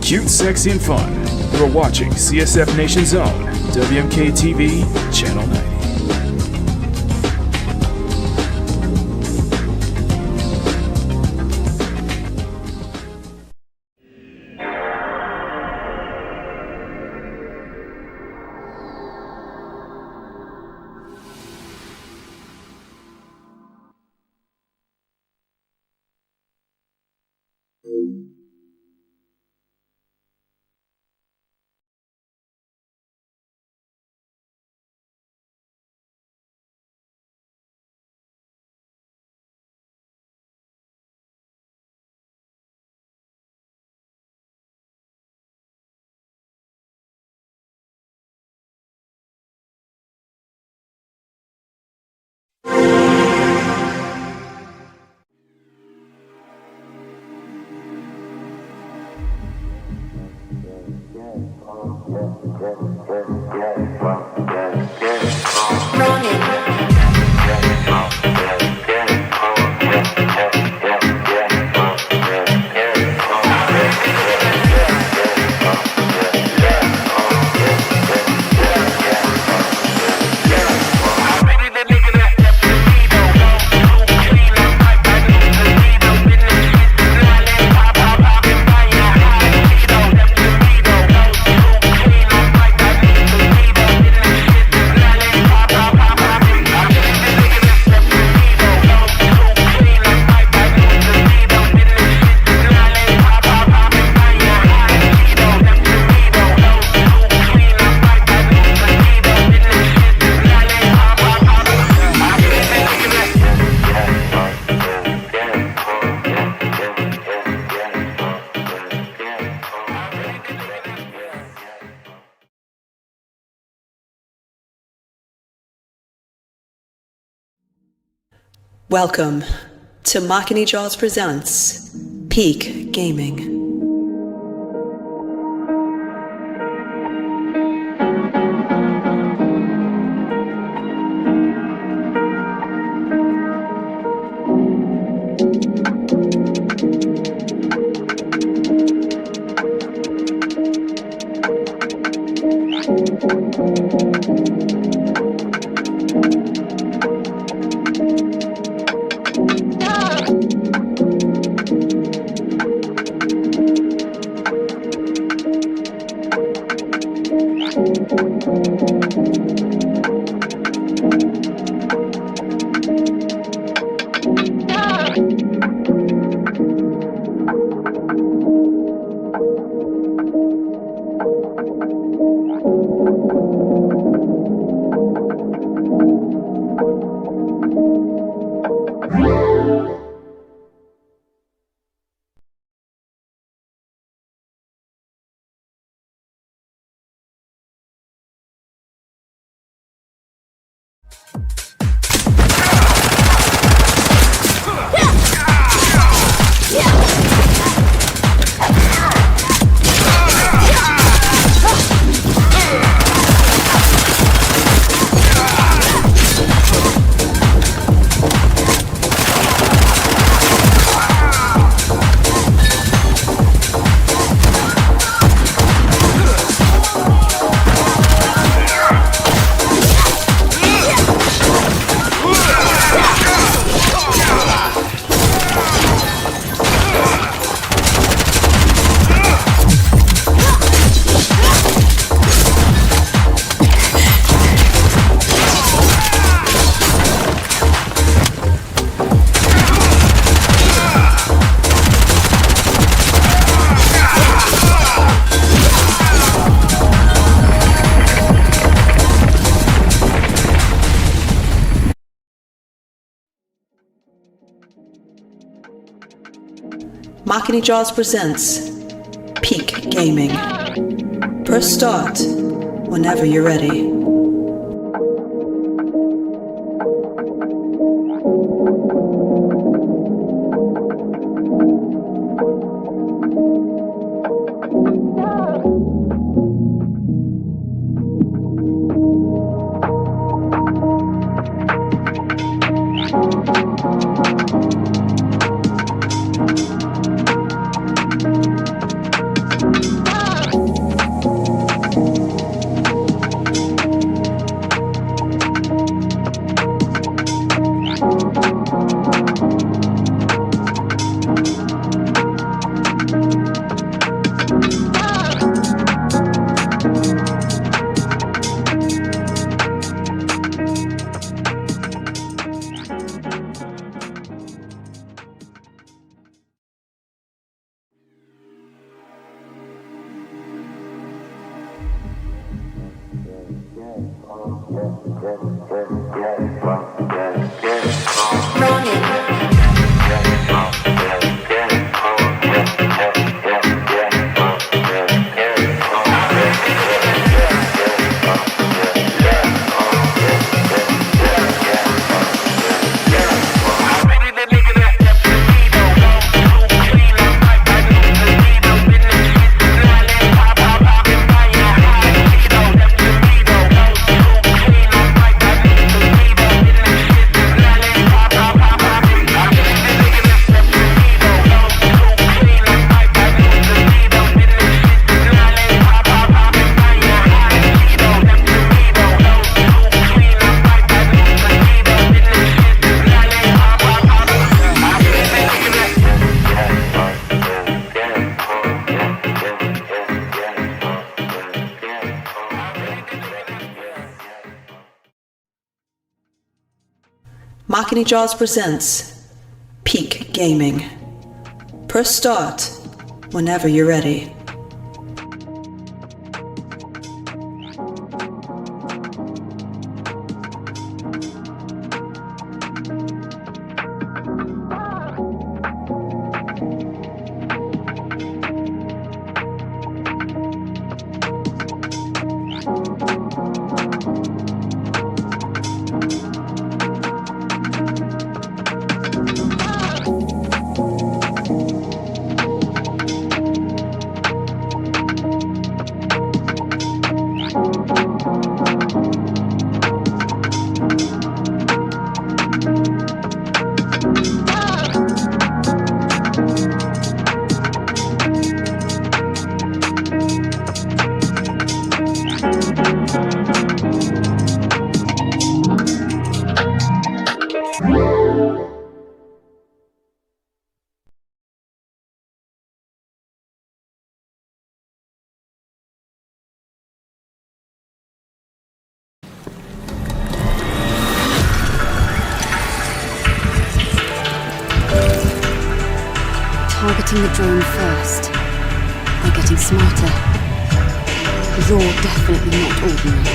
Cute, sexy, and fun. You're watching CSF Nation's own WMK TV, Channel 90. Welcome to Makini Jaws presents Peak Gaming. Makini Jaws presents Peak Gaming. Press start whenever you're ready. Makini Jaws presents Peak Gaming. Press start whenever you're ready. Targeting the drone first. They're getting smarter. You're definitely not ordinary.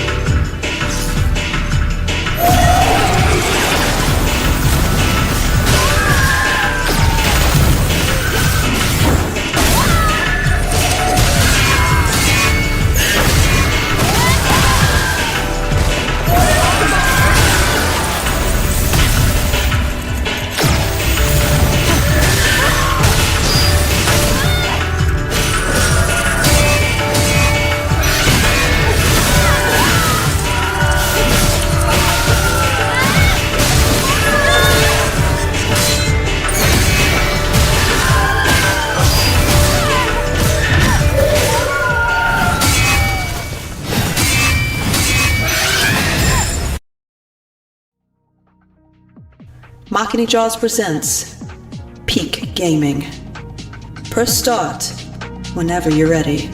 Makini Jaws presents Peak Gaming. Press start whenever you're ready.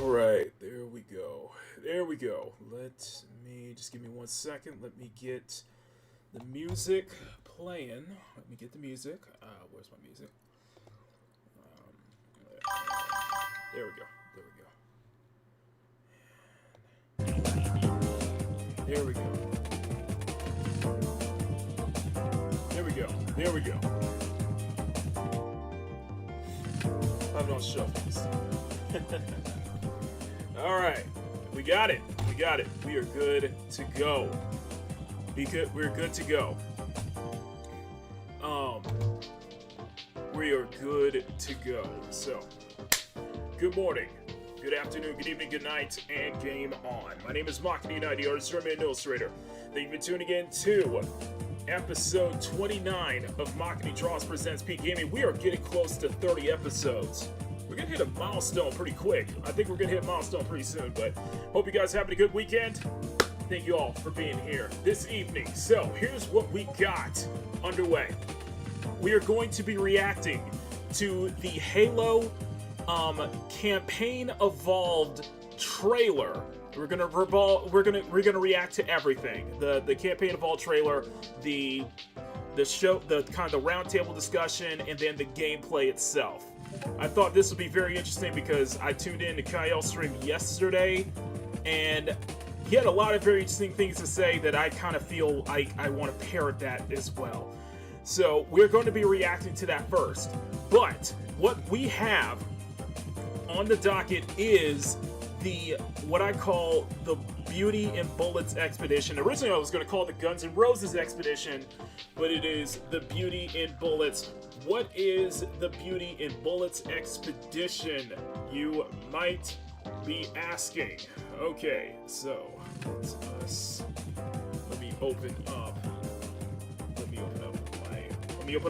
Alright, there we go. There we go. Let me, just give me 1 second. Let me get the music playing. Let me get the music. Where's my music? There we go. There we go. There we go. There we go. I'm not shuffle. Alright, we got it. We got it. We are good to go. We're good to go. We are good to go. So, good morning, good afternoon, good evening, good night, and game on. My name is Makini, the artist, and illustrator. Thank you for tuning in to episode 29 of Makini Draws Presents Peak Gaming. We are getting close to 30 episodes. We're gonna hit a milestone pretty quick. I think we're gonna hit a milestone pretty soon, but hope you guys having a good weekend. Thank you all for being here this evening. So here's what we got underway. We are going to be reacting to the Halo campaign evolved trailer. We're gonna react to everything. The campaign evolved trailer, the show, the kind of the roundtable discussion, and then the gameplay itself. I thought this would be very interesting because I tuned in to Kyle's stream yesterday, and he had a lot of very interesting things to say that I kind of feel like I want to parrot that as well. So we're going to be reacting to that first. But what we have on the docket is what I call the Beauty and Bullets Expedition. Originally I was going to call it the Guns N' Roses Expedition, but it is the Beauty and Bullets. What is the Beauty and Bullets Expedition, you might be asking? Okay, so let me open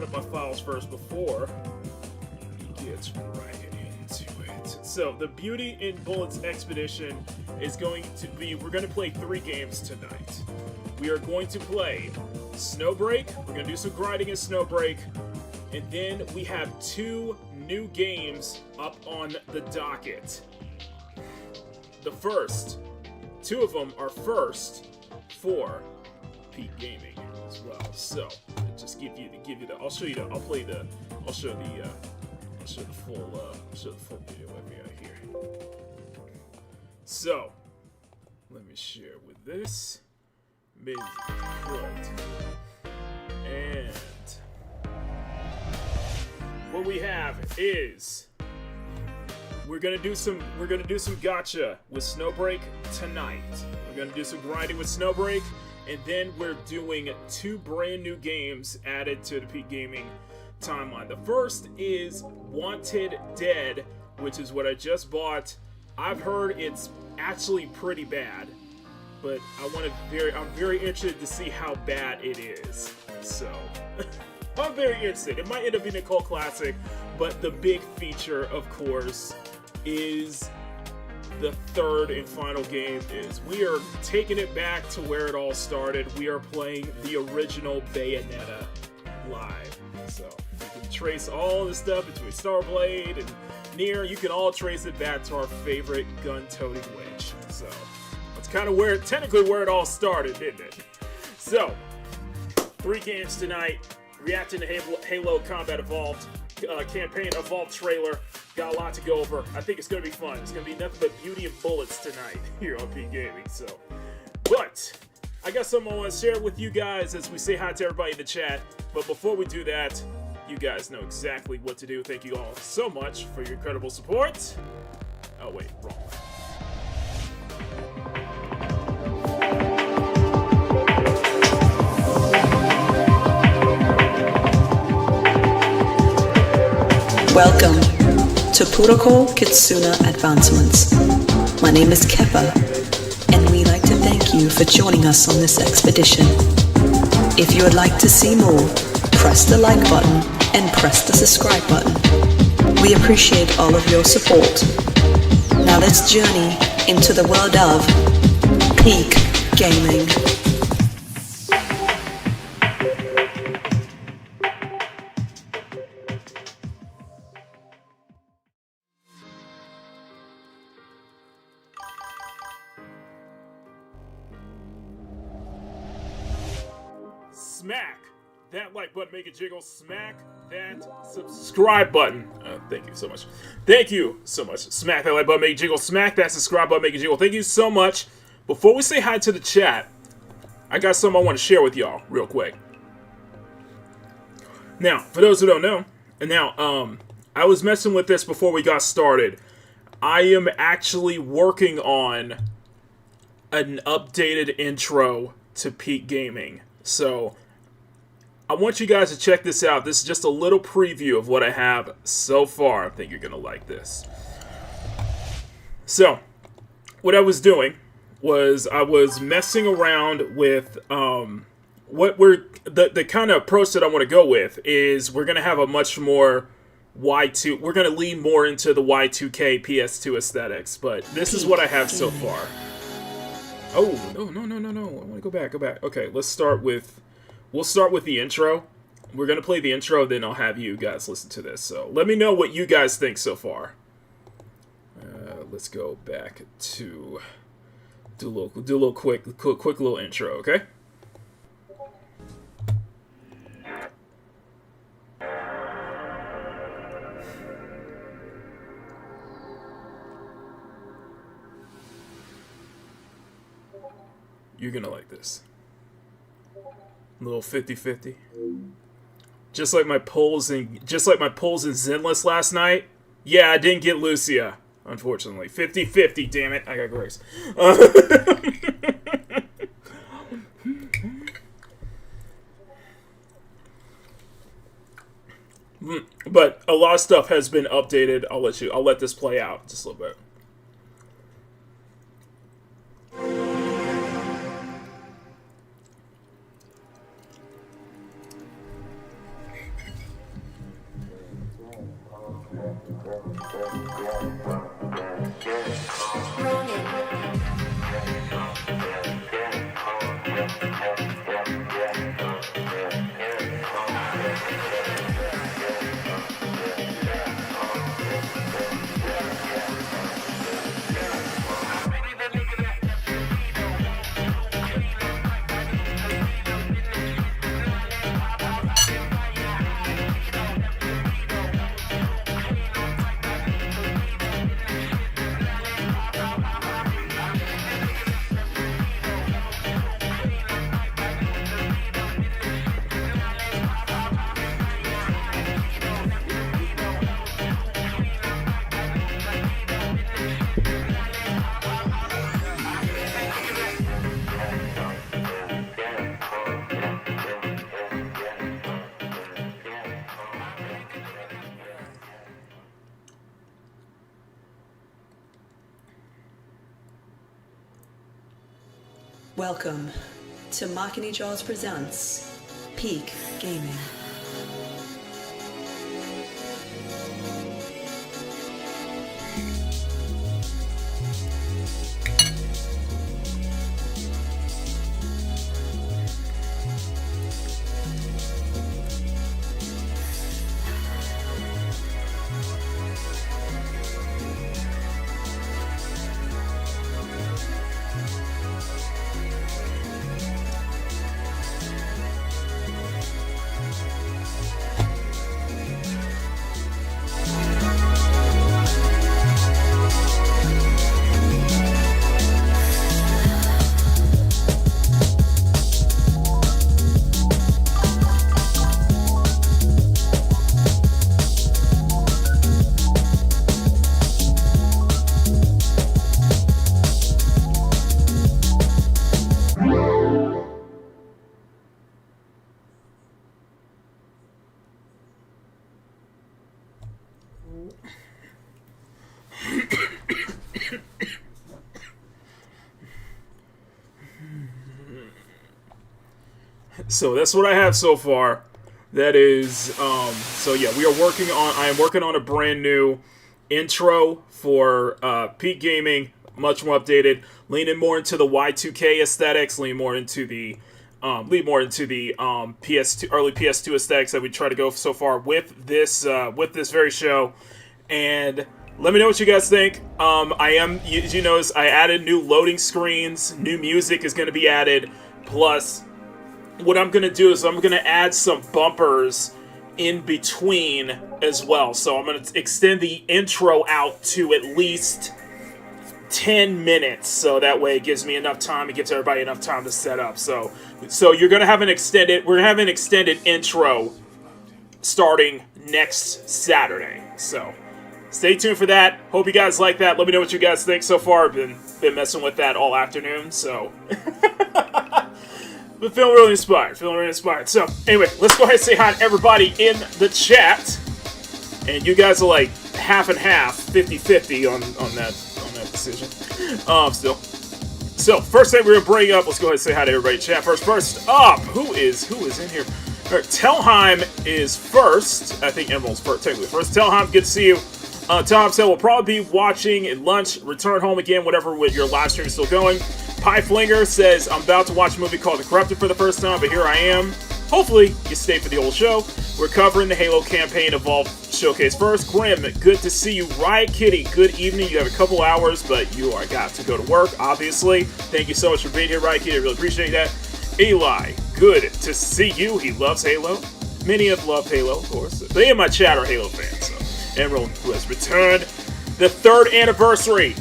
up my files first before we get right into it. So the Beauty and Bullets Expedition is going to be, we're going to play 3 games tonight. We are going to play Snowbreak, we're going to do some grinding in Snowbreak, and then we have 2 new games up on the docket. The first, 2 of them are first for Peak Gaming as well. So just give you the I'll show the full video with me right here. So let me share with this. Maybe and what we have is we're gonna do some gacha with Snowbreak tonight. We're gonna do some grinding with Snowbreak, and then we're doing 2 brand new games added to the Peak Gaming timeline. The first is Wanted Dead, which is what I just bought. I've heard it's actually pretty bad, but I'm very interested to see how bad it is. So I'm very interested. It might end up being a cult classic, but the big feature, of course, is the third and final game is we are taking it back to where it all started. We are playing the original Bayonetta live. So you can trace all the stuff between Starblade and Nier. You can all trace it back to our favorite gun-toting witch. So that's kind of technically where it all started, didn't it? So 3 games tonight. Reacting to Halo Combat Evolved campaign Evolved trailer. Got a lot to go over. I think it's going to be fun. It's going to be nothing but beauty and bullets tonight here on Peak Gaming. So, but I got something I want to share with you guys as we say hi to everybody in the chat. But before we do that, you guys know exactly what to do. Thank you all so much for your incredible support. Oh wait, wrong one. Welcome to Protocol Kitsuna Advancements. My name is Keppa, and we'd like to thank you for joining us on this expedition. If you would like to see more, press the like button and press the subscribe button. We appreciate all of your support. Now let's journey into the world of Peak Gaming. Smack that like button, make it jiggle. Smack that subscribe button. Thank you so much. Thank you so much. Smack that like button, make it jiggle. Smack that subscribe button, make it jiggle. Thank you so much. Before we say hi to the chat, I got something I want to share with y'all real quick. Now, for those who don't know, I was messing with this before we got started. I am actually working on an updated intro to Peak Gaming. So I want you guys to check this out. This is just a little preview of what I have so far. I think you're going to like this. So what I was doing was I was messing around with the kind of approach that I want to go with is we're going to have a much more Y2. We're going to lean more into the Y2K PS2 aesthetics, but this is what I have so far. Oh, no. I want to go back. Okay, we'll start with the intro. We're going to play the intro, then I'll have you guys listen to this. So let me know what you guys think so far. Let's go back to do a little quick little intro, okay? You're gonna like this. A little 50-50. Just like my polls in Zenless last night. Yeah, I didn't get Lucia, unfortunately. 50-50, damn it. I got Grace. But a lot of stuff has been updated. I'll let this play out just a little bit. Welcome to Makini Jaws presents Peak Gaming. So that's what I have so far. That is, so yeah, I am working on a brand new intro for Peak Gaming, much more updated, leaning more into the Y2K aesthetics, leaning more into the PS2 early PS2 aesthetics that we try to go so far with this very show. And let me know what you guys think. As you notice, I added new loading screens, new music is going to be added, plus what I'm going to do is I'm going to add some bumpers in between as well. So I'm going to extend the intro out to at least 10 minutes. So that way it gives me enough time. It gives everybody enough time to set up. So you're going to have we're going to have an extended intro starting next Saturday. So stay tuned for that. Hope you guys like that. Let me know what you guys think so far. I've been messing with that all afternoon. So but feeling really inspired. So, anyway, let's go ahead and say hi to everybody in the chat. And you guys are like half and half, 50-50 on that decision. Still. So, first thing we're gonna bring up, let's go ahead and say hi to everybody in chat first up, who is in here? All right, Telheim is first. I think Emerald's technically first. Telheim, good to see you. Telheim said we'll probably be watching at lunch, return home again, whatever with your live stream is still going. Pie Flinger says, I'm about to watch a movie called The Corrupted for the first time, but here I am. Hopefully, you stay for the whole show. We're covering the Halo campaign Evolve showcase first. Grim, good to see you. Riot Kitty, good evening. You have a couple hours, but you are got to go to work, obviously. Thank you so much for being here, Riot Kitty. I really appreciate that. Eli, good to see you. He loves Halo. Many have loved Halo, of course. Many of my chat are Halo fans, so. Emerald, who has returned. The 3rd anniversary.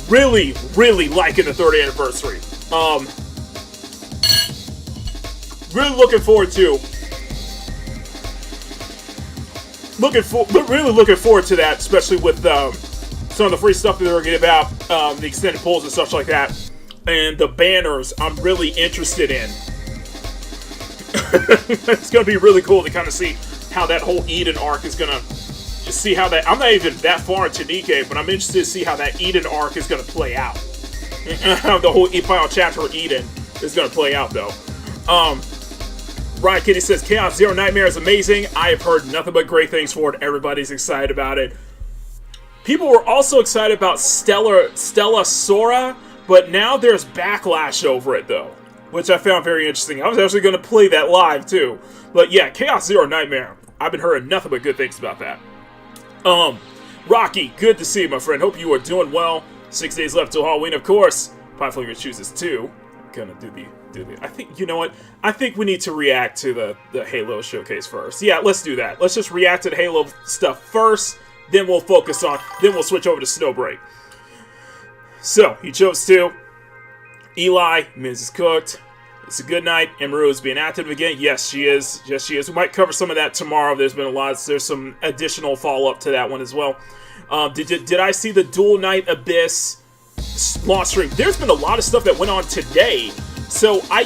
Really liking the 3rd anniversary. Really looking forward to. Really looking forward to that, especially with some of the free stuff that they're going to give out, the extended polls and stuff like that, and the banners. I'm really interested in. It's going to be really cool to kind of see how that whole Eden arc is going to. See how that. I'm not even that far into Nikkei, but I'm interested to see how that Eden arc is going to play out. The whole final chapter of Eden is going to play out, though. Ryan Kitty says, Chaos Zero Nightmare is amazing. I have heard nothing but great things for it. Everybody's excited about it. People were also excited about Stella Sora, but now there's backlash over it, though, which I found very interesting. I was actually going to play that live, too. But yeah, Chaos Zero Nightmare. I've been hearing nothing but good things about that. Rocky, good to see you, my friend. Hope you are doing well. 6 days left till Halloween, of course. Pieflinger chooses 2. Gonna do the. I think, you know what? I think we need to react to the Halo showcase first. Yeah, let's do that. Let's just react to the Halo stuff first, then we'll focus on, then we'll switch over to Snowbreak. So, he chose 2. Eli, Miz is cooked. It's a good night. Emeru is being active again. Yes, she is. Yes, she is. We might cover some of that tomorrow. There's been a lot. There's some additional follow-up to that one as well. Did I see the Dual Night Abyss launch stream? There's been a lot of stuff that went on today. So I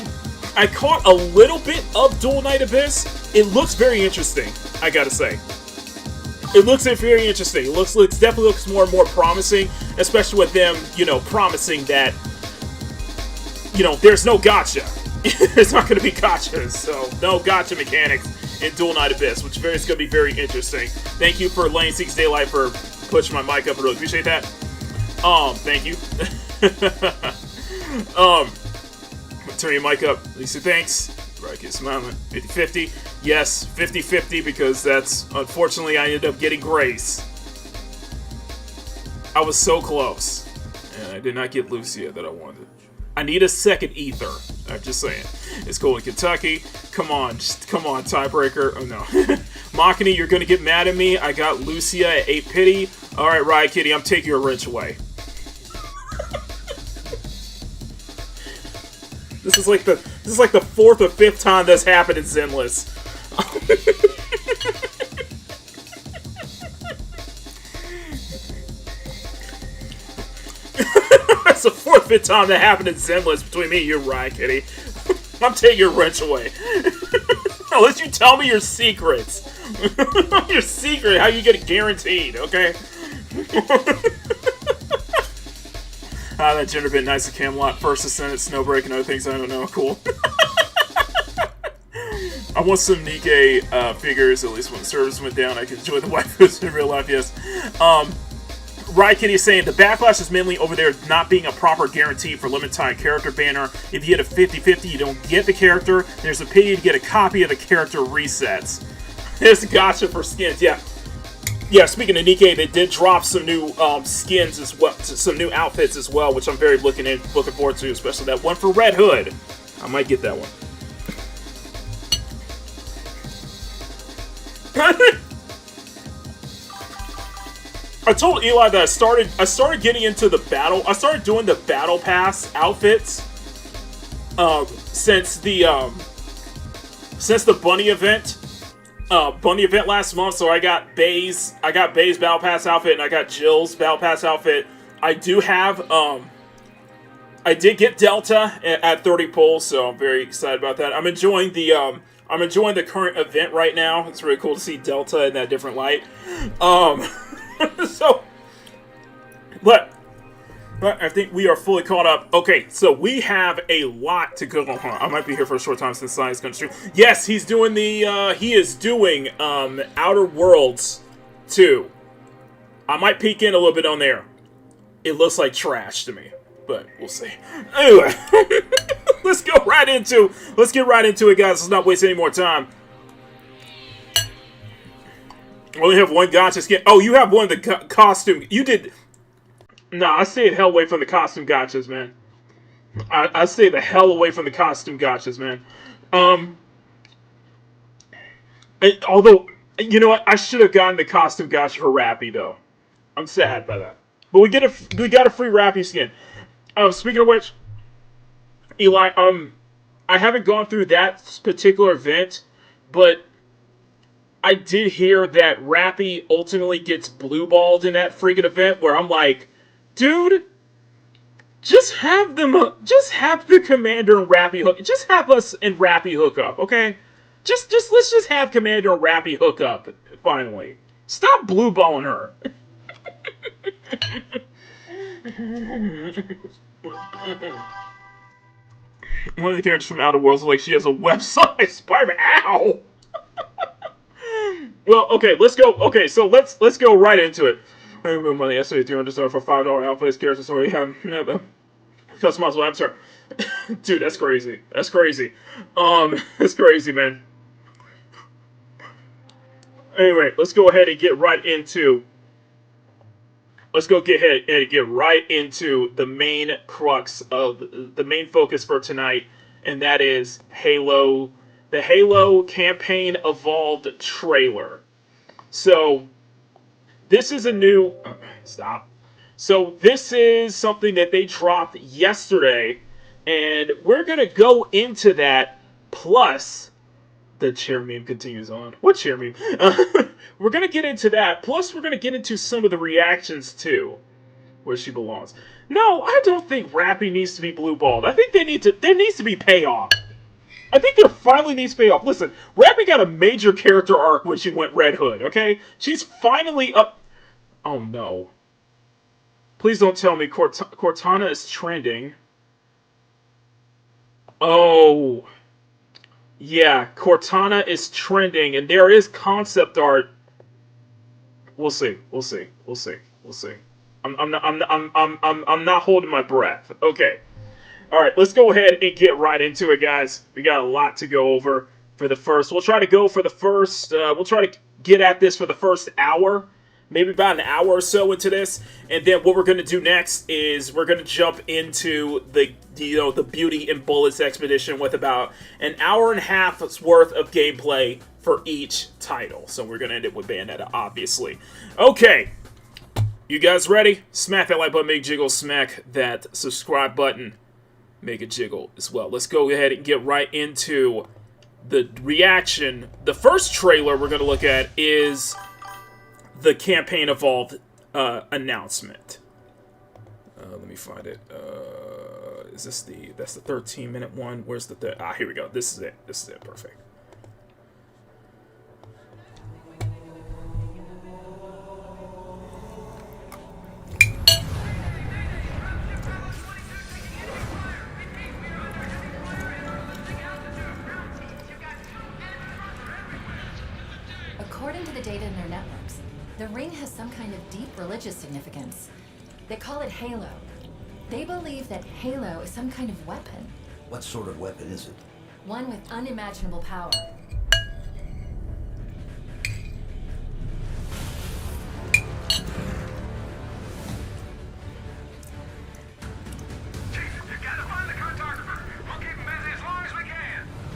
caught a little bit of Dual Night Abyss. It looks very interesting, I gotta say. It looks very interesting. It definitely looks more and more promising, especially with them, promising that, there's no gacha. There's not going to be gachas, so no gacha mechanics in Dual Night Abyss, which is going to be very interesting. Thank you for Lane 6 Daylight for pushing my mic up. I really appreciate that. Thank you. Turn your mic up. Lisa, thanks. Right, get smiling. 50-50. Yes, 50-50, because that's, unfortunately, I ended up getting Grace. I was so close. And I did not get Lucia that I wanted. I need a second ether. I'm just saying. It's cold in Kentucky. Come on, tiebreaker. Oh no. Makini, you're gonna get mad at me. I got Lucia at 8 pity. Alright, Riot Kitty, I'm taking your wrench away. This is like the 4th or 5th time that's happened in Zenless. That's the 4th or 5th time that happened in Zenless between me and you, Riot Kitty. I'm taking your wrench away. Unless you tell me your secrets. Your secret, how you get it guaranteed, okay? That gender bit nice at Camelot. First Ascendant, Snowbreak, and other things I don't know. Cool. I want some Nikkei figures, at least when the service went down. I can enjoy the waifus in real life, yes. Riot Kitty is saying the backlash is mainly over there not being a proper guarantee for limited time character banner. If you get a 50-50, you don't get the character. There's a pity to get a copy of the character resets. There's a gotcha for skins, yeah. Yeah, speaking of Nikkei, they did drop some new skins as well, some new outfits as well, which I'm very looking forward to, especially that one for Red Hood. I might get that one. I told Eli that I started getting into the battle. I started doing the battle pass outfits since the bunny event. Bunny event last month, so I got Bay's Battle Pass outfit, and I got Jill's Battle Pass outfit. I do have, I did get Delta at 30 pulls, so I'm very excited about that. I'm enjoying the current event right now. It's really cool to see Delta in that different light. So, but I think we are fully caught up. Okay, so we have a lot to go on. I might be here for a short time since Science is going to stream. Yes, he's doing he is doing Outer Worlds 2. I might peek in a little bit on there. It looks like trash to me, but we'll see. Anyway, let's get right into it, guys. Let's not waste any more time. I only have one gotcha skin. Oh, you have one of the costume. You did. Nah, I stay the hell away from the costume gotchas, man. I stay the hell away from the costume gotchas, man. Although, you know what? I should have gotten the costume gotcha for Rappy, though. I'm sad by that. But we got a free Rappy skin. Speaking of which, Eli, I haven't gone through that particular event, but I did hear that Rappy ultimately gets blue balled in that freaking event. Where I'm like, dude, just have the Commander and Rappy hook, just have us and Rappy hook up, okay? Just let's just have Commander and Rappy hook up finally. Stop blue balling her. One of the characters from Outer Worlds, like, she has a website. Spider-Man, ow! Well, okay, let's go. Okay, so let's go right into it. I remember money yesterday, $300 for $5 outfits, character story. Customizable avatar. Dude, that's crazy. That's crazy. That's crazy, man. Anyway, let's go ahead and get right into. Let's go get ahead and get right into the main crux of the main focus for tonight, and that is Halo, the Halo Campaign Evolved trailer. So, this is a new... Stop. So, this is something that they dropped yesterday, and we're going to go into that, plus... The chair meme continues on. What chair meme? We're going to get into that, plus we're going to get into some of the reactions, too. Where she belongs. No, I don't think Rappy needs to be blue-balled. I think there needs to be payoff. I think there finally needs payoff. Listen, Rappy got a major character arc when she went Red Hood, okay? She's finally up... Oh, no. Please don't tell me Cortana is trending. Oh. Yeah, Cortana is trending, and there is concept art. We'll see. We'll see. We'll see. We'll see. I'm not holding my breath. Okay. All right, let's go ahead and get right into it, guys. We got a lot to go over for the first. We'll try to go for the first. We'll try to get at this for the first hour, maybe about an hour or so into this, and then what we're going to do next is we're going to jump into the Beauty and Bullets expedition with about an hour and a half's worth of gameplay for each title. So we're going to end it with Bayonetta, obviously. Okay. You guys ready? Smack that like button, make it jiggle. Smack that subscribe button, make it jiggle as well. Let's go ahead and get right into the reaction. The first trailer we're going to look at is the Campaign Evolved announcement. Let me find it. Is this that's the 13-minute one? Where's the here we go. This is it. This is it. Perfect. According to the data in their networks, the ring has some kind of deep religious significance. They call it Halo. They believe that Halo is some kind of weapon. What sort of weapon is it? One with unimaginable power.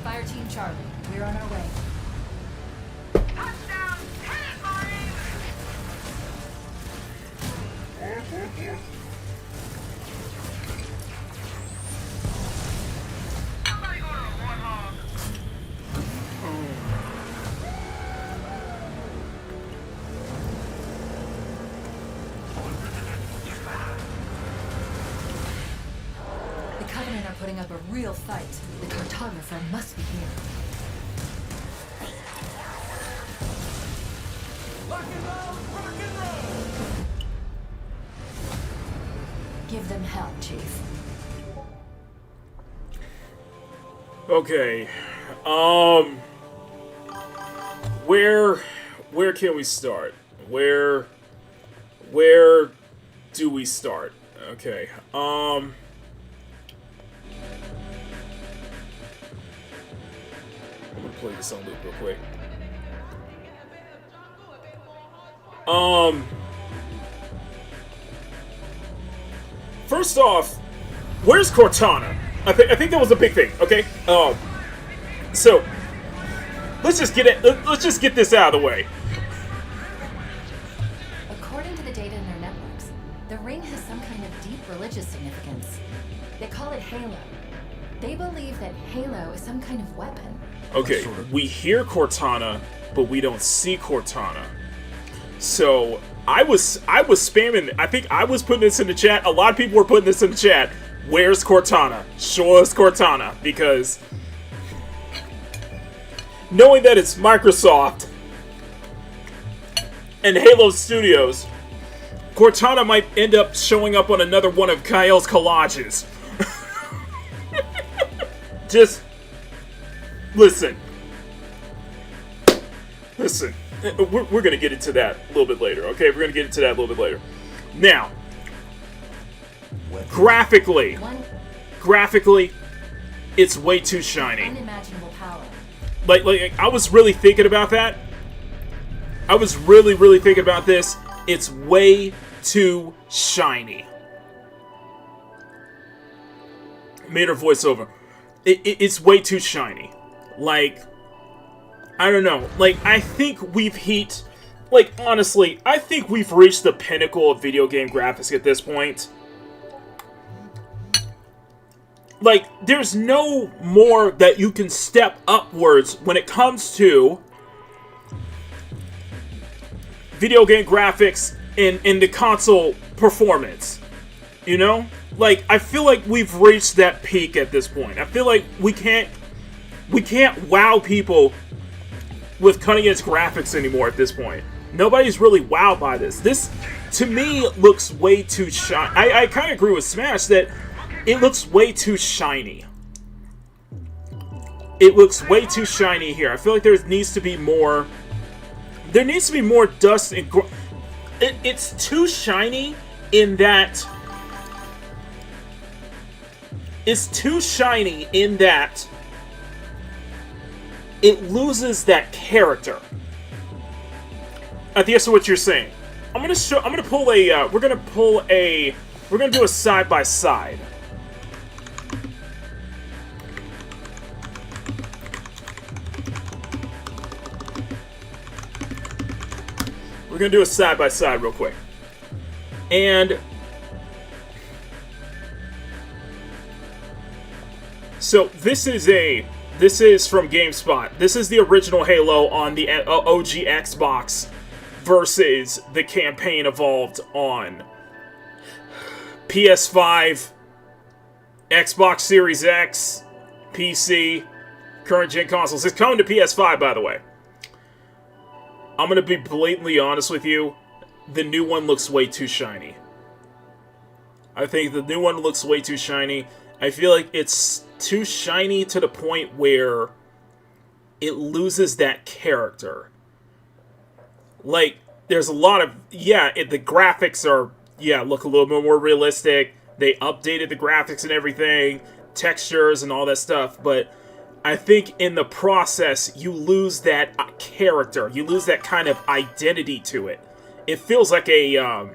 Fire Team Charlie, we're on our way. Touchdown! Hit it, Marine! Somebody go to the Warthog. The Covenant are putting up a real fight. The cartographer must be here. Rock and roll! Rock and roll! Give them hell, Chief. Okay. Where can we start? Where do we start? Okay. I'm gonna play this on loop real quick. First off, where's Cortana? I think that was a big thing. Okay. So let's just get this out of the way. According to the data in their networks, the ring has some kind of deep religious significance. They call it Halo. They believe that Halo is some kind of weapon. Okay, we hear Cortana, but we don't see Cortana. So I was spamming. I think I was putting this in the chat. A lot of people were putting this in the chat. Where's Cortana? Show us Cortana, because knowing that it's Microsoft and Halo Studios, Cortana might end up showing up on another one of Kyle's collages. Just listen. We're gonna get into that a little bit later. Okay, we're gonna get into that a little bit later. Now, graphically, it's way too shiny. Unimaginable power. Like I was really thinking about that. I was really thinking about this. It's way too shiny. Made her voiceover. It's way too shiny. Like, I don't know. Like, I think we've hit... Like, honestly, I think we've reached the pinnacle of video game graphics at this point. Like, there's no more that you can step upwards when it comes to video game graphics in the console performance. You know? Like, I feel like we've reached that peak at this point. I feel like we can't wow people with cutting-edge graphics anymore at this point. Nobody's really wowed by this. This, to me, looks way too shiny. I kind of agree with Smash that it looks way too shiny. It looks way too shiny here. I feel like there needs to be more... There needs to be more dust and... It's too shiny in that... It's too shiny in that it loses that character. I think that's what you're saying. We're gonna do a side by side. We're gonna do a side by side real quick. And so this is from GameSpot. This is the original Halo on the OG Xbox versus the campaign evolved on PS5, Xbox Series X, PC, current gen consoles. It's coming to PS5, by the way. I'm going to be blatantly honest with you. The new one looks way too shiny. I think the new one looks way too shiny. I feel like it's too shiny to the point where it loses that character. Like, there's a lot of... Yeah, the graphics are... Yeah, look a little bit more realistic. They updated the graphics and everything. Textures and all that stuff. But I think in the process, you lose that character. You lose that kind of identity to it. It feels like a...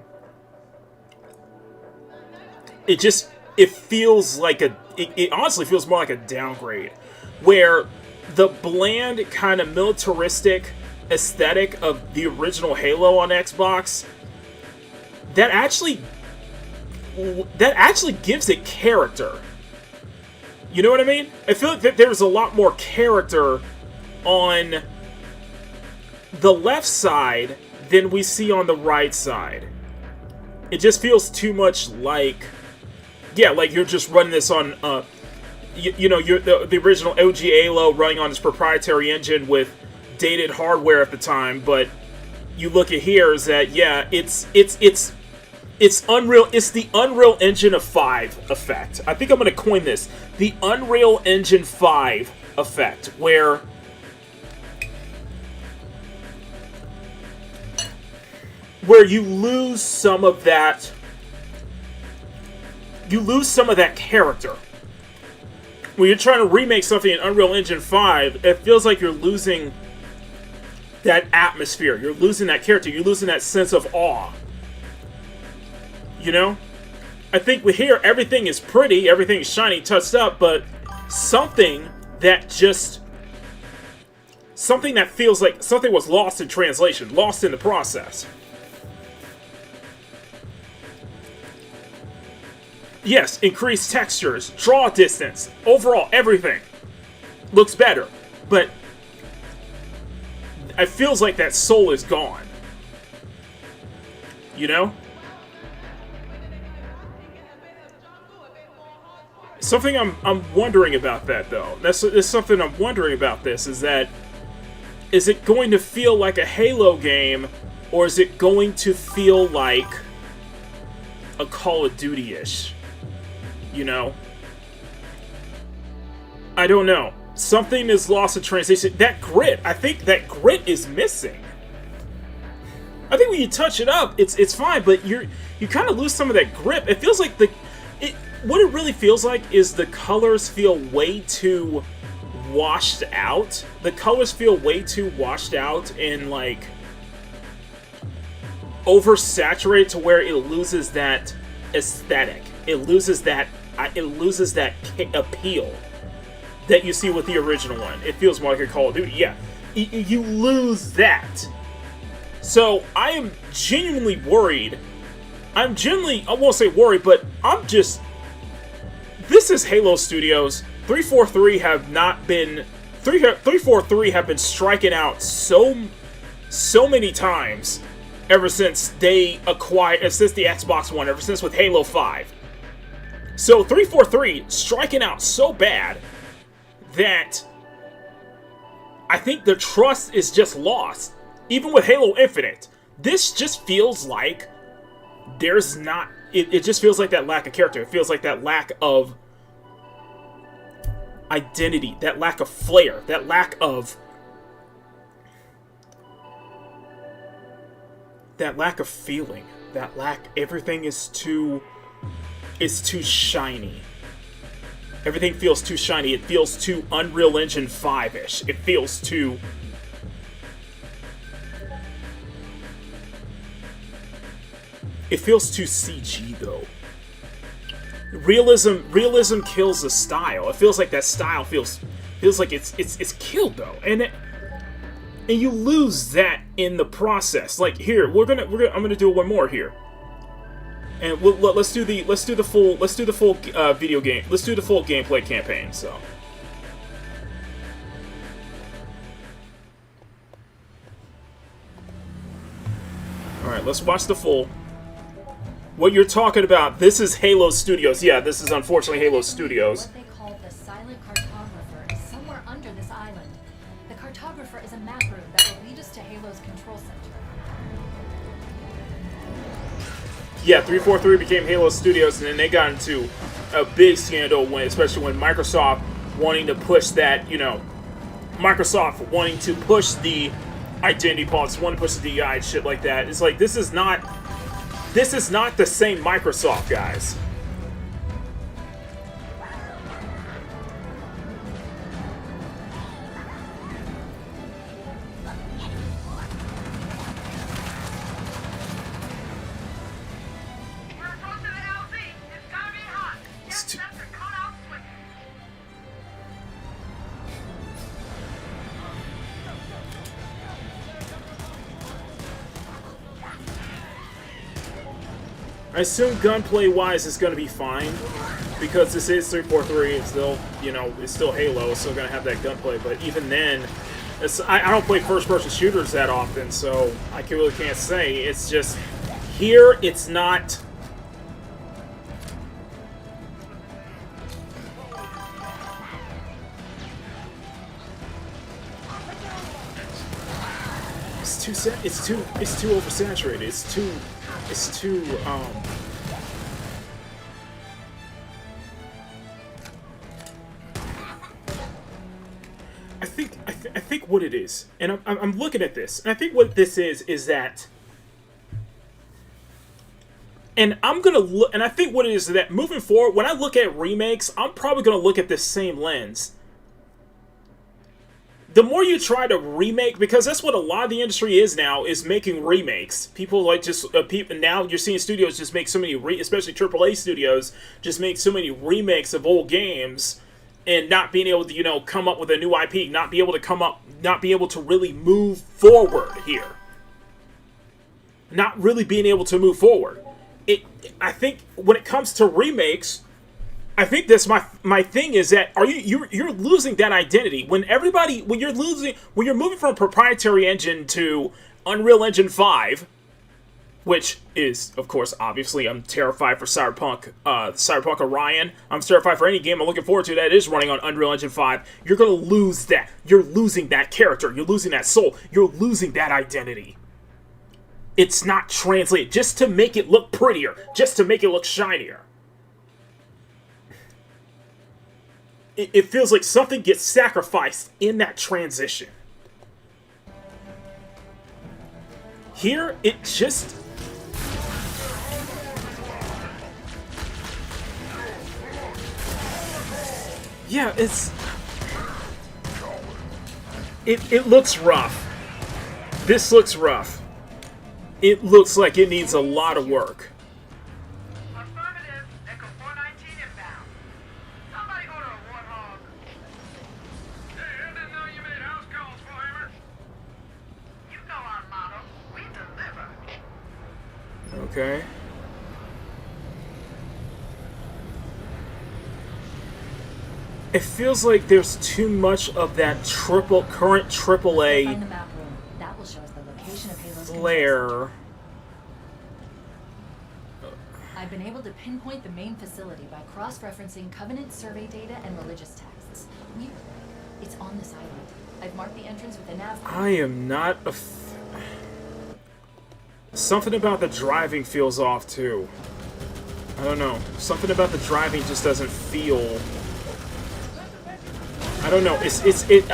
It feels like a... It honestly feels more like a downgrade. Where the bland, kind of militaristic aesthetic of the original Halo on Xbox, that actually gives it character. You know what I mean? I feel like that there's a lot more character on the left side than we see on the right side. It just feels too much like... Yeah, like you're just running this on, you're the original OG Halo running on its proprietary engine with dated hardware at the time. But you look at here is that it's Unreal. It's the Unreal Engine of 5 effect. I think I'm going to coin this, the Unreal Engine 5 effect, where you lose some of that. You lose some of that character. When you're trying to remake something in Unreal Engine 5, it feels like you're losing that atmosphere. You're losing that character. You're losing that sense of awe. You know? I think with here, everything is pretty, everything is shiny, touched up, but something that feels like something was lost in translation, lost in the process. Yes, increased textures, draw distance, overall everything looks better, but it feels like that soul is gone. You know? Something I'm wondering about that, though. That's something I'm wondering about this, is that, is it going to feel like a Halo game, or is it going to feel like a Call of Duty-ish? You know? I don't know. Something is lost in translation. That grit, I think that grit is missing. I think when you touch it up, it's fine, but you kind of lose some of that grip. It feels like what it really feels like is the colors feel way too washed out. The colors feel way too washed out and like oversaturated to where it loses that aesthetic. It loses that appeal that you see with the original one. It feels more like a Call of Duty. Yeah, you lose that. So I am genuinely worried. I won't say worried, but I'm just... This is Halo Studios. 343 have not been... 343 have been striking out so many times ever since they acquired... Since the Xbox One, ever since with Halo 5. So 343 striking out so bad that I think the trust is just lost. Even with Halo Infinite, this just feels like there's not... It just feels like that lack of character. It feels like that lack of identity, that lack of flair, that lack of... That lack of feeling. That lack... Everything is too shiny. Everything feels too shiny. It feels too Unreal Engine 5-ish. It feels too... It feels too CG, though. Realism kills the style. It feels like that style feels like it's killed, though, and you lose that in the process. Like here, I'm gonna do one more here, and let's do the full video game. Let's do the full gameplay campaign. So. All right, let's watch the full. What you're talking about, this is Halo Studios. Yeah, this is unfortunately Halo Studios. What they call the silent cartographer is somewhere under this island. The cartographer is a map room that will lead us to Halo's control center. Yeah, 343 became Halo Studios, and then they got into a big scandal especially when Microsoft wanting to push that, Microsoft wanting to push the identity politics, wanting to push the DEI and shit like that. It's like, this is not the same Microsoft, guys. We're approaching the LZ. It's gonna be hot. Get set to cut out switch. I assume gunplay-wise it's going to be fine, because this is 343. It's still, it's still Halo. It's still going to have that gunplay. But even then, I don't play first-person shooters that often, so I really can't say. It's just here, it's not. It's too oversaturated. It's too I think what it is, and I'm looking at this, and I think what this is that, and I'm gonna look, and I think what it is that moving forward, when I look at remakes, I'm probably gonna look at this same lens. The more you try to remake, because that's what a lot of the industry is now, is making remakes. People like just now you're seeing studios just make so many, especially AAA studios, just make so many remakes of old games, and not being able to come up with a new IP, not be able to really move forward here, not really being able to move forward. I think when it comes to remakes, I think that's my thing is that you're losing that identity when you're moving from a proprietary engine to Unreal Engine 5, which is, of course, obviously, I'm terrified for Cyberpunk Orion. I'm terrified for any game I'm looking forward to that is running on Unreal Engine 5. You're going to lose that. You're losing that character. You're losing that soul. You're losing that identity. It's not translated just to make it look prettier, just to make it look shinier. It feels like something gets sacrificed in that transition. Here, it just... Yeah, it looks rough. This looks rough. It looks like it needs a lot of work. Affirmative. Echo 419 inbound. Somebody order a warthog. Hey, I didn't know you made house calls, Warhammer. You know our motto. We deliver. Okay. It feels like there's too much of that current AAA Find the map room. That will show us the location of Halo's control flair. center. I've been able to pinpoint the main facility by cross-referencing Covenant survey data and religious texts. Weird. It's on this island. I've marked the entrance with a nav. I am not a... Something about the driving feels off, too. I don't know. Something about the driving just doesn't feel... I don't know.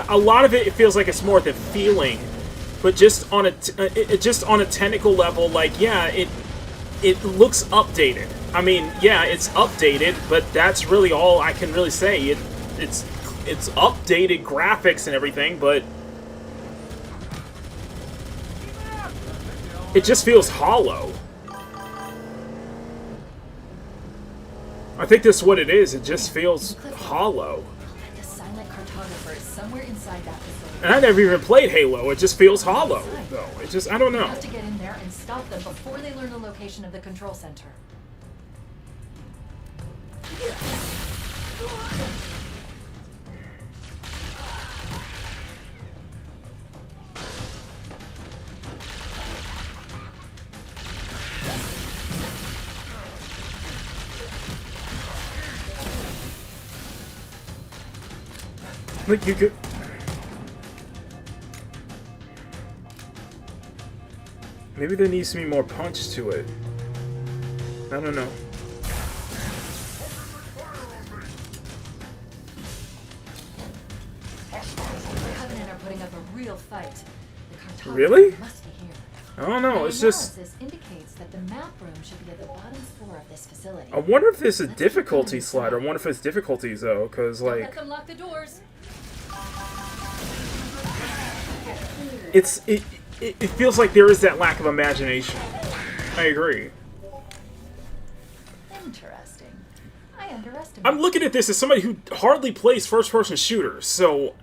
A lot of it feels like it's more the feeling, but just on a technical level, like, yeah, it looks updated. I mean, yeah, it's updated, but that's really all I can really say. It's updated graphics and everything, but it just feels hollow. I think that's what it is. It just feels hollow. The silent cartographer is somewhere inside that facility. And I never even played Halo. It just feels hollow, though. It just, I don't We know. have to get in there and stop them before they learn the location of the control center. Like, you could... Maybe there needs to be more punch to it. I don't know. The Covenant are putting up a real fight. The cartographer Really? must be here. I don't know. My It's just... analysis indicates that the map room should be at the bottom floor of this facility. I wonder if there's a difficulty slider. I wonder if it's difficulties, though, because, Don't let like... them lock the doors. It feels like there is that lack of imagination. I agree. Interesting. I underestimated. I'm looking at this as somebody who hardly plays first-person shooters, so...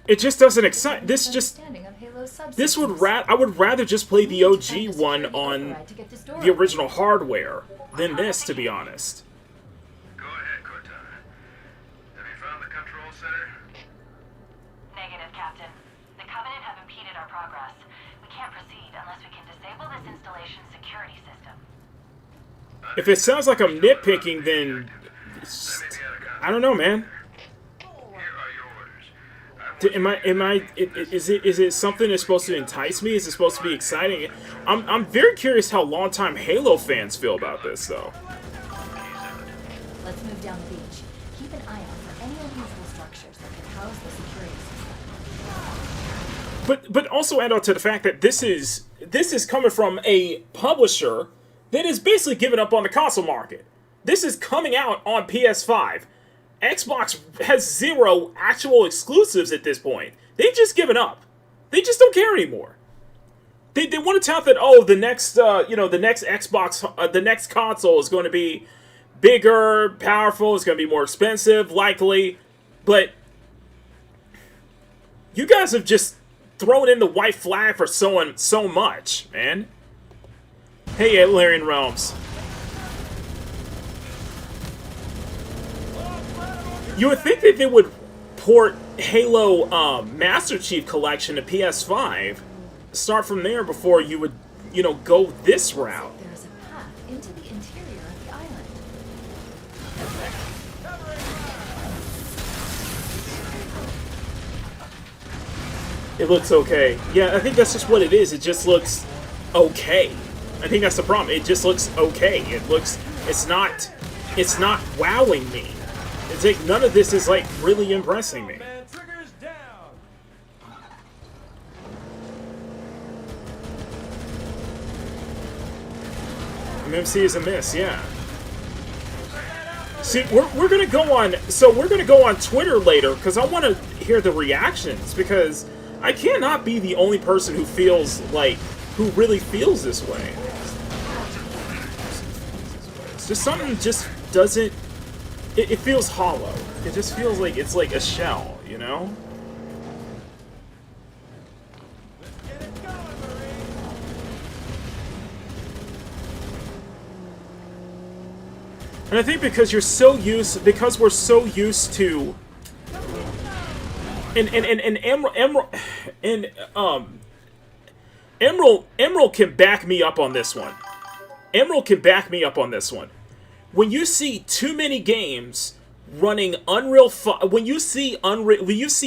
It just doesn't excite... This just... Understanding of Halo's This would subsystems. I would rather just play the We need to find OG a one security on override to get this door the open. original hardware than this, to be honest. Go ahead, Cortana. Have you found the control center? Negative, Captain. The Covenant have impeded our progress. We can't proceed unless we can disable this installation's security system. If it sounds like I'm nitpicking, then I don't know, man. Here are your orders. Is it something that's supposed to entice me? Is it supposed to be exciting? I'm very curious how longtime Halo fans feel about this, though. Let's move down the beach. Keep an eye out for any unusual structures that could house the security system. But also add on to the fact that this is coming from a publisher that is basically given up on the console market. This is coming out on PS5. Xbox has 0 actual exclusives at this point. They've just given up. They just don't care anymore. They want to tout that, oh, the next the next Xbox, the next console is going to be bigger, powerful, it's going to be more expensive, likely, but you guys have just thrown in the white flag for so much, man. Hey, Alarian Realms. You would think that they would port Halo Master Chief Collection to PS5, start from there before you would, you know, go this route. There's a path into the interior of the island. It looks okay. Yeah, I think that's just what it is. It just looks okay. I think that's the problem. It just looks okay. It's not wowing me. It's like none of this is like really impressing me. MC is a miss, yeah. See, we're gonna go on. So we're gonna go on Twitter later because I want to hear the reactions because I cannot be the only person who feels like really feels this way. It's just something just doesn't. It feels hollow. It just feels like it's like a shell, you know. And I think because we're so used to, Emerald can back me up on this one. Emerald can back me up on this one. When you see too many games running Unreal 5, when you see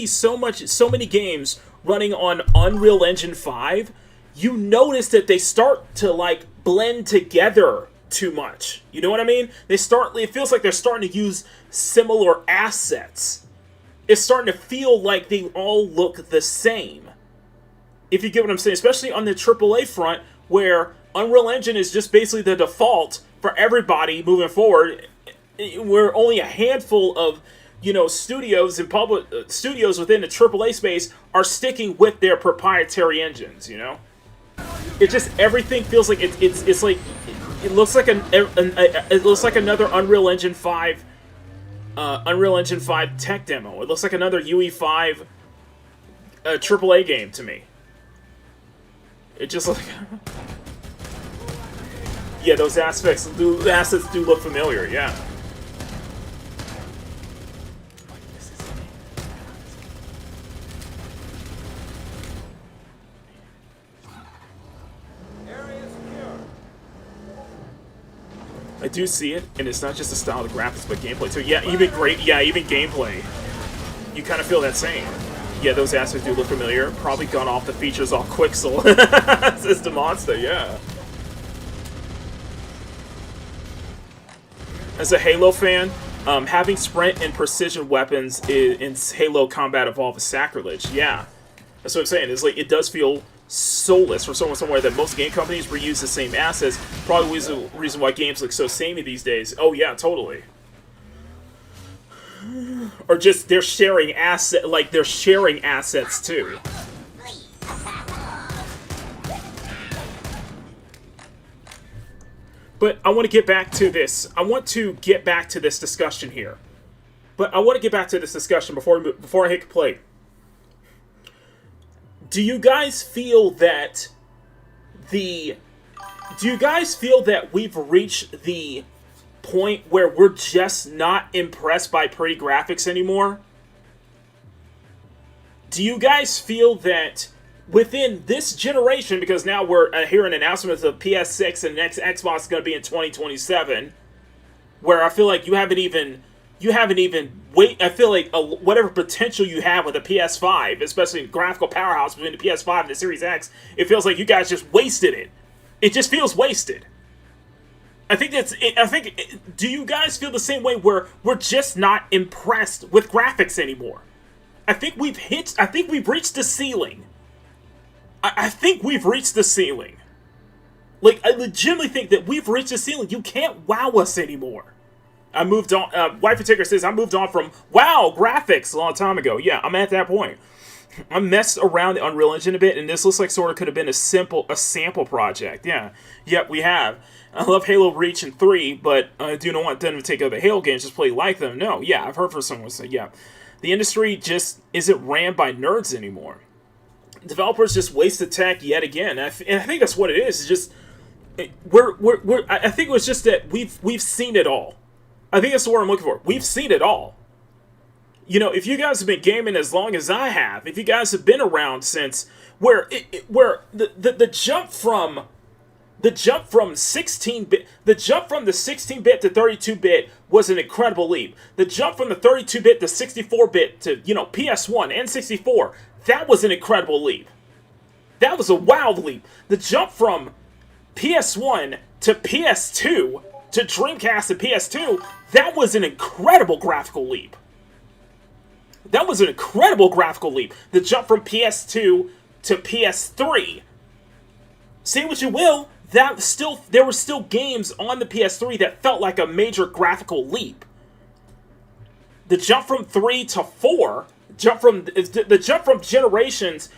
so many games running on Unreal Engine 5, you notice that they start to like blend together too much. You know what I mean? It feels like they're starting to use similar assets. It's starting to feel like they all look the same. If you get what I'm saying, especially on the AAA front, where Unreal Engine is just basically the default for everybody moving forward, where only a handful of, you know, studios and public studios within the AAA space are sticking with their proprietary engines. You know, it just everything feels like it's like it looks like it looks like another Unreal Engine 5 tech demo. It looks like another UE5 AAA game to me. It just like. Yeah, those assets do look familiar, yeah. I do see it, and it's not just the style of the graphics, but gameplay too. Yeah, even gameplay. You kind of feel that same. Yeah, those assets do look familiar. Probably gone off the features all Quixel. Says the monster, yeah. As a Halo fan, having sprint and precision weapons in Halo Combat Evolved is sacrilege. Yeah, that's what I'm saying. It's like it does feel soulless for someone somewhere that most game companies reuse the same assets. Probably is the reason why games look so samey these days. Oh yeah, totally. Or just they're sharing assets too. But I want to get back to this. I want to get back to this discussion here. But I want to get back to this discussion before I hit play. Do you guys feel that we've reached the point where we're just not impressed by pretty graphics anymore? Do you guys feel that within this generation, because now we're hearing announcements of PS6 and next Xbox is going to be in 2027, where I feel like you haven't even I feel like whatever potential you have with a PS5, especially graphical powerhouse between the PS5 and the Series X, it feels like you guys just wasted it. It just feels wasted. I think do you guys feel the same way where we're just not impressed with graphics anymore? I think we've reached the ceiling. I think we've reached the ceiling. Like, I legitimately think that we've reached the ceiling. You can't wow us anymore. I moved on. Wife and Taker says, I moved on from wow graphics a long time ago. Yeah, I'm at that point. I messed around the Unreal Engine a bit, and this looks like sort of could have been a sample project. Yeah. Yep, we have. I love Halo Reach and 3, but I do not want them to take other Halo games, just play like them. No, yeah, I've heard from someone say, yeah. The industry just isn't ran by nerds anymore. Developers just waste the tech yet again. And I think that's what it is. It's just I think it was just that we've seen it all. I think that's the word I'm looking for. We've seen it all. You know, if you guys have been gaming as long as I have, if you guys have been around since where the jump from 16-bit, the jump from the 16-bit to 32-bit was an incredible leap. The jump from the 32-bit to 64-bit to, you know, PS1 and 64, that was an incredible leap. That was a wild leap. The jump from PS1 to PS2 to Dreamcast to PS2, that was an incredible graphical leap. That was an incredible graphical leap. The jump from PS2 to PS3. Say what you will, there were still games on the PS3 that felt like a major graphical leap. The jump from 3 to 4, the jump from generations,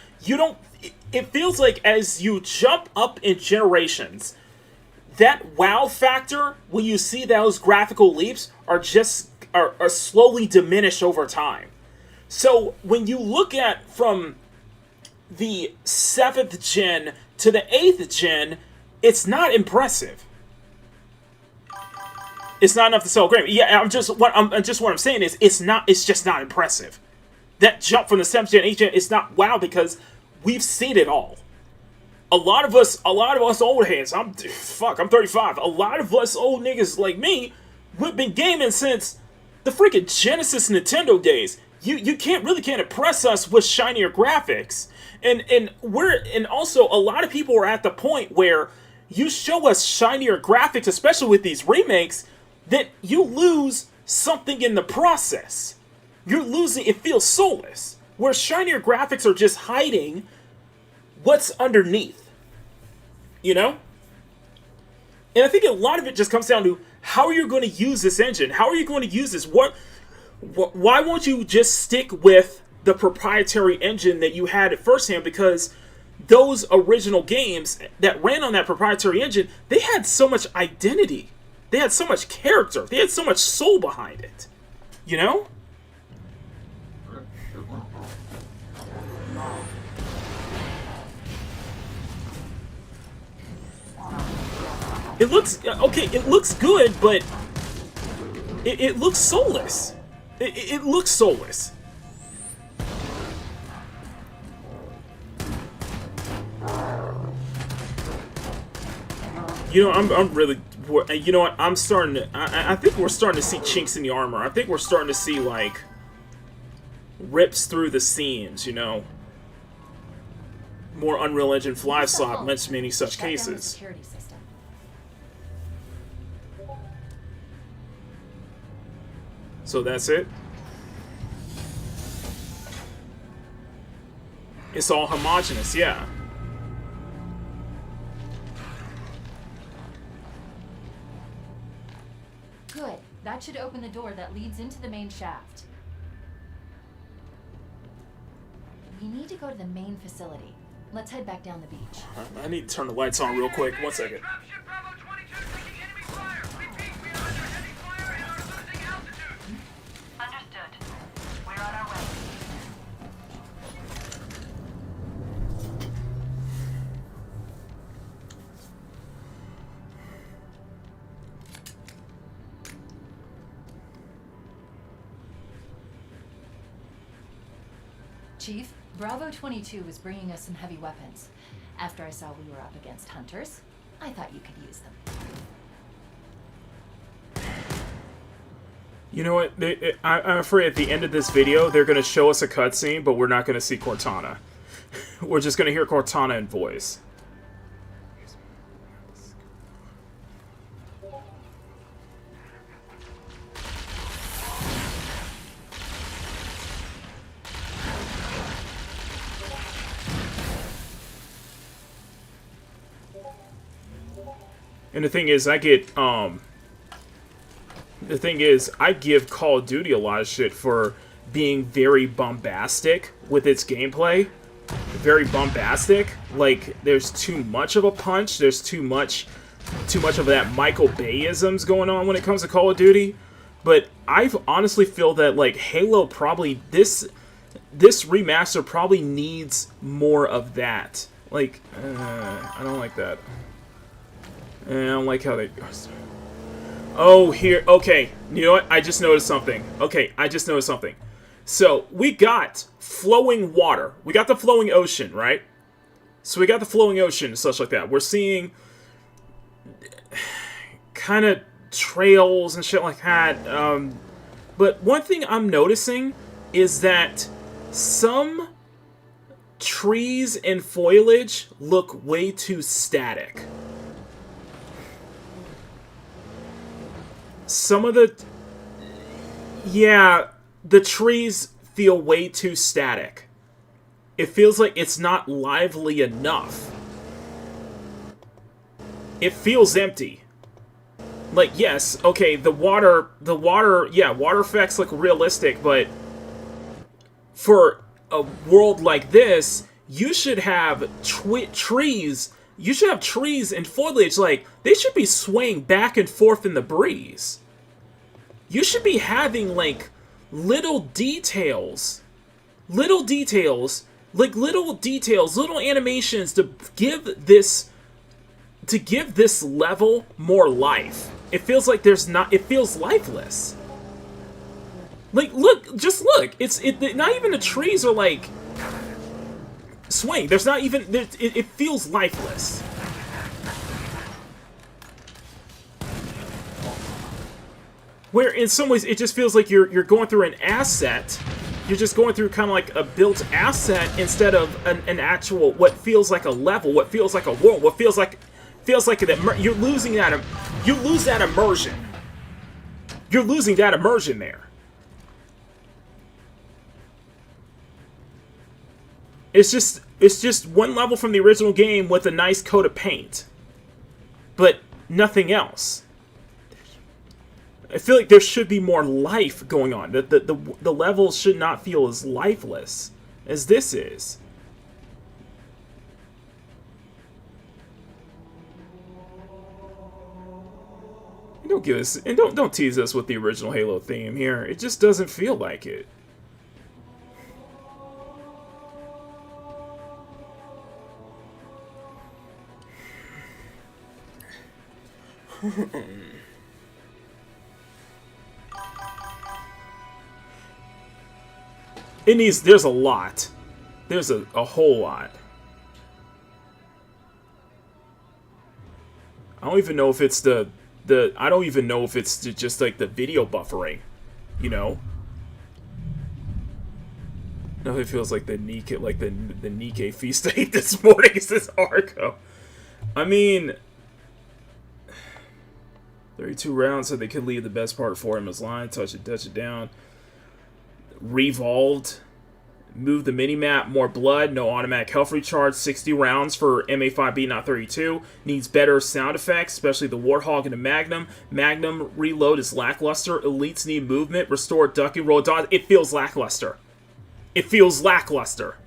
it feels like as you jump up in generations, that wow factor when you see those graphical leaps are slowly diminished over time. So when you look at from the 7th gen to the 8th gen, it's not impressive. It's not enough to sell great. Yeah, what I'm saying is it's just not impressive. That jump from the 7th gen, 8th gen, it's not wow because we've seen it all. A lot of us old heads, I'm 35. A lot of us old niggas like me, we've been gaming since the freaking Genesis Nintendo days. You can't impress us with shinier graphics. And also a lot of people are at the point where you show us shinier graphics, especially with these remakes, that you lose something in the process. It feels soulless. Where shinier graphics are just hiding what's underneath. You know? And I think a lot of it just comes down to how are you going to use this engine? How are you going to use this? Why won't you just stick with the proprietary engine that you had at first hand? Because those original games that ran on that proprietary engine, they had so much identity. They had so much character. They had so much soul behind it. You know? It looks good, but it looks soulless. It looks soulless. You know, I'm really, you know what, I think we're starting to see chinks in the armor. I think we're starting to see, like, rips through the seams, you know. More Unreal Engine fly swap lets many such cases. So that's it? It's all homogeneous, yeah. Good. That should open the door that leads into the main shaft. We need to go to the main facility. Let's head back down the beach. I need to turn the lights on real quick. 1 second. Dropship Bravo 22 taking enemy fire. Repeat, we are under heavy fire and are losing altitude. Understood. We're on our way. Chief, Bravo 22 was bringing us some heavy weapons. After I saw we were up against hunters, I thought you could use them. You know what? I'm afraid at the end of this video, they're going to show us a cutscene, but we're not going to see Cortana. We're just going to hear Cortana in voice. And the thing is, I give Call of Duty a lot of shit for being very bombastic with its gameplay. Very bombastic. Like, there's too much of a punch. There's too much of that Michael Bay-isms going on when it comes to Call of Duty. But I honestly feel that, like, Halo probably, this remaster probably needs more of that. Like, I don't like that. And I don't like how they... Oh, here. Okay. You know what? I just noticed something. Okay, I just noticed something. So, we got flowing water. We got the flowing ocean, right? So we got the flowing ocean and such like that. We're seeing kind of trails and shit like that. But one thing I'm noticing is that some trees and foliage look way too static. Some of the... Yeah, the trees feel way too static. It feels like it's not lively enough. It feels empty. Like, yes, okay, the water, yeah, water effects look realistic, but for a world like this, you should have trees. You should have trees and foliage, like, they should be swaying back and forth in the breeze. You should be having, like, little details, little animations to give this level more life. It feels like it feels lifeless. Like, look, just look. Not even the trees are like swaying. There's not even, it feels lifeless. Where in some ways it just feels like you're going through an asset. You're just going through kind of like a built asset instead of an actual, what feels like a level, what feels like a world, what feels like you lose that immersion. You're losing that immersion there. It's just one level from the original game with a nice coat of paint, but nothing else. I feel like there should be more life going on. The levels should not feel as lifeless as this is. And don't give us, and don't tease us with the original Halo theme here. It just doesn't feel like it. It needs, there's a lot. There's a whole lot. I don't even know if it's I don't even know if it's just like the video buffering, you know? No, it feels like the Nikkei, like the Nikkei feast I ate this morning is this Arco. I mean, 32 rounds, so they could leave the best part for him as line, touch it down. Revolved. Move the minimap, more blood, no automatic health recharge, 60 rounds for MA5B, not 32. Needs better sound effects, especially the Warthog and the Magnum. Magnum reload is lackluster. Elites need movement, restore ducking, roll dodge. It feels lackluster. It feels lackluster.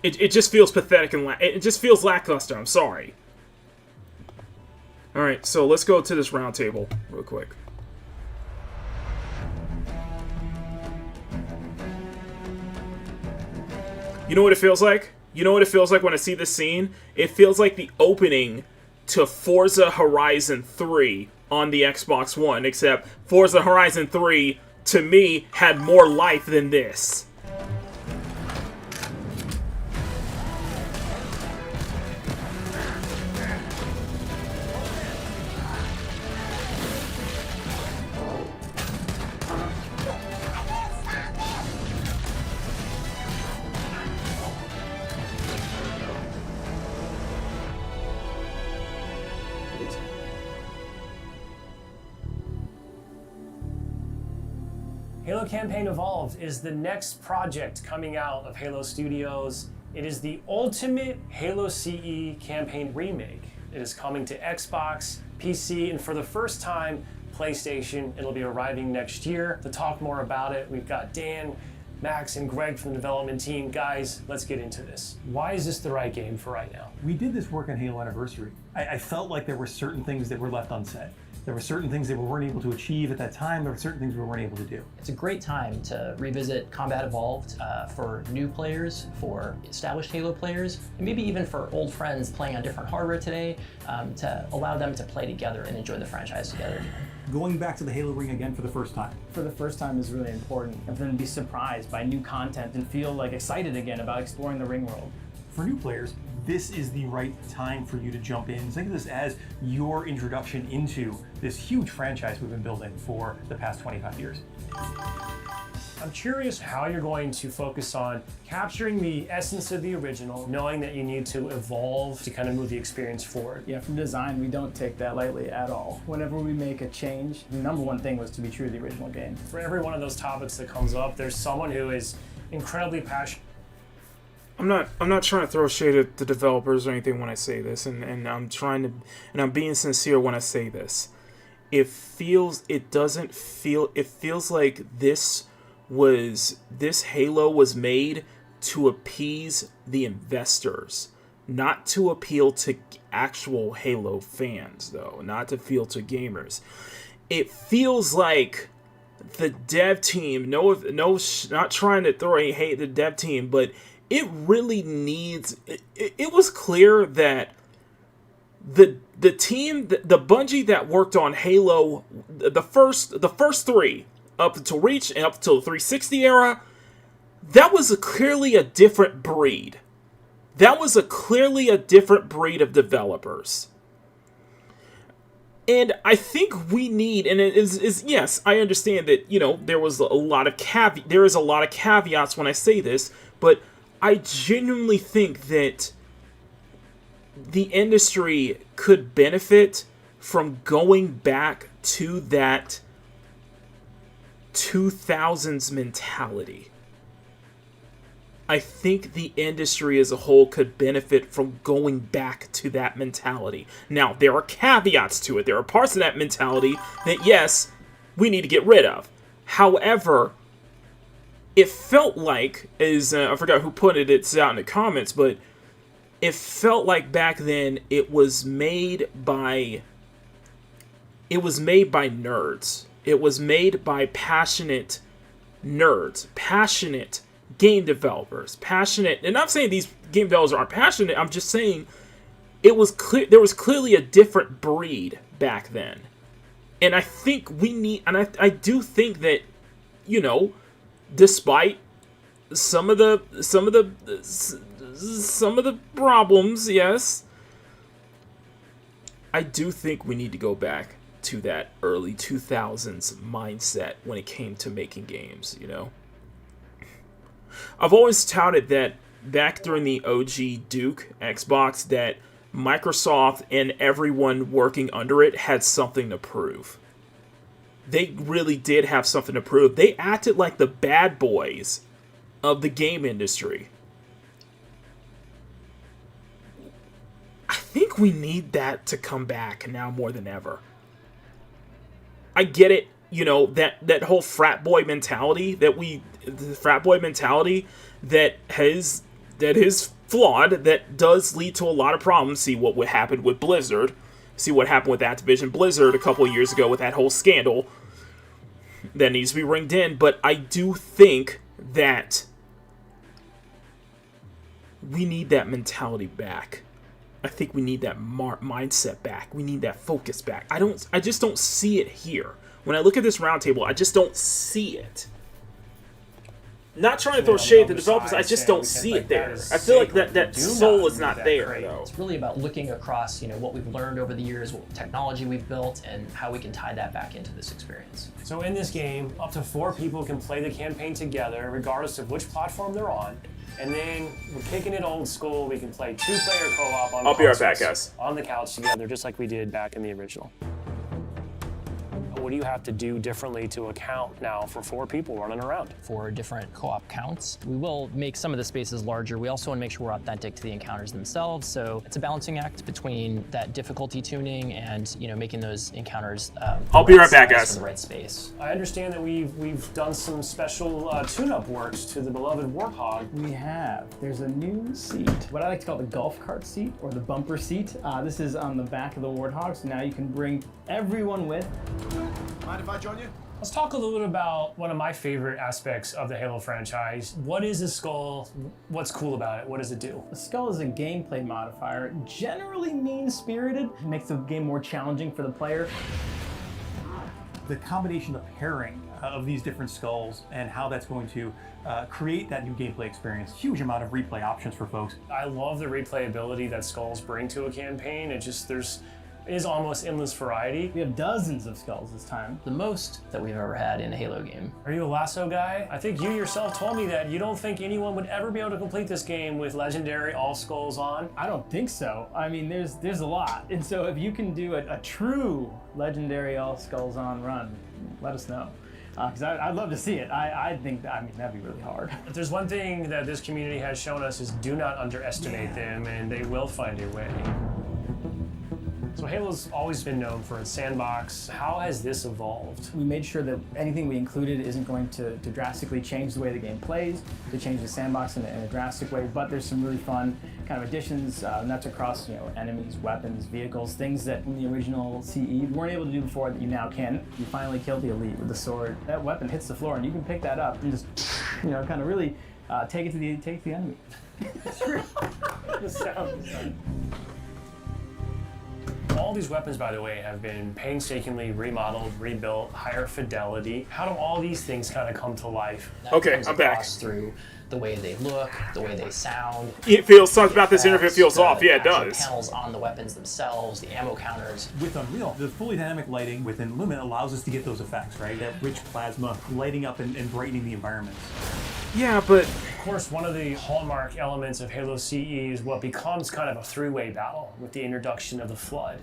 It just feels pathetic and it just feels lackluster, I'm sorry. Alright, so let's go to this round table real quick. You know what it feels like? You know what it feels like when I see this scene? It feels like the opening to Forza Horizon 3 on the Xbox One, except Forza Horizon 3, to me, had more life than this. Halo Campaign Evolved is the next project coming out of Halo Studios. It is the ultimate Halo CE campaign remake. It is coming to Xbox, PC, and for the first time, PlayStation. It'll be arriving next year. To talk more about it, we've got Dan, Max and Greg from the development team. Guys, let's get into this. Why is this the right game for right now? We did this work on Halo Anniversary. I felt like there were certain things that were left unsaid. There were certain things that we weren't able to achieve at that time. There were certain things we weren't able to do. It's a great time to revisit Combat Evolved for new players, for established Halo players, and maybe even for old friends playing on different hardware today, to allow them to play together and enjoy the franchise together. Going back to the Halo ring again for the first time. For the first time is really important, and for them to be surprised by new content and feel like excited again about exploring the ring world. For new players, this is the right time for you to jump in. Think of this as your introduction into this huge franchise we've been building for the past 25 years. I'm curious how you're going to focus on capturing the essence of the original, knowing that you need to evolve to kind of move the experience forward. Yeah, from design, we don't take that lightly at all. Whenever we make a change, the number one thing was to be true to the original game. For every one of those topics that comes up, there's someone who is incredibly passionate. I'm not trying to throw shade at the developers or anything when I say this, and I'm being sincere when I say this. It feels like this Halo was made to appease the investors, not to appeal to actual Halo fans, though, not to appeal to gamers. It feels like the dev team, not trying to throw any hate at the dev team, but it really needs. It was clear that the team, the Bungie that worked on Halo, the first three up until Reach and up until the 360 era, that was clearly a different breed. That was clearly a different breed of developers. And I think we need, and it is yes, I understand that, there is a lot of caveats when I say this, but I genuinely think that the industry could benefit from going back to that 2000s mentality. I think the industry as a whole could benefit from going back to that mentality. Now, there are caveats to it. There are parts of that mentality that, yes, we need to get rid of. However, it felt like, I forgot who put it, it's out in the comments, but it felt like back then it was made by nerds. It was made by passionate nerds, passionate game developers, passionate, and I'm saying these game developers aren't passionate, I'm just saying it was clear, there was clearly a different breed back then. And I think we need, and I do think that, despite some of the problems, yes, I do think we need to go back to that early 2000s mindset when it came to making games, I've always touted that back during the OG Duke Xbox that Microsoft and everyone working under it had something to prove. They really did have something to prove. They acted like the bad boys of the game industry. I think we need that to come back now more than ever. I get it, that whole frat boy mentality that is flawed, that does lead to a lot of problems. See what happened with Blizzard. See what happened with Activision Blizzard a couple of years ago with that whole scandal that needs to be ringed in. But I do think that we need that mentality back. I think we need that mindset back. We need that focus back. I just don't see it here. When I look at this roundtable, I just don't see it. Not trying to throw shade at the developers, I just don't see it there. I feel like that soul is not there, though. It's really about looking across, what we've learned over the years, what technology we've built, and how we can tie that back into this experience. So in this game, up to 4 people can play the campaign together, regardless of which platform they're on. And then we're kicking it old school. We can play 2-player co-op on the couch together, just like we did back in the original. What do you have to do differently to account now for 4 people running around? For different co-op counts, we will make some of the spaces larger. We also want to make sure we're authentic to the encounters themselves. So it's a balancing act between that difficulty tuning and making those encounters. I'll be right back, guys. For the right space. I understand that we've done some special tune-up works to the beloved Warthog. We have. There's a new seat, what I like to call the golf cart seat or the bumper seat. This is on the back of the Warthog, so now you can bring everyone with. Mind if I join you? Let's talk a little bit about one of my favorite aspects of the Halo franchise. What is a skull? What's cool about it? What does it do? The skull is a gameplay modifier, generally mean-spirited, makes the game more challenging for the player. The combination of pairing of these different skulls and how that's going to create that new gameplay experience. Huge amount of replay options for folks. I love the replayability that skulls bring to a campaign. It is almost endless variety. We have dozens of skulls this time. The most that we've ever had in a Halo game. Are you a lasso guy? I think you yourself told me that you don't think anyone would ever be able to complete this game with legendary all skulls on. I don't think so. I mean, there's a lot. And so if you can do a true legendary all skulls on run, let us know. Because I'd love to see it. I think that'd be really hard. If there's one thing that this community has shown us is do not underestimate them, and they will find a way. So Halo's always been known for its sandbox. How has this evolved? We made sure that anything we included isn't going to drastically change the way the game plays, to change the sandbox in a drastic way, but there's some really fun kind of additions, and that's across enemies, weapons, vehicles, things that in the original CE you weren't able to do before that you now can. You finally killed the elite with the sword. That weapon hits the floor and you can pick that up and just kind of really take it to the enemy. It's real. The sound. All these weapons, by the way, have been painstakingly remodeled, rebuilt, higher fidelity. How do all these things kind of come to life? Okay, I'm back. Through the way they look, the way they sound. It feels, talked about this interview, it feels off. Yeah, it does. Panels on the weapons themselves, the ammo counters. With Unreal, the fully dynamic lighting within Lumen allows us to get those effects, right? That rich plasma lighting up and brightening the environment. Yeah, but of course, one of the hallmark elements of Halo CE is what becomes kind of a three-way battle with the introduction of the Flood.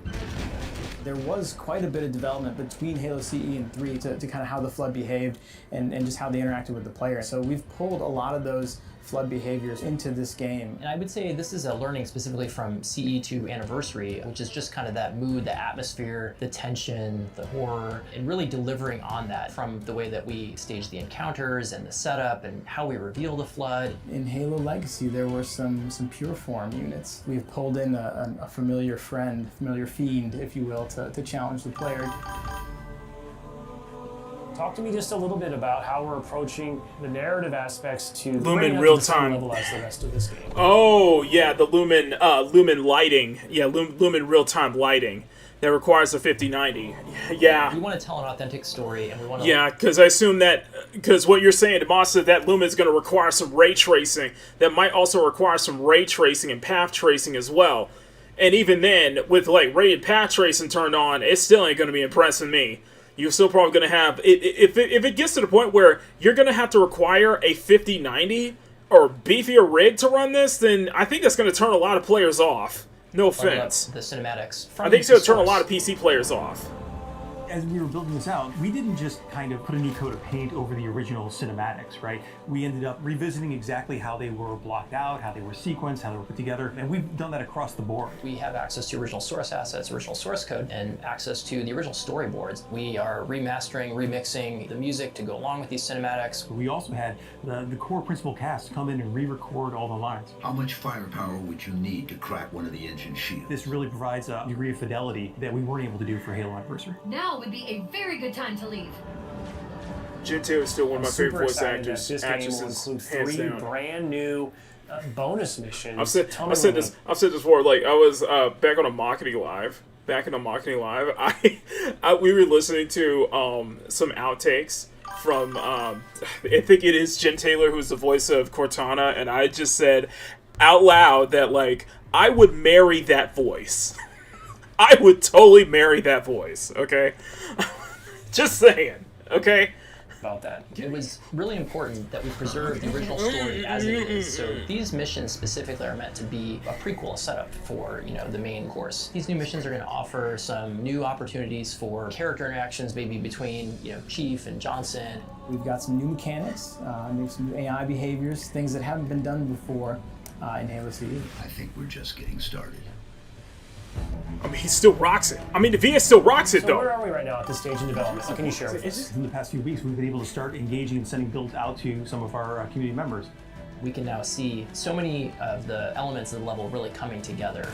There was quite a bit of development between Halo CE and 3 to kind of how the Flood behaved and just how they interacted with the player. So we've pulled a lot of those Flood behaviors into this game. And I would say this is a learning specifically from CE to Anniversary, which is just kind of that mood, the atmosphere, the tension, the horror, and really delivering on that from the way that we stage the encounters and the setup and how we reveal the Flood. In Halo Legacy, there were some pure form units. We've pulled in a familiar friend, familiar fiend, if you will, to challenge the player. Talk to me just a little bit about how we're approaching the narrative aspects to Lumen real time level as the rest of this game. Oh yeah, the Lumen lighting. Yeah, Lumen real time lighting that requires a 5090. Yeah. We want to tell an authentic story, and we want to. Yeah, because I assume because what you're saying, Demasa, that Lumen is going to require some ray tracing. That might also require some ray tracing and path tracing as well. And even then, with like ray and path tracing turned on, it still ain't going to be impressing me. You're still probably going to have, if it gets to the point where you're going to have to require a 5090 or beefier rig to run this, then I think that's going to turn a lot of players off. No offense. The cinematics. I think it's going to turn a lot of PC players off. As we were building this out, we didn't just kind of put a new coat of paint over the original cinematics, right? We ended up revisiting exactly how they were blocked out, how they were sequenced, how they were put together, and we've done that across the board. We have access to original source assets, original source code, and access to the original storyboards. We are remastering, remixing the music to go along with these cinematics. We also had the core principal cast come in and re-record all the lines. How much firepower would you need to crack one of the engine shields? This really provides a degree of fidelity that we weren't able to do for Halo Anniversary. Now would be a very good time to leave. Gentile is still one of my favorite voice actors. This game will include 3 brand new bonus missions. I've said this before. Like I was back on a Makini live. We were listening to some outtakes from I think it is Jen Taylor, who's the voice of Cortana, and I just said out loud that like I would marry that voice. I would totally marry that voice. Okay, just saying. Okay. about that. It was really important that we preserve the original story as it is. So these missions specifically are meant to be a prequel, a setup for, you know, the main course. These new missions are going to offer some new opportunities for character interactions, maybe between, you know, Chief and Johnson. We've got some new mechanics, maybe some new AI behaviors, things that haven't been done before in Halo CE. I think we're just getting started. I mean, he still rocks it. I mean, the VS still rocks it, So though. where are we right now at this stage in development? What can you share with us? In the past few weeks, we've been able to start engaging and sending builds out to some of our community members. We can now see so many of the elements of the level really coming together.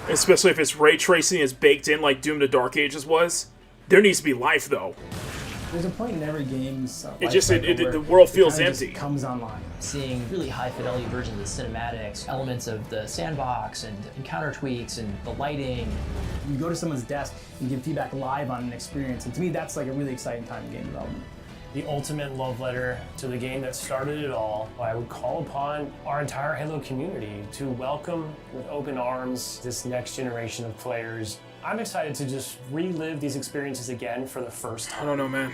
Especially if it's ray tracing is baked in like Doom the Dark Ages was. There needs to be life, though. There's a point in every game's It just life cycle where the world it feels kinda just empty. comes online. Seeing really high fidelity versions of cinematics, elements of the sandbox and encounter tweaks and the lighting. You go to someone's desk and give feedback live on an experience, and to me that's like a really exciting time in game development. The ultimate love letter to the game that started it all. I would call upon our entire Halo community to welcome with open arms this next generation of players. I'm excited to just relive these experiences again for the first time. I don't know, man.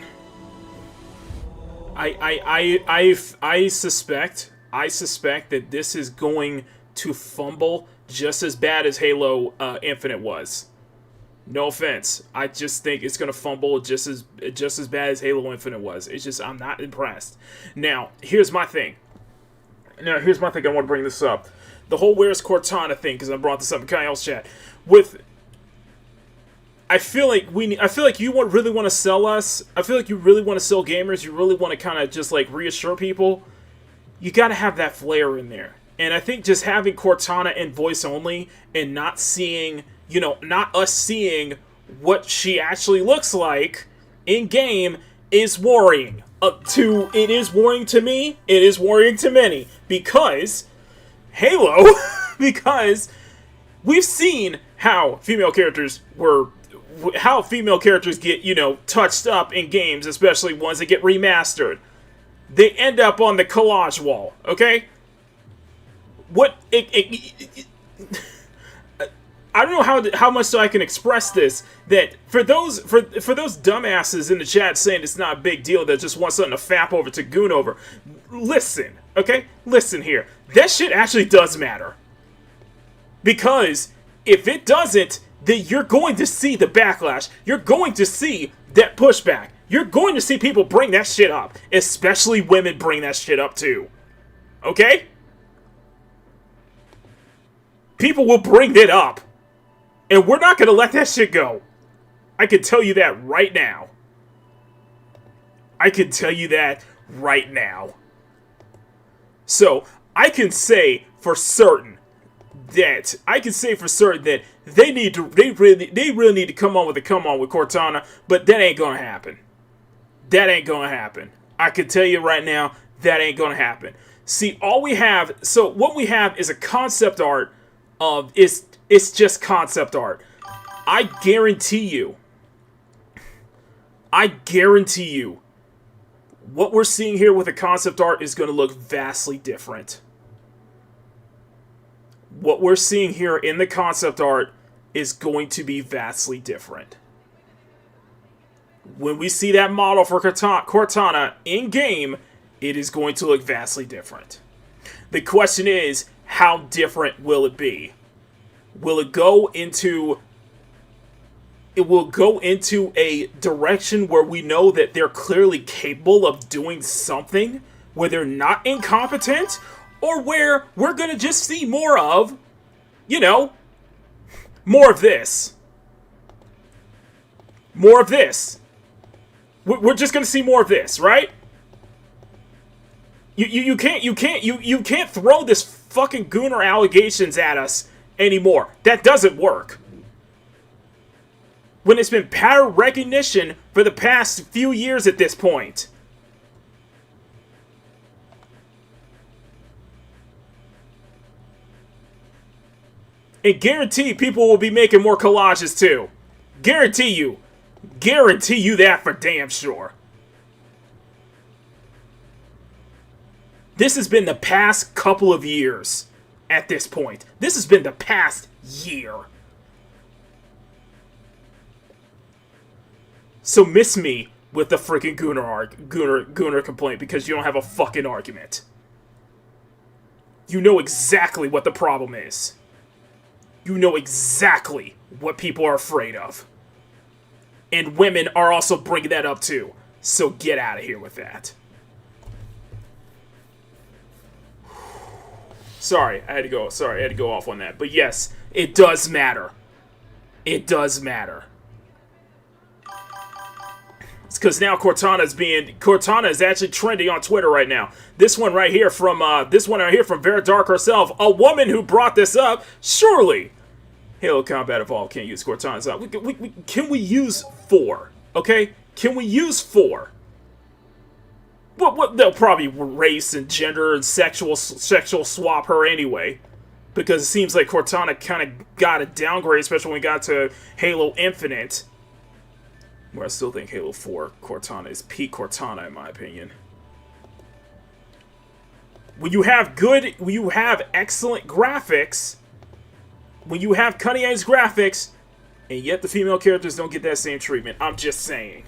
I suspect that this is going to fumble just as bad as Halo Infinite was. No offense, I just think it's gonna fumble just as bad as Halo Infinite was. It's just I'm not impressed. Now here's my thing. I want to bring this up. The whole "Where's Cortana" thing, because I brought this up in Kyle's chat. I feel like you really want to sell us. I feel like you really want to sell gamers. You really want to kind of just like reassure people. You got to have that flair in there. And I think just having Cortana in voice only and not seeing, not us seeing what she actually looks like in game is worrying. It is worrying to me. It is worrying to many because Halo, because we've seen how female characters get, touched up in games, especially ones that get remastered. They end up on the collage wall, okay? I don't know how much I can express this, that for those dumbasses in the chat saying it's not a big deal, that just want something to fap over to goon over, listen, okay? Listen here. That shit actually does matter. Because if it doesn't, then you're going to see the backlash. You're going to see that pushback. You're going to see people bring that shit up. Especially women bring that shit up too. Okay? People will bring that up. And we're not going to let that shit go. I can tell you that right now. I can tell you that right now. So, I can say for certain that they really need to come on with Cortana, but that ain't gonna happen. That ain't gonna happen. I can tell you right now, that ain't gonna happen. See, what we have is a concept art of, it's just concept art. I guarantee you, what we're seeing here with the concept art is gonna look vastly different. What we're seeing here in the concept art is going to be vastly different. When we see that model for Cortana in-game, it is going to look vastly different. The question is, how different will it be? Will it go into a direction where we know that they're clearly capable of doing something, where they're not incompetent? Or where we're going to just see more of, more of this. More of this. We're just going to see more of this, right? You can't throw this fucking gooner allegations at us anymore. That doesn't work. When it's been pattern recognition for the past few years at this point. And guarantee people will be making more collages too. Guarantee you that for damn sure. This has been the past couple of years at this point. This has been the past year. So miss me with the freaking Gunner complaint because you don't have a fucking argument. You know exactly what the problem is. You know exactly what people are afraid of. And women are also bringing that up too. So get out of here with that. Sorry, I had to go off on that. But yes, it does matter. It does matter. It's because now Cortana is actually trending on Twitter right now. This one right here from Vera Dark herself, a woman who brought this up. Surely, Halo Combat Evolved can't use Cortana's up. Can we use 4? Okay, can we use 4? What they'll probably race and gender and sexual swap her anyway, because it seems like Cortana kind of got a downgrade, especially when we got to Halo Infinite. Where I still think Halo 4 Cortana is peak Cortana in my opinion. When you have excellent graphics, when you have cutting-edge graphics, and yet the female characters don't get that same treatment, I'm just saying.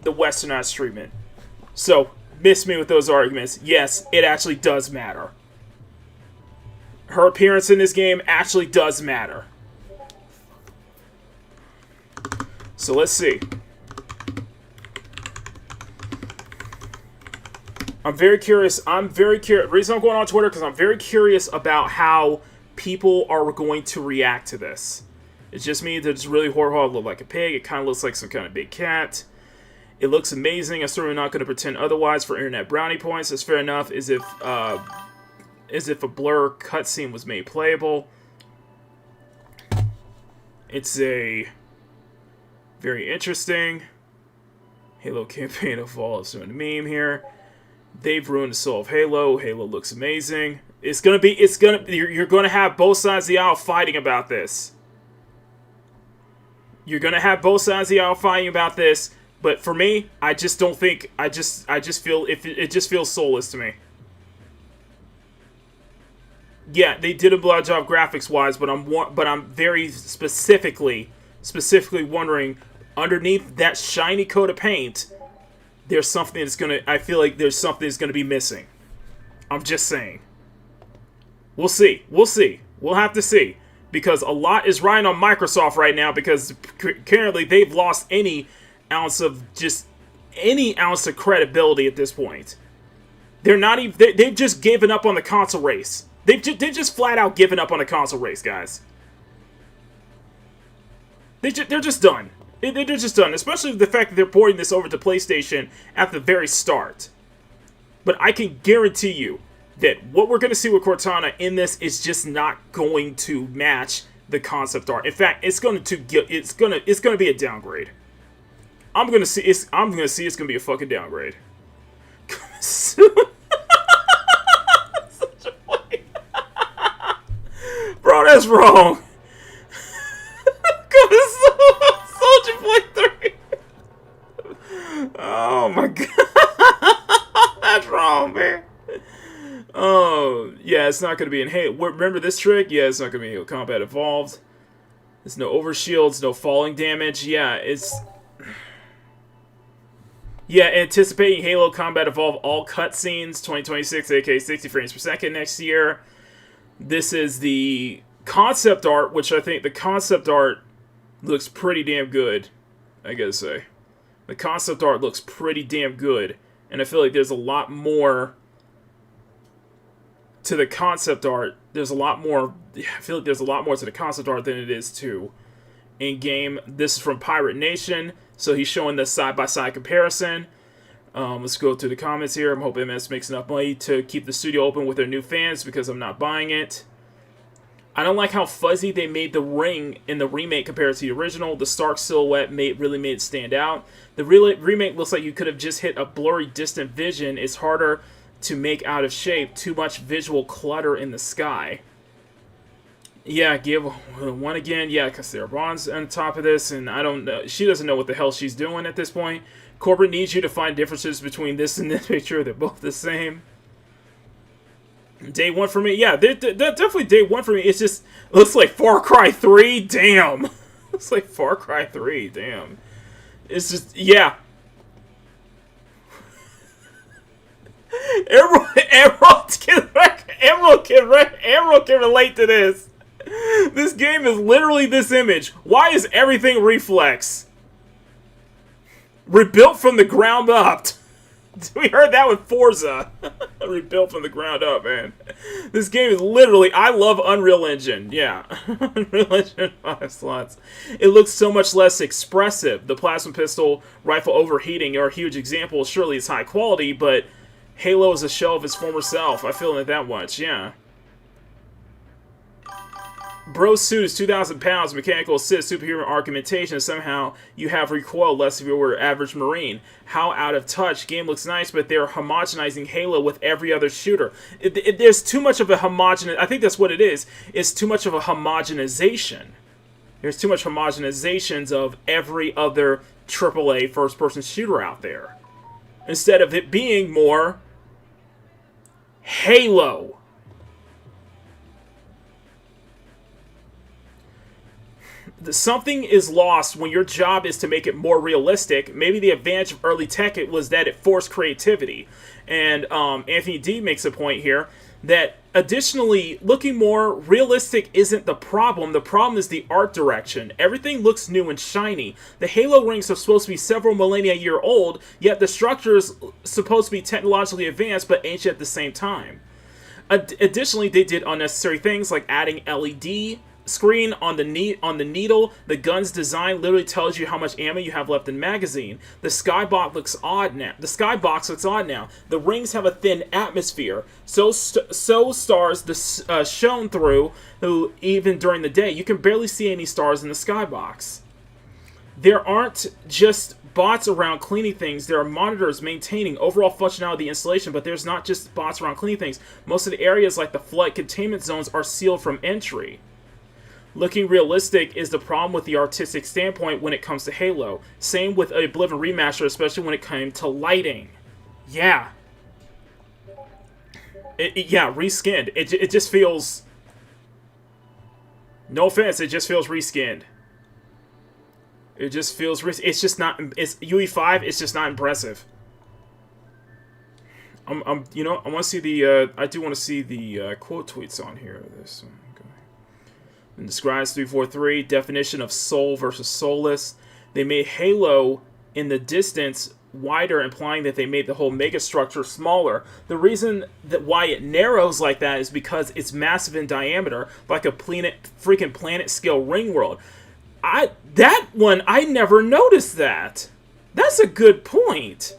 The westernized treatment. So, miss me with those arguments. Yes, it actually does matter. Her appearance in this game actually does matter. So let's see. I'm very curious. The reason I'm going on Twitter because I'm very curious about how people are going to react to this. It just means that it's really horrible. It looks like a pig. It kind of looks like some kind of big cat. It looks amazing. I'm certainly not going to pretend otherwise for internet brownie points. That's fair enough. As if a blur cutscene was made playable. It's a very interesting Halo campaign evolves from a meme here. They've ruined the soul of Halo. Halo looks amazing. You're gonna have both sides of the aisle fighting about this. You're gonna have both sides of the aisle fighting about this. But for me, I just don't think. I just feel it just feels soulless to me. Yeah, they did a blood job graphics wise, but I'm very specifically wondering underneath that shiny coat of paint, there's something that's gonna. I feel like there's something that's gonna be missing. I'm just saying. We'll see. We'll have to see because a lot is riding on Microsoft right now because currently they've lost any ounce of credibility at this point. They're not even. They've just given up on the console race. They've just flat out given up on the console race, guys. They're just done. They're just done, especially with the fact that they're porting this over to PlayStation at the very start. But I can guarantee you that what we're going to see with Cortana in this is just not going to match the concept art. In fact, it's going to be a downgrade. I'm going to see it's going to be a fucking downgrade. Bro, that's wrong. Soldier Boy 3. Oh my god. That's wrong, man. Oh, yeah, it's not going to be in Halo. Remember this trick? Yeah, it's not going to be Halo Combat Evolved. There's no overshields, no falling damage. Yeah, it's... Yeah, anticipating Halo Combat Evolved all cutscenes, 2026, aka 60 frames per second next year. This is the concept art, which I think the concept art looks pretty damn good, I gotta say. The concept art looks pretty damn good, and I feel like there's a lot more to the concept art. There's a lot more, I feel like there's a lot more to the concept art than it is to in-game. This is from Pirate Nation, so he's showing the side-by-side comparison. Let's go to the comments here. I'm hoping MS makes enough money to keep the studio open with their new fans because I'm not buying it. I don't like how fuzzy they made the ring in the remake compared to the original. The Stark silhouette really made it stand out. The remake looks like you could have just hit a blurry, distant vision. It's harder to make out of shape. Too much visual clutter in the sky. Yeah, give one again. Yeah, because Sarah Bond's on top of this, and I don't know. She doesn't know what the hell she's doing at this point. Corporate needs you to find differences between this and this picture. They're both the same. Day one for me. Yeah, they're definitely day one for me. It's just, it looks like Far Cry 3. Damn. Looks like Far Cry 3. Damn. It's just, yeah. Emerald can relate to this. This game is literally this image. Why is everything reflex? Rebuilt from the ground up. We heard that with Forza. Rebuilt from the ground up, man. This game is literally... I love Unreal Engine. Yeah. Unreal Engine 5 slots. It looks so much less expressive. The plasma pistol rifle overheating are huge examples. Surely it's high quality, but Halo is a shell of its former self. I feel it that much, yeah. Bro's suit is 2,000 pounds, mechanical assist, superhuman argumentation, and somehow you have recoil less if you were average Marine. How out of touch. Game looks nice, but they're homogenizing Halo with every other shooter. There's too much of a I think that's what it is. It's too much of a homogenization. There's too much homogenizations of every other AAA first-person shooter out there. Instead of it being more Halo. Something is lost when your job is to make it more realistic. Maybe the advantage of early tech was that it forced creativity. And Anthony D makes a point here that additionally, looking more realistic isn't the problem. The problem is the art direction. Everything looks new and shiny. The Halo rings are supposed to be several millennia year old, yet the structure is supposed to be technologically advanced but ancient at the same time. Additionally, they did unnecessary things like adding LED screen on the needle. The gun's design literally tells you how much ammo you have left in magazine. The skybox looks odd now. The rings have a thin atmosphere. So stars shone through even during the day. You can barely see any stars in the skybox. There aren't just bots around cleaning things. There are monitors maintaining overall functionality of the installation, but there's not just bots around cleaning things. Most of the areas like the flight containment zones are sealed from entry. Looking realistic is the problem with the artistic standpoint when it comes to Halo. Same with Oblivion Remaster, especially when it came to lighting. Yeah. Reskinned. It just feels... No offense, it just feels reskinned. It just feels... It's just not... It's UE5, it's just not impressive. I want to see the... I do want to see the quote tweets on here. This one. And describes 343, definition of soul versus soulless. They made Halo in the distance wider, implying that they made the whole megastructure smaller. The reason that why it narrows like that is because it's massive in diameter, like a freaking planet scale ring world. I never noticed that. That's a good point.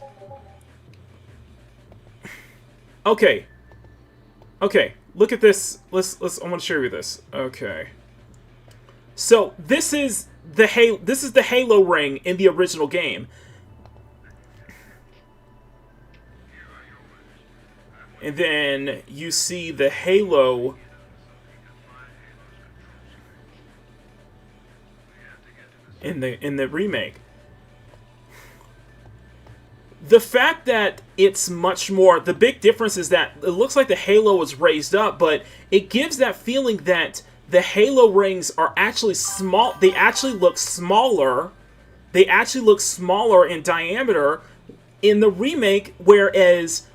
Okay, look at this. Let's I want to show you this. Okay. So this is the Halo ring in the original game. And then you see the Halo in the remake. The fact that it's much more, the big difference is that it looks like the Halo was raised up, but it gives that feeling that the Halo rings are actually small. They actually look smaller. They actually look smaller in diameter in the remake, whereas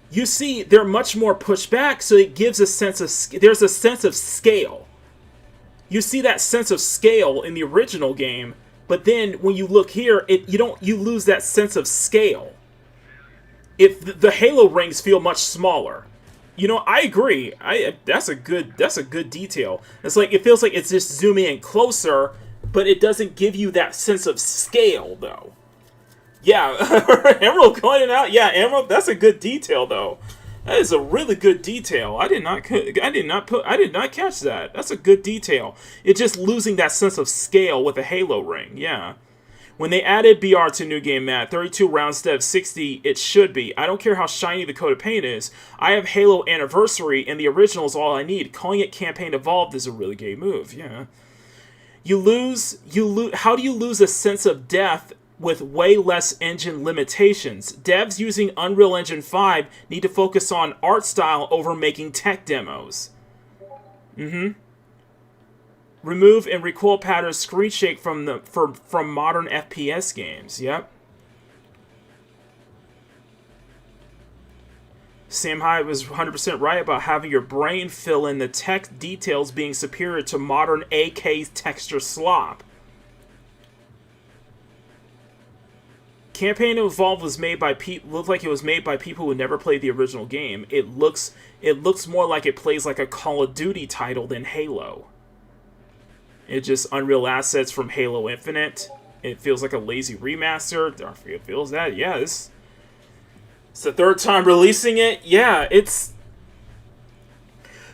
you see they're much more pushed back, so it gives a sense of... There's a sense of scale. You see that sense of scale in the original game, but then when you look here, you lose that sense of scale. The Halo rings feel much smaller. I agree. That's a good detail. It's like it feels like it's just zooming in closer, but it doesn't give you that sense of scale, though. Yeah, Emerald pointed out. Yeah, Emerald. That's a good detail, though. That is a really good detail. I did not catch that. That's a good detail. It's just losing that sense of scale with a Halo ring. Yeah. When they added BR to New Game Matt, 32 rounds instead of 60, it should be. I don't care how shiny the coat of paint is. I have Halo Anniversary, and the original is all I need. Calling it Campaign Evolved is a really gay move, yeah. How do you lose a sense of depth with way less engine limitations? Devs using Unreal Engine 5 need to focus on art style over making tech demos. Remove and recoil patterns screen shake from modern FPS games. Yep. Sam Hyde was 100% right about having your brain fill in the tech details being superior to modern AK texture slop. Campaign Evolved was made by looked like it was made by people who never played the original game. It looks more like it plays like a Call of Duty title than Halo. It's just Unreal assets from Halo Infinite. It feels like a lazy remaster. It feels that. Yeah, it's the third time releasing it. Yeah, it's...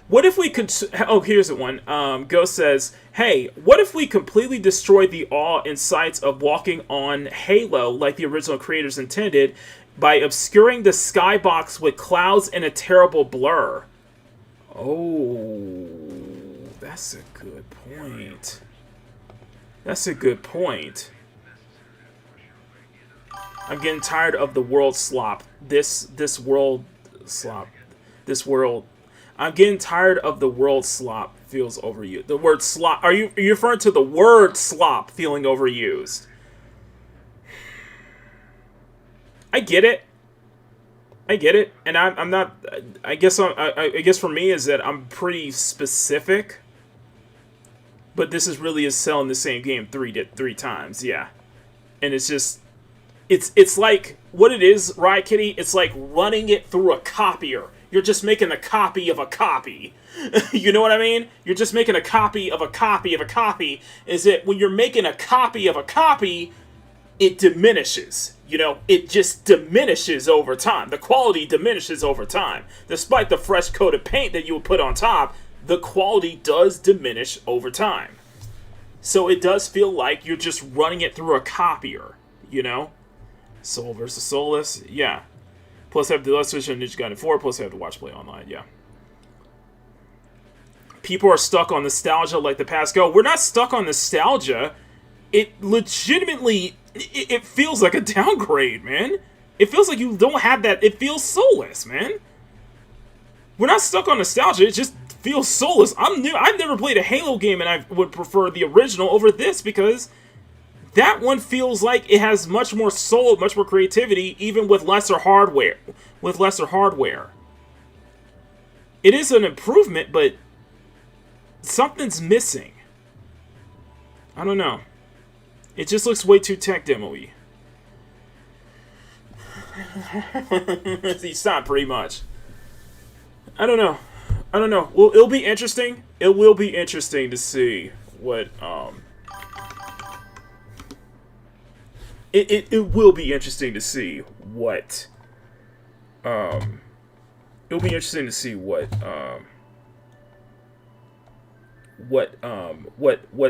What if we could... Oh, here's the one. Ghost says, hey, what if we completely destroyed the awe and sights of walking on Halo like the original creators intended by obscuring the skybox with clouds and a terrible blur? Oh, that's a good point. That's a good point. I'm getting tired of the world slop. This world slop. This world... I'm getting tired of the world slop feels overused. The word slop. Are you referring to the word slop feeling overused? I get it. I get it, and I'm not. I guess for me is that I'm pretty specific. But this is really is selling the same game three times, yeah. And it's just, it's like what it is, Riot Kitty. It's like running it through a copier. You're just making a copy of a copy. You know what I mean? You're just making a copy of a copy of a copy. Is that when you're making a copy of a copy, it diminishes. You know, it just diminishes over time. The quality diminishes over time. Despite the fresh coat of paint that you would put on top, the quality does diminish over time. So it does feel like you're just running it through a copier, you know? Soul versus Soulless, yeah. Plus have the Deluxe Edition Ninja Gaiden 4, plus have the Watch Play Online, yeah. People are stuck on nostalgia like the past go. We're not stuck on nostalgia. It legitimately, it feels like a downgrade, man. It feels like you don't have that. It feels soulless, man. We're not stuck on nostalgia. It just feels soulless. I've never played a Halo game, and I would prefer the original over this because that one feels like it has much more soul, much more creativity, even with lesser hardware. It is an improvement, but something's missing. I don't know. It just looks way too tech demo-y. You sound pretty much. I don't know. Well, it'll be interesting. It will be interesting to see what It will be interesting to see what it'll be interesting to see what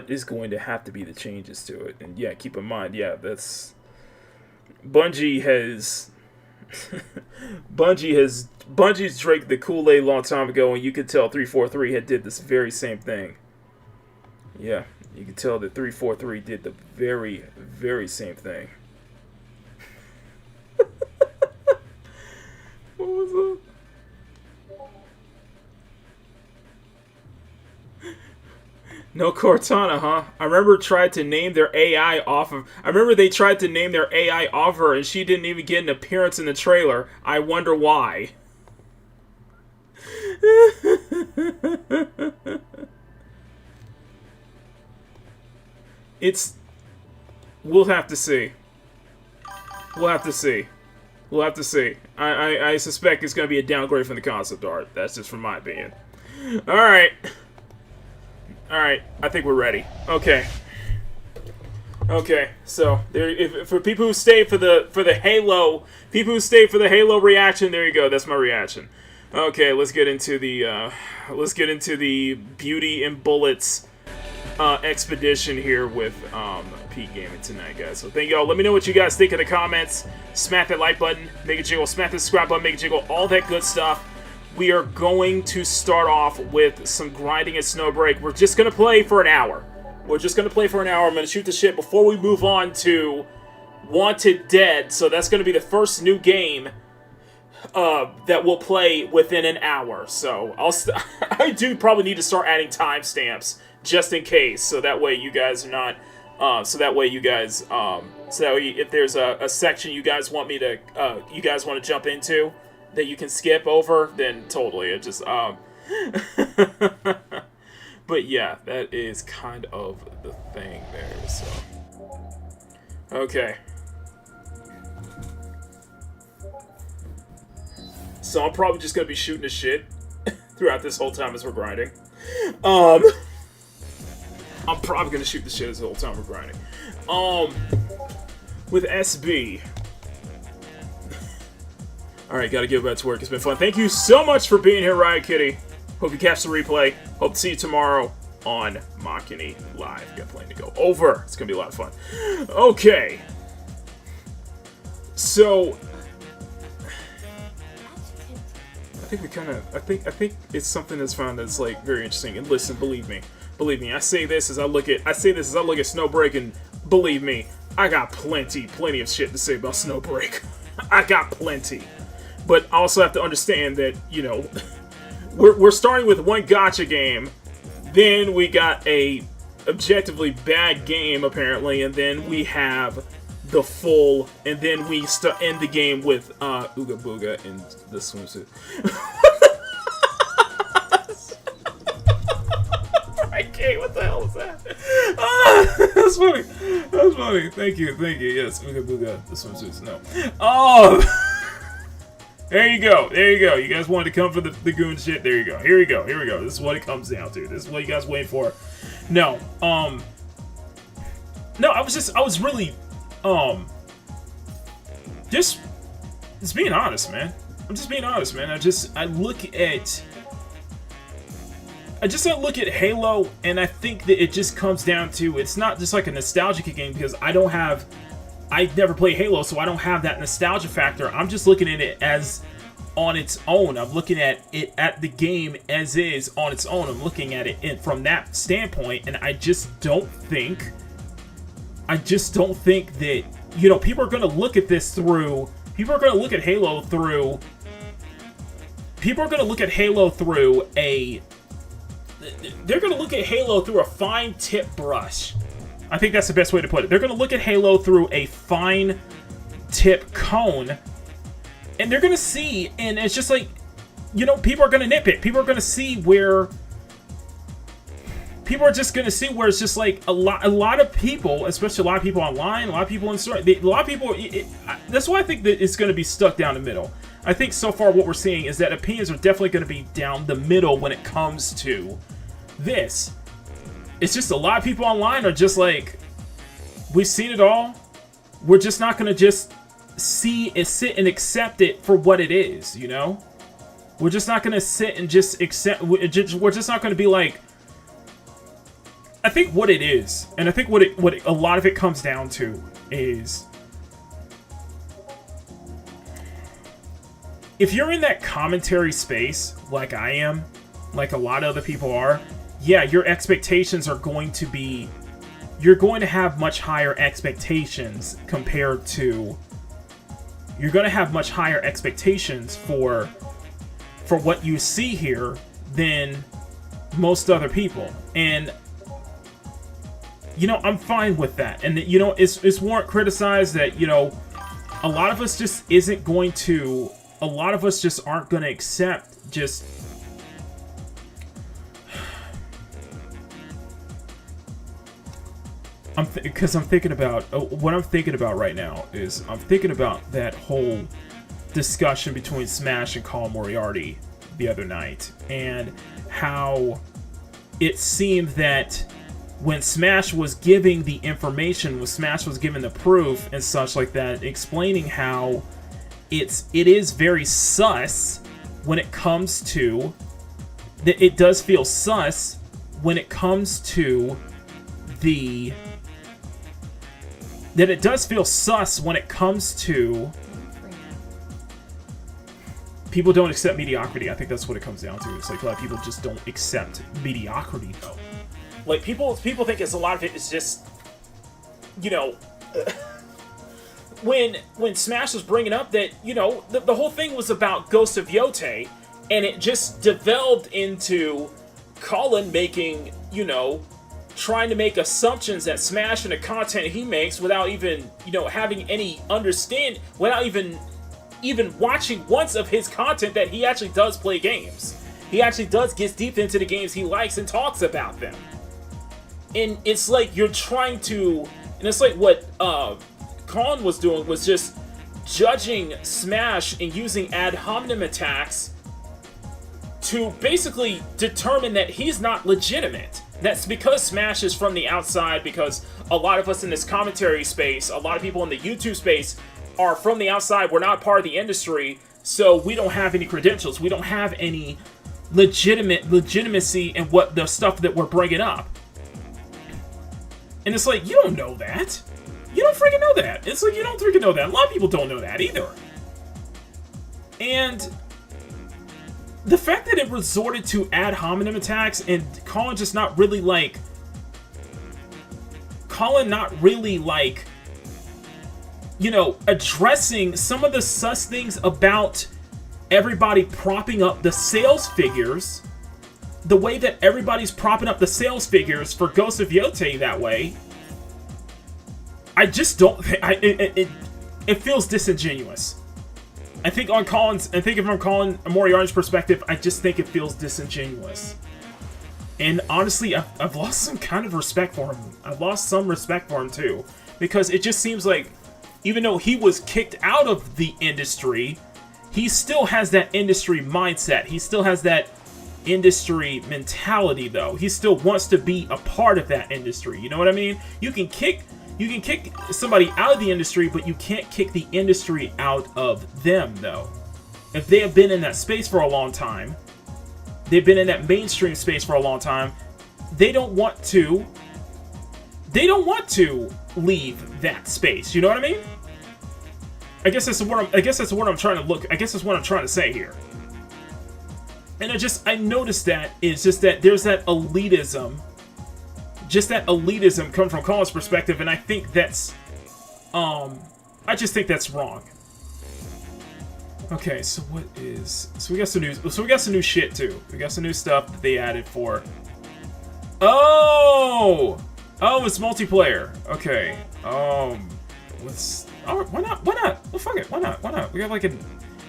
is going to have to be the changes to it. And yeah, keep in mind, yeah, that's Bungie's drank the Kool-Aid a long time ago, and you could tell 343 had did this very same thing. Yeah, you can tell that 343 did the very, very same thing. What was that? No Cortana, huh? I remember they tried to name their AI off her, and she didn't even get an appearance in the trailer. I wonder why. We'll have to see. I suspect it's going to be a downgrade from the concept art. That's just from my opinion. Alright, I think we're ready. Okay, so for people who stay for the Halo, reaction, there you go. That's my reaction. Okay, let's get into the Beauty and Bullets expedition here with Pete Gaming tonight, guys. So thank y'all. Let me know what you guys think in the comments. Smack that like button, make it jiggle. Smack the subscribe button, make it jiggle. All that good stuff. We are going to start off with some grinding at Snowbreak. We're just going to play for an hour. I'm going to shoot the shit before we move on to Wanted Dead. So that's going to be the first new game that we'll play within an hour. So I do probably need to start adding timestamps just in case. So that way you guys are not... so that way if there's a section you guys want to jump into, that you can skip over, then totally. It just but yeah, that is kind of the thing there. So okay. So I'm probably just gonna be shooting the shit throughout this whole time as we're grinding. I'm probably gonna shoot the shit as the whole time we're grinding. With SB. Alright, gotta get back to work. It's been fun. Thank you so much for being here, Riot Kitty. Hope you catch the replay. Hope to see you tomorrow on Makini Live. Got plenty to go over. It's gonna be a lot of fun. Okay. So I think it's something that's found that's like very interesting. And listen, believe me, I say this as I look at Snowbreak, and believe me, I got plenty of shit to say about Snowbreak. I got plenty, but I also have to understand that, you know, we're starting with one gacha game, then we got a objectively bad game apparently, and then we have the full, and then we end the game with Ooga Booga in the swimsuit. Okay, what the hell was that? That's funny. That's funny. Thank you. Yes, Ooga Booga, the swimsuits. No. There you go. You guys wanted to come for the goon shit. There you go. Here we go. This is what it comes down to. This is what you guys waiting for. No. No, I was really just being honest, man. I'm just being honest, man. I look at Halo, and I think that it just comes down to, it's not just like a nostalgic game, because I never played Halo, so I don't have that nostalgia factor. I'm just looking at it as on its own. I'm looking at it at the game as is on its own. I'm looking at it from that standpoint, and I just don't think that, you know, people are going to look at this through, people are going to look at Halo through a fine tip brush. I think that's the best way to put it. They're going to look at Halo through a fine tip cone, and they're going to see, and it's just like, you know, people are going to nitpick. People are going to see where, people are just going to see where it's just like a lot of people, especially a lot of people online, a lot of people in store, a lot of people, that's why I think that it's going to be stuck down the middle. I think so far what we're seeing is that opinions are definitely going to be down the middle when it comes to this. It's just a lot of people online are just like, we've seen it all. We're just not going to just sit and accept it for what it is, you know? We're just not going to sit and just accept, we're just not going to be like, I think what it is, and I think what a lot of it comes down to is, if you're in that commentary space, like I am, like a lot of other people are, yeah, your expectations are going to be, you're going to have much higher expectations compared to, you're going to have much higher expectations for what you see here than most other people. And, you know, I'm fine with that. And, you know, it's warrant criticized that, you know, a lot of us just isn't going to, a lot of us just aren't going to accept just, because I'm thinking about, what I'm thinking about right now is, I'm thinking about that whole discussion between Smash and Call Moriarty the other night, and how it seemed that when Smash was giving the information, when Smash was giving the proof and such like that, explaining how it is very sus when it comes to, that it does feel sus when it comes to the, that it does feel sus when it comes to people don't accept mediocrity. I think that's what it comes down to. It's like a lot of people just don't accept mediocrity, though. Like, people think it's a lot of it is just, you know, when Smash was bringing up that, you know, the whole thing was about Ghost of Yote, and it just developed into Colin making, you know, trying to make assumptions that Smash and the content he makes without even, you know, having any understand, without even even watching once of his content that he actually does play games. He actually does get deep into the games he likes and talks about them. And it's like you're trying to, and it's like what Colin was doing was just judging Smash and using ad hominem attacks to basically determine that he's not legitimate. That's because Smash is from the outside, because a lot of us in this commentary space, a lot of people in the YouTube space are from the outside. We're not part of the industry, so we don't have any credentials. We don't have any legitimacy in what the stuff that we're bringing up. And it's like, you don't know that. You don't freaking know that. It's like, you don't freaking know that. A lot of people don't know that either. And the fact that it resorted to ad hominem attacks and Colin just not really like... Colin not really like... You know, addressing some of the sus things about everybody propping up the sales figures, the way that everybody's propping up the sales figures for Ghost of Yote that way, I just don't. It feels disingenuous. I think if I'm calling Moriarty's perspective, I just think it feels disingenuous. And honestly, I've lost some kind of respect for him. I've lost some respect for him too, because it just seems like even though he was kicked out of the industry, he still has that industry mindset. He still has that industry mentality, though. He still wants to be a part of that industry. You know what I mean? You can kick somebody out of the industry, but you can't kick the industry out of them, though. If they have been in that space for a long time, they've been in that mainstream space for a long time, they don't want to leave that space. You know what I mean? I guess that's what I'm trying to say here. And I noticed that it's just that there's that elitism, coming from Colin's perspective, and I think that's, I just think that's wrong. Okay, so we got some new shit too. We got some new stuff that they added for. Oh, it's multiplayer. Okay. Why not? Well, fuck it. Why not?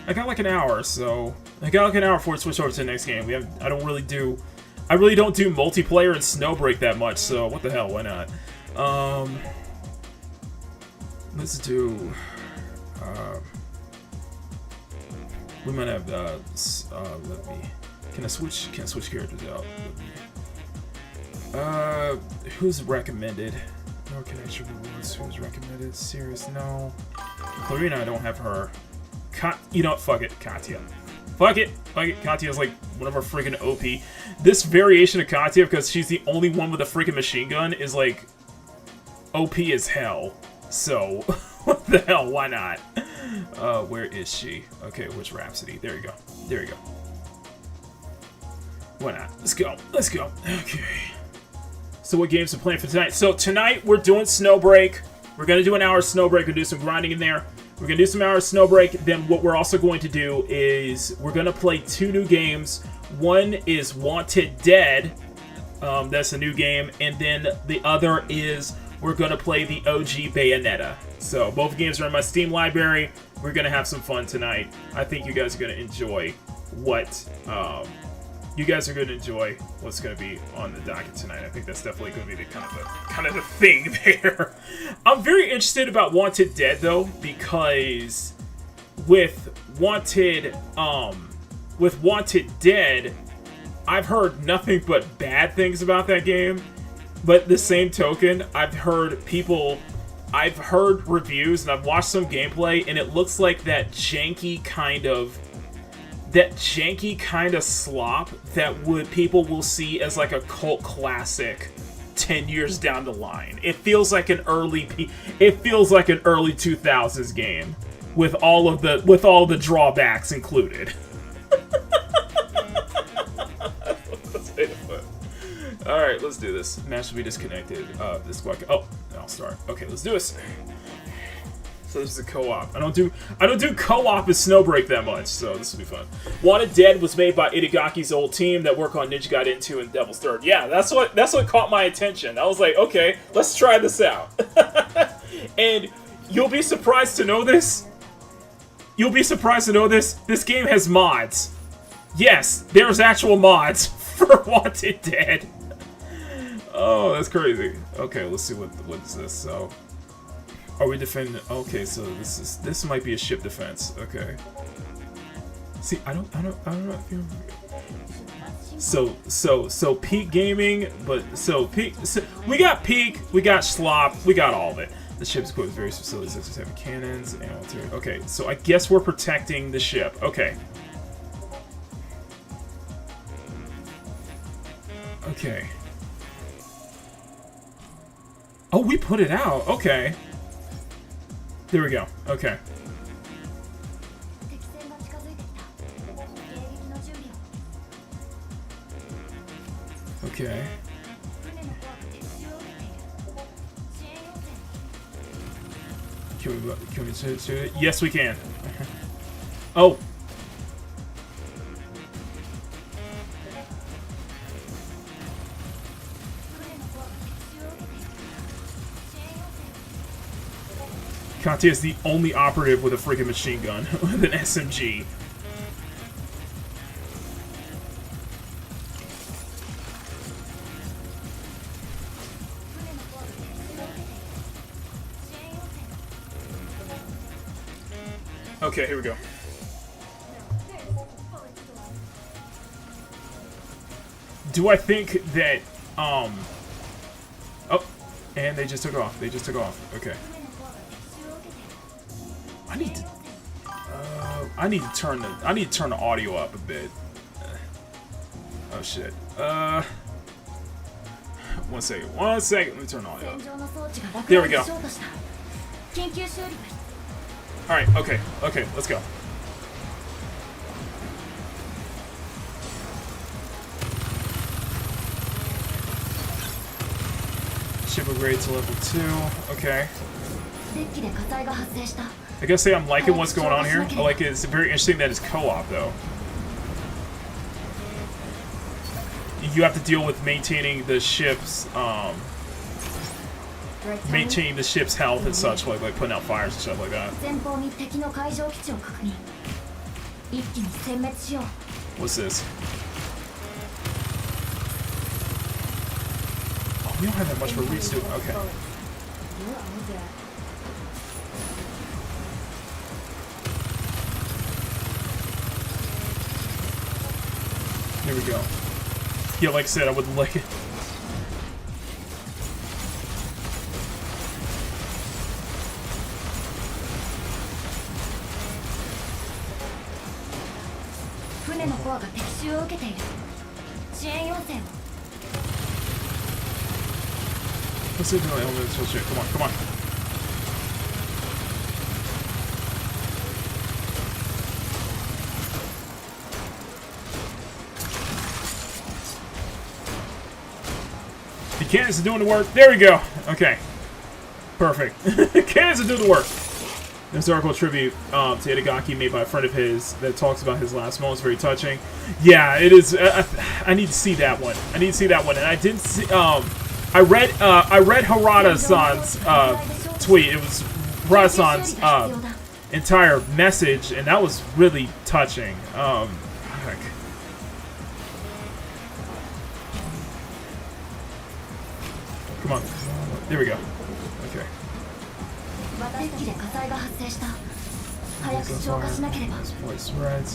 I got like an hour, so I got like an hour before we switch over to the next game. I really don't do multiplayer and Snowbreak that much, so what the hell? Why not? Let's do. We might have. Can I switch characters out? Who's recommended? Okay, extra rewards. Who's recommended? Serious? No. Clarina, I don't have her. You know what? Fuck it. Katya. Fuck it. Katya's like one of our freaking OP. This variation of Katya, because she's the only one with a freaking machine gun, is like OP as hell. So, what the hell? Why not? Where is she? Okay, which Rhapsody? There you go. Why not? Let's go. Okay. So what games are playing for tonight? So tonight we're doing Snowbreak. We're going to do an hour of Snowbreak. We'll do some grinding in there. We're going to do some hours of Snowbreak. Then what we're also going to do is we're going to play 2 new games. One is Wanted Dead. That's a new game. And then the other is we're going to play the OG Bayonetta. So both games are in my Steam library. We're going to have some fun tonight. I think you guys are going to enjoy what's going to be on the docket tonight. I think that's definitely going to be the kind of the thing there. I'm very interested about Wanted Dead though, because with Wanted Dead, I've heard nothing but bad things about that game. But the same token, I've heard reviews and I've watched some gameplay, and it looks like that janky kind of slop that people will see as like a cult classic 10 years down the line. It feels like an early 2000s game with all the drawbacks included. All right, let's do this. Match will be disconnected. I'll start. Okay, let's do this. So this is a co-op. I don't do co-op in Snowbreak that much, so this will be fun. Wanted Dead was made by Itagaki's old team that work on Ninja Gaiden 2 and Devil's Third. Yeah, that's what caught my attention. I was like, okay, let's try this out. And you'll be surprised to know this. You'll be surprised to know this. This game has mods. Yes, there's actual mods for Wanted Dead. Oh, that's crazy. Okay, let's see what's this. So, are we defending? Okay, so this might be a ship defense. Okay. See, I don't know if you. So Peak Gaming, but we got Peak, we got Slop, we got all of it. The ship's equipped with various facilities such as heavy cannons and artillery. Okay, so I guess we're protecting the ship. Okay. Okay. Oh, we put it out. Okay. There we go. Okay. Okay. Can we do it? Yes, we can. Oh. Katia is the only operative with a freaking machine gun with an SMG. Okay, here we go. Do I think that, oh, and they just took off. They just took off. Okay. I need to turn the audio up a bit. Oh shit. One second. Let me turn the audio up. There we go. Alright, okay, let's go. Ship upgrade to level 2, okay. I gotta say I'm liking what's going on here. I like it. It's very interesting that it's co-op though. You have to deal with maintaining the ship's health and such, like putting out fires and stuff like that. What's this? Oh, we don't have that much for resuit. Okay. Here we go. Yeah, like I said, I would like it. Let's see if no elements will shoot. Come on, come on. The cannons are doing the work. There we go. Okay. Perfect. Cannons are doing the work. There's an article tribute to Itagaki made by a friend of his that talks about his last moments. Very touching. Yeah, it is. I need to see that one. I need to see that one. And I didn't see. I read Harada-san's tweet. It was Harada-san's entire message, and that was really touching. Heck. Come on. There we go. Okay. Right.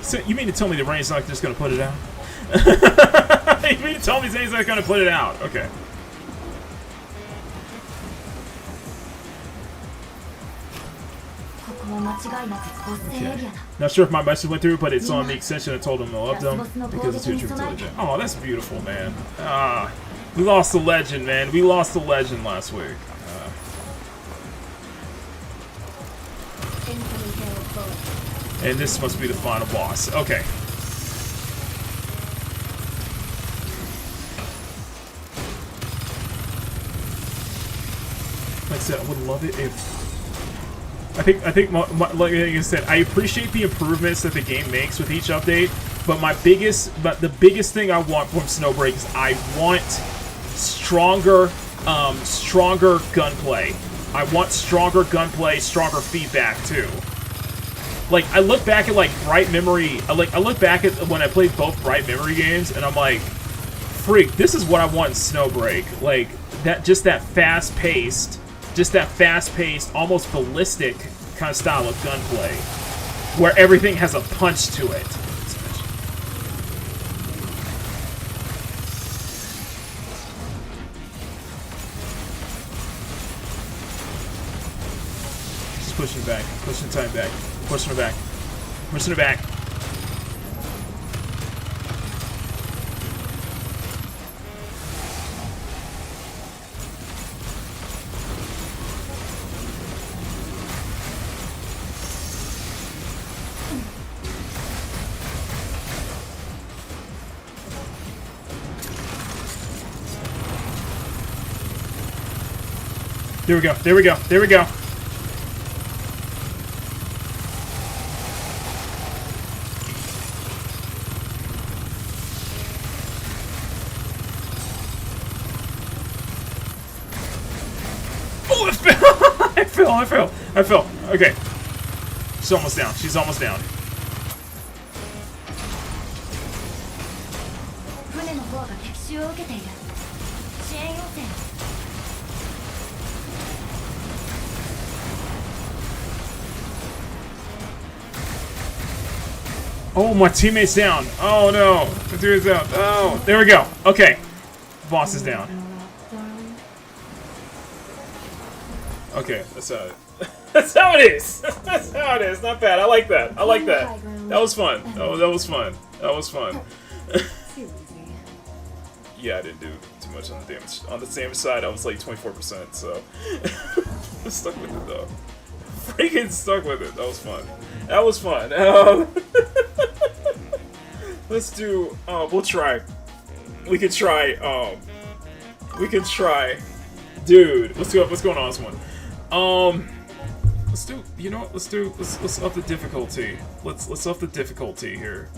So you mean to tell me the rain's not just going to put it out? You mean to tell me Zane's not going to put it out? Okay. Okay. Not sure if my message went through, but it's on the extension that told him I loved them because it's too true to legend. Oh, that's beautiful, man. We lost the legend, man. We lost the legend last week. And this must be the final boss. Okay. Like I said, I would love it if... I think like I said, I appreciate the improvements that the game makes with each update, But the biggest thing I want from Snowbreak is I want stronger gunplay. I want stronger gunplay, stronger feedback too. Like, I look back at like Bright Memory, I look back at when I played both Bright Memory games, and I'm like, freak, this is what I want in Snowbreak. Like just that fast-paced, almost ballistic kind of style of gunplay, where everything has a punch to it. Pushing back, pushing time back, pushing her back, pushing her back. There we go, there we go, there we go. I fell. Okay. She's almost down. She's almost down. Oh, my teammate's down. Oh, no. My teammate's down. Oh, there we go. Okay. Boss is down. Okay, that's how it that's how it is. That's how it is. Not bad. I like that. I like that. That was fun. That was fun. That was fun. Yeah, I didn't do too much on the damage. On the damage side, I was like 24%, so I stuck with it though. Freaking stuck with it. That was fun. That was fun. Let's do. We'll try. We can try. We can try. Dude, let's go. What's going on this one? Let's do. You know what? Let's up the difficulty. Let's up the difficulty here.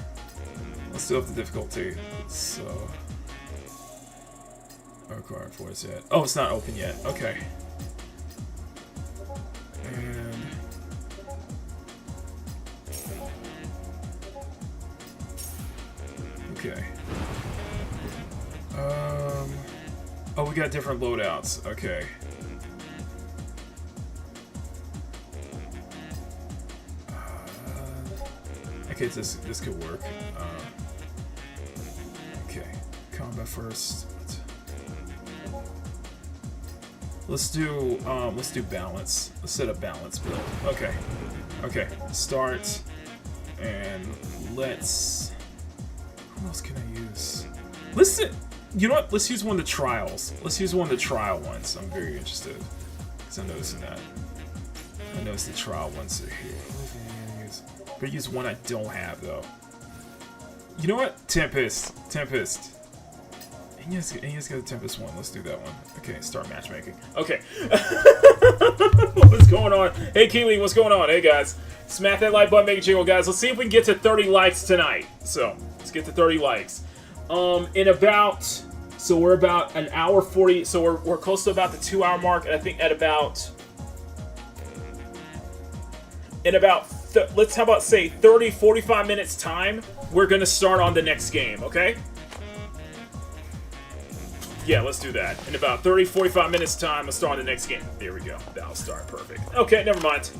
Let's do up the difficulty. So. Required for it yet? Oh, it's not open yet. Okay. And. Okay. Oh, we got different loadouts. Okay. Okay, this could work. Okay, combat first. Let's do balance. Let's set up balance build. Okay. Okay. Start, and let's. What else can I use? Listen. You know what? Let's use one of the trials. Let's use one of the trial ones. I'm very interested because I'm noticing that. I noticed the trial ones are here. But use one I don't have though. You know what? Tempest. And you guys got the Tempest one. Let's do that one. Okay, start matchmaking. Okay. What's going on? Hey Keely, what's going on? Hey guys. Smack that like button, make it jiggle, guys. Let's see if we can get to 30 likes tonight. So let's get to 30 likes. In about, so we're about an hour 40, so we're close to about the 2-hour mark, and I think at about, let's how about say 30, 45 minutes time, we're gonna start on the next game, okay? Yeah, let's do that. In about 30, 45 minutes time, let's start on the next game. There we go. That'll start perfect. Okay, never mind.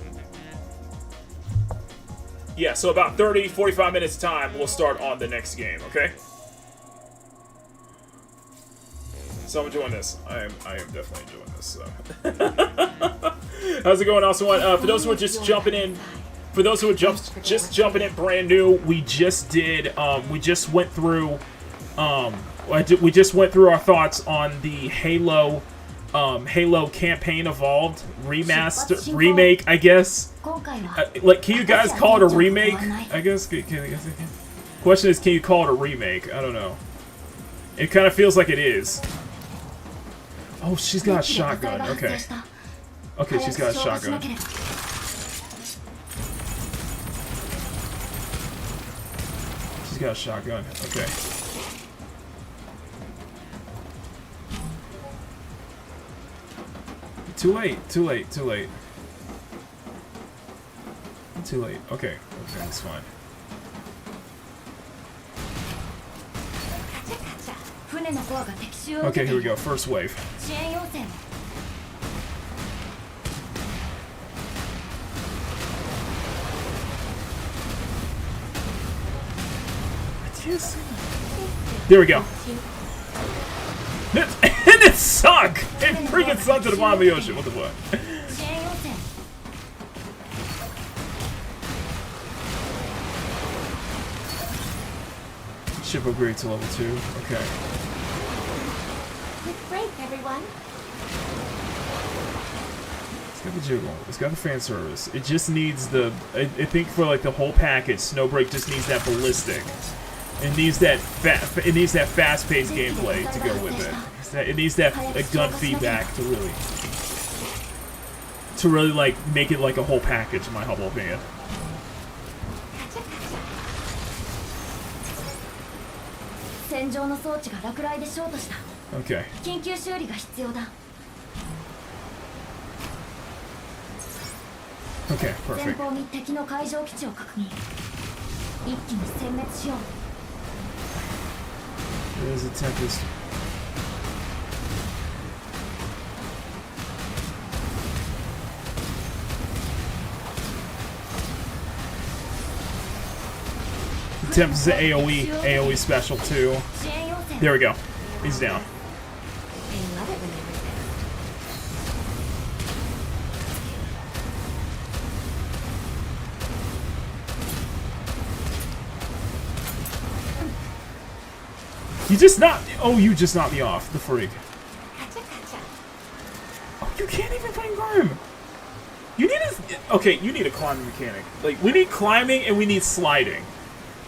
Yeah, so about 30, 45 minutes time, we'll start on the next game, okay? So I'm enjoying this. I am definitely enjoying this. So, how's it going? Also, for those who are just jumping in, just jumping in brand new, we just did. We just went through. We just went through our thoughts on the Halo Campaign Evolved remake. I guess. Like, can you guys call it a remake? I guess. Question is, can you call it a remake? I don't know. It kind of feels like it is. Oh, she's got a shotgun. Okay. Okay, she's got a shotgun. She's He's got a shotgun. Okay. Too late. Too late. Too late. Too late. Okay. Okay, that's fine. Okay, here we go. First wave. There we go. And it sunk! It freaking sunk to the bottom of the ocean. What the fuck? Ship upgrade to level 2. Okay. Quick break, everyone. It's got the jiggle. It's got the fan service. It just needs the... I think for like the whole package, Snowbreak just needs that ballistic. It needs that fast-paced gameplay to go with it. It needs that gun feedback to really like make it like a whole package, in my humble opinion. Okay. Okay, perfect. There's a Tempest. Tempest is AoE special too. There we go. He's down. You just knocked. Oh, you just knocked me off. The freak. Oh, you can't even climb. You need a. Okay, you need a climbing mechanic. Like we need climbing and we need sliding.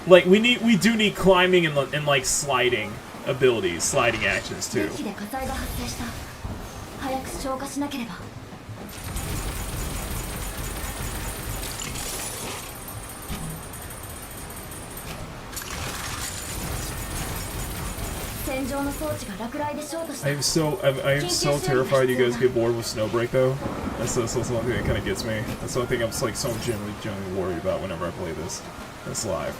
Like we do need climbing and like sliding abilities, sliding actions too. I am so terrified you guys get bored with Snowbreak though. That's the one thing that kind of gets me. That's the one thing I'm just like so genuinely worried about whenever I play this live.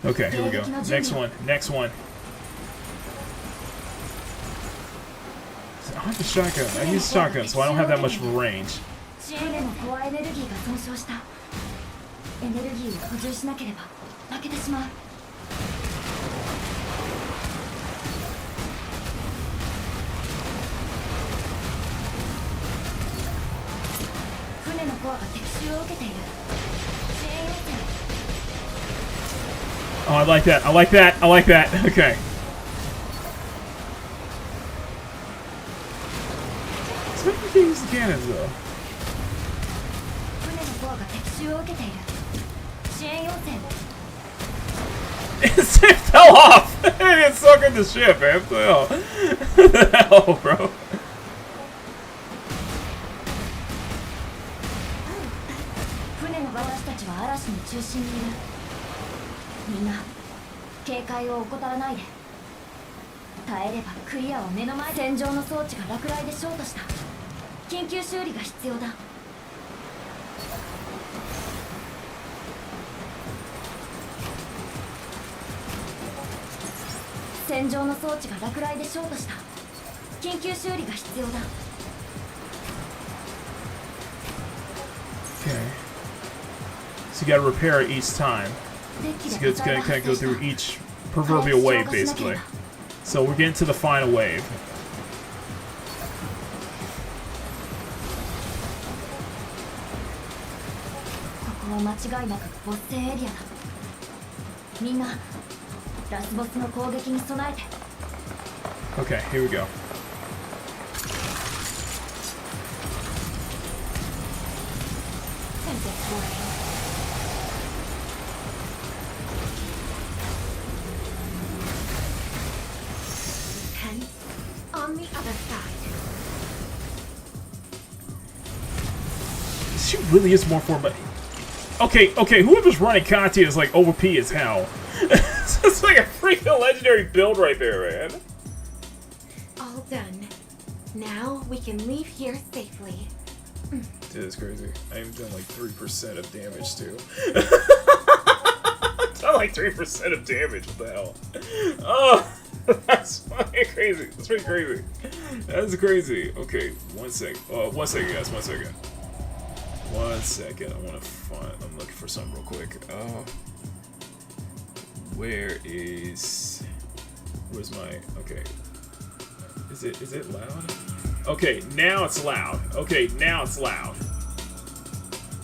Okay, here we go. Next one. I have a shotgun. I use shotgun, so I don't have that much of a range. Oh, I like that. I like that. I like that. Okay. So you can use the cannons though. It fell off! It sunk in the ship, man. What the hell? What the hell, bro? Okay. So you gotta repair it each time. So it's gonna kind of go through each proverbial wave, basically. So we're getting to the final wave. Okay, here we go. And on the other side. She really is more for money. Okay, whoever's running Conti is like OP as hell. It's like a freaking legendary build right there, man. All done. Now we can leave here safely. Dude, that's crazy. I even done like 3% of damage too. Done like 3% of damage. What the hell? Oh, that's fucking crazy. That's pretty crazy. That's crazy. Okay, 1 second. 1 second, guys. 1 second. 1 second. I want to find. I'm looking for something real quick. Where's my? Okay. Is it loud? Okay, now it's loud. Okay, now it's loud.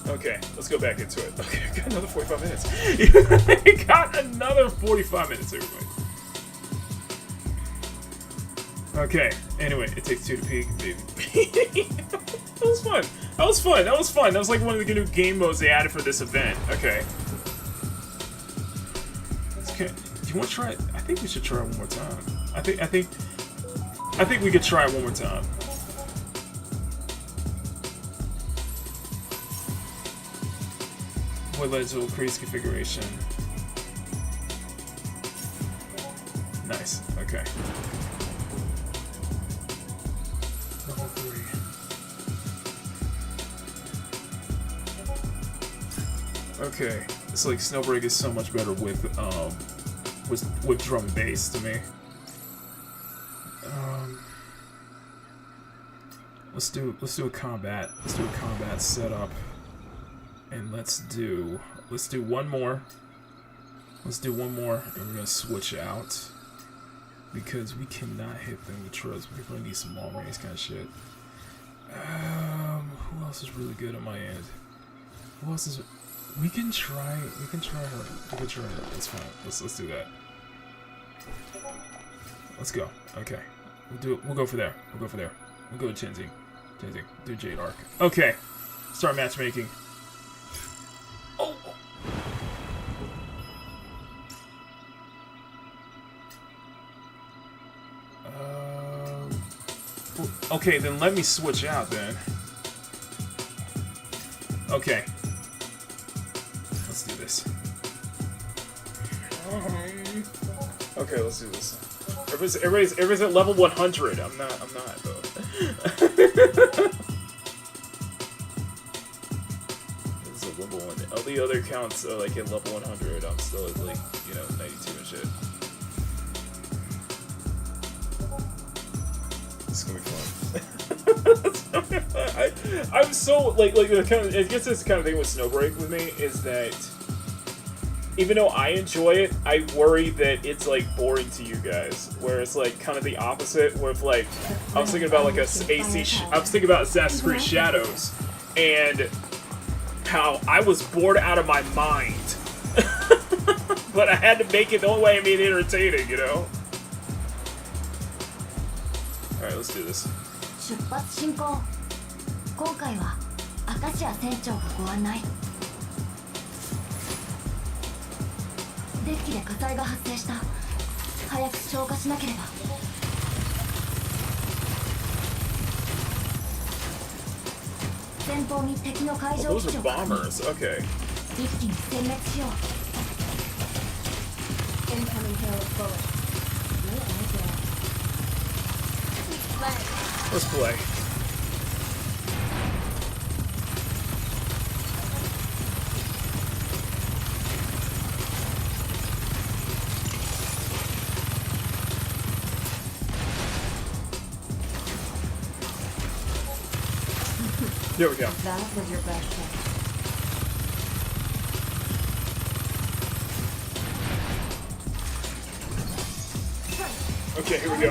Okay, let's go back into it. Okay, I got another 45 minutes. Got another 45 minutes, everybody. Okay, anyway, it takes 2 to peak, baby. That was fun. That was fun. That was fun. That was like one of the new game modes they added for this event. Okay. Okay. Do you want to try it? I think we should try it one more time. I think we could try it one more time. What led to increase configuration? Nice. Okay. Level 3. Okay. It's like Snowbreak is so much better with drum and bass to me. Let's do a combat. Let's do a combat setup. And let's do one more. Let's do one more, and we're gonna switch out because we cannot hit them with tros. We're gonna need some long range kind of shit. Who else is really good on my end? Who else is? We can try her. We can try her. That's fine. Let's do that. Let's go. Okay. We'll go for there. We'll go to Chinzing. Do Jade Arc. Okay. Start matchmaking. Oh. Okay, then let me switch out then. Okay. Let's do this. Okay, let's do this. Everybody's at level 100. I'm not though. This is a level 1. All the other accounts are like at level 100. I'm still at like, 92 and shit. It's gonna be fun. I'm so like the kind of, I guess this kind of thing with Snowbreak with me is that even though I enjoy it, I worry that it's like boring to you guys. Where it's like kind of the opposite. Where if like I was thinking about like I was thinking about Assassin's Creed Shadows, and how I was bored out of my mind, but I had to make it the only way I made it entertaining, you know. All right, let's do this. 出発進行。今回は明石家船長がご案内。デッキで火災が発生した。早く消火しなければ。前方に敵の海上基地を確認。Okay. 一気に殲滅しよう。Incoming hail of bullets. Let's play. There we go. That was your best shot. Okay, here we go.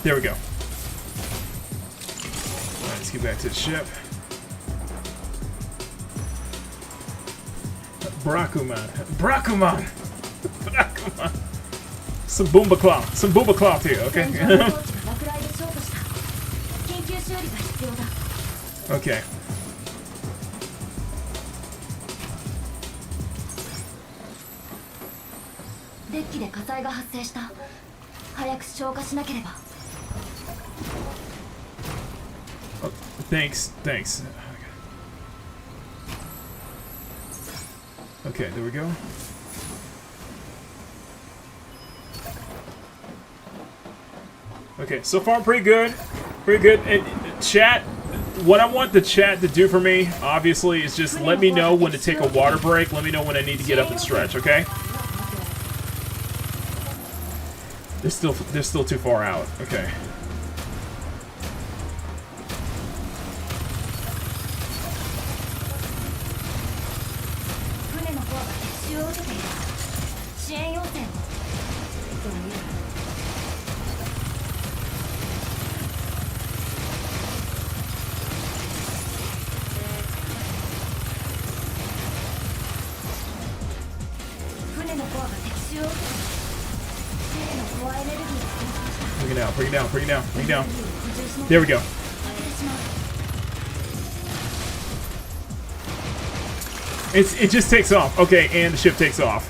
There we go. Let's get back to the ship. Brakuman. Brakuman! Brakuman! Some Boomba Cloth. Some Boomba Cloth here, okay? Okay. デッキで火災が発生した。早く消火しなければ。 Oh, thanks. Thanks. Okay, there we go. Okay, so far pretty good. Pretty good. And chat, what I want the chat to do for me, obviously, is just let me know when to take a water break. Let me know when I need to get up and stretch, okay? They're still too far out. Okay. Bring it down, bring it down, bring it down, bring it down. There we go. It just takes off. Okay, and the ship takes off.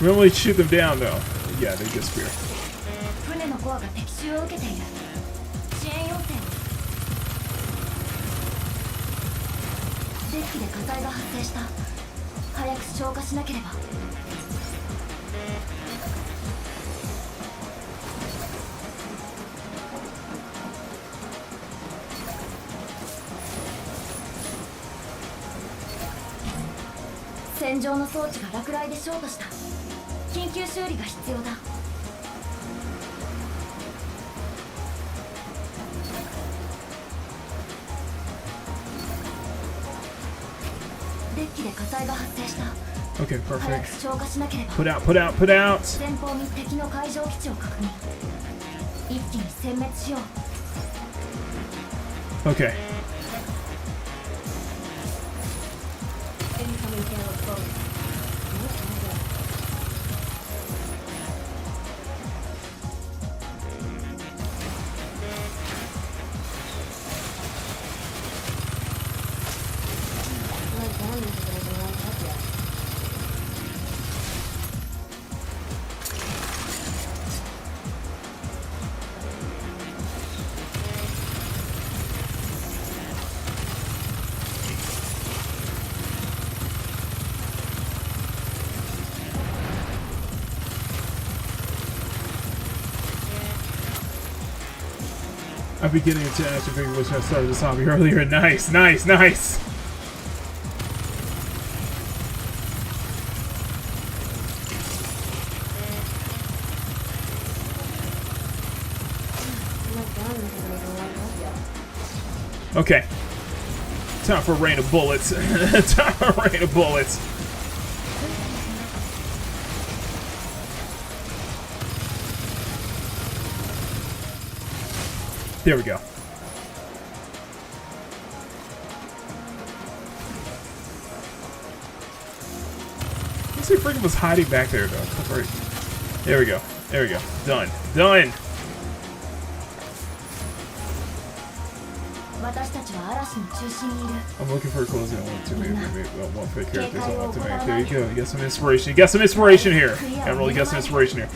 We don't really shoot them down though. Yeah, they disappear. Okay, perfect. Put out, put out, put out. Okay. I've been getting into action figure which I started this hobby earlier. Nice, nice, nice. Okay. Time for a rain of bullets. Time for a rain of bullets. There we go. Let's see if Freakin' was hiding back there, though. Right. There we go. There we go. Done. Done. I'm looking for a closing. I want to maybe one fake characters I want to make. There you go. You got some inspiration. You got some inspiration here. I really got some inspiration here.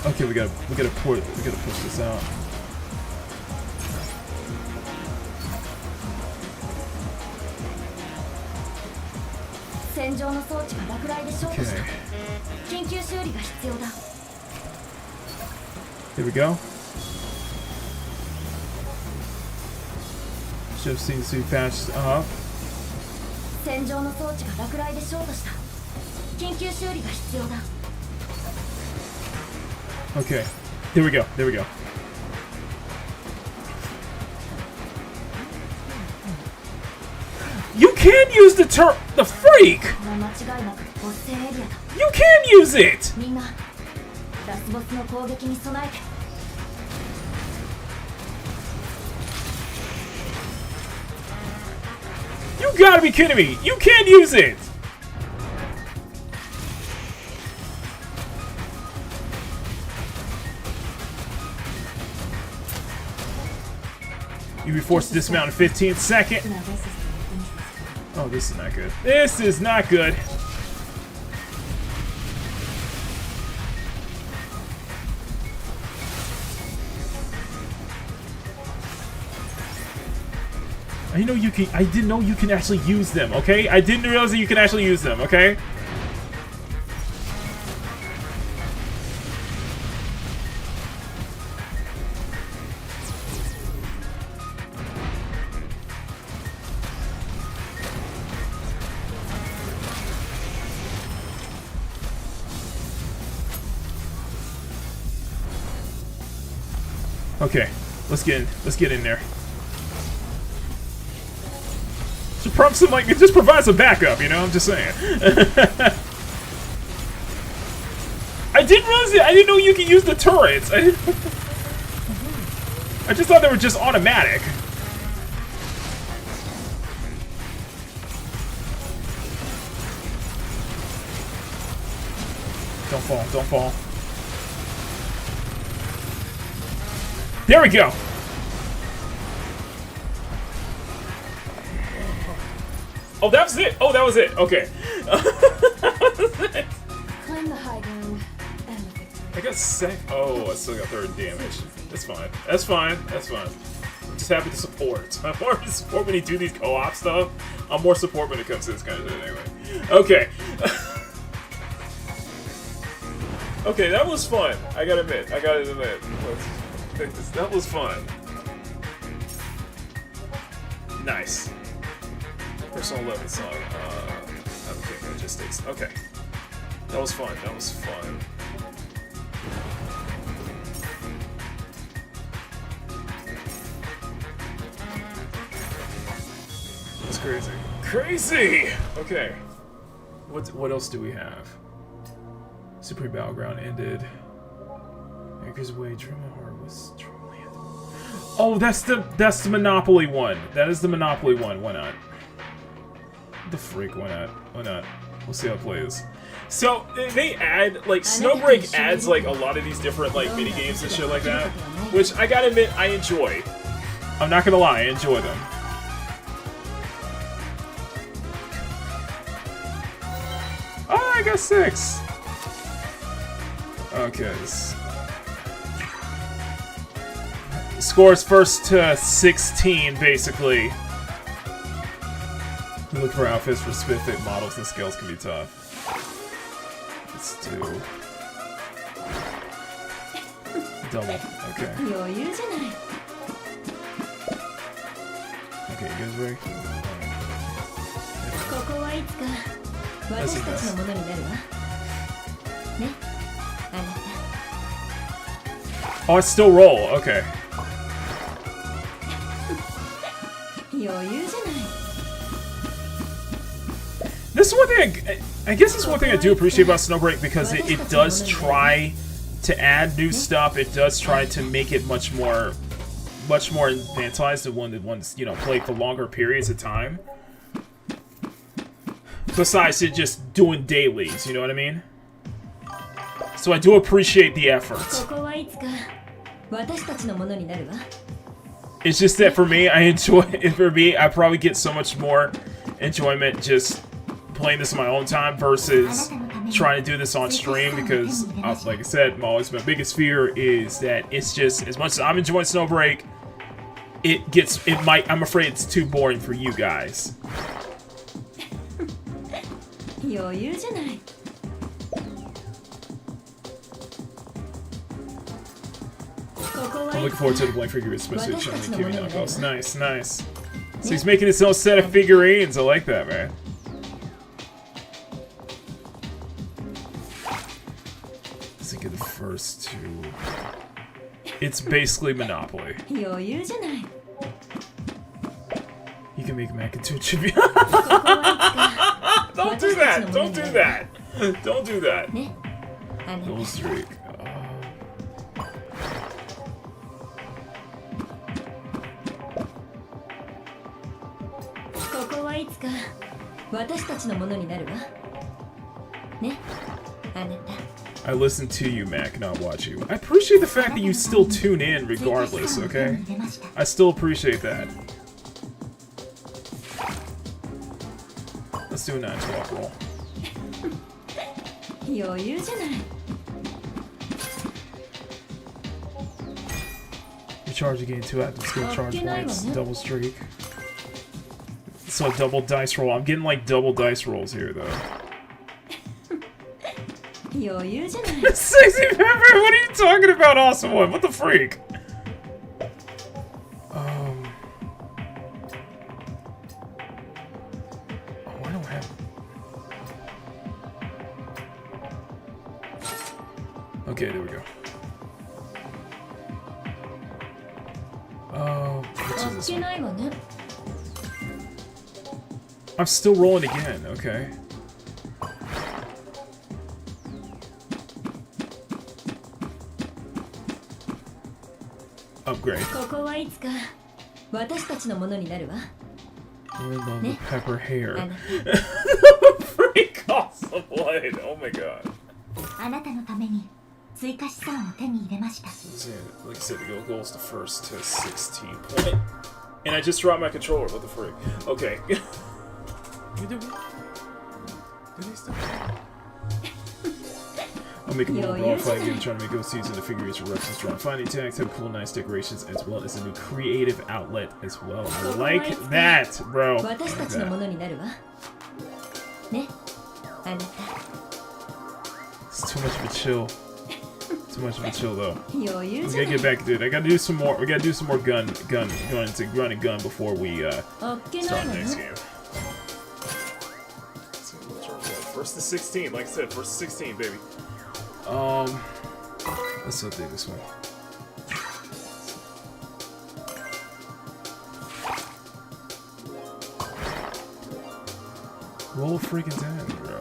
Okay, we gotta push this out. Okay. Here we go. Ship seems to be patched up. Okay. There we go. There we go. You can use the freak! 間違いなくボス戦エリアだ。 You can use it! みんなラスボスの攻撃に備えて。 You gotta be kidding me! You can use it! You'll be forced to dismount in 15 seconds. Oh, this is not good. This is not good. I didn't know you can actually use them, okay? I didn't realize that you can actually use them, okay? Okay, let's get in there. Just provide some backup, you know? I'm just saying. I didn't realize it. I didn't know you could use the turrets. I just thought they were just automatic. Don't fall, don't fall. There we go. Oh, that was it. Oh, that was it. Okay. Claim the high ground and the victory. I got second. Oh, I still got third damage. That's fine. That's fine. That's fine. I'm just happy to support. I'm more to support when you do these co-op stuff. I'm more support when it comes to this kind of shit anyway. Okay. Okay, that was fun. I gotta admit. That was fun. Nice. Personal 11 song. Okay, logistics. Okay. That was fun. That was fun. That's crazy. Crazy! Okay. What else do we have? Supreme Battleground ended. Anchor's Way, Dream of Heart was Dreamland. Oh, that's the Monopoly one. That is the Monopoly one. Why not? The freak, why not? Why not? We'll see how it plays. So, they add, like, Snowbreak adds, like, a lot of these different, like, mini-games and shit like that, which I gotta admit, I enjoy. I'm not gonna lie, I enjoy them. Oh, I got 6! Okay. Scores first to 16, basically. Look for outfits for specific models and scales can be tough. Let's do double. Okay. Okay, you guys ready? Let's see this. Oh, I still roll. Okay. This is one thing I guess this is one thing I do appreciate about Snowbreak, because it does try to add new stuff. It does try to make it much more infantilized than one that ones, you know, play for longer periods of time. Besides it just doing dailies, you know what I mean? So I do appreciate the effort. It's just that for me, I enjoy it. For me, I probably get so much more enjoyment just playing this in my own time versus trying to do this on stream, because, like I said, my biggest fear is that it's just, as much as I'm enjoying Snowbreak, I'm afraid it's too boring for you guys. I'm looking forward to the blank figure, especially showing the Kimi knockoffs. Nice, nice. So he's making his own set of figurines. I like that, man. Let's think of the first two. It's basically Monopoly. You can make mac into a chip. Don't do that! Don't do that! Don't do that! Double streak. I listen to you, Mac, not watch you. I appreciate the fact that you still tune in regardless, okay? I still appreciate that. Let's do a 9-12 roll. Recharge again, 2 active skill charge points, double streak. So double dice roll. I'm getting like double dice rolls here though. Sexy Pepper, what are you talking about, awesome one? What the freak? Oh, I don't have. Okay, there we go. Oh, which is this one? I'm still rolling again, okay. Upgrade. I love the pepper hair. Freak awesome blade, oh my god. Like I said, the goal's the first to 16 point. And I just dropped my controller, what the freak? Okay. I'll make a little brawl fight game trying to make OCs into figure eights or reference drawn. Finding attacks have cool, nice decorations as well as a new creative outlet as well. I like that, bro. I like that. It's too much of a chill. Too much of a chill though. We gotta get back to it. I gotta do some more. We gotta do some more going into run and gun before we start the next game. First to 16, like I said, first to 16, baby. Let's update this one. Roll a freaking 10, bro.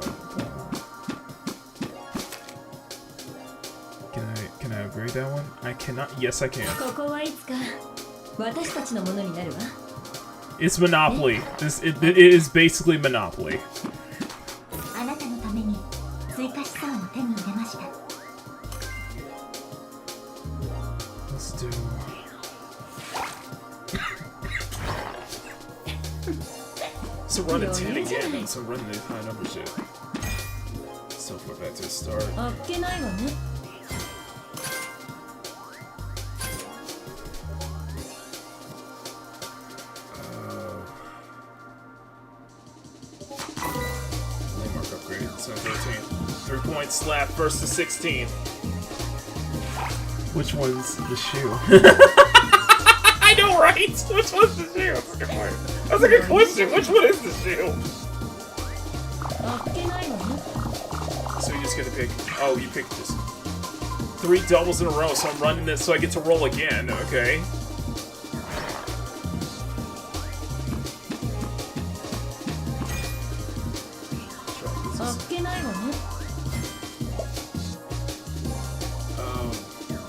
Can I upgrade that one? I cannot. Yes, I can. It's Monopoly. It is basically Monopoly. Let's do. So run a 10 again. So run the high number shit. So far back to the start. Landmark upgraded. So 13. 3 points slap first to 16. Which one's the shoe? I know, right? Which one's the shoe? That's a good question. Which one is the shoe? So you just get to pick. Oh, you picked just 3 doubles in a row. So I'm running this so I get to roll again. Okay.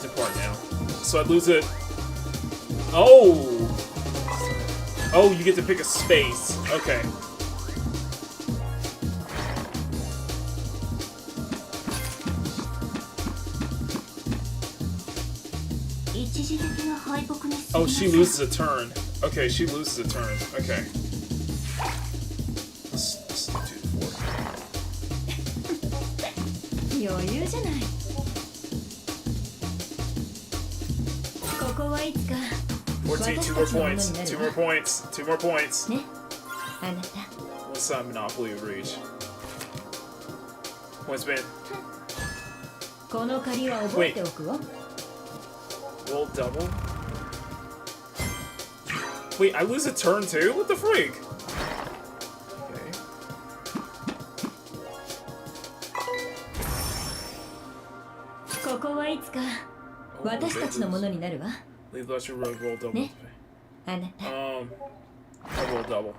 Depart now. So I lose it. Oh! Oh, you get to pick a space. Okay. Oh, she loses a turn. Okay, she loses a turn. Okay. Let's do 4. 14, 2 more points. 2 more points. 2 more points. What's that Monopoly of Reach? Points man. Wait. Roll double? Wait, I lose a turn too? What the freak? Okay. Leave Lusher Road, roll double. I roll double.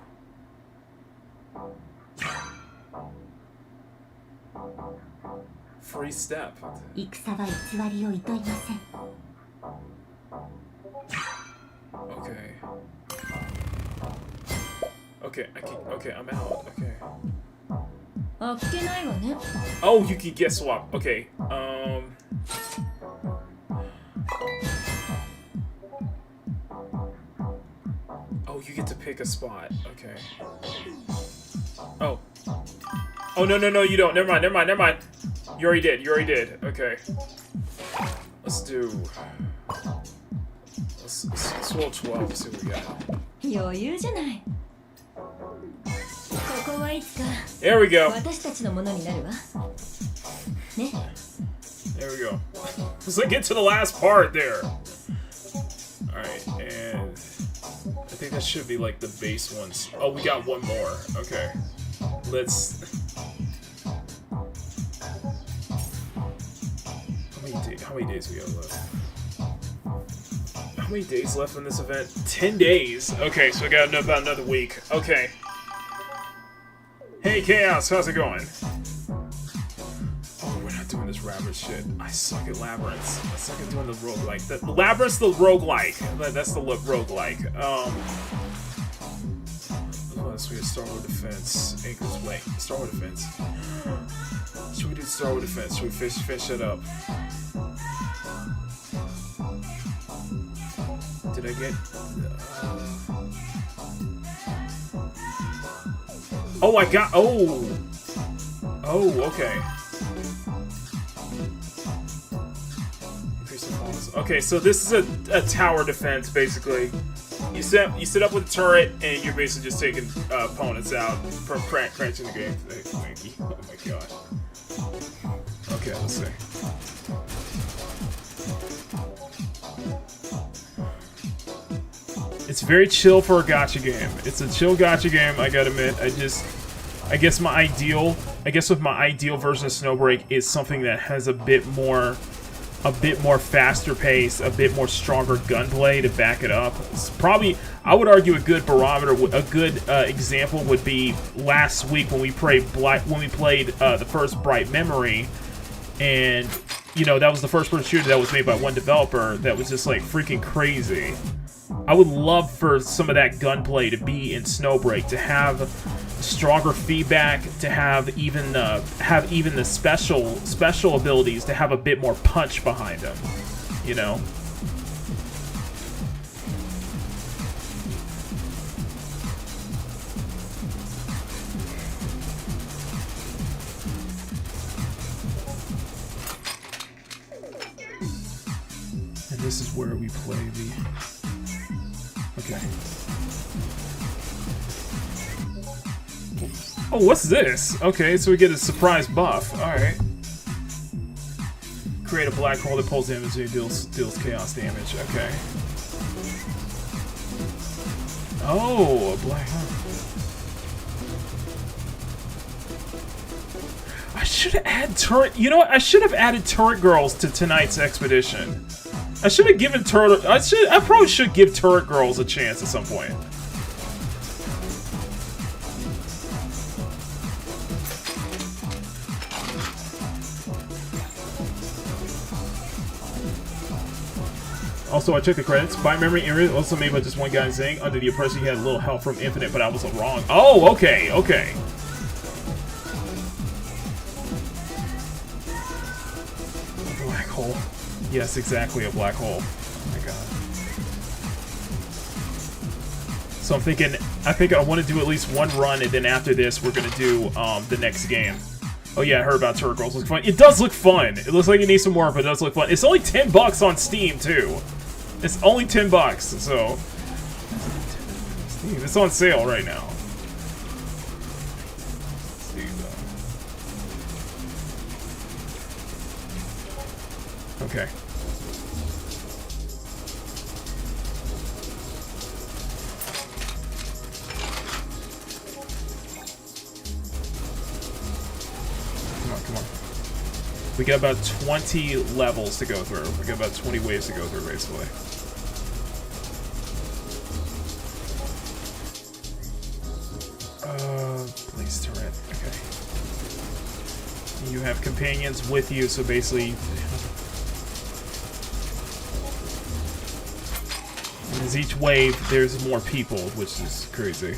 Free step. 戦は偽りを厭いません。 Okay. Okay, okay, I'm out. Okay. あっけないわね。 Oh, you can get swap. Okay. Oh, you get to pick a spot. Okay. Oh. Oh, no, you don't. Never mind. You already did. Okay. Let's roll 12, see what we got. 余裕じゃない。ここはいつか There we go. 私たちのものになるわ。ね。 There we go. Let's get to the last part there. Alright, and I think that should be like the base ones. Oh, we got one more. Okay. Let's... How many days we got left? How many days left in this event? 10 days. Okay, so we got about another week. Okay. Hey, Chaos, how's it going? Oh, we're not doing this Labyrinth shit. I suck at Labyrinths. I suck at doing the roguelike. The Labyrinth's the roguelike. That's the roguelike. So we have Star Wars Defense. Anchor's Way. Star Wars Defense. Should we do Star Wars Defense? Should we finish it up? Did I get... Oh, I got... Oh! Oh, okay. Okay, so this is a tower defense, basically. You set up with a turret, and you're basically just taking opponents out from crunching the game. Oh my god. Okay, let's see. It's very chill for a gacha game. It's a chill gacha game, I gotta admit. I guess with my ideal version of Snowbreak is something that has a bit more faster pace, a bit more stronger gunplay to back it up. It's probably, I would argue, a good barometer, a good example would be last week when we played the first Bright Memory, and you know that was the first person shooter that was made by one developer that was just like freaking crazy. I would love for some of that gunplay to be in Snowbreak, to have stronger feedback, to have even the special abilities to have a bit more punch behind them, you know. And this is where we play the... Okay. Oh, what's this? Okay, so we get a surprise buff. Alright. Create a black hole that pulls damage and deals chaos damage. Okay. Oh, a black hole. I should have added turret... You know what? I should have added turret girls to tonight's expedition. I should have given turret... I probably should give turret girls a chance at some point. Also, I checked the credits. By memory, area also made by just one guy saying under the impression he had a little help from Infinite, but I was wrong. Oh, okay, okay. A black hole. Yes, exactly, a black hole. Oh my god. So I think I want to do at least one run, and then after this, we're gonna do the next game. Oh yeah, I heard about Turret Girls. Looks fun. It does look fun. It looks like it needs some more, but it does look fun. It's only $10 on Steam too. It's only $10, so Steam. It's on sale right now. Okay. Come on. We got about 20 levels to go through. We got about 20 waves to go through, basically. You have companions with you, so basically... As each wave, there's more people, which is crazy.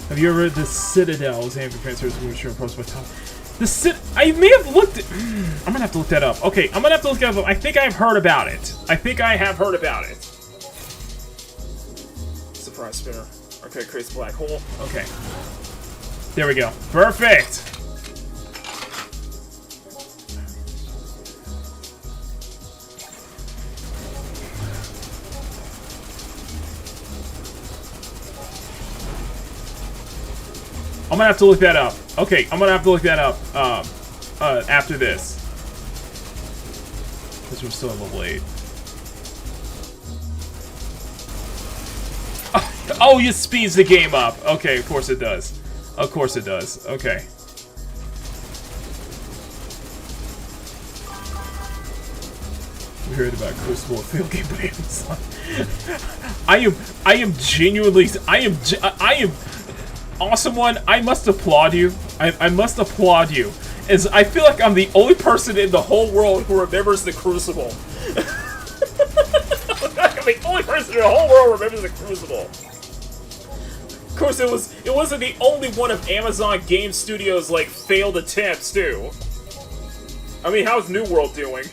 Have you ever read The Citadel's Amphib Transfers which are approached by Tom? I may have looked at... I'm gonna have to look that up. Okay, I'm gonna have to look that up. I think I've heard about it. I think I have heard about it. Surprise spinner. Okay, creates a black hole. Okay. There we go. Perfect! I'm gonna have to look that up. Okay, I'm gonna have to look that up after this. Because we're still at level 8. Oh, it speeds the game up. Okay, of course it does. Of course it does. Okay. We heard about Crucible field game by Amazon. I am genuinely, I am awesome one. I must applaud you. I must applaud you. As I feel like I'm the only person in the whole world who remembers the Crucible. I'm the only person in the whole world who remembers the Crucible. Of course, it wasn't the only one of Amazon Game Studios' like failed attempts too. I mean, how's New World doing?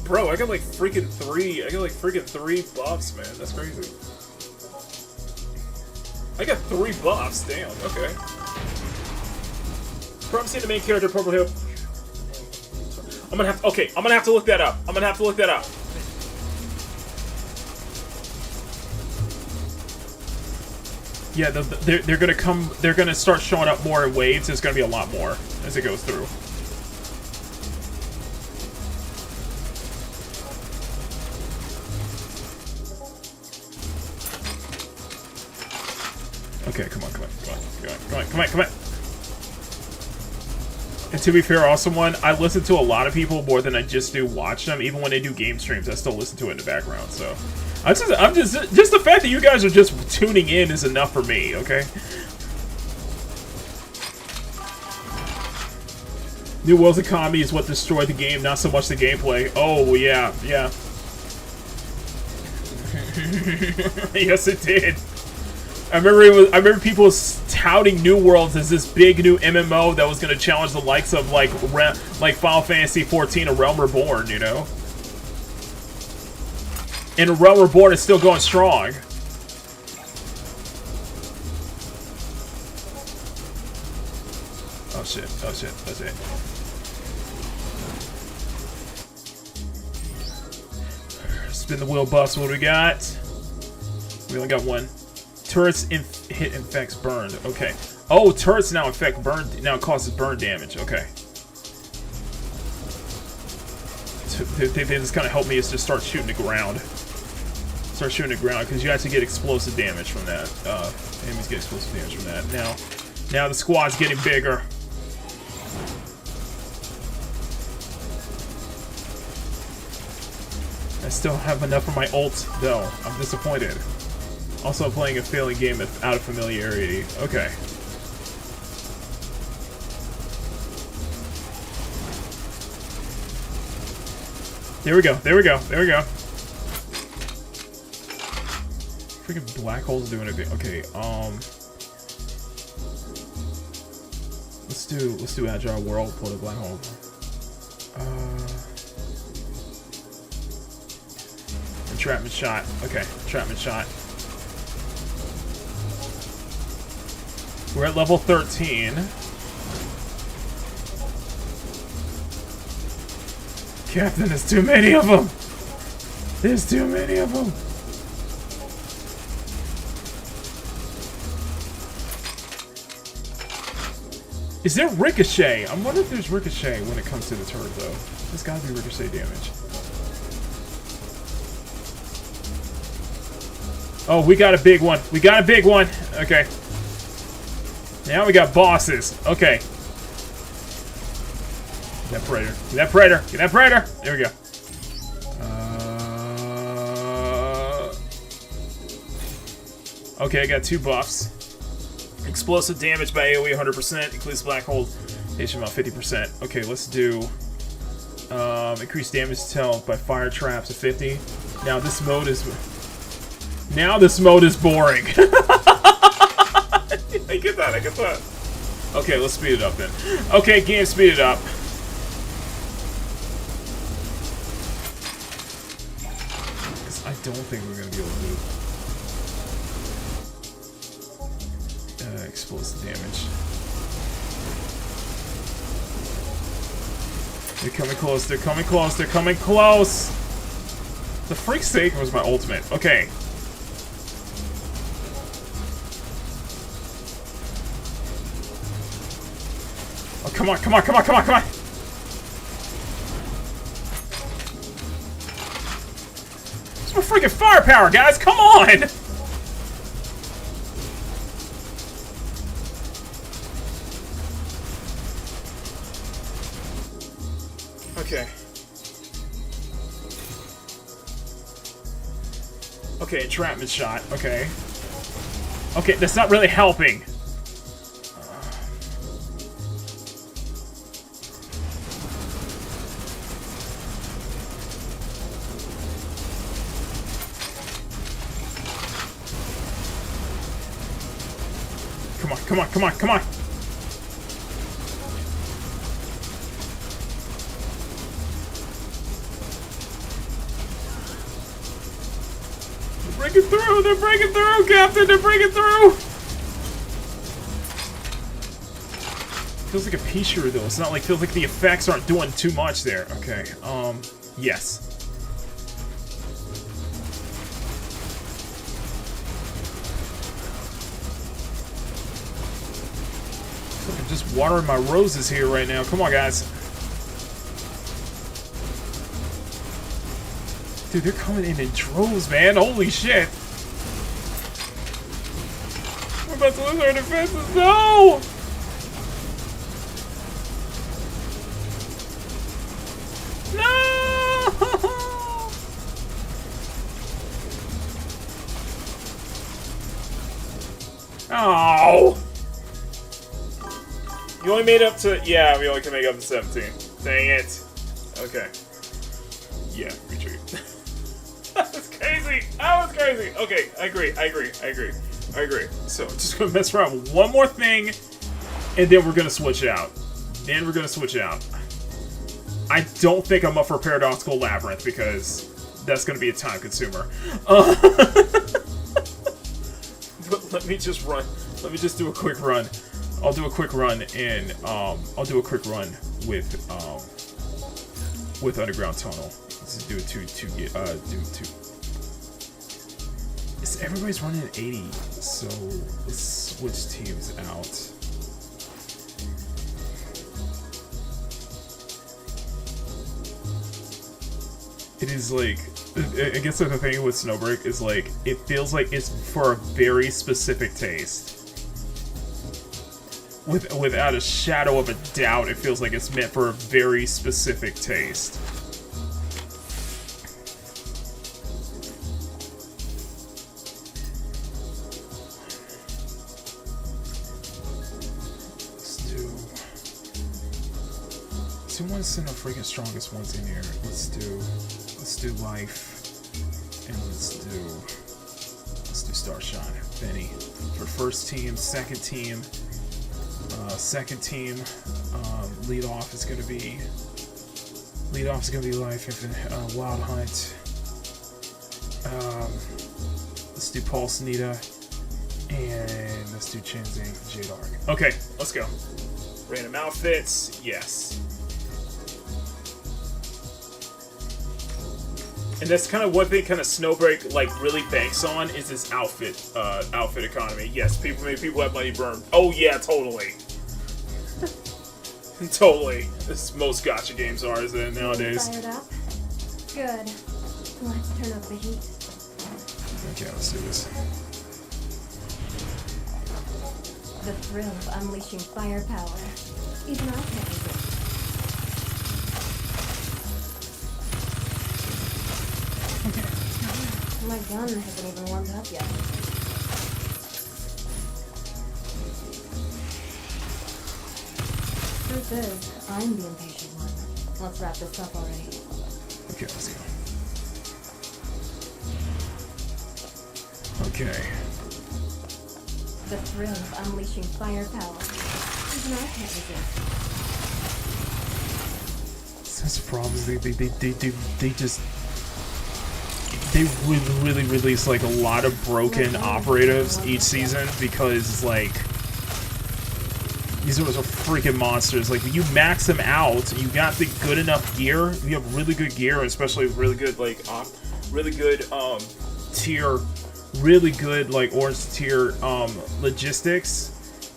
Bro, I got like freaking 3. I got like freaking 3 buffs, man. That's crazy. I got 3 buffs. Damn. Okay. Probably see the main character, Purple Hill. I'm gonna have. Okay, I'm gonna have to look that up. I'm gonna have to look that up. Yeah, they're gonna come. They're gonna start showing up more in waves. There's gonna be a lot more as it goes through. Okay, come on. And to be fair, awesome one, I listen to a lot of people more than I just do watch them. Even when they do game streams, I still listen to it in the background. So, I'm just the fact that you guys are just tuning in is enough for me. Okay. New World's economy is what destroyed the game, not so much the gameplay. Oh yeah. Yes, it did. I remember people touting New Worlds as this big new MMO that was going to challenge the likes of like Final Fantasy XIV, A Realm Reborn, you know. And A Realm Reborn is still going strong. Oh shit! Spin the wheel buffs. What do we got? We only got one. Turrets hit infects burned. Okay. Oh, turrets now infect burn. Now causes burn damage. Okay. They just kind of help me is just start shooting the ground. Start shooting the ground because you actually get explosive damage from that. Enemies get explosive damage from that. Now the squad's getting bigger. I still have enough for my ult though. I'm disappointed. Also playing a failing game out of familiarity. Okay. There we go. Freaking black holes doing it. Okay, let's do Agile World, pull the black hole. Entrapment shot. Okay, entrapment shot. We're at level 13. Captain, there's too many of them. There's too many of them. Is there ricochet? I wonder if there's ricochet when it comes to the turret, though. There's gotta be ricochet damage. Oh, we got a big one. Okay. Now we got bosses. Okay. Get that Predator. Get that Predator. Get that Predator. There we go. Okay, I got 2 buffs. Explosive damage by AoE 100%. Includes black hole. Nation about 50%. Okay, let's do increased damage to health by fire traps of 50. Now this mode is boring. I get that. I get that. Okay, let's speed it up then. Okay, game, speed it up. Because I don't think we're gonna be able to move. Explosive damage. They're coming close. They're coming close. They're coming close. The freak's sake was my ultimate. Okay. Oh, come on, come on, come on, come on, come on! It's my freaking firepower, guys! Come on! Okay. Okay, entrapment shot. Okay. Okay, that's not really helping. Come on, come on, come on, come on! They're breaking through! They're breaking through, Captain! They're breaking through! Feels like a pea shooter though. It's not like, feels like the effects aren't doing too much there. Okay, yes. I'm just watering my roses here right now. Come on, guys. Dude, they're coming in droves, man. Holy shit. We're about to lose our defenses. No! No! Oh! You only made up to... Yeah, we only can make up to 17. Dang it. Okay. Yeah, retreat. That was crazy. That was crazy. Okay, I agree. I agree. I agree. I agree. So, I'm just going to mess around with one more thing, and then we're going to switch out. Then we're going to switch out. I don't think I'm up for Paradoxical Labyrinth, because that's going to be a time consumer. But let me just run. Let me just do a quick run. I'll do a quick run and I'll do a quick run with Underground Tunnel. Let's do it do two. Everybody's running at 80, so let's switch teams out. It is like, I guess the thing with Snowbreak is like, it feels like it's for a very specific taste. Without a shadow of a doubt, it feels like it's meant for a very specific taste. So we want to send our freaking strongest ones in here. Let's do Life, and let's do Starshine. Benny for first team. Second team, lead off is gonna be Life. Wild Hunt. Let's do Pulse Nita, and let's do Chinzing Jade Arc. Okay, let's go. Random outfits, yes. And that's kind of what they kind of Snowbreak like really banks on is this outfit economy. Yes, people have money burned. Oh yeah, totally. Totally. This most gacha games are, isn't it, nowadays? Fired up? Good. Let's turn up the heat. Okay, let's do this. The thrill of unleashing firepower is not heavy. My gun hasn't even warmed up yet. Truth is, I'm the impatient one. Let's wrap this up already. Okay, let's go. Okay. The thrill of unleashing firepower. Even I can't resist. That's the problem. They really release like a lot of broken operatives each season because like these are freaking monsters. Like when you max them out, you got the good enough gear. You have really good gear, especially really good like really good tier, really good like orange tier logistics.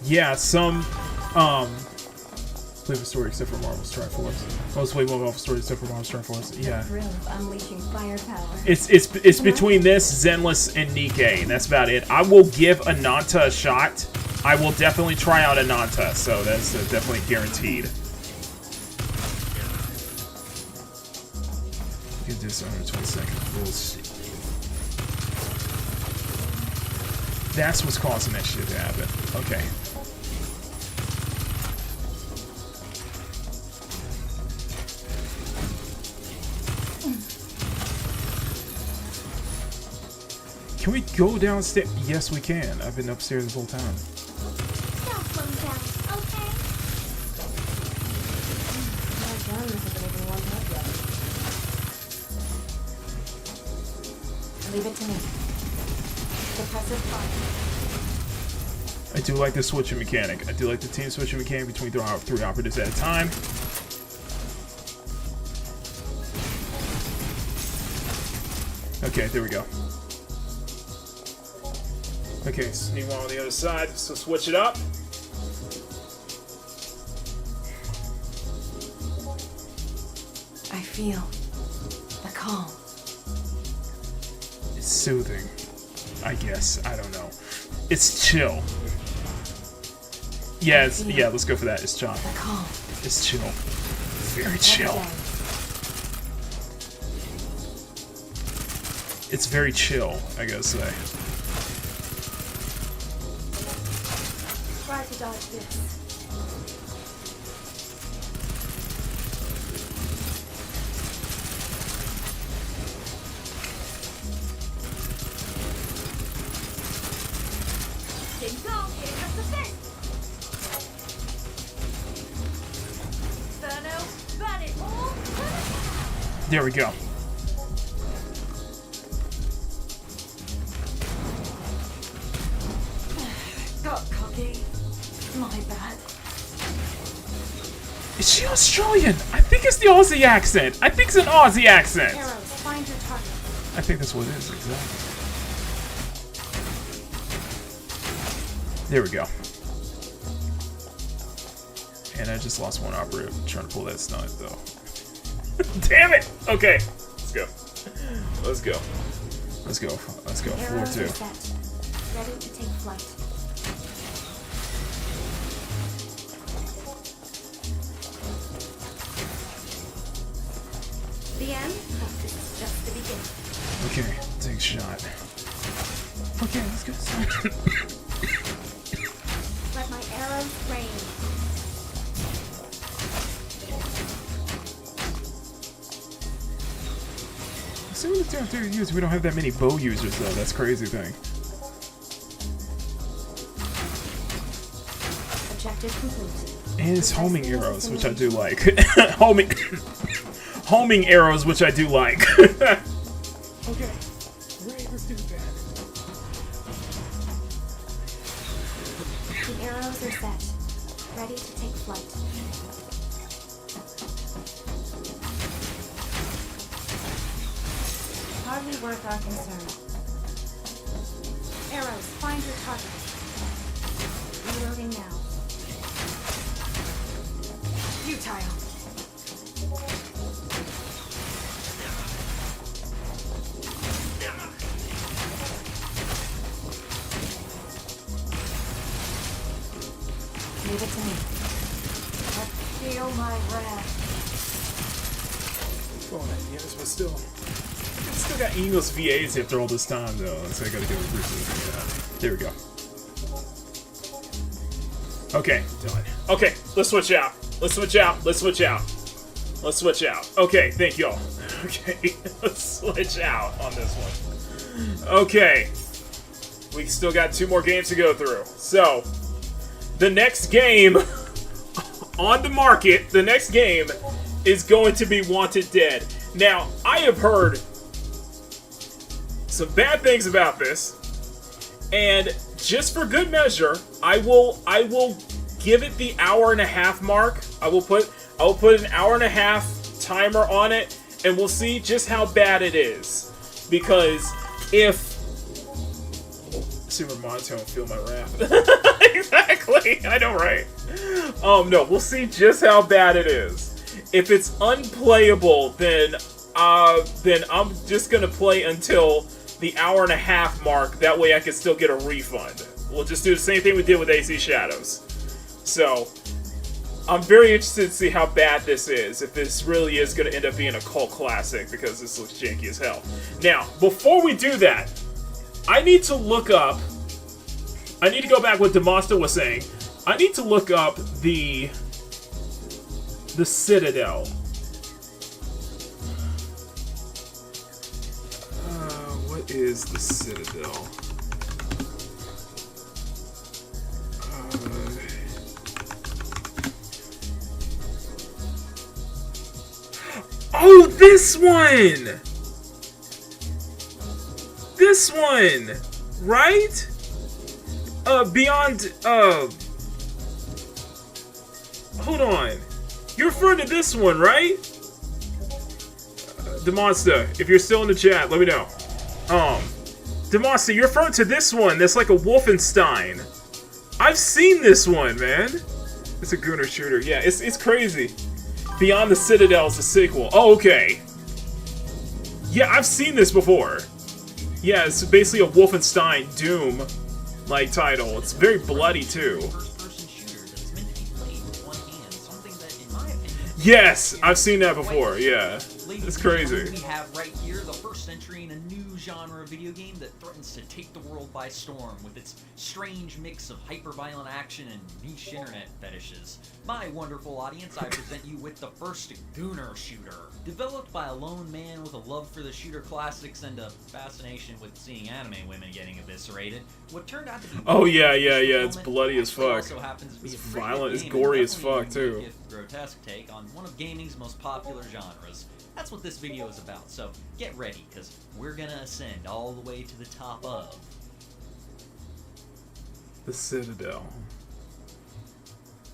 Yeah, some play the story except for Marvel's Triforce. Most play Marvel's story except for Marvel's Triforce. Yeah. The thrill of unleashing firepower. It's between this, Zenless, and Nikkei, and that's about it. I will give Ananta a shot. I will definitely try out Ananta, so that's definitely guaranteed. Get this 120 seconds. Bullshit. That's what's causing that shit to happen. Okay. Can we go downstairs? Yes, we can. I've been upstairs this whole time. Don't slow down, okay? My gun hasn't even warmed up yet. Leave it to me. Suppressive fire. I do like the switching mechanic. I do like the team switching mechanic between three operatives at a time. Okay, there we go. Okay, so need one on the other side, so switch it up. I feel the calm. It's soothing, I guess. I don't know. It's chill. Yeah, yeah. Let's go for that. It's John. The calm. It's chill. Very chill. It's very chill, I gotta say. Try to dodge this. Ding dong, here comes the fist. Inferno, burn it all. There we go. Got cocky. My bad. Is she Australian? I think it's the Aussie accent. I think it's an Aussie accent. Arrows, find your target. I think that's what it is, exactly. There we go. And I just lost one operative trying to pull that stunt, though. Damn it! Okay, let's go. Let's go. Let's go. Let's go. Floor Arrows 2. are set. Ready to take flight. The end? This is just the beginning. Okay, take a shot. Okay, let's go. Let my arrows rain. See what the turn use. We don't have that many bow users though. That's crazy thing. Objective complete. And it's homing arrows, which I do like. homing arrows, which I do like. Okay, great. Let's do that. The arrows are set. Ready to take flight. Hardly worth our concern. Arrows, find your target. Reloading now. Futile. Leave it to me. I feel my wrath. Oh, yes, but still. Still got English VAs after all this time, though, so I gotta give it a reboot. There we go. Okay, done. Okay, let's switch out. Let's switch out. Let's switch out. Let's switch out. Okay, thank y'all. Okay, let's switch out on this one. Okay. We still got 2 more games to go through. So, the next game on the market, the next game is going to be Wanted Dead. Now, I have heard some bad things about this, and just for good measure, I will give it the hour-and-a-half mark. I will put an hour-and-a-half timer on it, and we'll see just how bad it is. Because if super monotone, feel my wrath. Exactly, I know, right? No, we'll see just how bad it is. If it's unplayable, then I'm just gonna play until the hour-and-a-half mark. That way I can still get a refund. We'll just do the same thing we did with AC Shadows. So, I'm very interested to see how bad this is, if this really is going to end up being a cult classic, because this looks janky as hell. Now, before we do that, I need to look up, I need to go back what Demonsta was saying. I need to look up the Citadel. What is the Citadel? Oh, this one! This one! Right? Beyond, hold on. You're referring to this one, right? Demonsta, if you're still in the chat, let me know. Demonsta, you're referring to this one that's like a Wolfenstein. I've seen this one, man. It's a Gunner shooter. Yeah, it's crazy. Beyond the Citadel is a sequel. Oh, okay. Yeah, I've seen this before. Yeah, it's basically a Wolfenstein Doom-like title. It's very bloody, too. Yes, I've seen that before, yeah. It's crazy. We have right here the first entry in a new genre video game that threatens to take the world by storm with its strange mix of hyper-violent action and niche internet fetishes. My wonderful audience, I present you with the first Gunner shooter. Developed by a lone man with a love for the shooter classics and a fascination with seeing anime women getting eviscerated, what turned out to be... Oh, yeah, it's bloody as fuck. It's violent, it's gory as fuck, too. Grotesque take on one of gaming's most popular genres. That's what this video is about, so get ready, because we're gonna ascend all the way to the top of... the Citadel.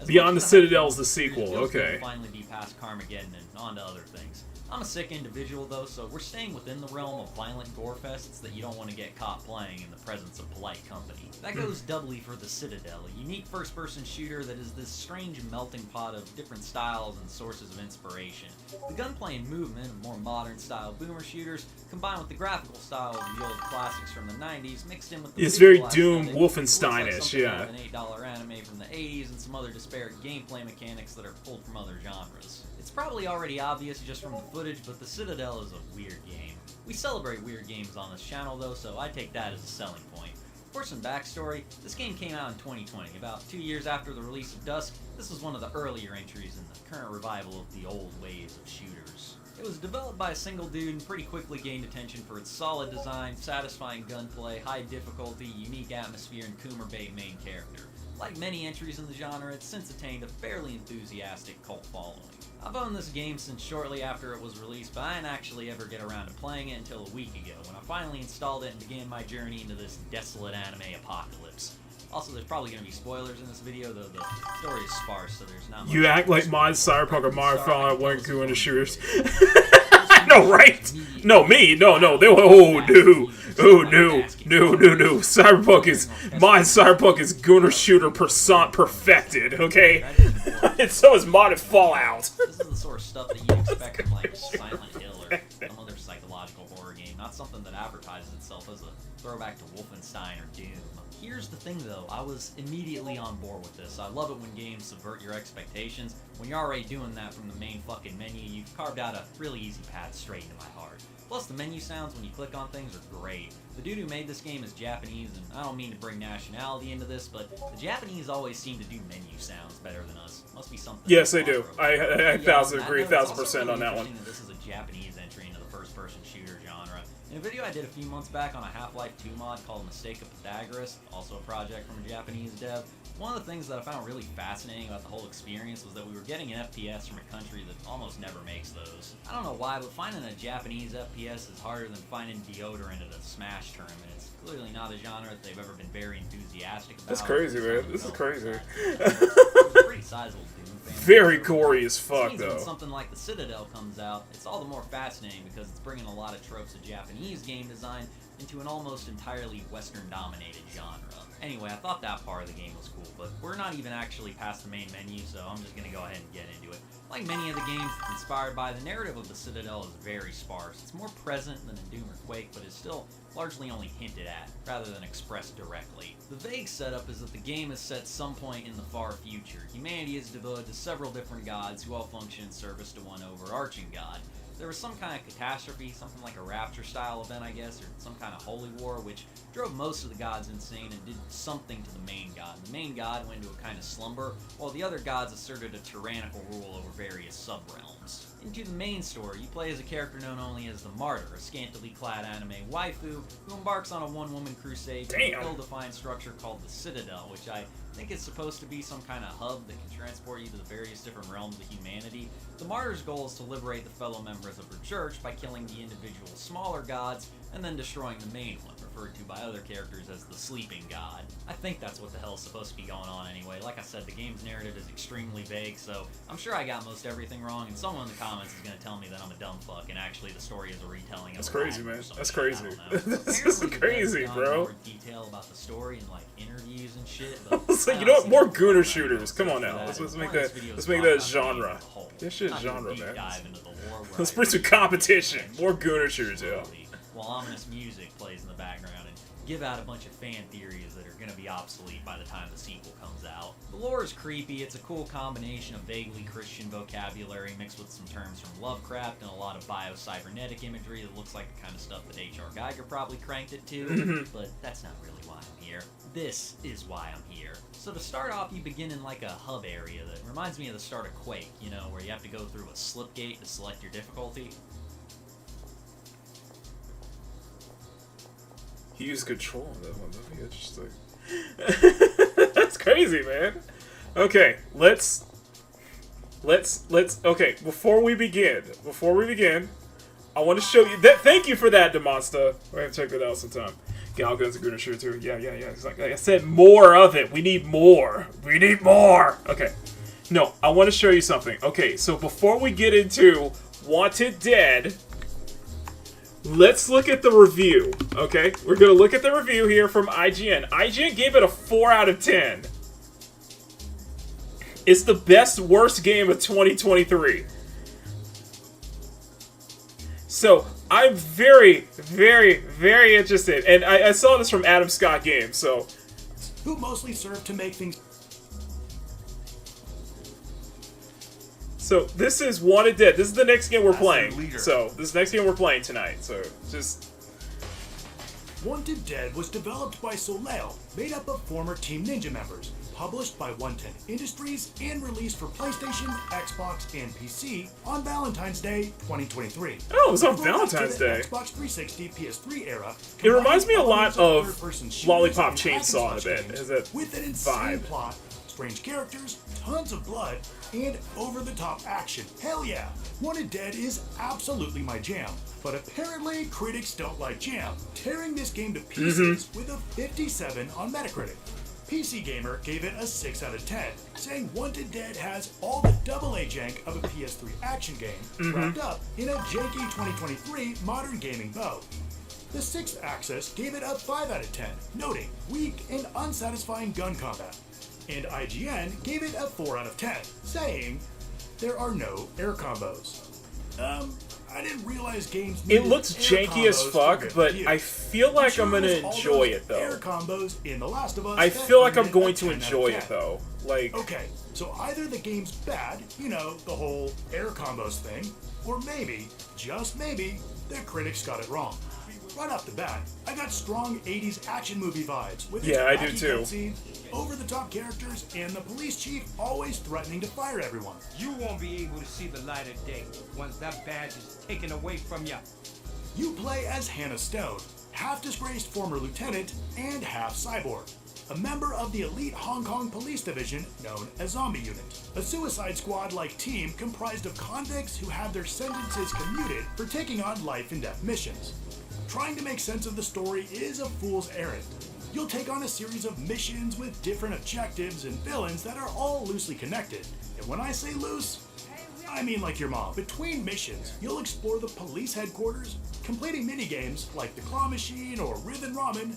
Beyond the Citadel is the sequel, okay. Finally be past Carmageddon and on to other things. I'm a sick individual, though, so we're staying within the realm of violent gore fests that you don't want to get caught playing in the presence of polite company. That goes doubly for the Citadel, a unique first-person shooter that is this strange melting pot of different styles and sources of inspiration. The gunplay and movement of more modern-style boomer shooters, combined with the graphical style of the old classics from the 90s, mixed in with the it's very Doom Wolfenstein-ish, yeah. Like an $8 anime from the 80s and some other disparate gameplay mechanics that are pulled from other genres. It's probably already obvious just from the footage, but the Citadel is a weird game. We celebrate weird games on this channel though, so I take that as a selling point. For some backstory, this game came out in 2020, about 2 years after the release of Dusk. This was one of the earlier entries in the current revival of the old ways of shooters. It was developed by a single dude and pretty quickly gained attention for its solid design, satisfying gunplay, high difficulty, unique atmosphere, and Coomer bait main character. Like many entries in the genre, it's since attained a fairly enthusiastic cult following. I've owned this game since shortly after it was released, but I didn't actually ever get around to playing it until a week ago, when I finally installed it and began my journey into this desolate anime apocalypse. Also, there's probably going to be spoilers in this video, though the story is sparse, so there's not much. You act like mod Cyberpunk or mod Fallout weren't going to shooters. No, right? No, me? No. They were, oh, no. Cyberpunk is, mod Cyberpunk is Gunner shooter perfected, okay? And so is modded Fallout. This is the sort of stuff that you expect from, like, Silent Hill or some other psychological horror game. not something that advertises itself as a throwback to Wolfenstein or Doom. Here's the thing though, I was immediately on board with this. I love it when games subvert your expectations. When you're already doing that from the main fucking menu, you've carved out a really easy path straight into my heart. Plus the menu sounds when you click on things are great. The dude who made this game is Japanese, and I don't mean to bring nationality into this, but the Japanese always seem to do menu sounds better than us. Must be something. Yes, they do. I 1,000% agree, 1,000% on that one. That this is a Japanese entry into the first-person shooter genre. In a video I did a few months back on a Half-Life 2 mod called Mistake of Pythagoras, also a project from a Japanese dev, one of the things that I found really fascinating about the whole experience was that we were getting an FPS from a country that almost never makes those. I don't know why, but finding a Japanese FPS is harder than finding deodorant at a Smash tournament. It's clearly not a genre that they've ever been very enthusiastic about. That's crazy, man. This is crazy. Pretty sizable Doom fan. Very gory as fuck, though. When something like the Citadel comes out, it's all the more fascinating because it's bringing a lot of tropes of Japanese game design into an almost entirely Western-dominated genre. Anyway, I thought that part of the game was cool, but we're not even actually past the main menu, so I'm just gonna go ahead and get into it. Like many of the games it's inspired by, the narrative of the Citadel is very sparse. It's more present than in Doom or Quake, but is still largely only hinted at, rather than expressed directly. The vague setup is that the game is set some point in the far future. Humanity is devoted to several different gods who all function in service to one overarching god. There was some kind of catastrophe, something like a Rapture-style event, I guess, or some kind of holy war, which drove most of the gods insane and did something to the main god. The main god went into a kind of slumber, while the other gods asserted a tyrannical rule over various sub-realms. Into the main story, you play as a character known only as the Martyr, a scantily clad anime waifu who embarks on a one-woman crusade for an ill-defined structure called the Citadel, which I think is supposed to be some kind of hub that can transport you to the various different realms of humanity. The Martyr's goal is to liberate the fellow members of her church by killing the individual smaller gods and then destroying the main one, referred to by other characters as the Sleeping God. I think that's what the hell is supposed to be going on anyway. Like I said, the game's narrative is extremely vague, so I'm sure I got most everything wrong, and someone in the comments is going to tell me that I'm a dumb fuck, and actually the story is a retelling of That's crazy, man. That's crazy. This is crazy, bro. More detail about the story and like interviews and shit. But it's like, you know what? More Gooner shooters. Come on now. Let's make that genre. This shit is genre, man. Let's bring some competition. More Gooner shooters, yeah. While ominous music plays in the background and give out a bunch of fan theories that are going to be obsolete by the time the sequel comes out. The lore is creepy. It's a cool combination of vaguely Christian vocabulary mixed with some terms from Lovecraft and a lot of bio-cybernetic imagery that looks like the kind of stuff that H.R. Geiger probably cranked it to, but that's not really why I'm here. This is why I'm here. So to start off, you begin in like a hub area that reminds me of the start of Quake, you know, where you have to go through a slip gate to select your difficulty. He used control on that one. That'd be interesting. That's crazy, man. Okay, let's. Okay, before we begin, I want to show you that. Thank you for that, Demonsta. We're gonna check that out sometime. Gal Guns and Gooner Shooter too. Yeah. It's like I said, more of it. We need more. Okay. No, I want to show you something. Okay, so before we get into Wanted Dead, let's look at the review, okay? We're going to look at the review here from IGN. IGN gave it a 4 out of 10. It's the best, worst game of 2023. So, I'm very, very, very interested. And I saw this from Adam Scott Games, so... Who mostly serve to make things... So, this is Wanted Dead. This is the next game we're playing. So, this is the next game we're playing tonight. So, just... Wanted Dead was developed by Soleil, made up of former Team Ninja members, published by 110 Industries, and released for PlayStation, Xbox, and PC on Valentine's Day 2023. Oh, it was on Valentine's Day. Xbox 360, PS3 era. It reminds me a lot of Lollipop Chainsaw a bit. Is it with an insane plot, strange characters, tons of blood, and over-the-top action. Hell yeah! Wanted Dead is absolutely my jam, but apparently critics don't like jam, tearing this game to pieces with a 57 on Metacritic. PC Gamer gave it a 6 out of 10, saying Wanted Dead has all the AA jank of a PS3 action game wrapped up in a janky 2023 modern gaming bow. The Sixth Axis gave it a 5 out of 10, noting weak and unsatisfying gun combat. And IGN gave it a 4 out of 10, saying there are no air combos. I didn't realize games It needed looks air janky as combos fuck, for good but view. I feel like sure I'm gonna it was all enjoy those it though. Air combos in The Last of Us I that feel like I'm earned it a going to 10 out of enjoy 10. it though. Like, Okay, so either the game's bad, you know, the whole air combos thing, or maybe, just maybe, the critics got it wrong. Right off the bat, I got strong 80s action movie vibes with its Yeah, I do wacky too. cutscenes, over-the-top characters, and the police chief always threatening to fire everyone. You won't be able to see the light of day once that badge is taken away from you. You play as Hannah Stone, half-disgraced former lieutenant and half cyborg, a member of the elite Hong Kong police division known as Zombie Unit, a Suicide Squad-like team comprised of convicts who have their sentences commuted for taking on life-and-death missions. Trying to make sense of the story is a fool's errand. You'll take on a series of missions with different objectives and villains that are all loosely connected. And when I say loose, I mean like your mom. Between missions, you'll explore the police headquarters, completing minigames like the claw machine or Ribbon Ramen.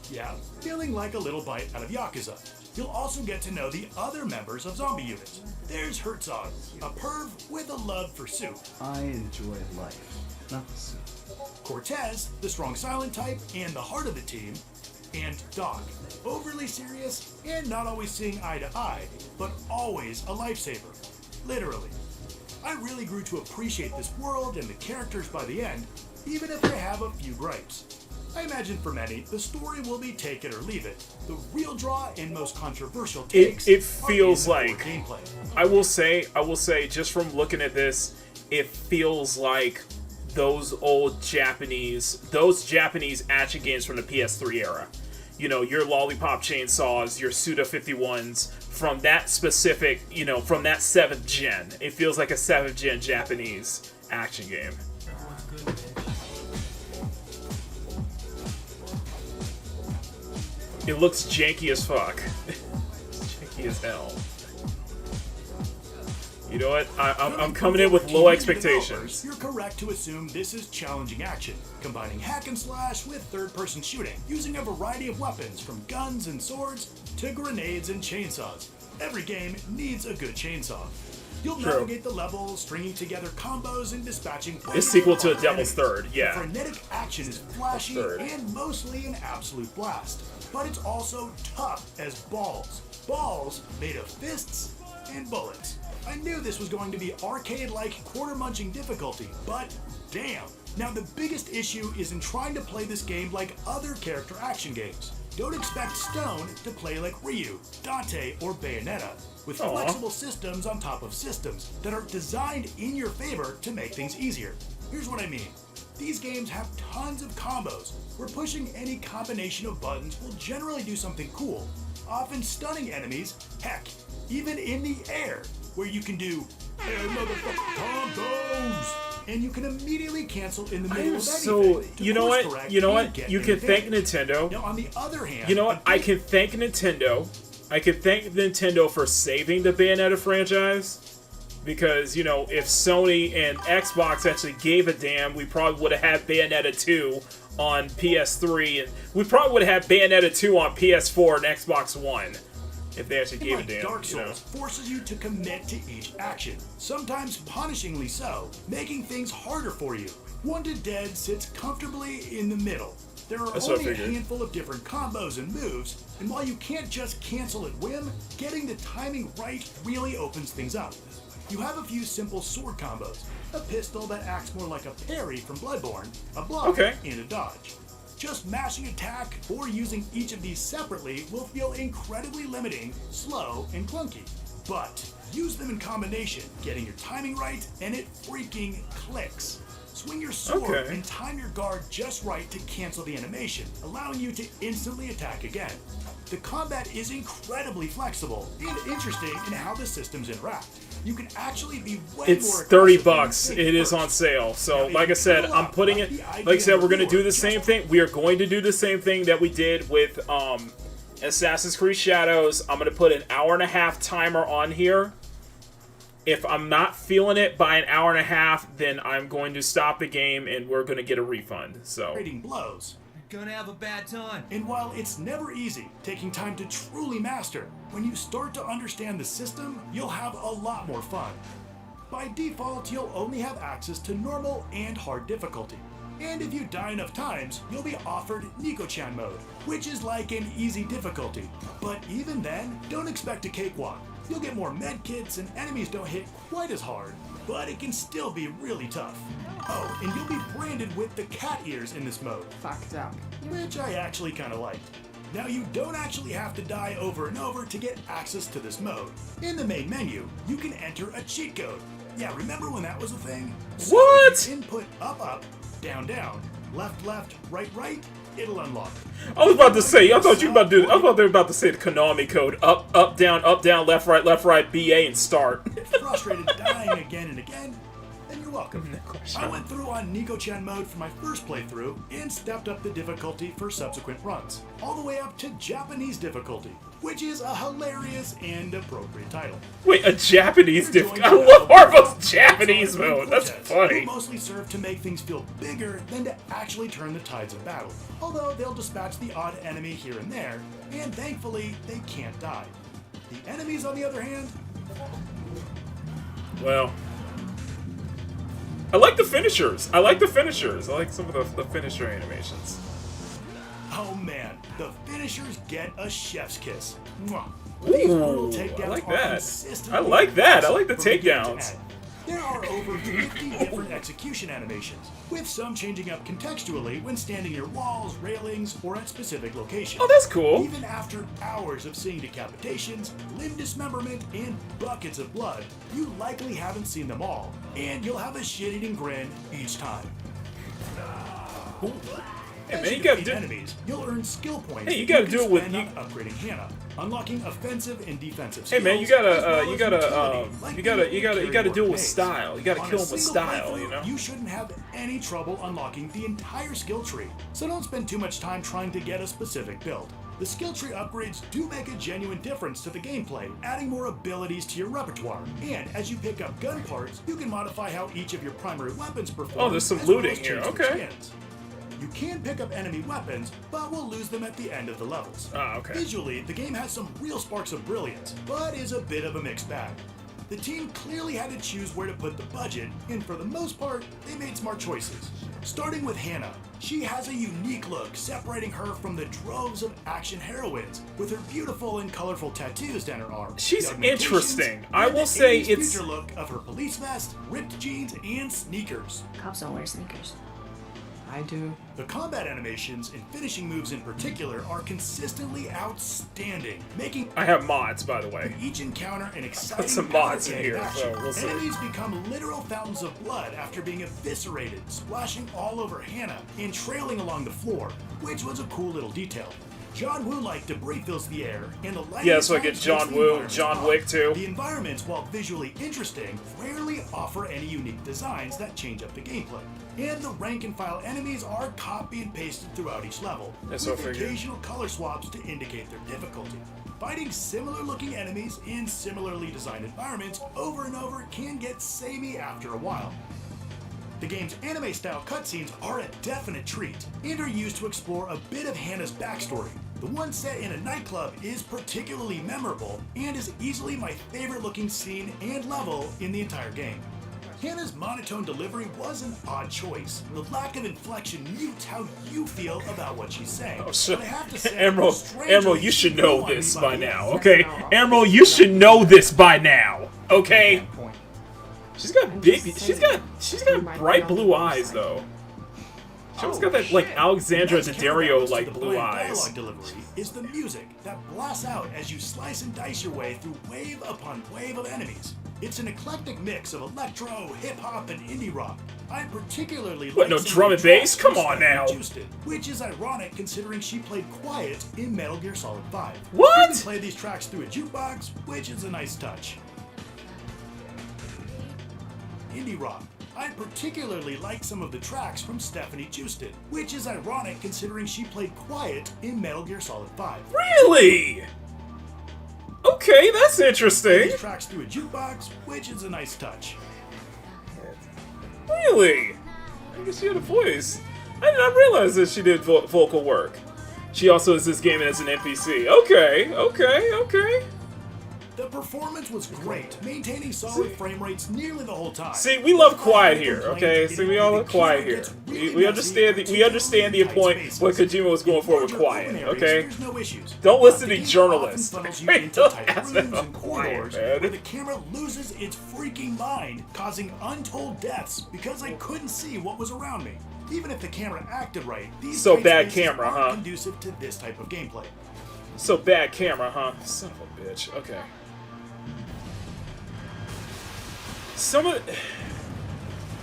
Yeah, feeling like a little bite out of Yakuza. You'll also get to know the other members of Zombie Unit. There's Herzog, a perv with a love for soup. I enjoy life, not the soup. Cortez, the strong silent type and the heart of the team, and Doc, overly serious and not always seeing eye to eye, but always a lifesaver. Literally. I really grew to appreciate this world and the characters by the end, even if I have a few gripes. I imagine for many, the story will be take it or leave it. The real draw and most controversial takes it feels are in the like, core gameplay. I will say, just from looking at this, it feels like those Japanese action games from the PS3 era. You know, your Lollipop Chainsaws, your Suda 51s, from that specific, you know, from that 7th gen. It feels like a 7th gen Japanese action game. It looks janky as fuck. Janky as hell. You know what? I'm coming in with low expectations. You're correct to assume this is challenging action, combining hack and slash with third-person shooting, using a variety of weapons from guns and swords to grenades and chainsaws. Every game needs a good chainsaw. You'll True. navigate the levels, stringing together combos and dispatching. It's sequel to enemies. Devil's Third, yeah. The frenetic action is flashy Third. and mostly an absolute blast, but it's also tough as balls. Balls made of fists and bullets. I knew this was going to be arcade-like quarter-munching difficulty, but damn. Now the biggest issue is in trying to play this game like other character action games. Don't expect Stone to play like Ryu, Dante, or Bayonetta, with Aw. flexible systems on top of systems that are designed in your favor to make things easier. Here's what I mean. These games have tons of combos, where pushing any combination of buttons will generally do something cool, often stunning enemies, heck, even in the air, where you can do motherfucking combos, and you can immediately cancel in the middle of anything. to You know course what? correct You know and what? get You an can thank advantage. Nintendo. Now, on the other hand, You know what? I can thank Nintendo. I can thank Nintendo for saving the Bayonetta franchise. Because, you know, if Sony and Xbox actually gave a damn, we probably would have had Bayonetta 2 on PS3. And we probably would have had Bayonetta 2 on PS4 and Xbox One. If they actually gave a like damn, Dark you know. Souls forces you to commit to each action, sometimes punishingly so, making things harder for you. Wanted Dead sits comfortably in the middle. There are That's what I only a figured. handful of different combos and moves, and while you can't just cancel at whim, getting the timing right really opens things up. You have a few simple sword combos, a pistol that acts more like a parry from Bloodborne, a block, Okay. and a dodge. Just mashing attack or using each of these separately will feel incredibly limiting, slow, and clunky. But use them in combination, getting your timing right, and it freaking clicks. Swing your sword Okay. and time your guard just right to cancel the animation, allowing you to instantly attack again. The combat is incredibly flexible and interesting in how the systems interact. You can actually be way It's more $30 aggressive than you bucks. think It is first. on sale. So, Now, if like I you said, fill I'm up putting on it. the Like I idea said, of we're gonna do the reward, same just thing. We are going to do the same thing that we did with Assassin's Creed Shadows. I'm gonna put an hour-and-a-half timer on here. If I'm not feeling it by an hour and a half, then I'm going to stop the game and we're gonna get a refund. So. trading blows. You're gonna have a bad time. And while it's never easy, taking time to truly master, when you start to understand the system, you'll have a lot more fun. By default, you'll only have access to normal and hard difficulty. And if you die enough times, you'll be offered Nico-chan mode, which is like an easy difficulty. But even then, don't expect a cakewalk. You'll get more medkits and enemies don't hit quite as hard, but it can still be really tough. Oh, and you'll be branded with the cat ears in this mode. Fucked up. Which I actually kind of liked. Now you don't actually have to die over and over to get access to this mode. In the main menu, you can enter a cheat code. Yeah, remember when that was a thing? So What? if you input up up, down down, left left, right right, it'll unlock. I was about to say, I thought they were about to say the Konami code. Up, down, left, right, BA, and start. Frustrated dying again and again? Then you're welcome. I went through on Nico-chan mode for my first playthrough and stepped up the difficulty for subsequent runs, all the way up to Japanese difficulty, which is a hilarious and appropriate title. Wait, a Japanese difficulty? I love Harpo's Japanese mode. That's Who funny. mostly serve to make things feel bigger than to actually turn the tides of battle. Although they'll dispatch the odd enemy here and there, and thankfully they can't die. The enemies, on the other hand, Well, I like the finishers. I like some of the finisher animations. oh man, the finishers get a chef's kiss. Mwah. These brutal Ooh, takedowns I like are that. consistently I like that. I like the from beginning to takedowns. end. There are over 50 different execution animations, with some changing up contextually when standing near walls, railings, or at specific locations. Oh, that's cool. Even after hours of seeing decapitations, limb dismemberment, and buckets of blood, you likely haven't seen them all, and you'll have a shit-eating grin each time. Hey, As man, you you gotta defeat do. enemies, you'll earn skill points. Hey, you that gotta can do it with- spend on upgrading Hannah, unlocking offensive and defensive Hey skills. man, you as well as gotta utility, like you being gotta carry do it with maze. style. You gotta On kill a him with single style, playthrough, you know? You shouldn't have any trouble unlocking the entire skill tree, so don't spend too much time trying to get a specific build. The skill tree upgrades do make a genuine difference to the gameplay, adding more abilities to your repertoire. And as you pick up gun parts, you can modify how each of your primary weapons perform. Oh, there's some as well looting as here, change their okay. skins. You can pick up enemy weapons, but will lose them at the end of the levels. Ah, okay. Visually, the game has some real sparks of brilliance, but is a bit of a mixed bag. The team clearly had to choose where to put the budget, and for the most part, they made smart choices. Starting with Hannah, she has a unique look separating her from the droves of action heroines, with her beautiful and colorful tattoos down her arm. She's the augmentations, interesting. I and will the say 80s it's- future look of her police vest, ripped jeans, and sneakers. Cops don't wear sneakers. I do. The combat animations and finishing moves in particular are consistently outstanding, making I have mods, by the way. each encounter an exciting some mods in power-packed here, action. so we'll see. Enemies become literal fountains of blood after being eviscerated, splashing all over Hannah and trailing along the floor, which was a cool little detail. John Woo-like debris fills the air, and the lighting Yeah, so I get designs John makes the Woo, environments John pop. Wick too. The environments, while visually interesting, rarely offer any unique designs that change up the gameplay. And the rank-and-file enemies are copy and pasted throughout each level, That's what I with figured. occasional color swaps to indicate their difficulty. Fighting similar-looking enemies in similarly designed environments over and over can get samey after a while. The game's anime-style cutscenes are a definite treat, and are used to explore a bit of Hannah's backstory. The one set in a nightclub is particularly memorable, and is easily my favorite-looking scene and level in the entire game. Hannah's monotone delivery was an odd choice. The lack of inflection mutes how you feel about what she's saying. Oh, so, But I have to say, Emerald, strangely, you should grew know on me this by by the now, end. okay? Emerald, you should know this by now, okay? She's got she's got bright blue eyes though. She almost got that like Alexandra Next counterbalance Daddario to like the blue bland eyes. dialogue delivery is the music that blasts out as you slice and dice your way through wave upon wave of enemies. It's an eclectic mix of electro, hip hop, and indie rock. I particularly What, like no some of drum the and bass? tracks from Come on Stephanie now. Houston, which is ironic considering she played quiet in Metal Gear Solid 5. What? You can play these tracks through a jukebox, which is a nice touch. Indie rock. I particularly like some of the tracks from Stephanie Houston, which is ironic considering she played quiet in Metal Gear Solid 5. Really? Okay, that's interesting. These tracks through a jukebox, which is a nice touch. Really? I guess she had a voice. I did not realize that she did vocal work. She also is this game as an NPC. Okay. The performance was great, maintaining solid frame rates nearly the whole time. See, we love quiet here, okay? See, we all love quiet here. We understand the point what Kojima was going for with quiet, okay? Don't listen to journalists. Corridors where the camera loses its freaking mind, causing untold deaths because I couldn't see what was around me. Even if the camera acted right, these So tight bad spaces camera, aren't huh? conducive to this type of gameplay. So bad camera, huh? Son of a bitch. Okay.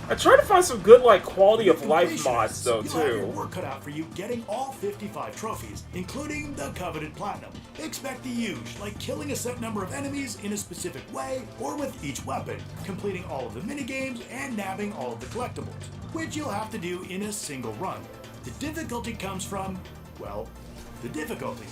I tried to find some good, like, quality of life mods, though, You'll have your too. work cut out for you getting all 55 trophies, including the coveted platinum. Expect the huge, like killing a set number of enemies in a specific way or with each weapon, completing all of the minigames and nabbing all of the collectibles, which you'll have to do in a single run. The difficulty comes from, well, the difficulty.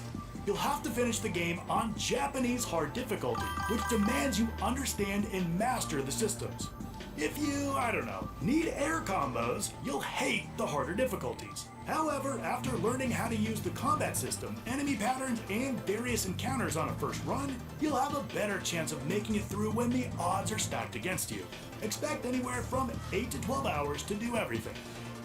You'll have to finish the game on Japanese hard difficulty, which demands you understand and master the systems. If you, I don't know, need air combos, you'll hate the harder difficulties. However, after learning how to use the combat system, enemy patterns, and various encounters on a first run, you'll have a better chance of making it through when the odds are stacked against you. Expect anywhere from 8 to 12 hours to do everything.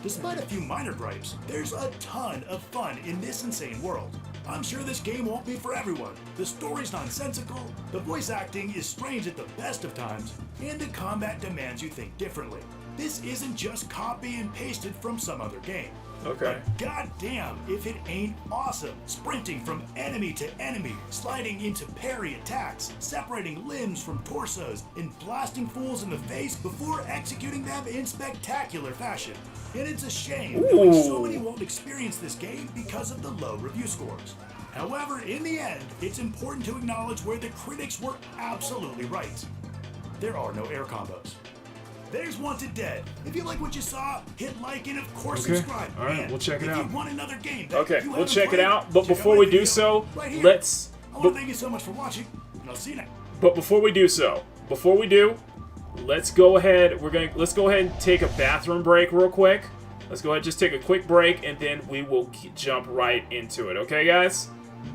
Despite a few minor gripes, there's a ton of fun in this insane world. I'm sure this game won't be for everyone. The story's nonsensical, the voice acting is strange at the best of times, and the combat demands you think differently. This isn't just copy and pasted from some other game. Okay. But goddamn if it ain't awesome. Sprinting from enemy to enemy, sliding into parry attacks, separating limbs from torsos, and blasting fools in the face before executing them in spectacular fashion. And it's a shame knowing so many won't experience this game because of the low review scores. However, in the end, it's important to acknowledge where the critics were absolutely right. There are no air combos. There's Wanted Dead. If you like what you saw, hit like and of course subscribe. All right, And we'll check it out. If you want another game that Okay, you we'll haven't check it played, out. But check out before my we do video so, right here. let's. I want to thank you so much for watching, and I'll see you next. But before we do so, let's go ahead. Let's go ahead and take a bathroom break real quick. Let's go ahead and just take a quick break, and then we will jump right into it. Okay, guys?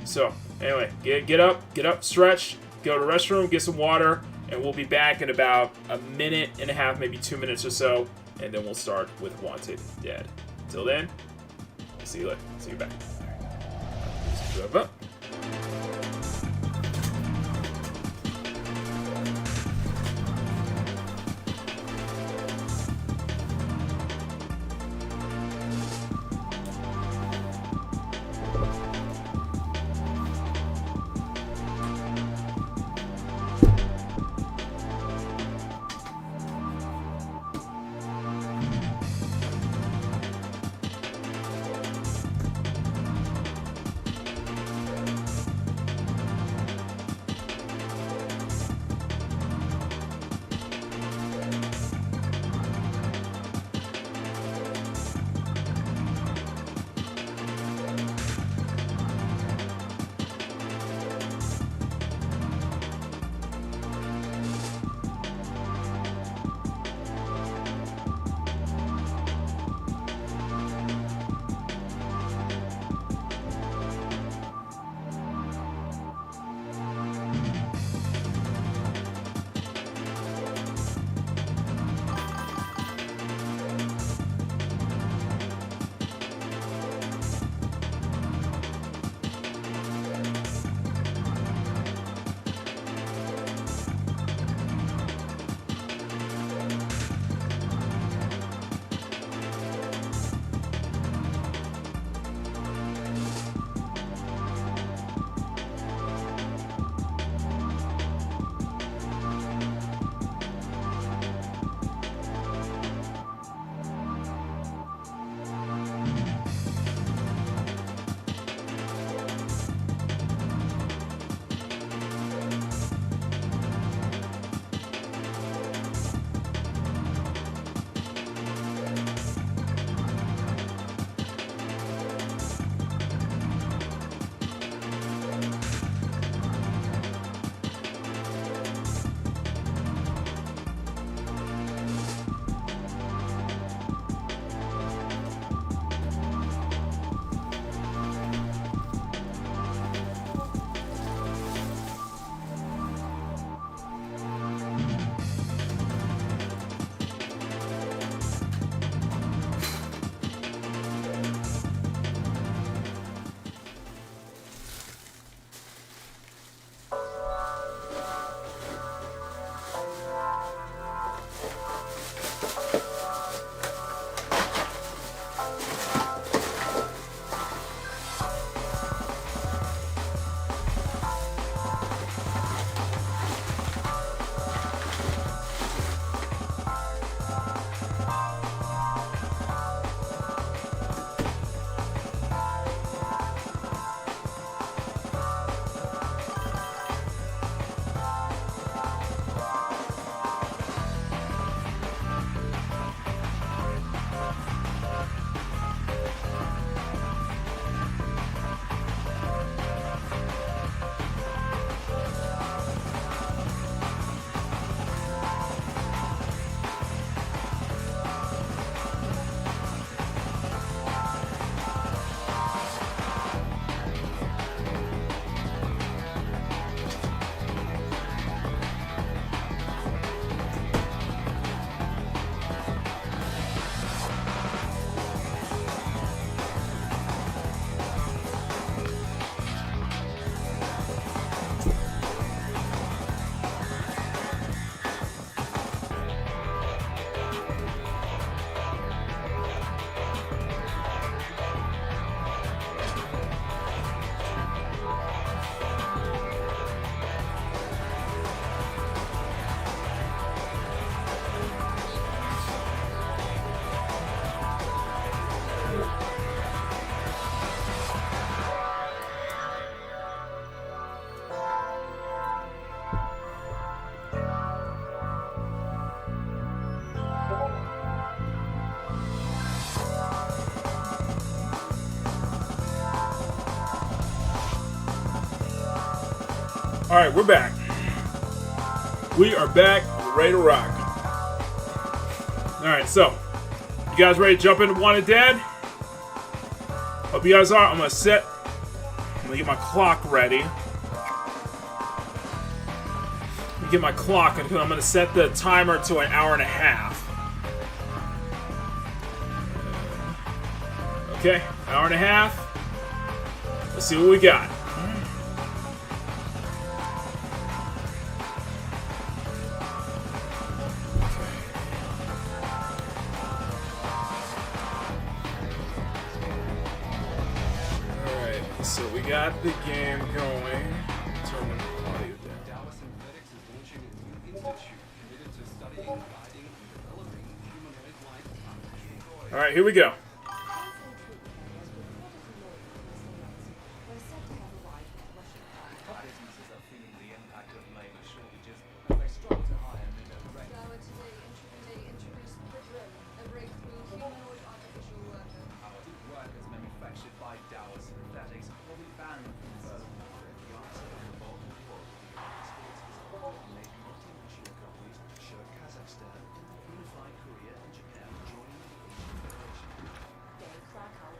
So, anyway, get up, stretch, go to the restroom, get some water, and we'll be back in about a minute and a half, maybe 2 minutes or so, and then we'll start with Wanted Dead. Until then, I'll see you later. See you back. Drive up. Alright, we're back. We are back, ready to rock. Alright, so, you guys ready to jump into Wanted Dead? Hope you guys are. I'm gonna get my clock ready. Get my clock, and I'm gonna set the timer to an hour and a half. Okay, hour and a half. Let's see what we got. Alright, so we got the game going. Turn the audio down. Alright, here we go.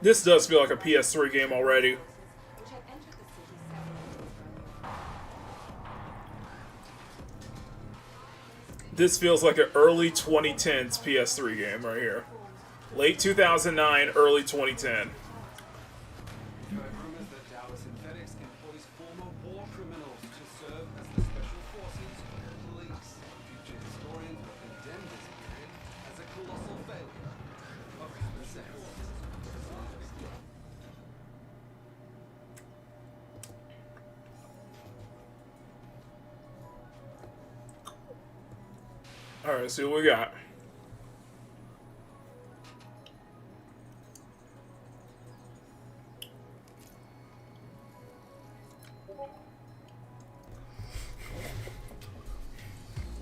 This does feel like a PS3 game already. This feels like an early 2010s PS3 game right here. Late 2009, early 2010. Alright, let's see what we got.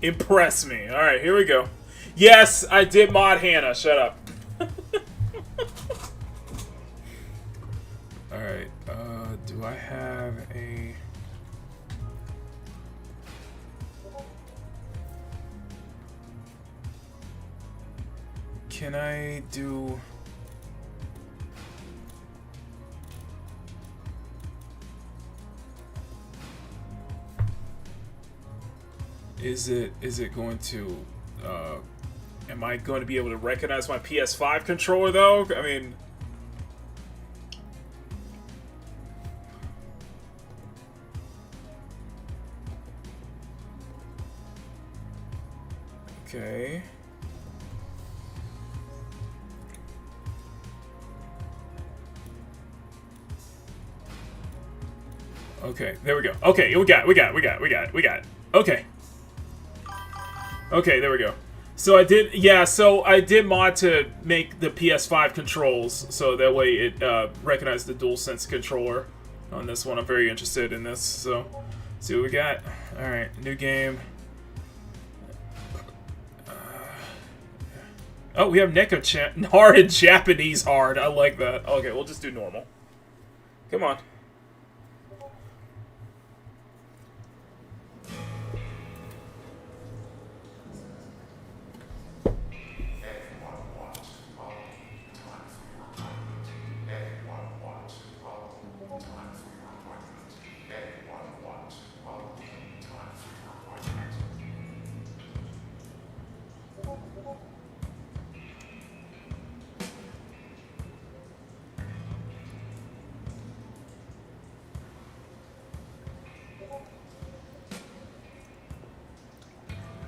Impress me. Alright, here we go. Yes, I did mod Hannah. Shut up. Alright, do I have a... Can I do... Is it going to, am I going to be able to recognize my PS5 controller though? I mean... Okay. Okay, there we go. Okay, we got it. Okay. Okay, there we go. So I did, yeah, so I did mod to make the PS5 controls, so that way it recognized the DualSense controller on this one. I'm very interested in this, so see what we got. Alright, new game. Oh, we have Neko hard and Japanese hard. I like that. Okay, we'll just do normal. Come on.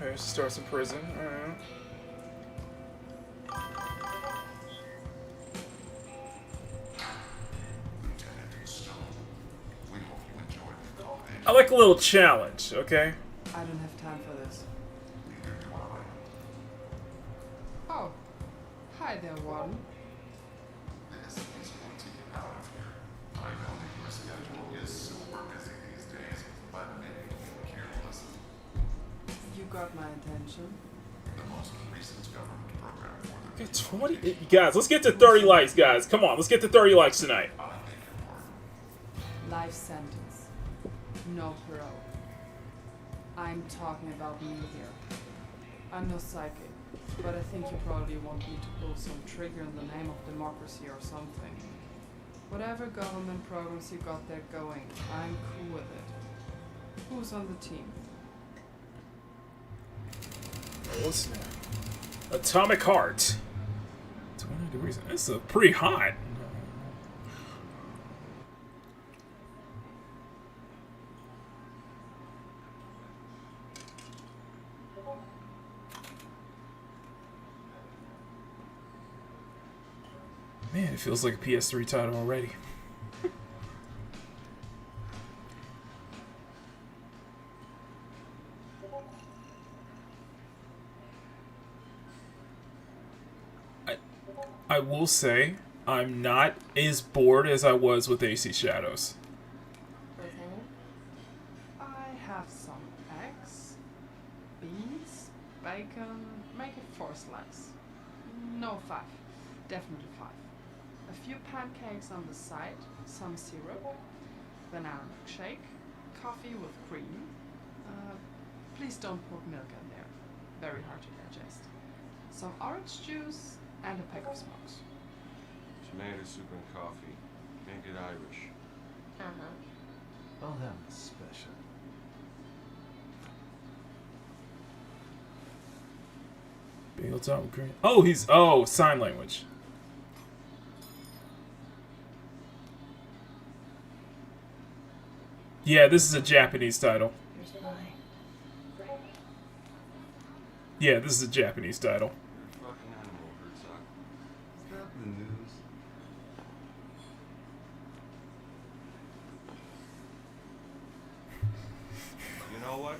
Okay, starts in prison. Alright. I like a little challenge, okay? I don't have time for this. Oh. Hi there, Warden. This is going to get out of here. I know that your schedule is super busy these days, but maybe you care to listen. You got my attention. The most recent government program for the... Okay, 20... Guys, let's get to 30 likes, guys. Come on, let's get to 30 likes tonight. Life sentence. No parole. I'm talking about me here. I'm no psychic, but I think you probably want me to pull some trigger in the name of democracy or something. Whatever government programs you got there going, I'm cool with it. Who's on the team? What's that? Atomic Heart. 20 degrees. This is pretty hot. Man, it feels like a PS3 title already. I will say, I'm not as bored as I was with AC Shadows. I have some eggs, beans, bacon, make it 4 slices. No, 5. Definitely 5. A few pancakes on the side, some syrup, banana milkshake, coffee with cream. Please don't put milk in there. Very hard to digest. Some orange juice and a pack of smokes. Tomato soup and coffee. Make it Irish. I'll have a special. Bagel top with green. Oh, he's sign language. Yeah, this is a Japanese title. Yeah, this is a Japanese title. Fucking animal, Herzog. Is that the news? You know what?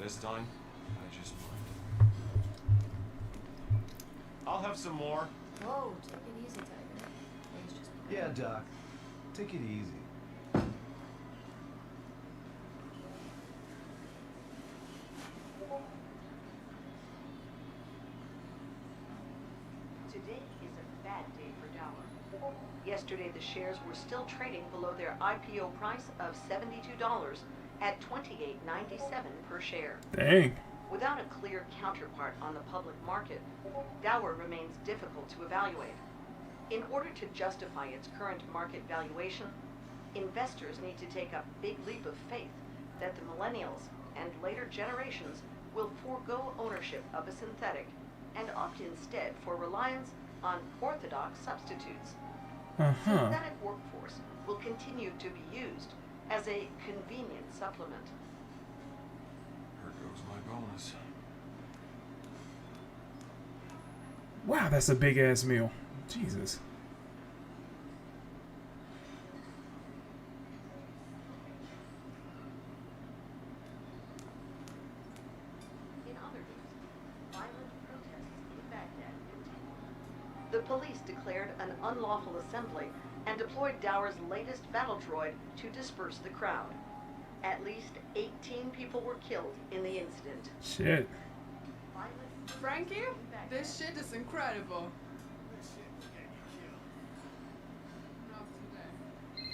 This time, I just might. I'll have some more. Whoa, take it easy, Tiger. Things just... Yeah, Doc. Take it easy. Today is a bad day for Dower. Yesterday, the shares were still trading below their IPO price of $72 at $28.97 per share. Dang. Without a clear counterpart on the public market, Dower remains difficult to evaluate. In order to justify its current market valuation, investors need to take a big leap of faith that the millennials and later generations will forego ownership of a synthetic and opt instead for reliance on orthodox substitutes. Synthetic workforce will continue to be used as a convenient supplement. Here goes my bonus. Wow, that's a big ass meal. Jesus. In other news, violent protests in Baghdad continue. The police declared an unlawful assembly and deployed Dower's latest battle droid to disperse the crowd. At least 18 people were killed in the incident. Shit. Frankie, this shit is incredible. Not today.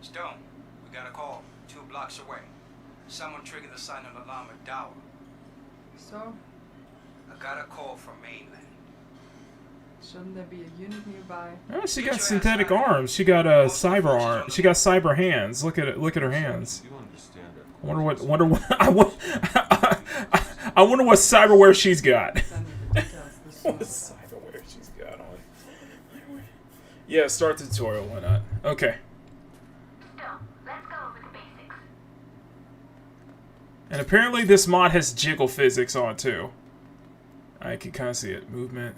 Stone, we got a call 2 blocks away. Someone triggered the silent alarm at Dower. So, I got a call from mainland. shouldn't there be a unit nearby? Oh, she got synthetic arms. She got a cyber arm. She got cyber hands. Look at it. Look at her hands. You understand it. I wonder what cyberware she's got. What cyberware she's got on? Yeah, start the tutorial. Why not? Okay. Let's go over the basics. And apparently this mod has jiggle physics on too. I can kind of see it. Movement,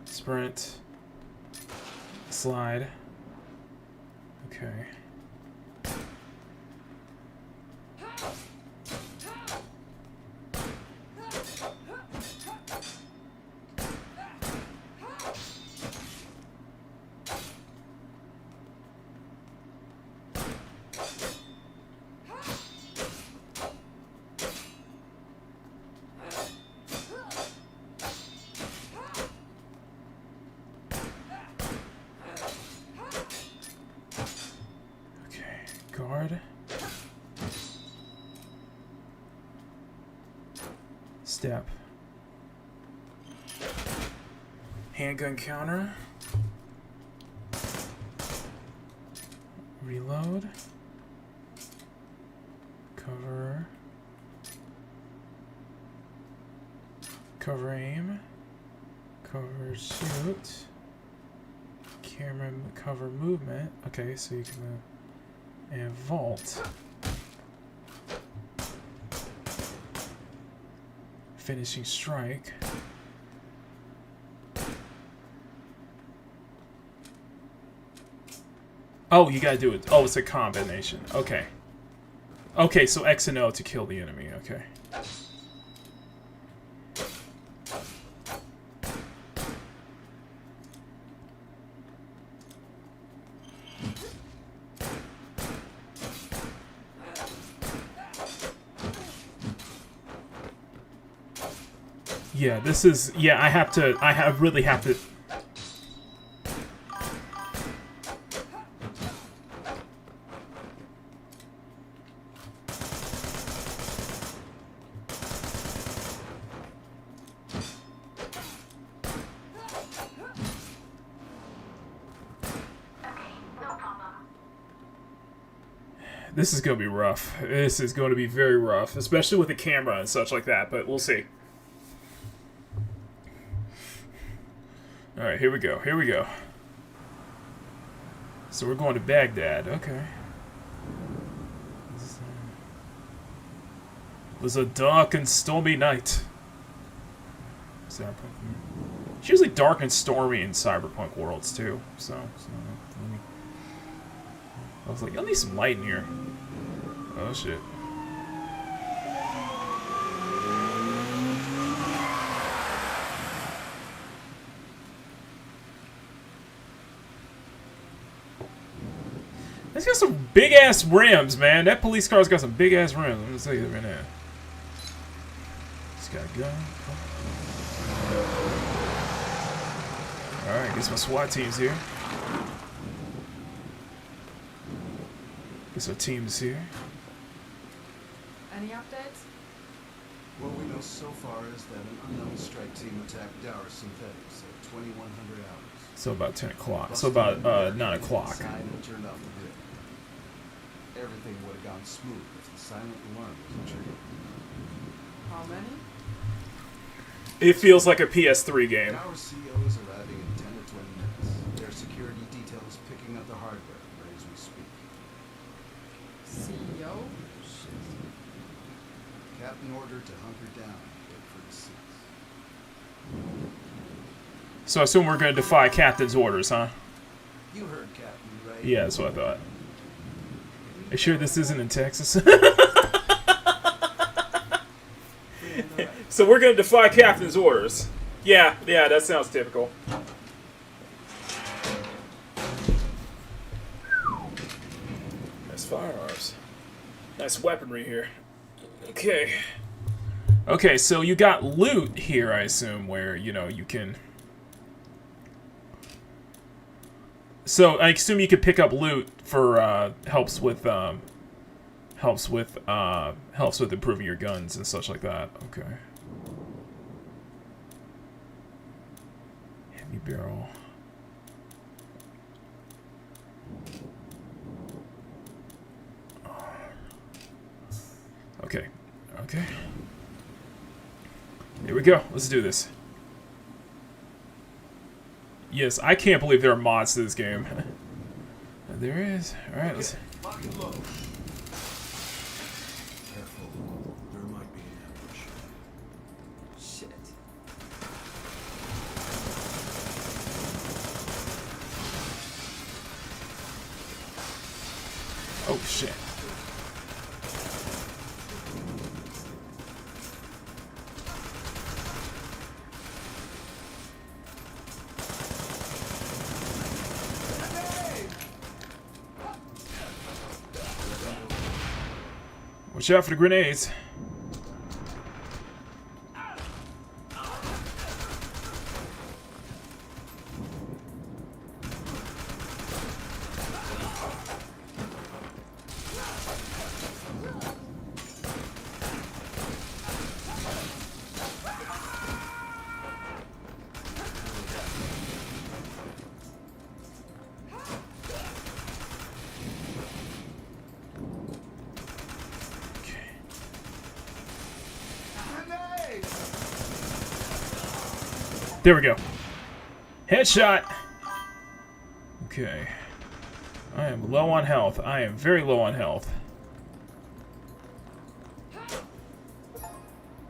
sprint, slide. Okay. Step. Handgun counter. Reload. Cover. Cover aim. Cover shoot. Camera cover movement. Okay, so you can move. And vault. Finishing strike. Oh, you gotta do it. Oh, it's a combination. Okay. Okay, so X and O to kill the enemy. Okay. Yeah, this is... Yeah, I really have to... This is going to be rough. This is going to be very rough, especially with the camera and such like that, but we'll see. Alright, here we go. Here we go. So we're going to Baghdad. Okay. It was a dark and stormy night. It's usually dark and stormy in Cyberpunk worlds, too. So I was like, you'll need some light in here. Oh, shit. It's got some big-ass rims, man. That police car's got some big-ass rims. Let me tell you that right now. It's got a gun. Alright, guess my SWAT team's here. Guess our team's here. Any updates? What we know so far is that an unknown strike team attacked Dower Synthetics at 2100 hours. So about 10 o'clock. So about 9 o'clock. Turned off the grid. Everything would have gone smooth if the silent alarm wasn't triggered. How many? It feels like a PS3 game. Our CEO is arriving in 10 to 20 minutes. Their security detail is picking up the hardware right as we speak. CEO? Captain ordered to hunker down and wait for the seats. So I assume we're going to defy Captain's orders, huh? You heard Captain, right? Yeah, that's what I thought. Are you sure this isn't in Texas? So we're going to defy Captain's orders. Yeah, that sounds typical. Nice firearms. Nice weaponry here. Okay. Okay, so you got loot here, I assume, where, you know, you can... So I assume you could pick up loot for helps with improving your guns and such like that. Okay. Heavy barrel. Okay. Okay. Here we go. Let's do this. Yes, I can't believe there are mods to this game. There is. Alright, let's... Careful. There might be an ambush. Shit. Oh, shit. Watch out for the grenades. There we go. Headshot. Okay. I am low on health. I am very low on health.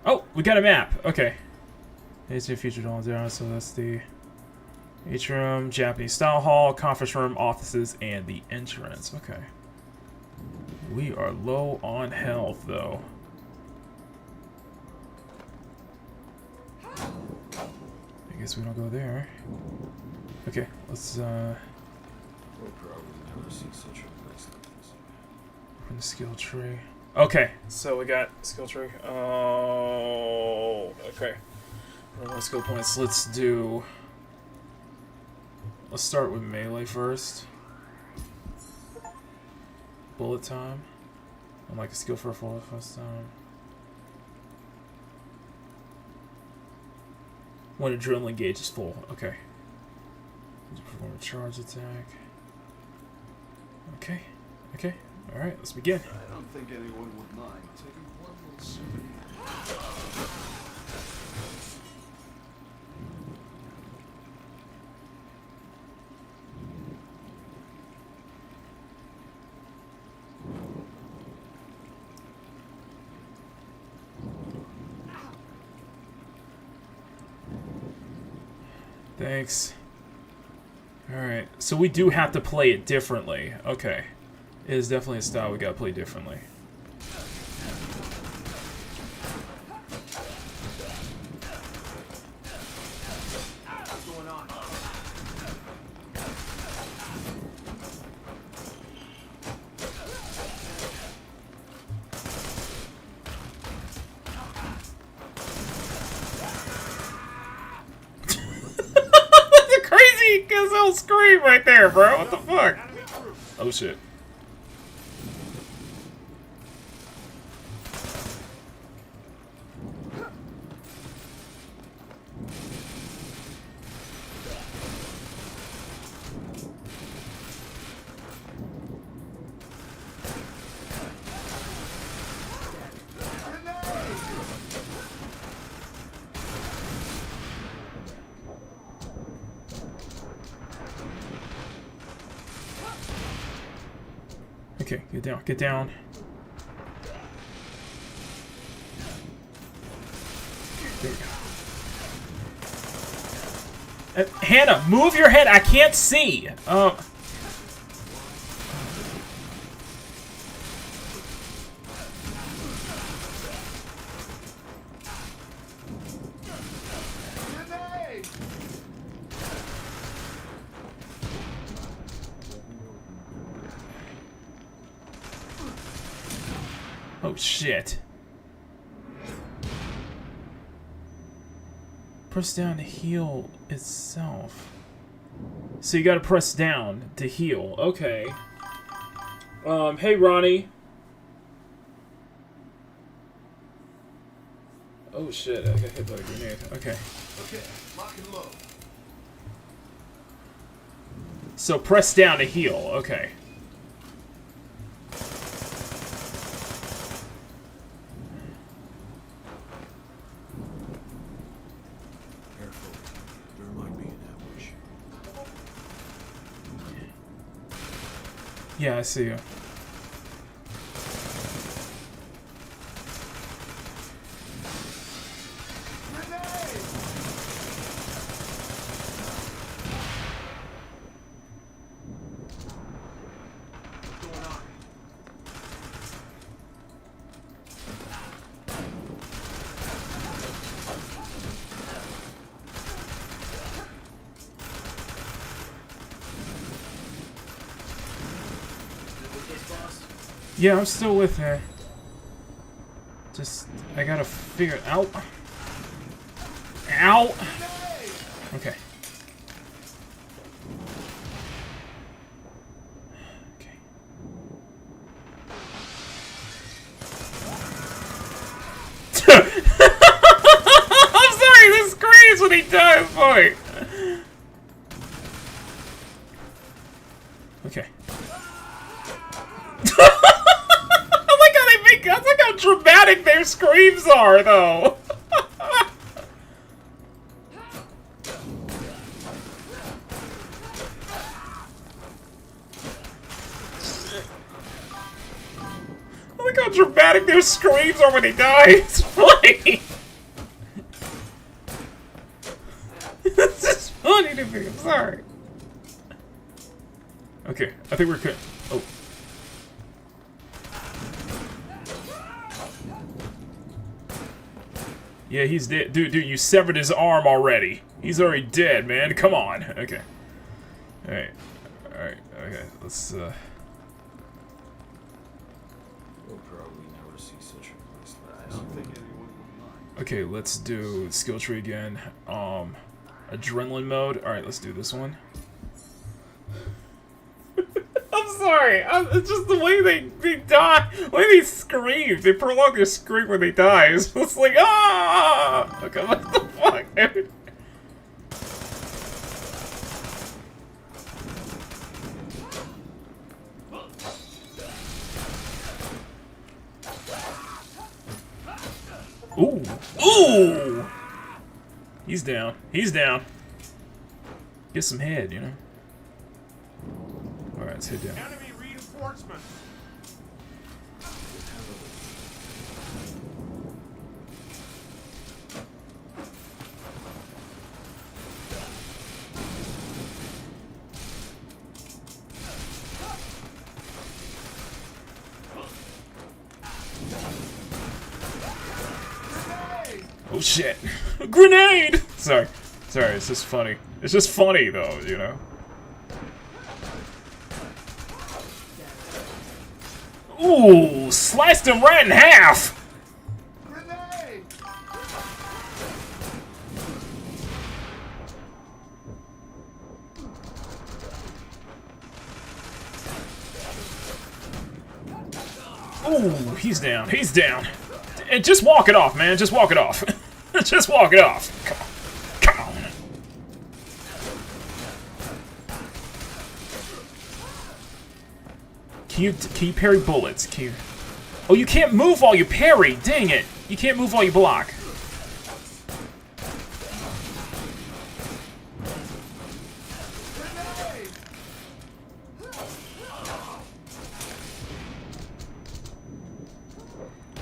Oh, we got a map. Okay. It's your featured all there, so that's the atrium, Japanese style hall, conference room, offices, and the entrance. Okay. We are low on health, though. I guess we don't go there. Okay, let's We'll probably never see such a place like this. open the skill tree. Okay, so we got skill tree. Oh, okay. Skill points. Let's start with melee first. Bullet time. Unlike a skill for a full first time. When adrenaline gauge is full. Okay. Perform a charge attack. Okay. Okay. Alright, let's begin. I don't think anyone would mind taking one little souvenir. Thanks. Alright, so we do have to play it differently. Okay. It is definitely a style we gotta play differently. What's going on? That's a crazy gazelle scream right there, bro. What the fuck? Oh shit. Okay, get down, get down. There we go. Hannah, move your head. I can't see. Oh shit. Press down to heal itself. So you gotta press down to heal. Okay. Hey Ronnie. Oh shit, I got hit by a grenade. Okay. Okay, lock and load. So press down to heal. Okay. Yeah, I see you. Yeah, I'm still with her. Just, I gotta figure it out. Ow! Okay. Okay. I'm sorry, this screams when he dies, boy! Okay. Look how dramatic their screams are, though. their screams are when they die. It's funny. It's just funny to me. I'm sorry. Okay, I think we're good. Oh. Yeah, he's dead. Dude, you severed his arm already. He's already dead, man. Come on. Okay. Alright. Alright, okay. Let's, We'll probably never see such a place as I don't think anyone will mind. Okay, let's do skill tree again. Adrenaline mode. Alright, let's do this one. I'm sorry. It's just the way they die. The way they scream. They prolong their scream when they die. It's just like, ah! Okay, what the fuck, dude? Ooh. Ooh! He's down. He's down. Get some head, you know? Alright, let's hit down. Enemy reinforcements. Oh shit. Grenade! Sorry. Sorry, it's just funny. It's just funny though, you know? Ooh! Sliced him right in half! Ooh, he's down. He's down. And just walk it off, man. Just walk it off. Just walk it off. Come on. Come on. Can you parry bullets? Can you... Oh, you can't move while you parry. Dang it. You can't move while you block.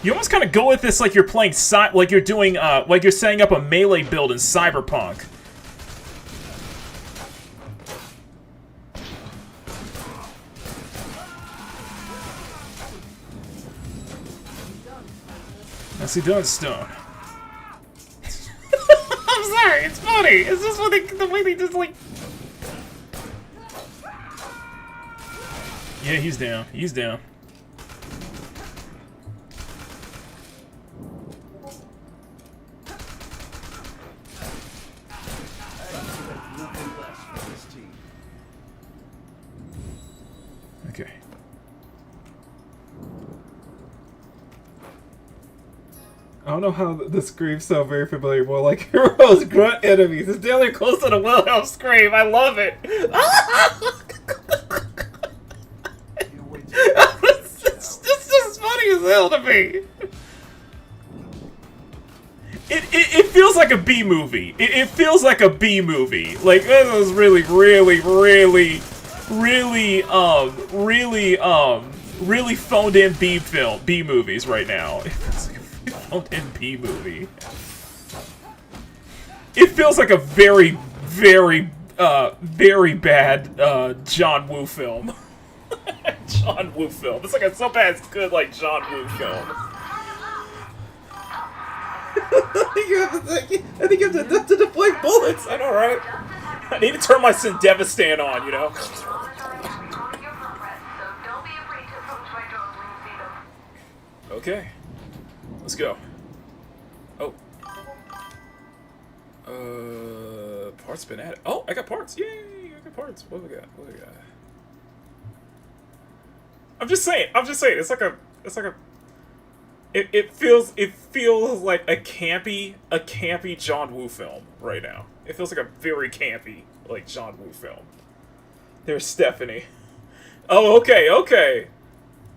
You almost kind of go with this like you're playing like you're doing like you're setting up a melee build in Cyberpunk. Nicely done, Stone. I'm sorry, it's funny. It's just the way they just like. Yeah, he's down. He's down. Okay. I don't know how the screams sound very familiar, more like heroes grunt enemies. It's deadly close to the Wilhelm scream. I love it. It's just funny as hell to me. It feels like a B movie. It feels like a B movie. Like this is really phoned in B movies right now. It feels like a phoned in B movie. It feels like a very bad John Woo film. John Woo film. It's like a so bad it's good like John Woo film. I think you have to deploy bullets. I know, right? I need to turn my Syndevistan on, you know? Okay. Let's go. Oh. Parts been added. Oh, I got parts. Yay! I got parts. What do we got? What do we got? I'm just saying. It's like a. It feels like a campy John Woo film right now. It feels like a very campy like John Woo film. There's Stephanie. Oh, okay.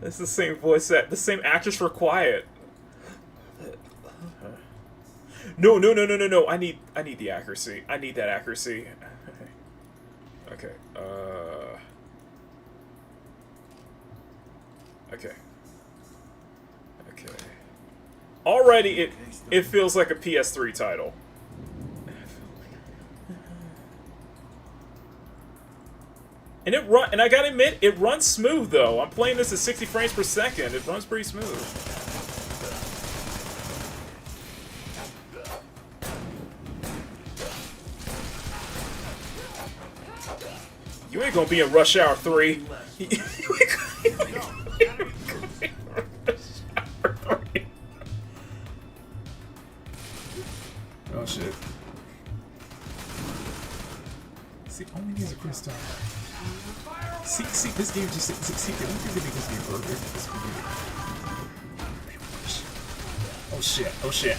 That's the same voice the same actress for Quiet. No. I need the accuracy. I need that accuracy. Okay. Okay. Already, it feels like a PS3 title. And I gotta admit, it runs smooth though. I'm playing this at 60 frames per second. It runs pretty smooth. You ain't gonna be in Rush Hour 3. Oh shit. See, only needs a crystal. See, this game just see, I don't think they make this game perfect. This game. Oh shit, oh shit.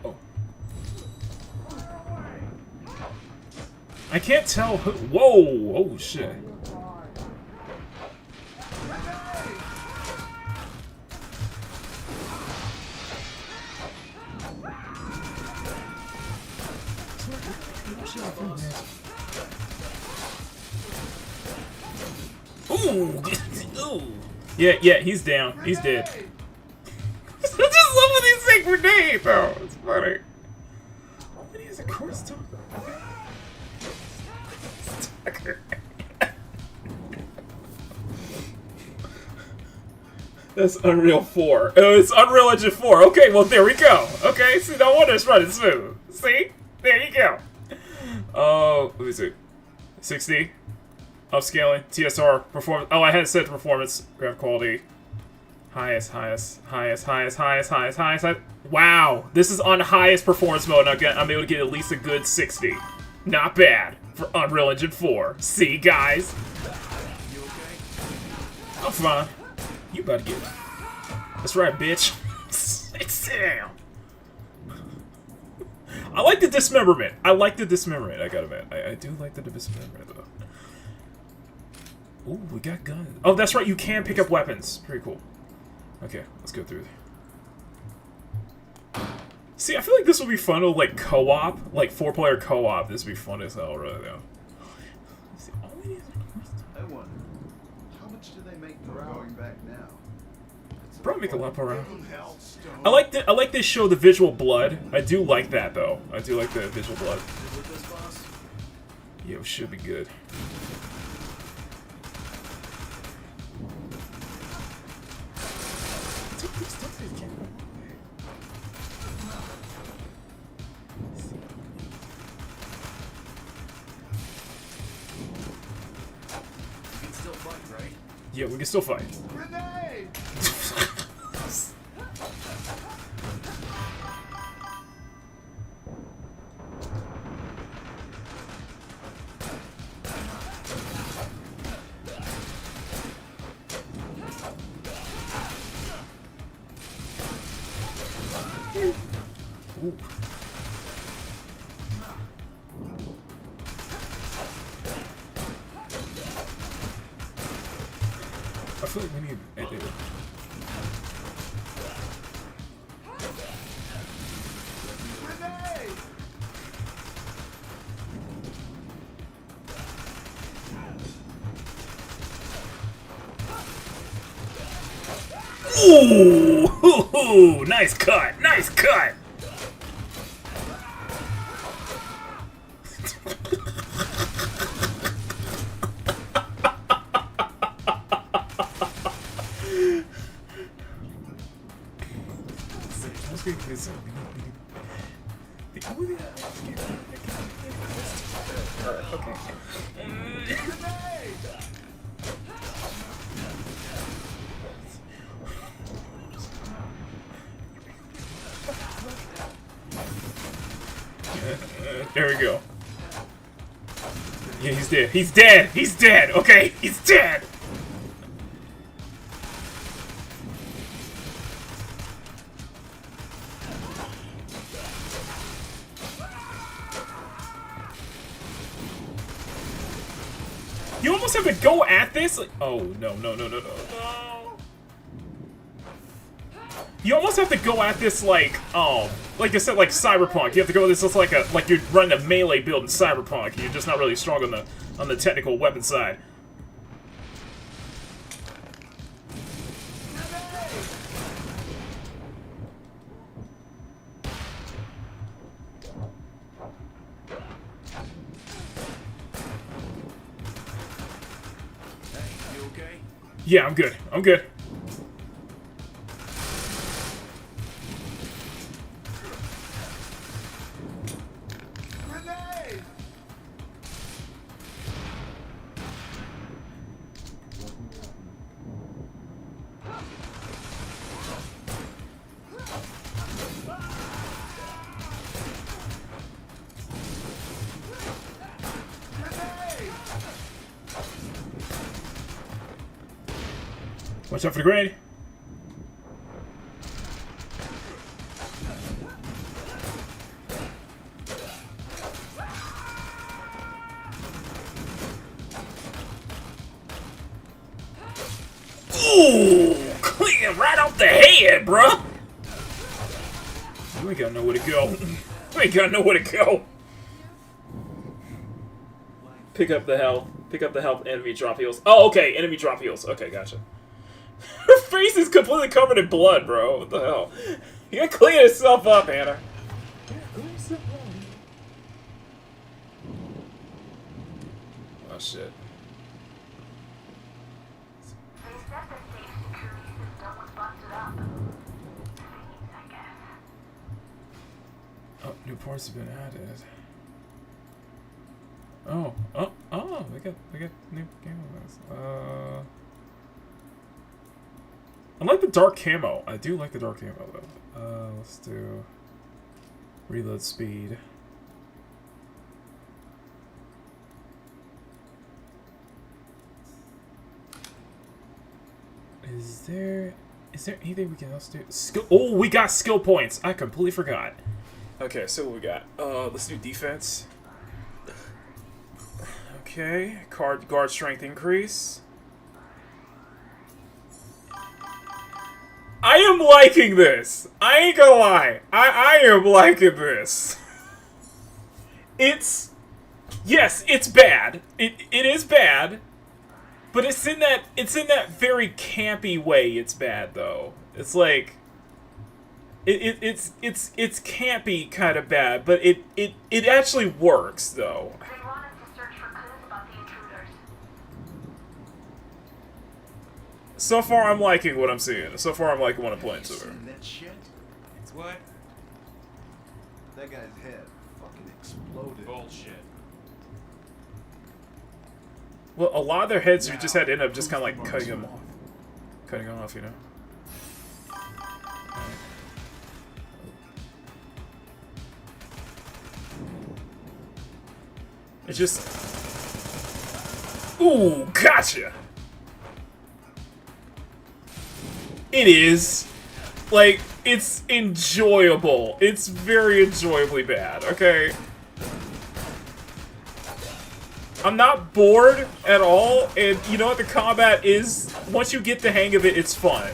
Oh. I can't tell who. Whoa! Oh shit. Ooh! Ooh! Yeah, he's down. He's dead. I just love when they say grenade, though. It's funny. What is a course talk? That's Unreal 4. Oh, it's Unreal Engine 4. Okay, well, there we go. Okay, see, no wonder it's running smooth. See? There you go. Oh, let me see. 60. Upscaling. TSR. Performance. Oh, I had it set to performance. Graph quality. Highest. Wow. This is on highest performance mode. I'm able to get at least a good 60. Not bad for Unreal Engine 4. See, guys? I'm fine. You about to get it. That's right, bitch. Sit down. I like the dismemberment. I gotta admit. I do like the dismemberment, though. Ooh, we got guns. Oh, that's right. You can pick up weapons. Pretty cool. Okay, let's go through. See, I feel like this would be fun with, like, co-op. Like, 4-player co-op. This would be fun as hell, really, though. I wonder, how much do they make per hour going back now? Probably make a lot per hour. I like they show the visual blood. I do like that, though. I do like the visual blood. Yo, should be good. Yeah, we can still fight. Grenade! Ooh. I feel like we need... Ooh! Hoo-hoo! Nice cut! Nice cut! There we go. Yeah, he's dead. He's dead! He's dead! Okay, he's dead! You almost have to go at this? Like, oh, no. You almost have to go at this like I said, like Cyberpunk. You have to go at this like you're running a melee build in Cyberpunk. You're just not really strong on the technical weapon side. Yeah, I'm good. I'm good. Watch out for the grenade. Ooh, clean right off the head, bruh. You ain't got nowhere to go. You ain't got nowhere to go. Pick up the health. Pick up the health. Enemy drop heals. Oh, okay. Enemy drop heals. Okay, gotcha. Her face is completely covered in blood, bro. What the hell? You gotta clean yourself up, Hannah. Oh, shit. Oh, new parts have been added. Oh, we got new camos. I like the dark camo. I do like the dark camo though. Let's do reload speed. Is there anything we can else do? Skill. Oh, we got skill points. I completely forgot. Okay, so what we got? Let's do defense. Okay, guard strength increase. I am liking this. I ain't gonna lie. I am liking this. Yes, it's bad. It is bad. But it's in that very campy way it's bad though. It's like it's campy kind of bad, but it actually works though. So far, I'm liking what I'm seeing. So far, I'm liking what I'm playing to her. That shit? What? That guy's head fucking exploded. Bullshit. Well, a lot of their heads you just had to end up just kind of like cutting them off. Cutting them off, you know? It's just... Ooh, gotcha! It is. Like, it's enjoyable. It's very enjoyably bad, okay? I'm not bored at all, and you know what? The combat is... Once you get the hang of it, it's fun.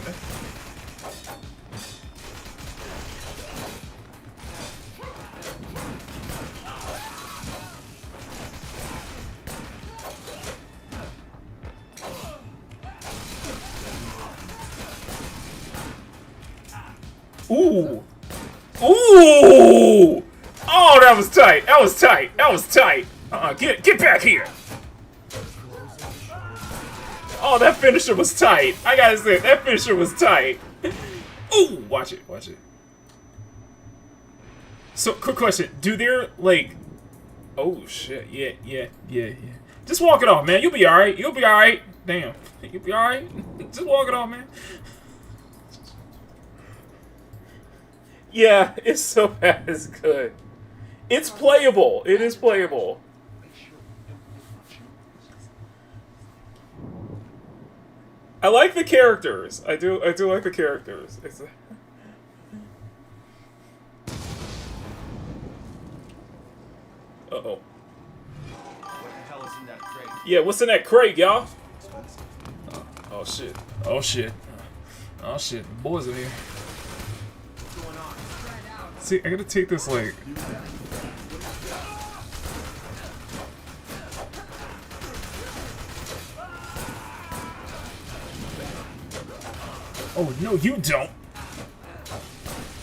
Ooh! Ooh! Oh, that was tight! That was tight! That was tight! Get back here! Oh, that finisher was tight! I gotta say, that finisher was tight! Ooh! Watch it, watch it. So, quick question. Do there, like... Oh, shit. Yeah. Just walk it off, man. You'll be alright. You'll be alright. Damn. You'll be alright. Just walk it off, man. Yeah, it's so bad it's good. It's playable. It is playable. I like the characters. I do like the characters. It's Uh-oh. What the hell is in that crate? Yeah, what's in that crate, y'all? Oh shit. Oh shit. Oh shit. The boys in here. See, I gotta take this like... Oh, no, you don't!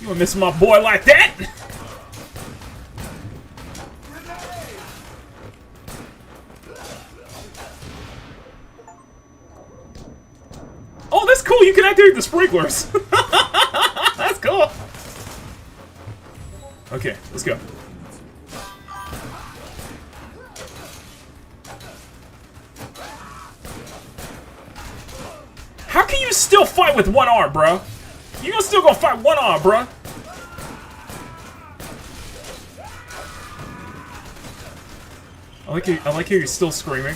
You wanna miss my boy like that? cool. You can activate the sprinklers. That's cool. Okay, let's go. How can you still fight with one arm, bro? You still gonna fight one arm, bro? I like how you're still screaming.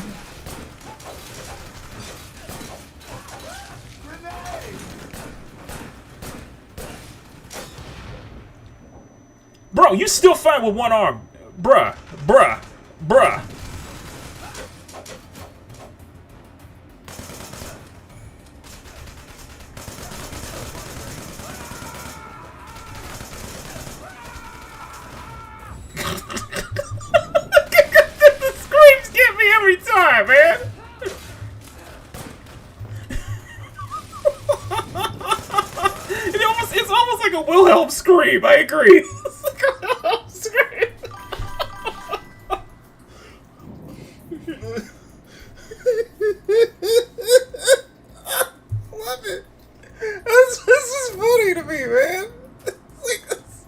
Bro, you still fight with one arm. Bruh. Bruh. Bruh. The screams get me every time, man. It's almost like a Wilhelm scream. I agree. It's like a Wilhelm scream. Love it. This is funny to me, man. It's like this.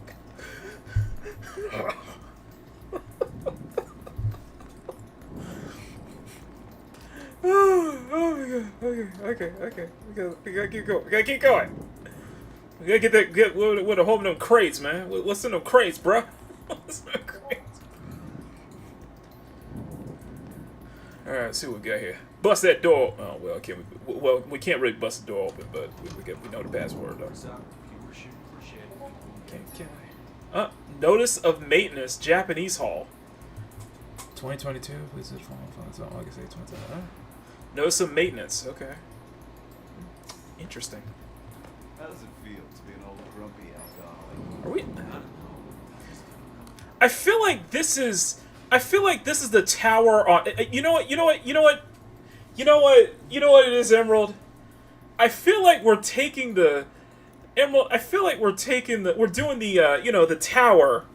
Oh my god. Okay. We gotta keep going. We gotta keep going. We gotta get with a whole them crates, man. What's in them crates, bruh? What's in them crates? Alright, let's see what we got here. Bust that door. Oh, well, we can't really bust the door open, but we know the password, though. Okay. Notice of maintenance, Japanese Hall. 2022, please like I say 2022. Notice of maintenance, okay. Interesting. How does it feel to be an old grumpy alcoholic? Are we? I feel like this is the tower on. You know what it is, Emerald. I feel like we're taking the Emerald. I feel like we're doing the tower.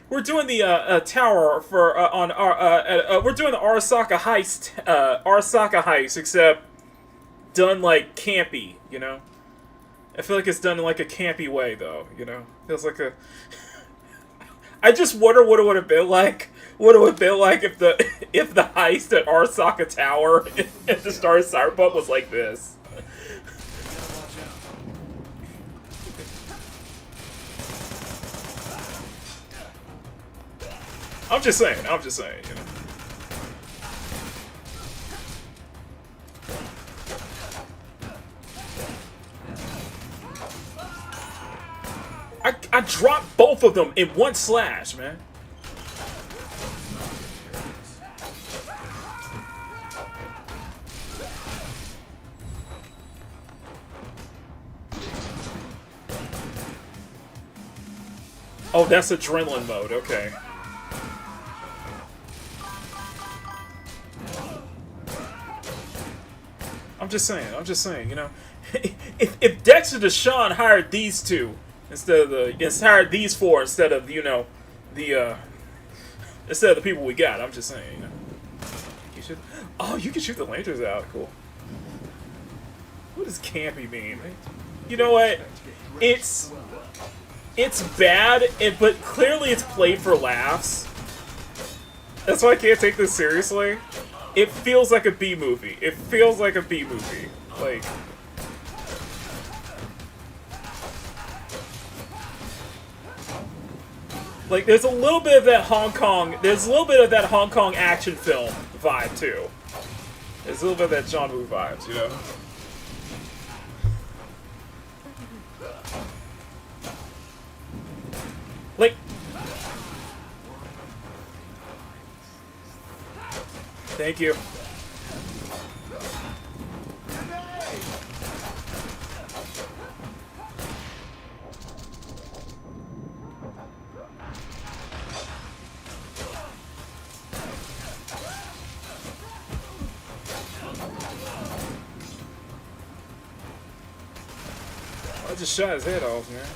We're doing the tower for on our we're doing the Arasaka heist, except done like campy, you know. I feel like it's done in like a campy way, though, you know. Feels like a. I just wonder what it would have been like. What it would have been like if the heist at Arasaka Tower at the Star Cyberpunk was like this. I'm just saying, you know. I dropped both of them in one slash, man. Oh, that's adrenaline mode, okay. I'm just saying, you know. If Dexter Deshawn hired these two hired these four instead of, you know, instead of the people we got, I'm just saying, you know. You can shoot the lanterns out, cool. What does campy mean? You know what? It's bad, but clearly it's played for laughs. That's why I can't take this seriously. It feels like a B movie. Like, there's a little bit of that Hong Kong action film vibe, too. There's a little bit of that John Woo vibes, you know? Like... Thank you. I just shot his head off, man.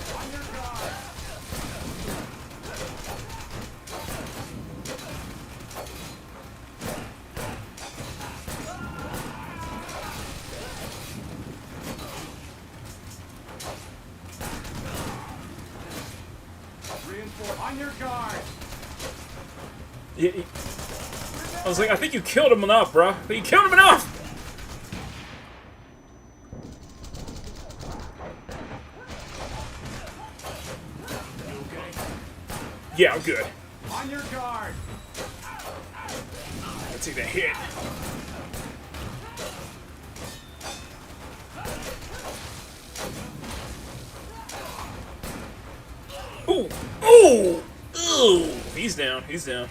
On your guard. I was like, I think you killed him enough, bro. I think you killed him enough! Yeah, I'm good. On your guard. Let's see the hit. Ooh! Ooh! Ooh! He's down. He's down.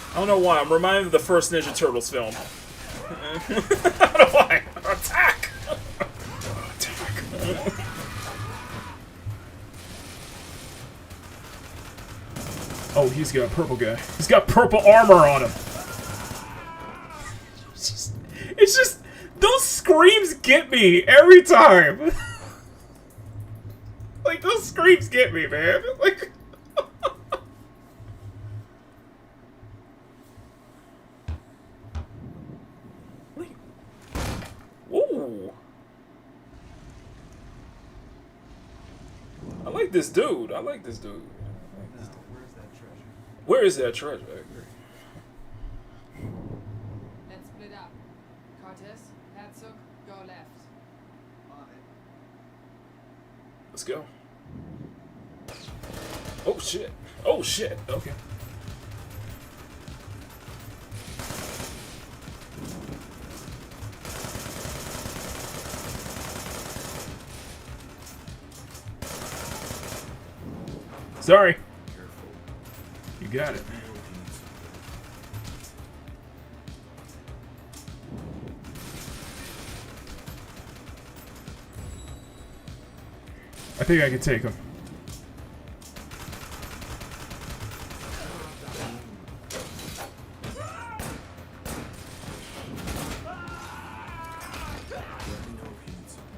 I don't know why. I'm reminded of the first Ninja Turtles film. I don't know why. Attack! Attack! Oh, he's got a purple guy. He's got purple armor on him. It's just those screams get me every time. Like, those screams get me, man. Like. Ooh. I like this dude. I like this dude. Where's that treasure? Where is that treasure? I agree. Let's split up. Cortez, Herzog, go left. On it. Let's go. Oh shit. Oh shit. Okay. Sorry. You got it. I think I can take him.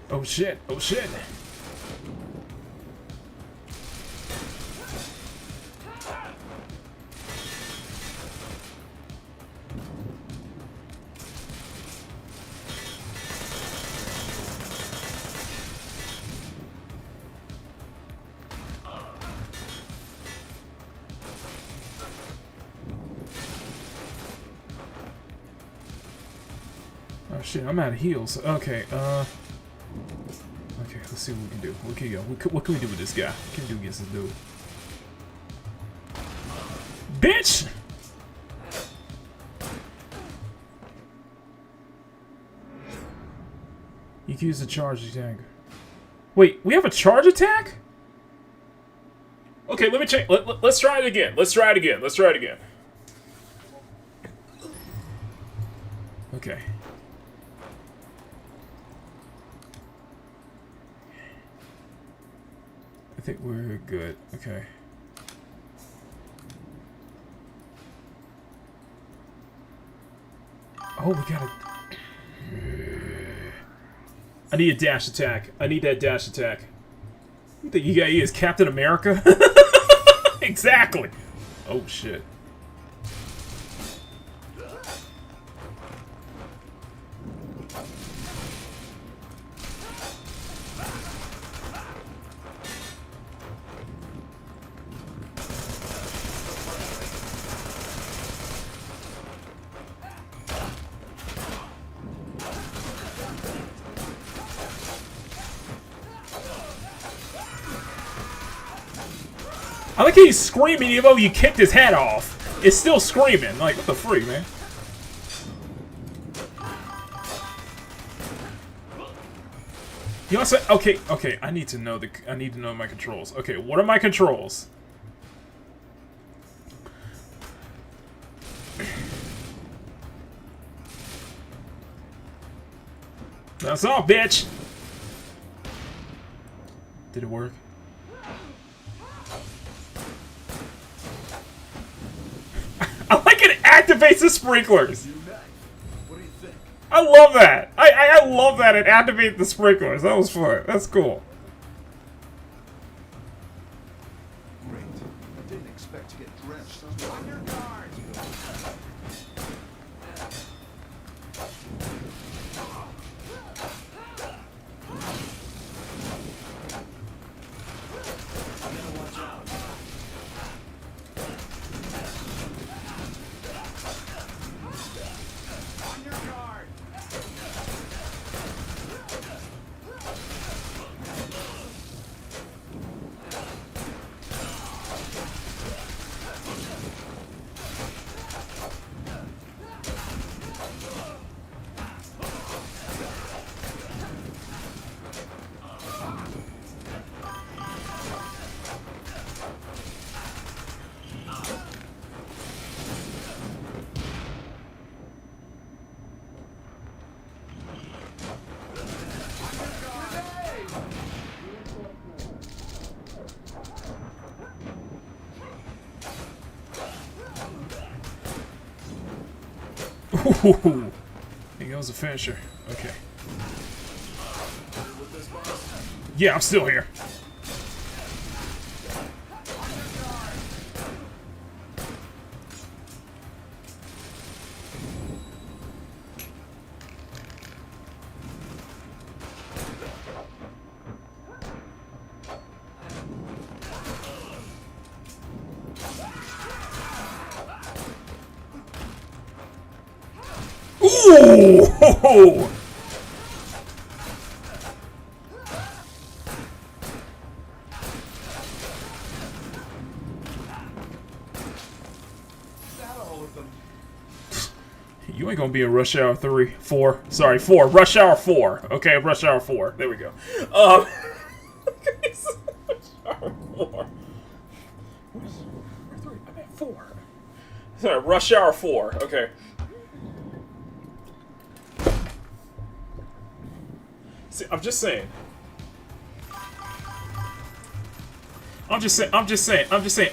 Oh shit. Oh shit. Oh shit, I'm out of heals. Okay, okay, let's see what we can do. What can we do with this guy? What can we do against this dude? Bitch! You can use the charge attack. Wait, we have a charge attack? Okay, let me check. Let's try it again. Let's try it again. Let's try it again. Okay. I think we're good. Okay. Oh, we gotta... I need a dash attack. I need that dash attack. You think you got is Captain America? Exactly. Oh, shit. I like how he's screaming even though you kicked his head off. It's still screaming. Like, what the freak, man? You also okay, I need to know my controls. Okay, what are my controls? That's all, bitch. Did it work? I like it activates the sprinklers. What do you think? I love that. I love that it activates the sprinklers. That was fun. That's cool. Great. Didn't expect to get drenched on your guard. Ooh, he goes a finisher. Okay. Yeah, I'm still here. Ooh! Ho, ho. You ain't gonna be in Rush Hour 3, 4. Sorry, 4. Rush Hour 4. Okay, Rush Hour 4. There we go. Rush Hour 4. Where's 3? I'm at 4. Sorry, Rush Hour 4. Okay. See, I'm just saying.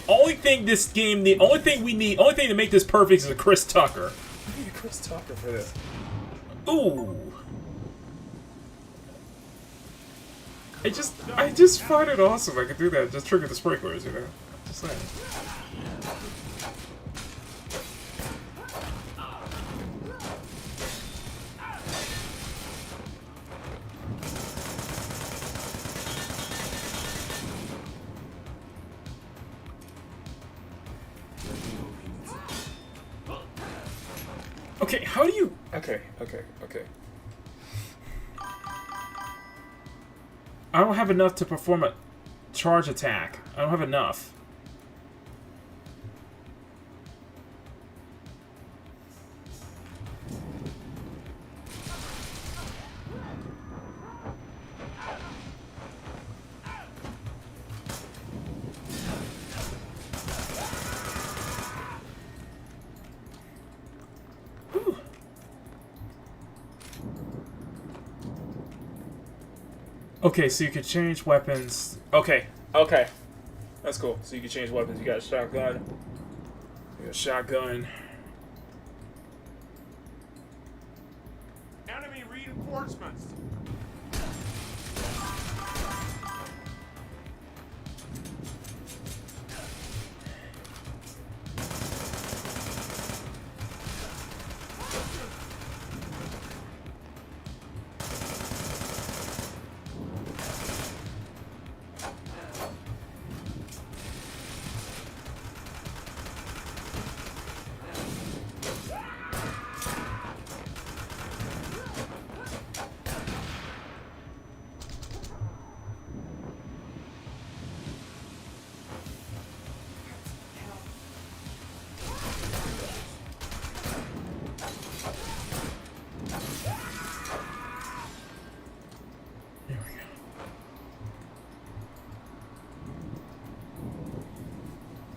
Only thing this game, the only thing we need, only thing to make this perfect is a Chris Tucker. I need a Chris Tucker for this. Ooh. I just find it awesome I could do that. Just trigger the sprinklers, you know? Just saying. Okay, how do you... Okay. I don't have enough to perform a charge attack. I don't have enough. Okay, so you can change weapons. Okay. That's cool. So you can change weapons. You got a shotgun. You got a shotgun. Enemy reinforcements.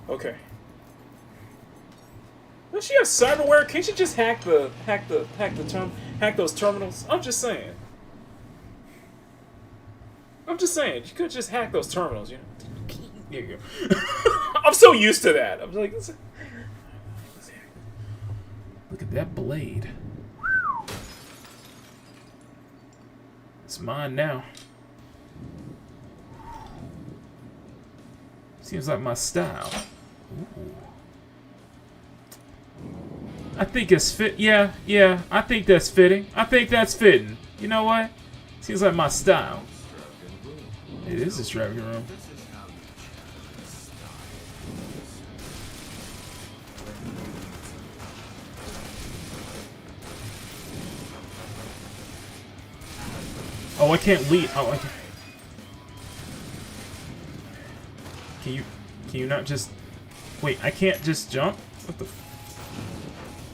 Okay. Does she have cyberware? Can't she just hack those terminals? I'm just saying. You could just hack those terminals, you know. There you go. I'm so used to that. I'm like, look at that blade. It's mine now. Seems like my style. I think it's fit. Yeah, I think that's fitting. I think that's fitting. You know what? Seems like my style. It is a extravagant room. Oh, I can't leave. Oh, I can't. Can you not just... Wait, I can't just jump? What the...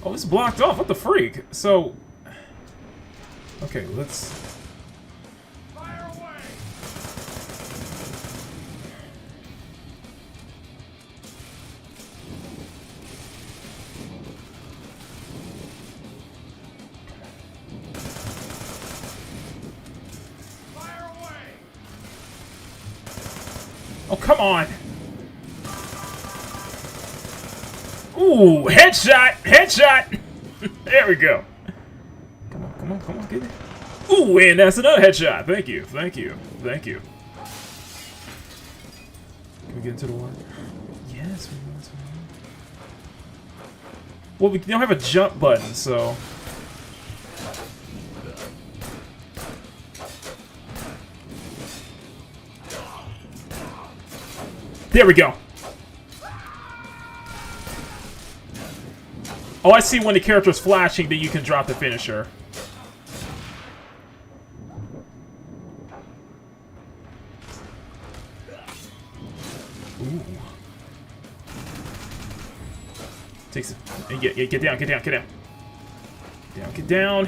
Oh, it's blocked off. What the freak? So... Okay, let's... Fire away! Fire away! Oh, come on! Ooh, headshot! Headshot! There we go. Come on, get it. Ooh, and that's another headshot. Thank you. Can we get into the water? Yes, we want to. Well, we don't have a jump button, so... There we go. Oh, I see when the character's flashing that you can drop the finisher. Ooh. Takes it. Get down. Get down.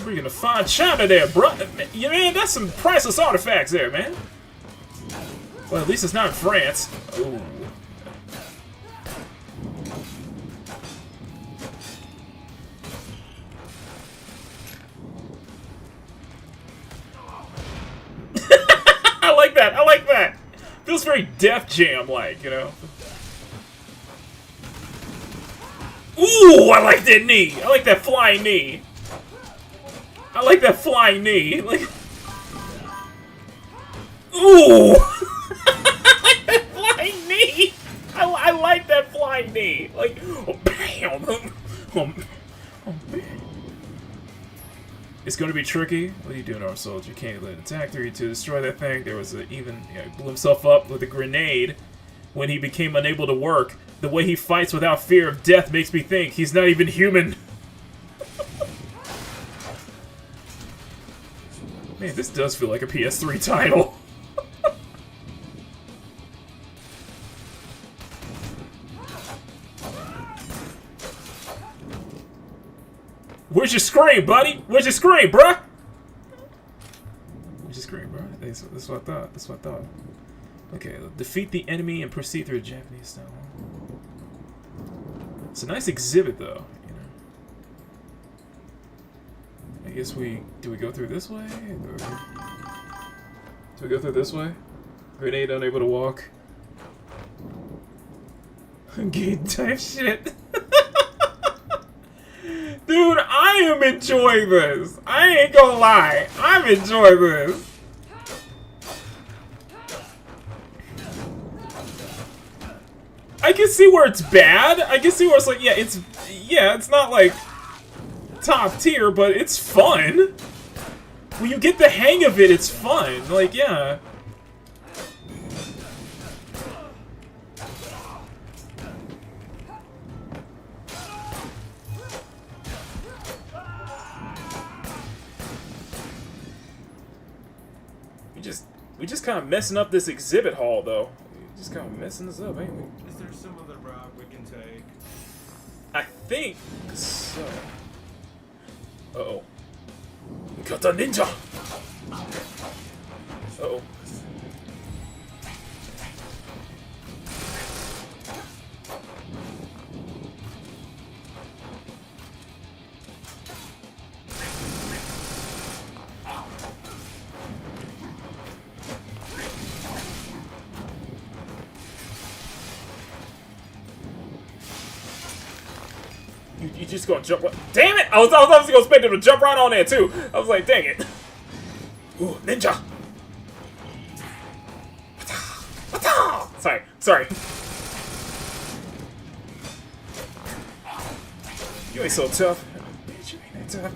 Bringing a fine china there, bro. You man, that's some priceless artifacts there, man. Well, at least it's not in France. Ooh. I like that. Feels very Def Jam-like, you know. Ooh, I like that knee. I like that flying knee. Like, ooh! That flying knee! I like that flying knee! Like, oh, bam! Oh, man. It's going to be tricky. What are you doing, our soldier? Can't let an attack 3 to destroy that thing. There was even, he blew himself up with a grenade when he became unable to work. The way he fights without fear of death makes me think he's not even human. Man, this does feel like a PS3 title. Where's your scream, buddy? Where's your scream, bruh? Where's your scream, bruh? That's what I thought. Okay, defeat the enemy and proceed through a Japanese style. It's a nice exhibit, though. I guess do we go through this way? Do we go through this way? Grenade unable to walk. Game type shit. Dude, I am enjoying this. I ain't gonna lie. I'm enjoying this. I can see where it's bad. I can see where it's like, it's not like top tier, but it's fun. When you get the hang of it, it's fun. Like, yeah. We just kind of messing up this exhibit hall, though. Just kind of messing this up, ain't we? Is there some other route we can take? I think so. Uh-oh. We got the ninja! Uh-oh. just gonna jump. Damn it! I was obviously gonna expect him to jump right on there too. I was like, dang it. Ooh, ninja. Sorry. You ain't so tough. Bitch, you ain't that tough.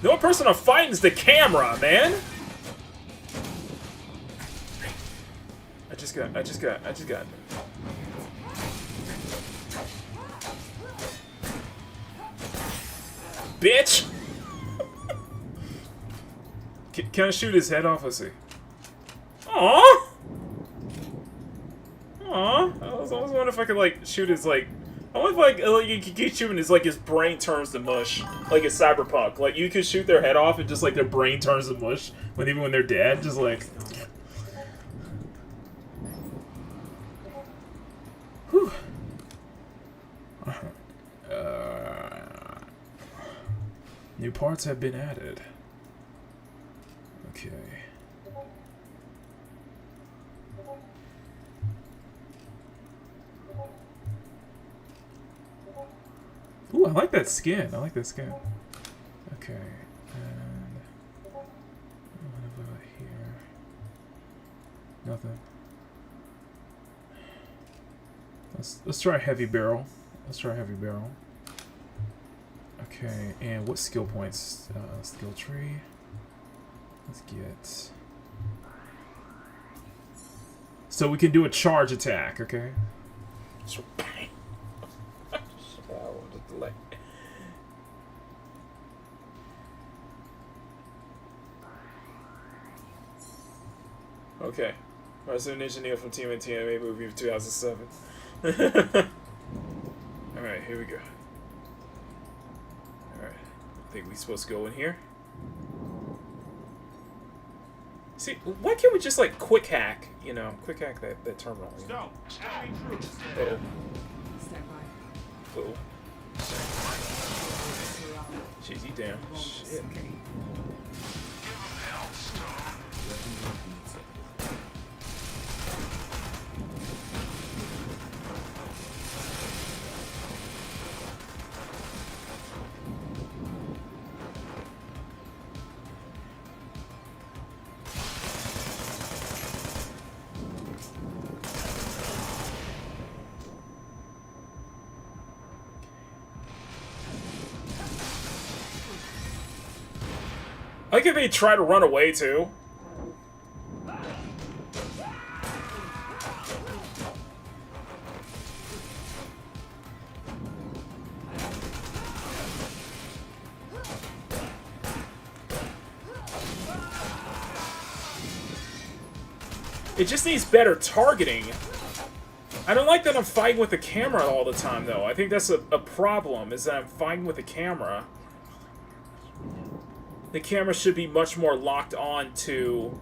The only person I'm fighting is the camera, man. I just got. Bitch! Can I shoot his head off? Let's see. Aww! Aww. I was wondering if I could, like, shoot his, like... I wonder if, like you could keep shooting his, like, his brain turns to mush. Like it's Cyberpunk. Like, you could shoot their head off and just, like, their brain turns to mush. Even when they're dead. Just, like... Whew. New parts have been added. Okay. Ooh, I like that skin. Okay. And what about here? Nothing. Let's try heavy barrel. Okay, and what skill points? Skill tree. Let's get... So we can do a charge attack, okay? So bang! Okay. Resident engineer from Team NTMA movie of 2007. Alright, here we go. Alright. I think we're supposed to go in here. See, why can't we just, like, quick hack, you know, that terminal? You know? Uh-oh. Uh-oh. Jeez, he down. Shit. I like if they try to run away, too. It just needs better targeting. I don't like that I'm fighting with the camera all the time, though. I think that's a problem, is that I'm fighting with the camera. The camera should be much more locked on to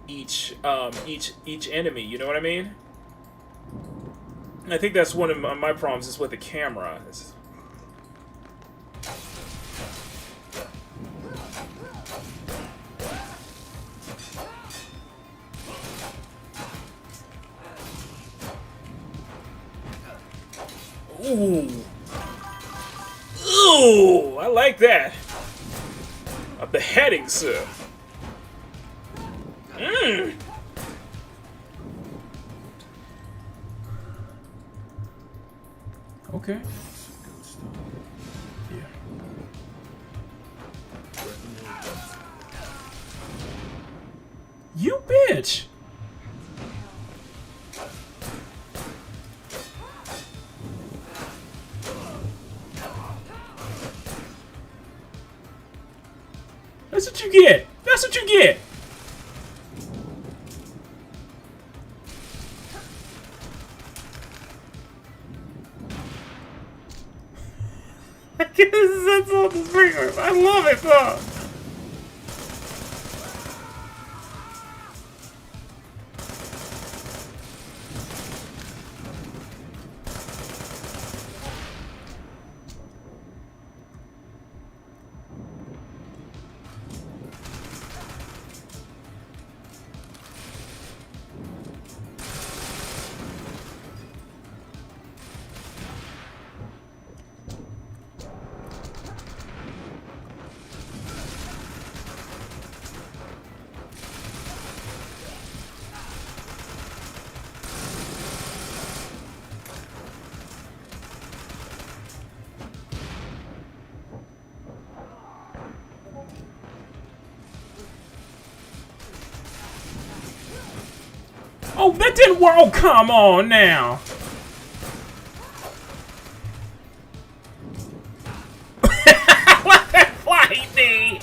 each enemy, you know what I mean? And I think that's one of my problems is with the camera. Ooh. Ooh, I like that. A beheading, sir. Mmm. Okay. Yeah. You bitch! That's what you get! That's what you get! I guess that's all the sprinklers. I love it though! Oh, that didn't work. Oh, come on now. Let that fight me.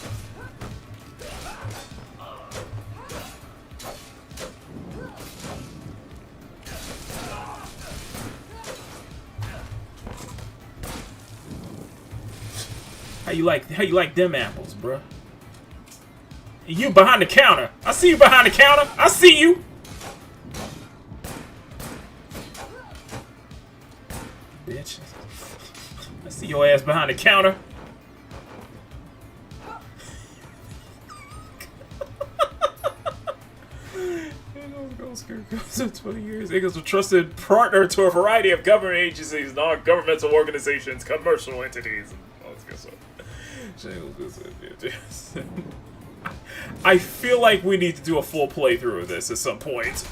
How you like them apples, bruh? You behind the counter. I see you behind the counter. I see you. Bitch. I see your ass behind the counter. In 20 years, Eagles a trusted partner to a variety of government agencies, non-governmental organizations, commercial entities, and all this good stuff. I feel like we need to do a full playthrough of this at some point.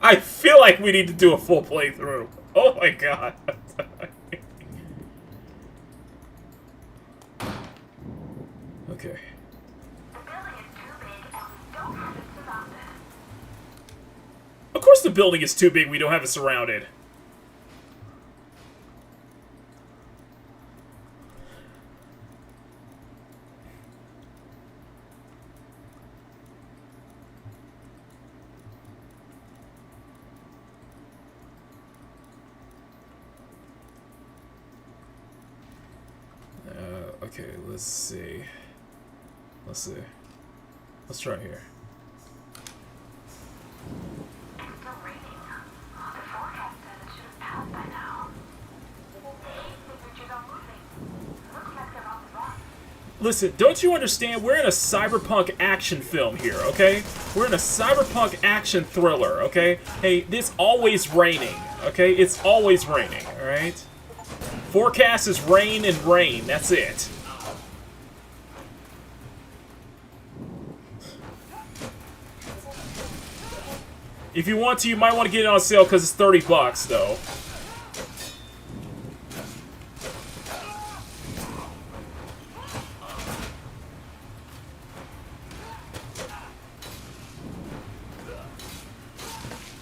I feel like we need to do a full playthrough. Oh my god. Okay. Of course the building is too big, we don't have it surrounded. Okay, let's see. Let's try here. Listen, don't you understand? We're in a cyberpunk action film here, okay? We're in a cyberpunk action thriller, okay? Hey, it's always raining, okay? It's always raining, alright? Forecast is rain and rain, that's it. If you want to, you might want to get it on sale because it's $30, though.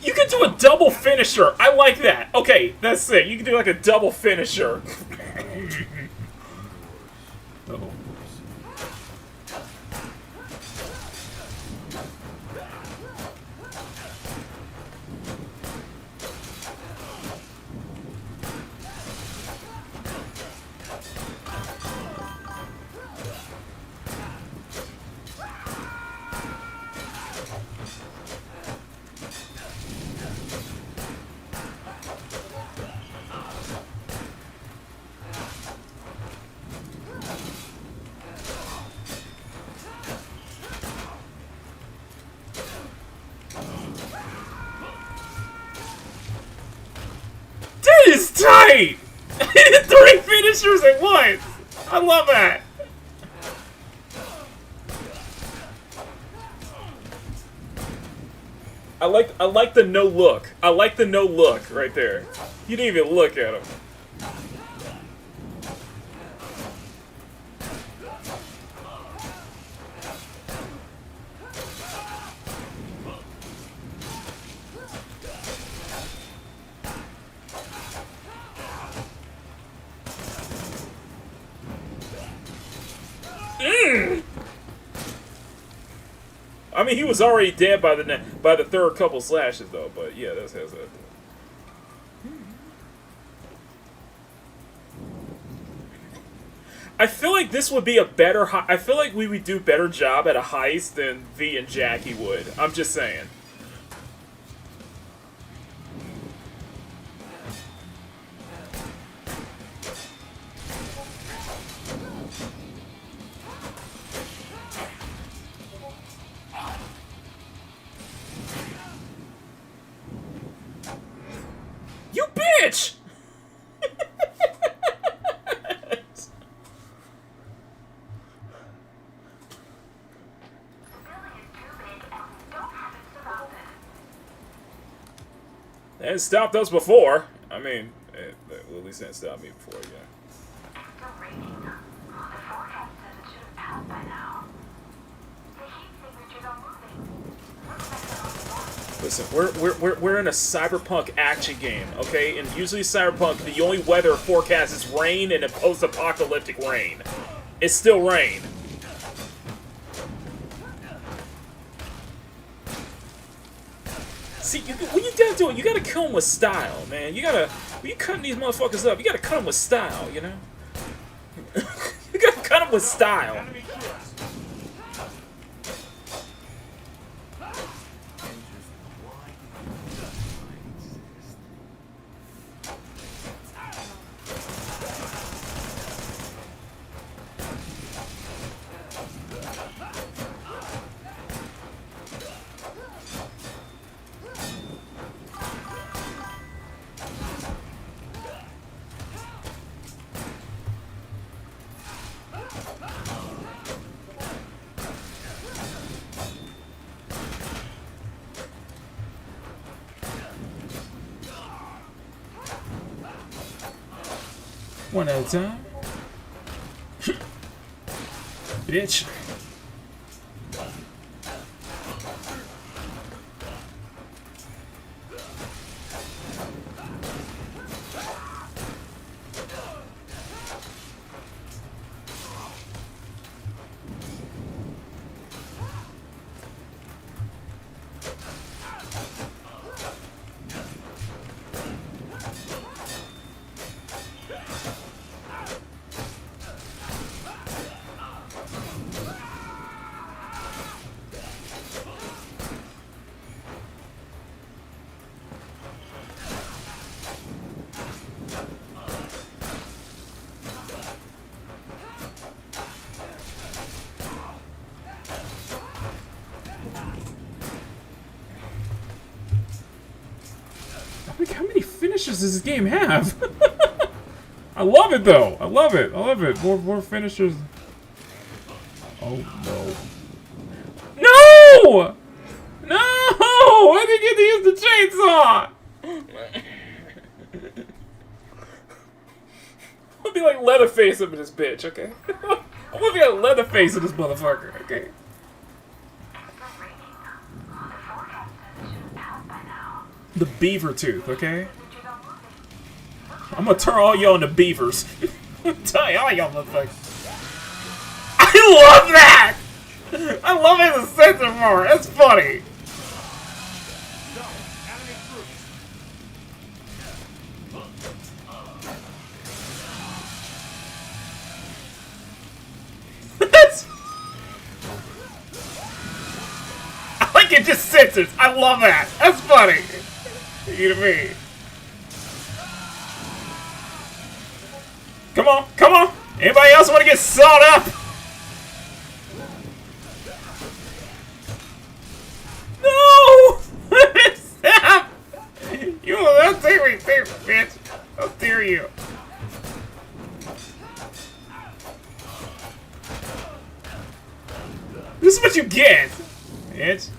You can do a double finisher. I like that. Okay, that's it. You can do like a double finisher. Oh. That is tight! He did 3 finishers at once! I love that! I like the no look. I like the no look right there. You didn't even look at him. I mean, he was already dead by the third couple slashes, though. But yeah, that's how that. I feel like this would be a better. I feel like we would do better job at a heist than V and Jackie would. I'm just saying. You bitch! It stopped us before. I mean, well, at least that stopped me before, yeah. Listen, we're in a cyberpunk action game, okay? And usually cyberpunk, the only weather forecast is rain and a post-apocalyptic rain. It's still rain. See, when you gotta do it, you gotta kill them with style, man. You gotta, when you cutting these motherfuckers up, you gotta cut them with style, you know? You gotta cut them with style. One at a time. Bitch. How many finishes does this game have? I love it though. I love it. I love it. More finishers. Oh no. No! No! I didn't get to use the chainsaw! I'm gonna be like Leatherface up in this bitch, okay? I'm gonna be like Leatherface in this motherfucker, okay? The beaver tooth, okay? I'm gonna turn all y'all into beavers. I'm telling you, all y'all motherfuckers. I love that! I love it as a sensor for it. That's funny. I like it just censors. I love that. That's funny. You to me. Come on, come on. Anybody else want to get sawed up? No! Stop! You will not take me, bitch. How dare you? This is what you get, bitch.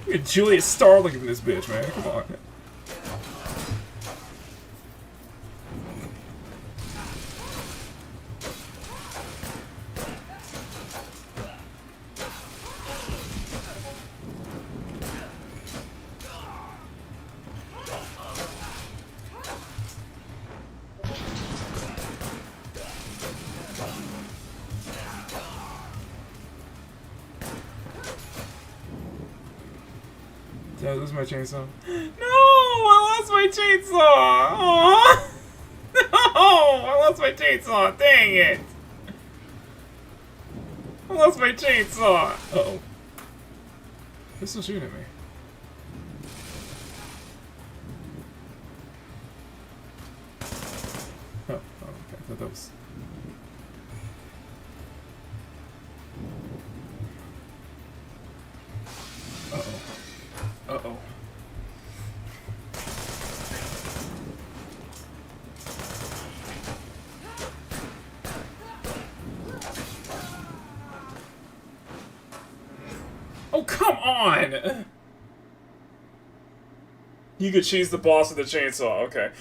Look at Julius Starling in this bitch, man. Come on. Did I lose my chainsaw? No! I lost my chainsaw! Aww! No! I lost my chainsaw! Dang it! I lost my chainsaw! Uh-oh. They're still shooting at me. Oh, okay. I thought that was... Uh-oh. Uh-oh. Oh, come on! You could cheese the boss with the chainsaw, okay.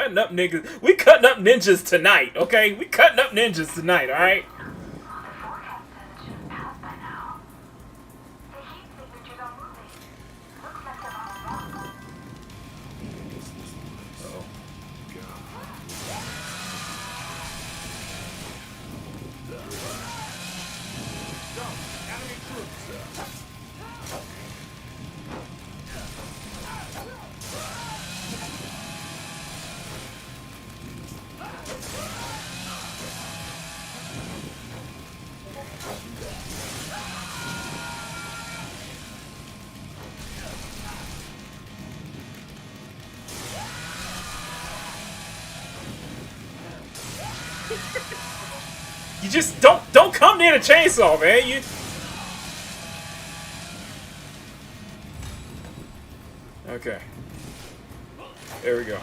cutting up niggas. We cutting up ninjas tonight, okay? We cutting up ninjas tonight, all right? You just don't come near the chainsaw, man. You. Okay. There we go.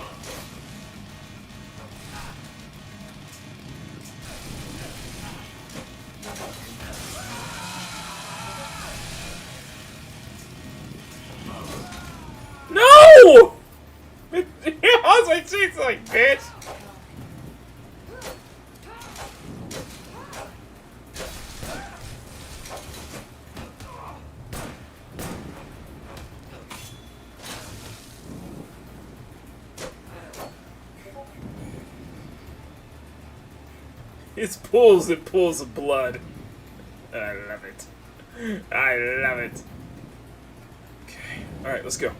No! I was like, she's like, bitch. It pulls of blood. I love it. I love it. Okay. Alright, let's go.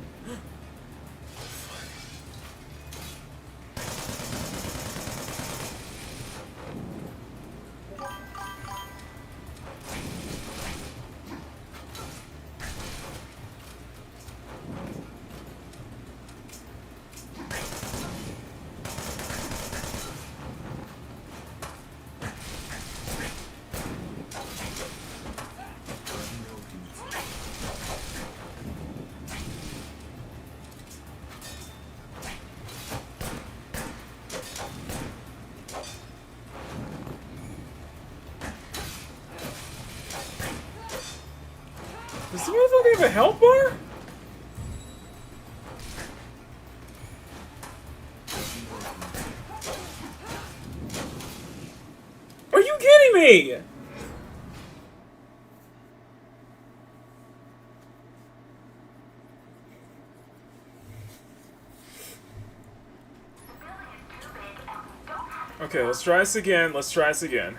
Does the motherfucker have a health bar? Are you kidding me? Okay, let's try this again. Let's try this again.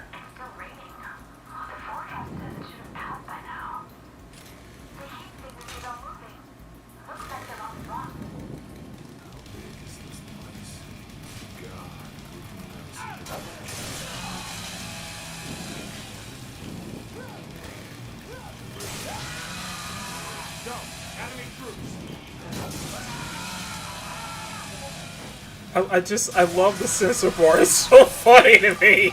I love the sensor bar. It's so funny to me.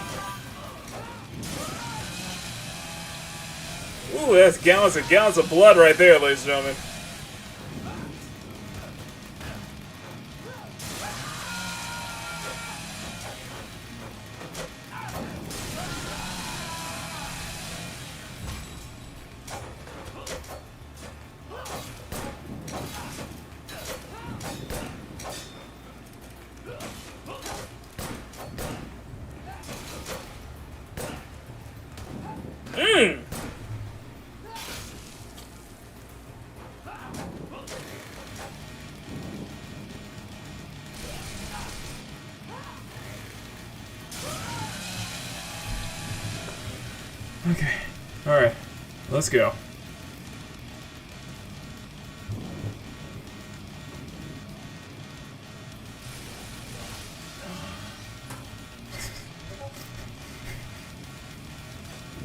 Ooh, that's gallons and gallons of blood right there, ladies and gentlemen. Okay. Alright. Let's go.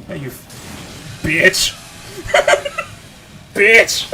Hey, you bitch! Bitch!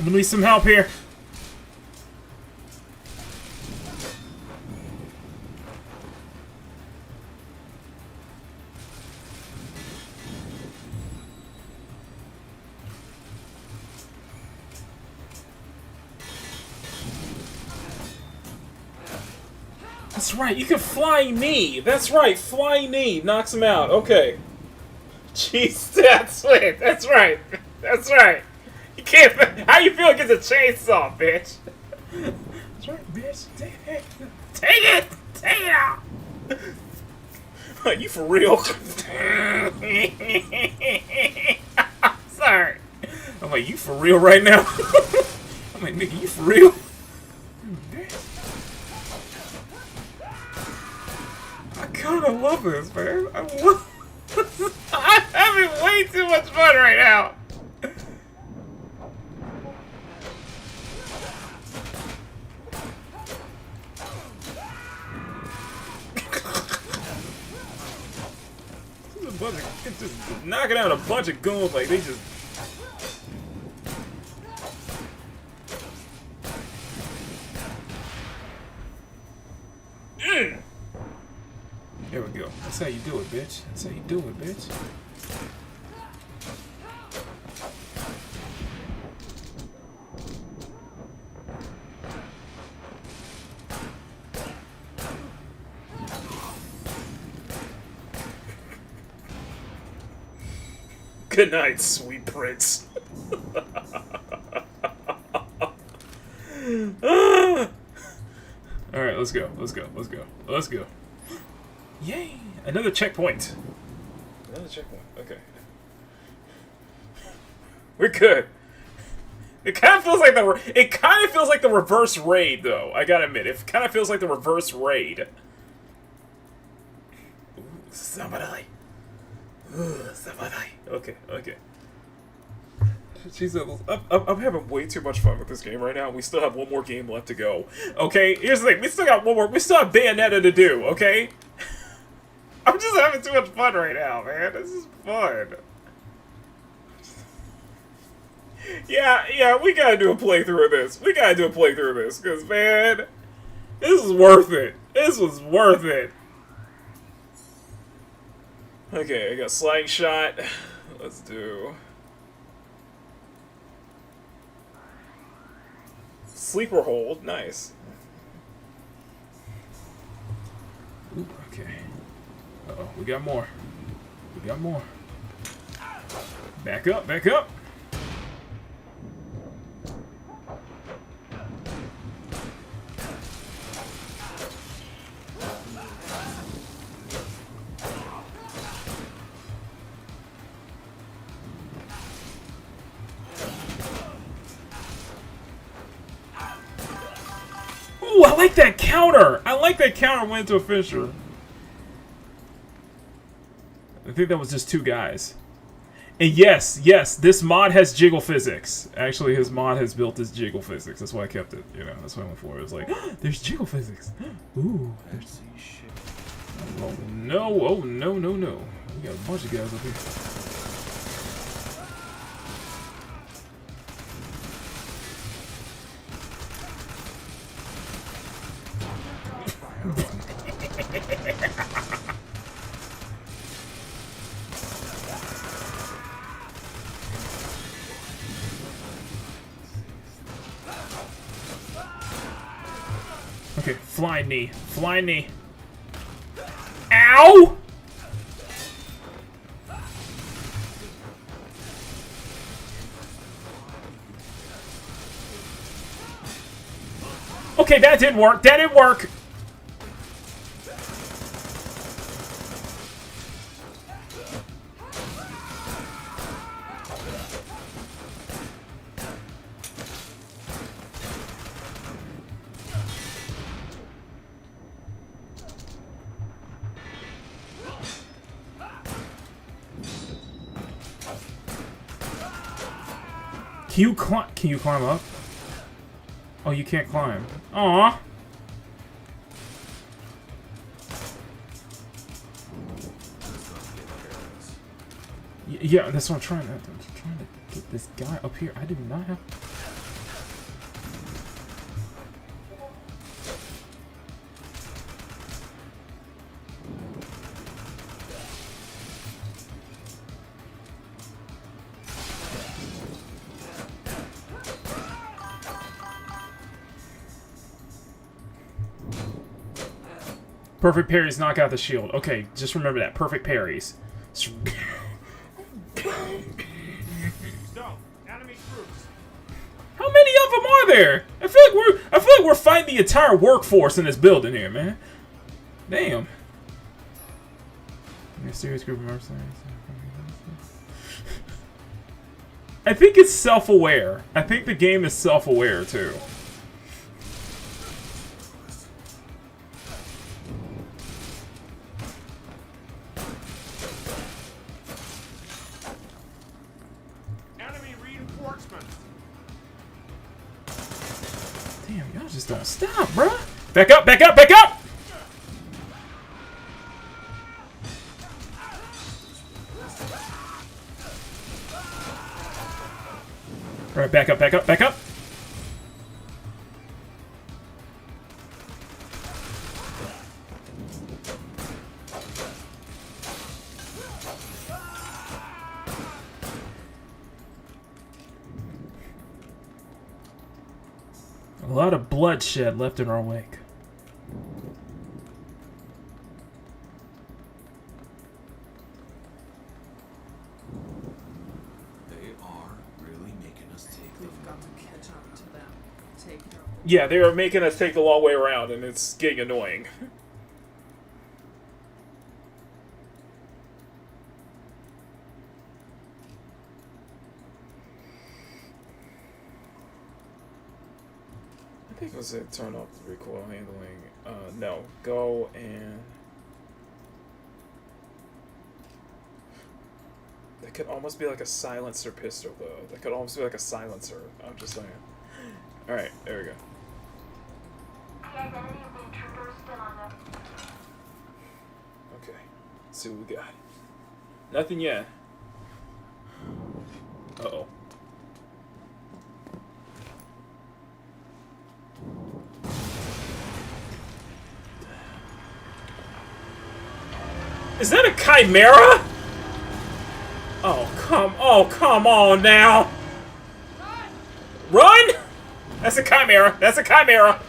I'm gonna need some help here. That's right, you can fly knee. That's right, fly knee knocks him out. Okay. Jeez, that's it. That's right. That's right. You can't. How you feel against a chainsaw, bitch? That's right, bitch. Take it. Take it. Take it out. Are you for real? I'm sorry. I'm like, you for real right now? I'm like, nigga, you for real? I kind of love this, man. I'm having way too much fun right now. Just knocking out a bunch of goons like they just. There we go. That's how you do it, bitch. That's how you do it, bitch. Good night, sweet prince. Alright, let's go. Let's go. Let's go. Let's go. Yay! Another checkpoint. Another checkpoint. Okay. We're good. It kind of feels like the reverse raid, though. I gotta admit, it kind of feels like the reverse raid. Ooh, somebody. Ooh, somebody. Okay. Okay. Jesus, I'm having way too much fun with this game right now. We still have one more game left to go. Okay, here's the thing. We still got one more. We still have Bayonetta to do. Okay. I'm just having too much fun right now, man. This is fun. Yeah, we gotta do a playthrough of this. We gotta do a playthrough of this, because, man, this is worth it. This was worth it. Okay, I got sliding shot. Let's do... sleeper hold. Nice. Ooh, okay. Uh-oh, we got more. We got more. Back up, back up! Ooh, I like that counter! I like that counter went to a Fisher. I think that was just two guys. And yes, this mod has jiggle physics. Actually, his mod has built this jiggle physics. That's why I kept it. You know, that's why I went for it. It was like, there's jiggle physics. Ooh. Oh no, oh no, no, no. We got a bunch of guys up here. Okay, fly knee. Fly knee. Ow! Okay, that didn't work. That didn't work. Can you climb up? Oh, you can't climb. Aww. Yeah, that's what I'm trying to get this guy up here. I do not have. Perfect parries knock out the shield. Okay, just remember that. Perfect parries. No, enemy troops. How many of them are there? I feel like we're fighting the entire workforce in this building here, man. Damn. Mysterious group of mercenaries. I think it's self-aware. I think the game is self-aware too. Enemy reinforcements. Damn, y'all just don't stop, bruh. Back up, back up, back up! Alright, back up, back up, back up! A lot of bloodshed left in our wake. They are really making us take the We've got to catch up to them. Take their... Yeah, they are making us take the long way around, and it's getting annoying. I think it was it turn off the recoil handling. No. Go and... That could almost be like a silencer pistol, though. That could almost be like a silencer. I'm just saying. Alright, there we go. The identity of the intruder is still unknown. Okay. Let's see what we got. Nothing yet. Uh-oh. Is that a chimera? Oh, come on now. Run! That's a chimera. That's a chimera.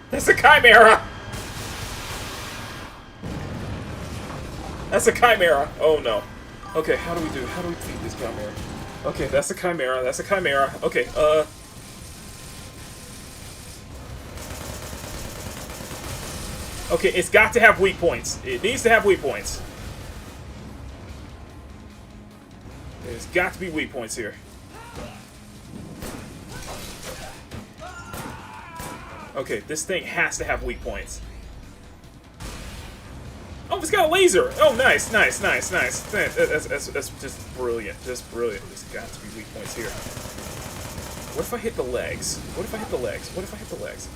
That's a chimera. That's a chimera. Oh no. Okay, how do we defeat this chimera? Okay, that's a chimera. That's a chimera. Okay, Okay, it's got to have weak points. It needs to have weak points. There's got to be weak points here. Okay, this thing has to have weak points. Oh, it's got a laser! Oh, nice, nice, nice, nice. That's just brilliant. Just brilliant. There's got to be weak points here. What if I hit the legs? What if I hit the legs? What if I hit the legs?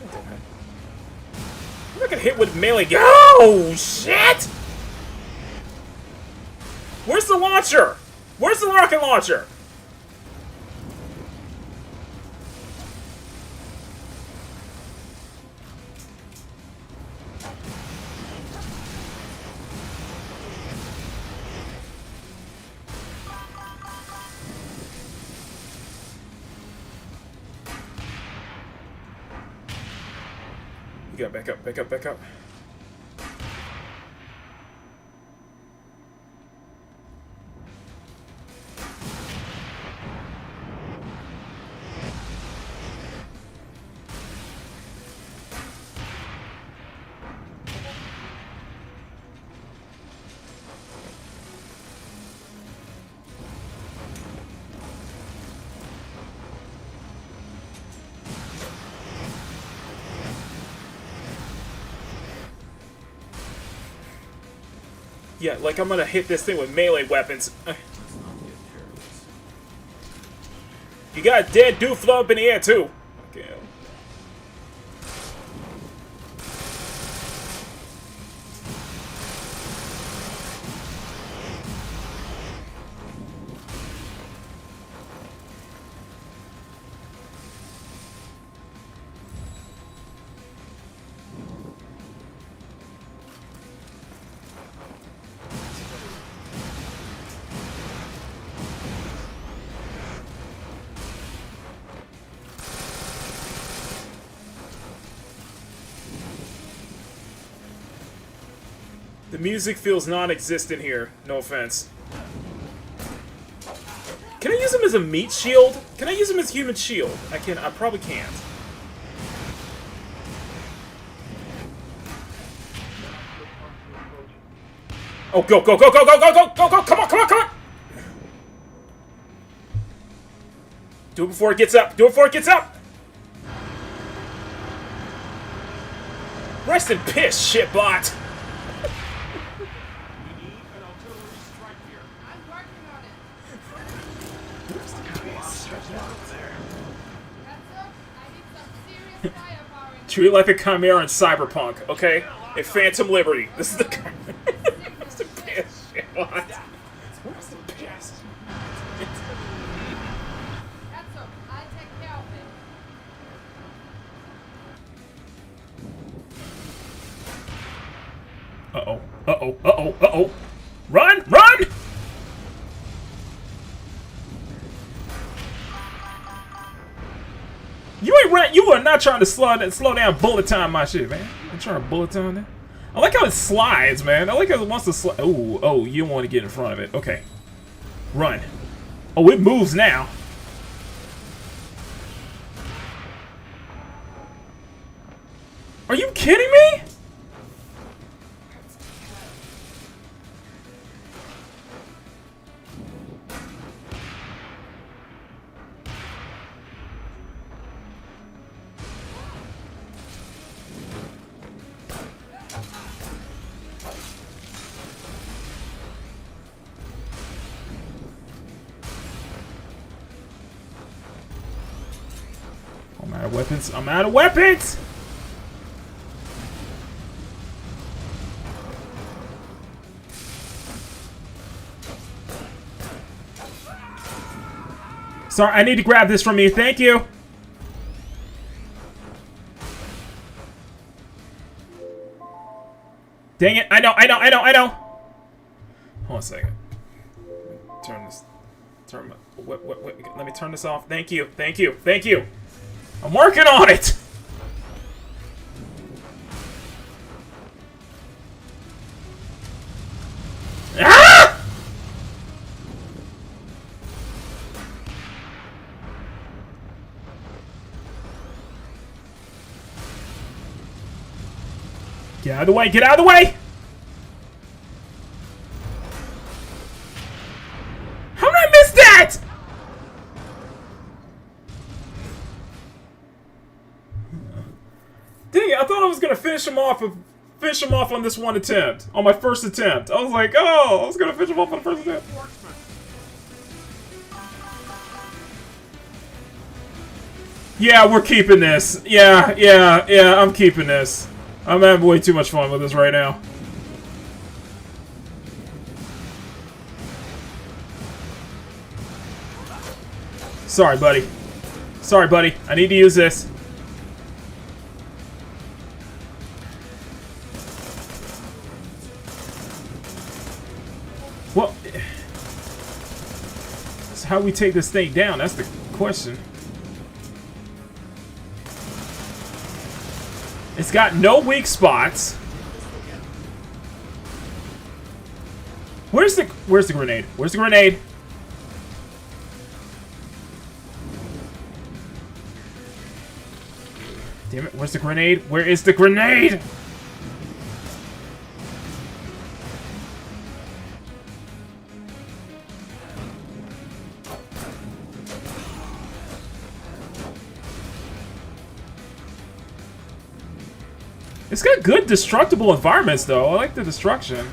God damn it. I'm not gonna hit with melee. Oh, shit! Where's the launcher? Where's the rocket launcher? You gotta back up, back up, back up. Yeah, like I'm gonna hit this thing with melee weapons. You got a dead dude float up in the air too. Okay. The music feels non-existent here. No offense. Can I use him as a meat shield? Can I use him as human shield? I probably can't. Oh, go, go, go, go, go, go, go, go, go, come on, come on, come on! Do it before it gets up. Do it before it gets up! Rest in piss, shitbot! Treat it like a Chimera in Cyberpunk, okay? A Phantom Liberty. This is the... Where's the piss, shitbot? Where's the piss? Uh-oh. Uh-oh. Uh-oh. Uh-oh. Run! Run! You ain't right. You are not trying to slow down bullet time my shit, man. I'm trying to bullet time that. I like how it slides, man. I like how it wants to slide. Oh, oh, you don't want to get in front of it. Okay. Run. Oh, it moves now. Are you kidding me? I'm out of weapons. I'm out of weapons! Sorry, I need to grab this from you. Thank you. Dang it. I know. Hold on a second. Turn this. Let me turn this off. Thank you. Thank you. Thank you. I'm working on it! Ah! Get out of the way! Get out of the way! How did I miss that? Dang it, I thought I was gonna finish him off on this one attempt. On my first attempt. I was like, oh, I was gonna finish him off on the first attempt. Yeah, we're keeping this. Yeah, I'm keeping this. I'm having way too much fun with this right now. Sorry, buddy. Sorry, buddy. I need to use this. Well, so how we take this thing down? That's the question. It's got no weak spots. Where's the grenade? Where's the grenade? Damn it, where's the grenade? Where is the grenade? It's got good destructible environments, though. I like the destruction.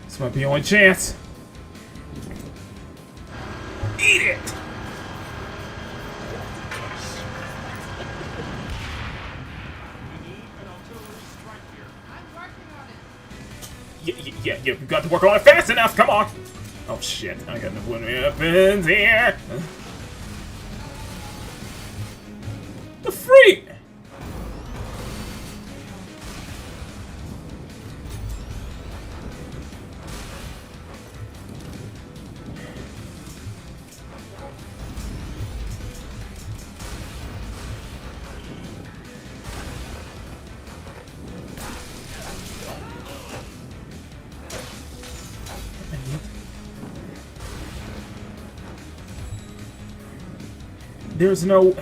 This might be the only chance. Eat it! Yeah, you've got to work on it fast enough, come on! Oh shit, I got no weapons here! The freak! There's no...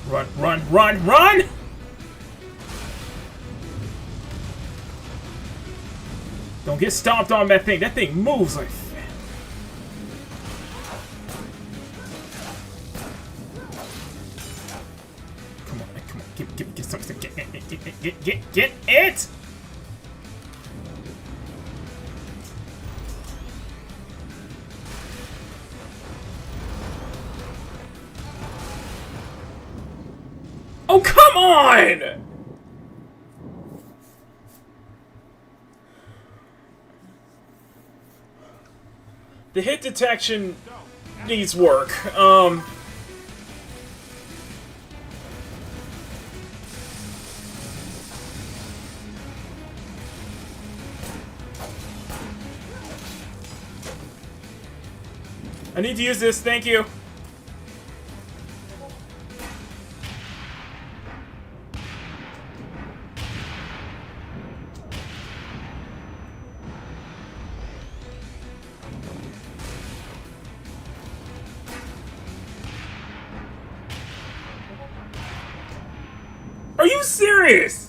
Run, run, run, run! Don't get stomped on that thing. That thing moves like... Come on, get something. Get it! Oh, come on! The hit detection needs work. I need to use this, thank you. Are you serious?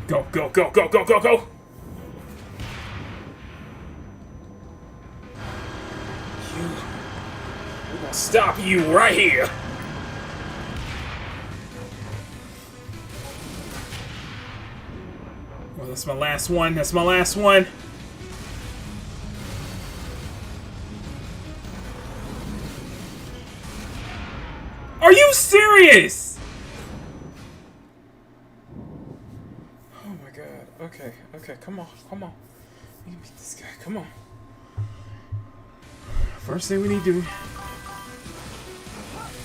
Go, go, go, go, go, go, go! We're gonna stop you right here! Well, that's my last one. That's my last one. Are you serious? Okay, okay, come on, come on. We can beat this guy, come on. First thing we need to do...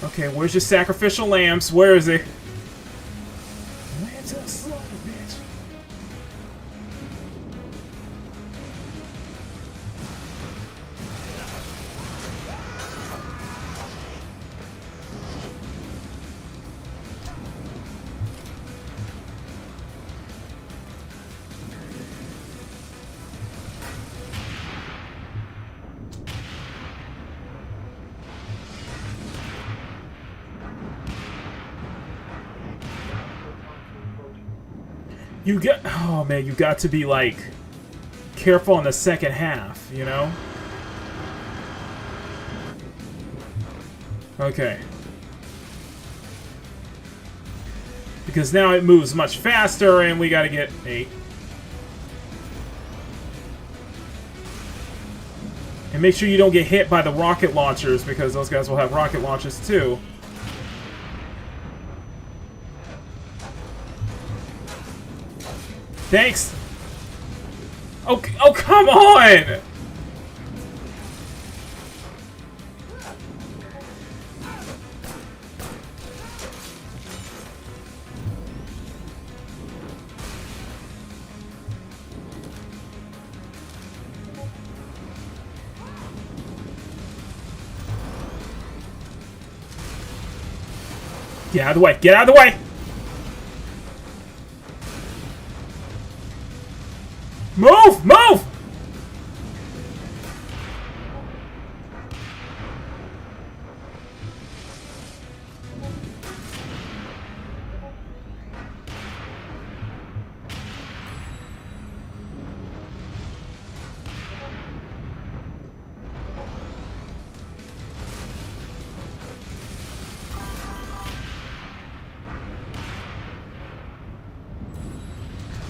Okay, where's your sacrificial lambs? Where is he? Land to the slaughter, bitch. You got... Oh, man, you got to be, like, careful in the second half, you know? Okay. Because now it moves much faster, and we gotta get 8. And make sure you don't get hit by the rocket launchers, because those guys will have rocket launchers, too. Thanks! Oh, come on! Get out of the way! Get out of the way! Move! Move!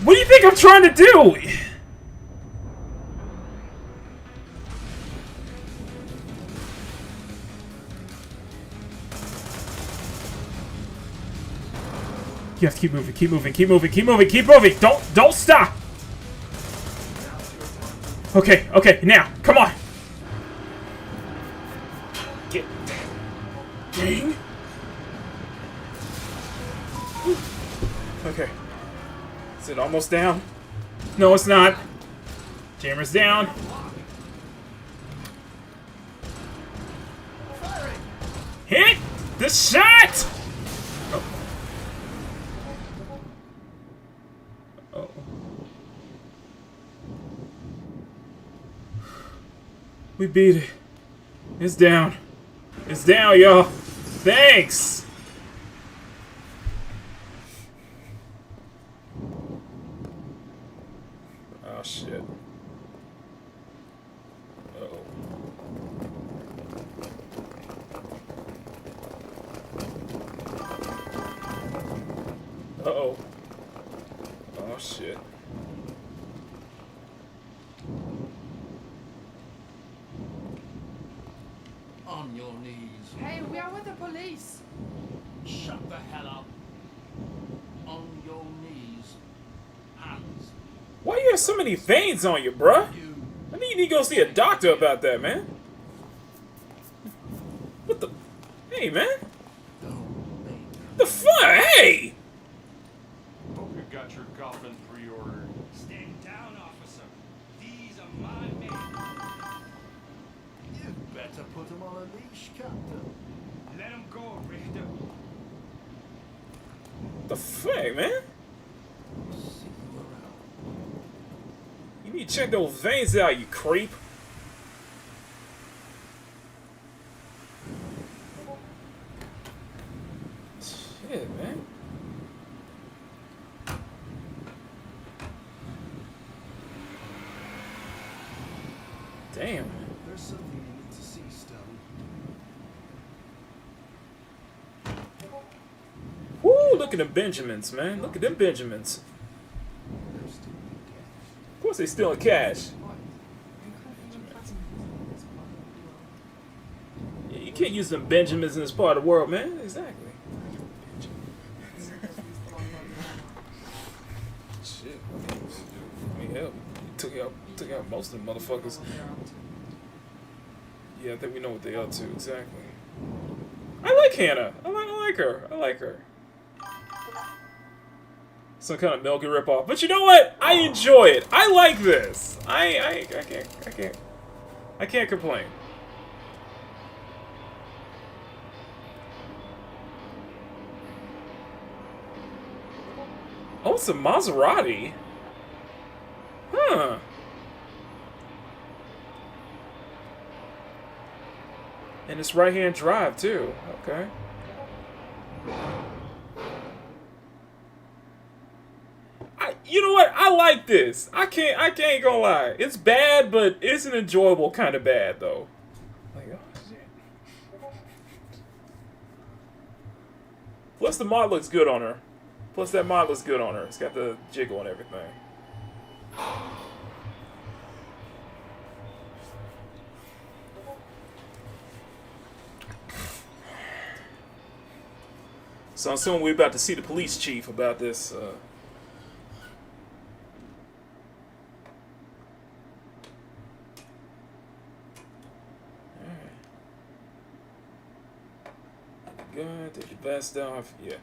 What do you think I'm trying to do? You have to keep moving, keep moving, keep moving, keep moving, keep moving. Don't stop. Okay, okay, now, come on. Get. Dang. Okay. Is it almost down? No, it's not. Jammer's down. Hit the shot! Oh. Oh. We beat it. It's down. It's down, y'all. Thanks! Oh, shit. Uh-oh. Uh-oh. Oh, shit. On your knees. Hey, we are with the police. Shut the hell up. On your knees. Hands. Why you have so many veins on you, bruh? I think you need to go see a doctor about that, man. What the? Hey, man. The fuck? Hey! Hope you got your coffin pre-ordered. Stand down, officer. These are my men. You better put him on a leash, Captain. Let him go, Richter. The fuck, man? You need to check those veins out, you creep. Shit, man. Damn. There's something you need to see, Stone. Woo, look at them Benjamins, man. Look at them Benjamins. Of course they still in cash. Yeah, you can't use them Benjamins in this part of the world, man. Exactly. Shit. I mean, hell, took out most of them motherfuckers. Yeah, I think we know what they are too. Exactly. I like Hannah. I like her. I like her. Some kind of Melky ripoff. But you know what? I enjoy it. I like this. I can't complain. Oh, it's a Maserati. Huh. And it's right-hand drive too. Okay. You know what? I like this. I can't gonna lie. It's bad, but it's an enjoyable kind of bad though. Like, oh shit. Plus the mod looks good on her. Plus that mod looks good on her. It's got the jiggle and everything. So I'm assuming we're about to see the police chief about this. Gun, take the vest off. Yeah.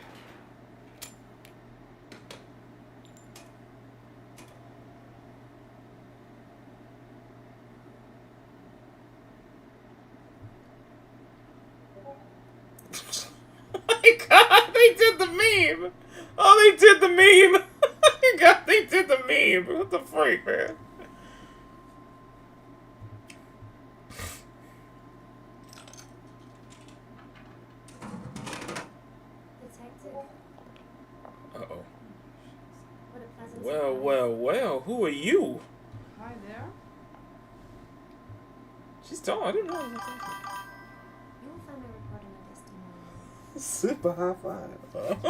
My God, they did the meme. Oh, they did the meme. My God, they did the meme. What the freak, man? Uh-oh. Well, well, well. Who are you? Hi there. She's tall. I didn't know. You will find my report on the testimony. Super high five. That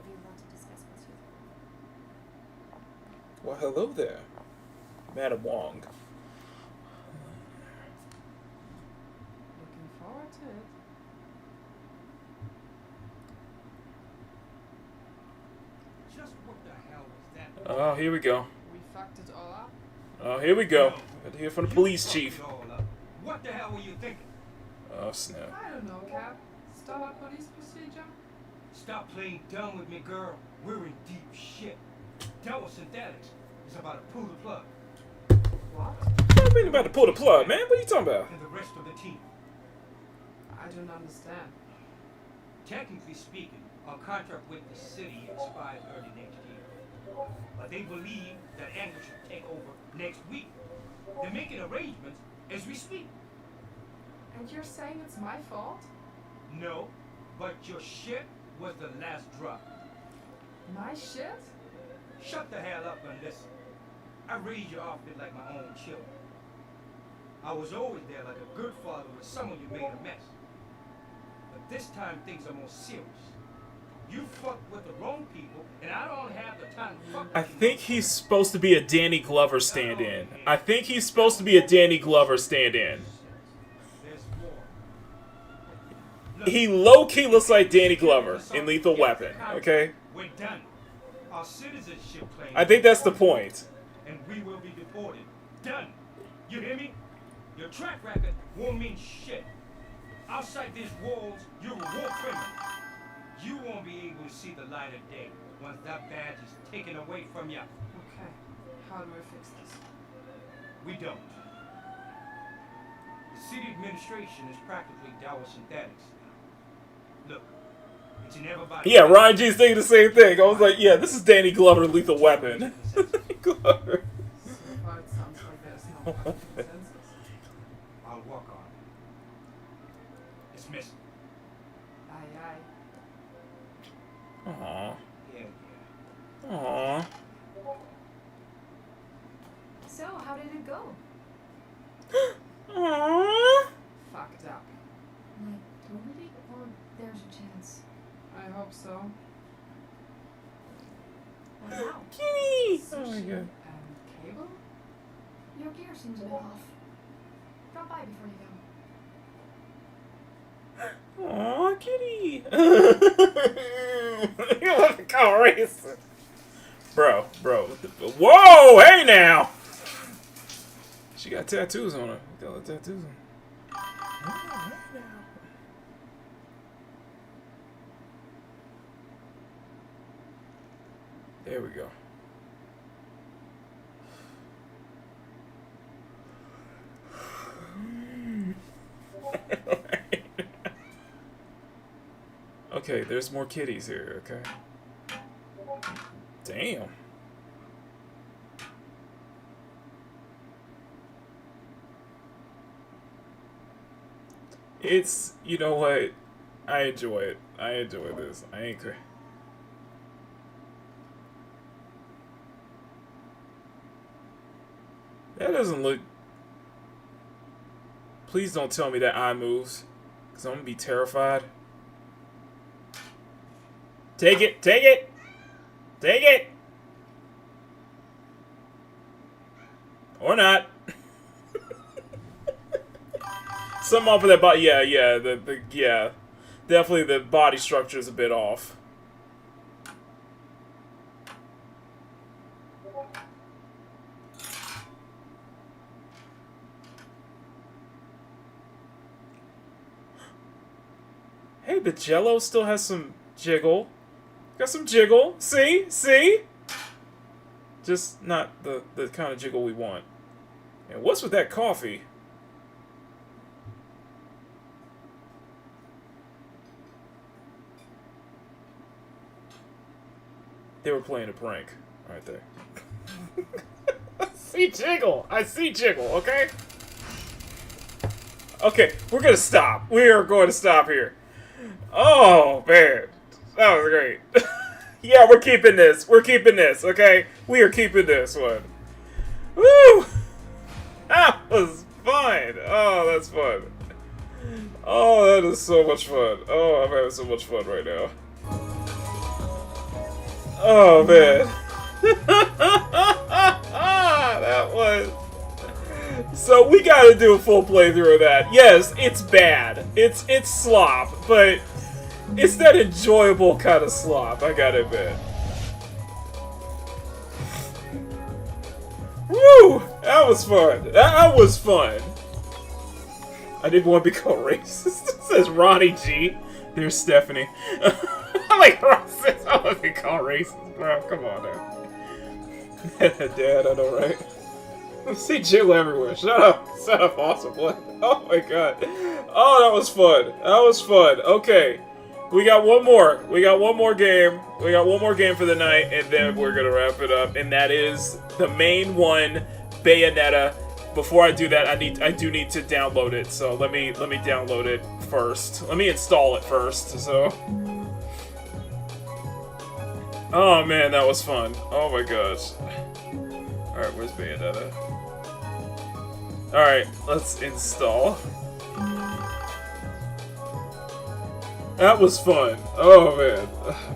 we want to discuss Well, hello there, Madam Wong. Looking forward to it. Just what the hell was that? Oh, here we go. We fucked it all up. Oh, here we go. Got to hear from the police chief. What the hell were you thinking? Oh, snap. I don't know, Cap. Start police procedure? Stop playing dumb with me, girl. We're in deep shit. Tower Synthetics is about to pull the plug. What? What do you mean about to pull the plug, man? What are you talking about? And the rest of the team. I don't understand. Technically speaking, our contract with the city expires early next year. But they believe that Angle should take over next week. They're making arrangements as we speak. And you're saying it's my fault? No, but your shit was the last drop. My shit? Shut the hell up and listen. I raised your outfit like my own children. I was always there like a good father with someone you made a mess. But this time things are more serious. You fucked with the wrong people, and I don't have the time to fuck I with you. think he's supposed to be a Danny Glover stand-in. I think he's supposed to be a Danny Glover stand-in. He low-key looks like Danny Glover in Lethal Weapon, okay? We're done. Our citizenship claim. I think that's the point. And we will be deported. Done. You hear me? Your track record won't mean shit. Outside these walls, you're a war criminal. You won't be able to see the light of day once that badge is taken away from you. Okay. How do I fix this? We don't. The city administration is practically Dower Synthetics. Look, it's in everybody. Yeah, Ryan G's thinking the same thing. I was like, yeah, this is Danny Glover in Lethal Weapon. Glover. So far it sounds like there's no consensus. I'll work on it. It's missing. Aye, aye. Aww. Yeah. Aww. So, how did it go? Aww. Fucked up. Like, totally? Or there's a chance? I hope so. What now? Kitty! Oh my Sushi god. and cable? Your gear seems a bit off. Drop by before you go. Aw, kitty! You look so racist. Bro. Whoa, hey now! She got tattoos on her. Got little tattoos on her. Oh, hey now. There we go. Okay, there's more kitties here, okay? Damn. It's, you know what? I enjoy it. I enjoy this. I ain't crazy. That doesn't look... Please don't tell me that eye moves, because I'm going to be terrified. Take it! Take it! Take it! Or not. Something off of that body. Yeah. Yeah. Definitely the body structure is a bit off. Hey, the Jello still has some jiggle. Got some jiggle. See? See? Just not the kind of jiggle we want. And what's with that coffee? They were playing a prank right there. I see jiggle. I see jiggle, okay? Okay, we're gonna stop. We are going to stop here. Oh, man. That was great. Yeah, we're keeping this. We're keeping this, okay? We are keeping this one. Woo! That was fun. Oh, that's fun. Oh, that is so much fun. Oh, I'm having so much fun right now. Oh, man. So we gotta do a full playthrough of that. Yes, it's bad. It's slop, but it's that enjoyable kind of slop, I gotta admit. Woo! That was fun. That was fun. I didn't want to become racist. It says Ronnie G. There's Stephanie. I'm like, racist. I want to become racist, bro. Come on now. Dad, I know, right? See Jill everywhere. Shut up. Shut up, awesome. What? Oh my god. Oh, that was fun. That was fun. Okay. We got one more. We got one more game. We got one more game for the night, and then we're gonna wrap it up. And that is the main one, Bayonetta. Before I do that, I do need to download it. So let me download it first. Let me install it first. So. Oh man, that was fun. Oh my gosh. All right, where's Bayonetta? All right, let's install. That was fun. Oh man.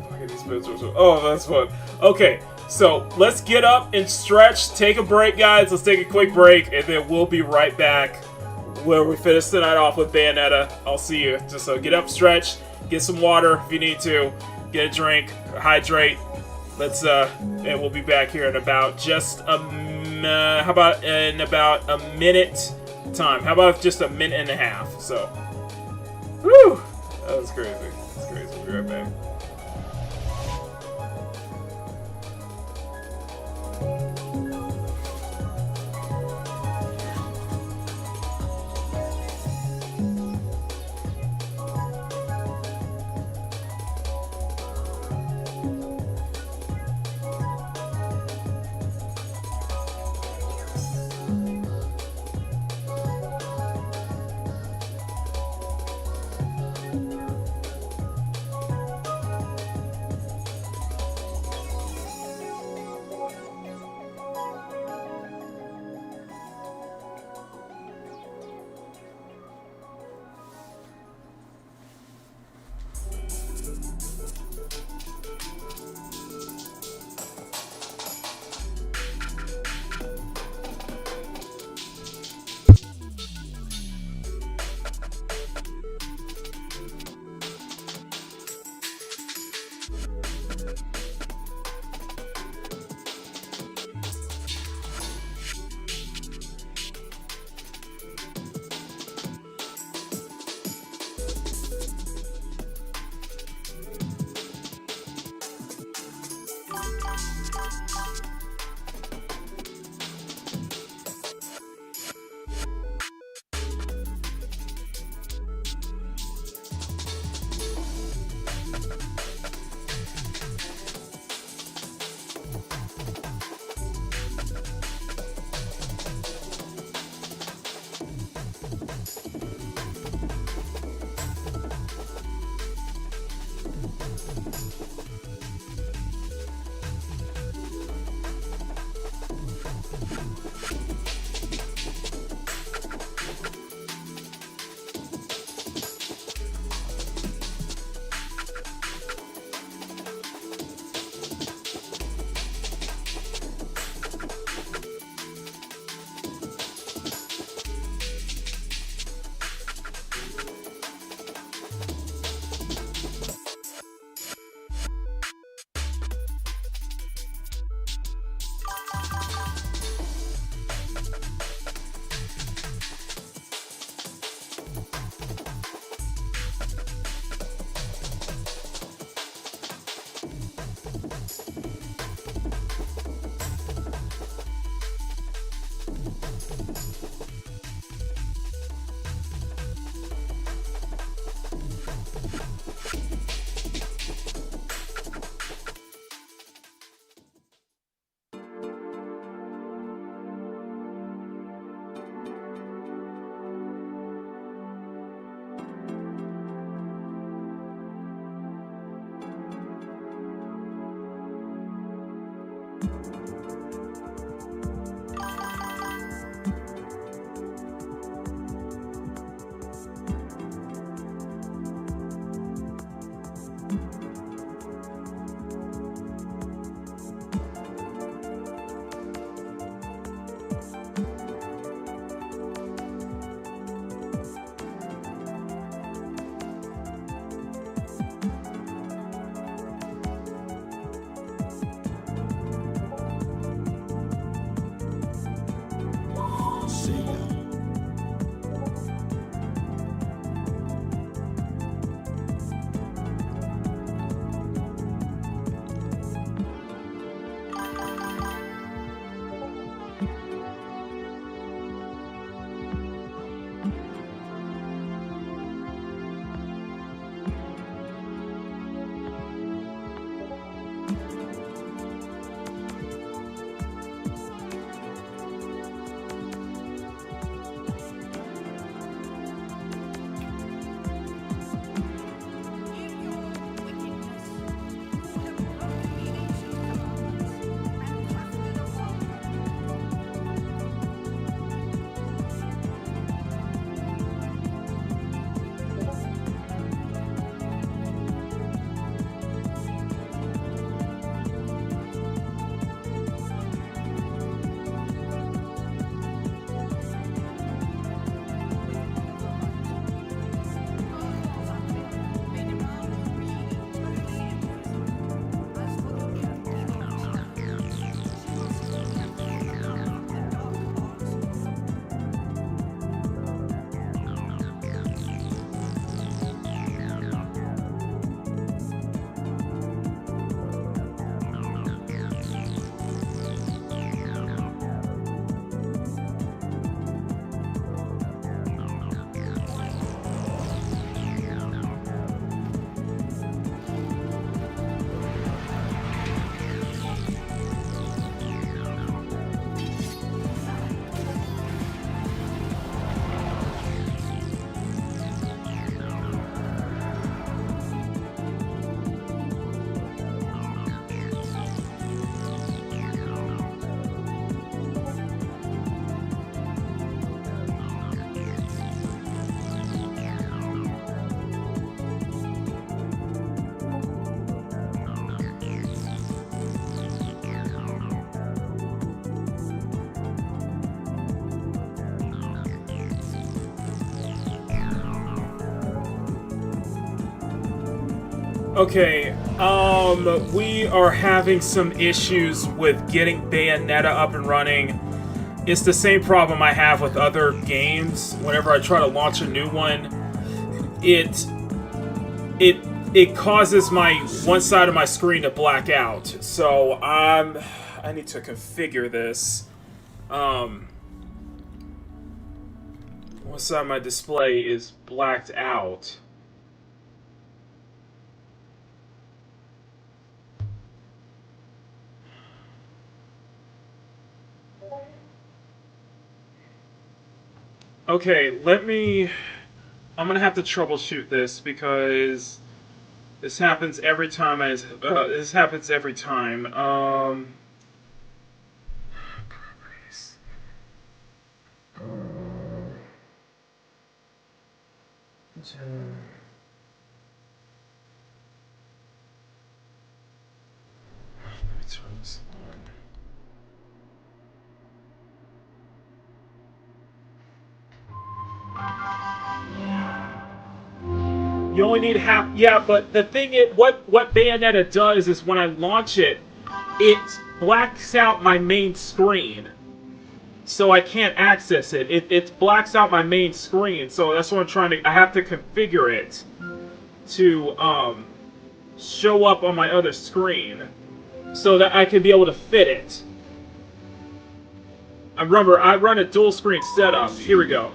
Fucking these bits are so. Oh, that's fun. Okay, so let's get up and stretch. Take a break, guys. Let's take a quick break, and then we'll be right back where we finish the night off with Bayonetta. I'll see you. Just so get up, stretch, get some water if you need to, get a drink, hydrate. Let's and we'll be back here in about just how about in about a minute time? How about just a minute and a half? So, whew. That was crazy. That's crazy. We'll be right back. Okay, we are having some issues with getting Bayonetta up and running. It's the same problem I have with other games. Whenever I try to launch a new one, it causes my one side of my screen to black out. So I need to configure this. One side of my display is blacked out. Okay, I'm gonna have to troubleshoot this because this happens every time this happens every time. Properties. Let me turn this on. You only need half. Yeah, but the thing is, what Bayonetta does is when I launch it, it blacks out my main screen, so I can't access it. It blacks out my main screen, so that's what I'm trying to. I have to configure it to show up on my other screen, so that I can be able to fit it. Remember, I run a dual screen setup. Here we go.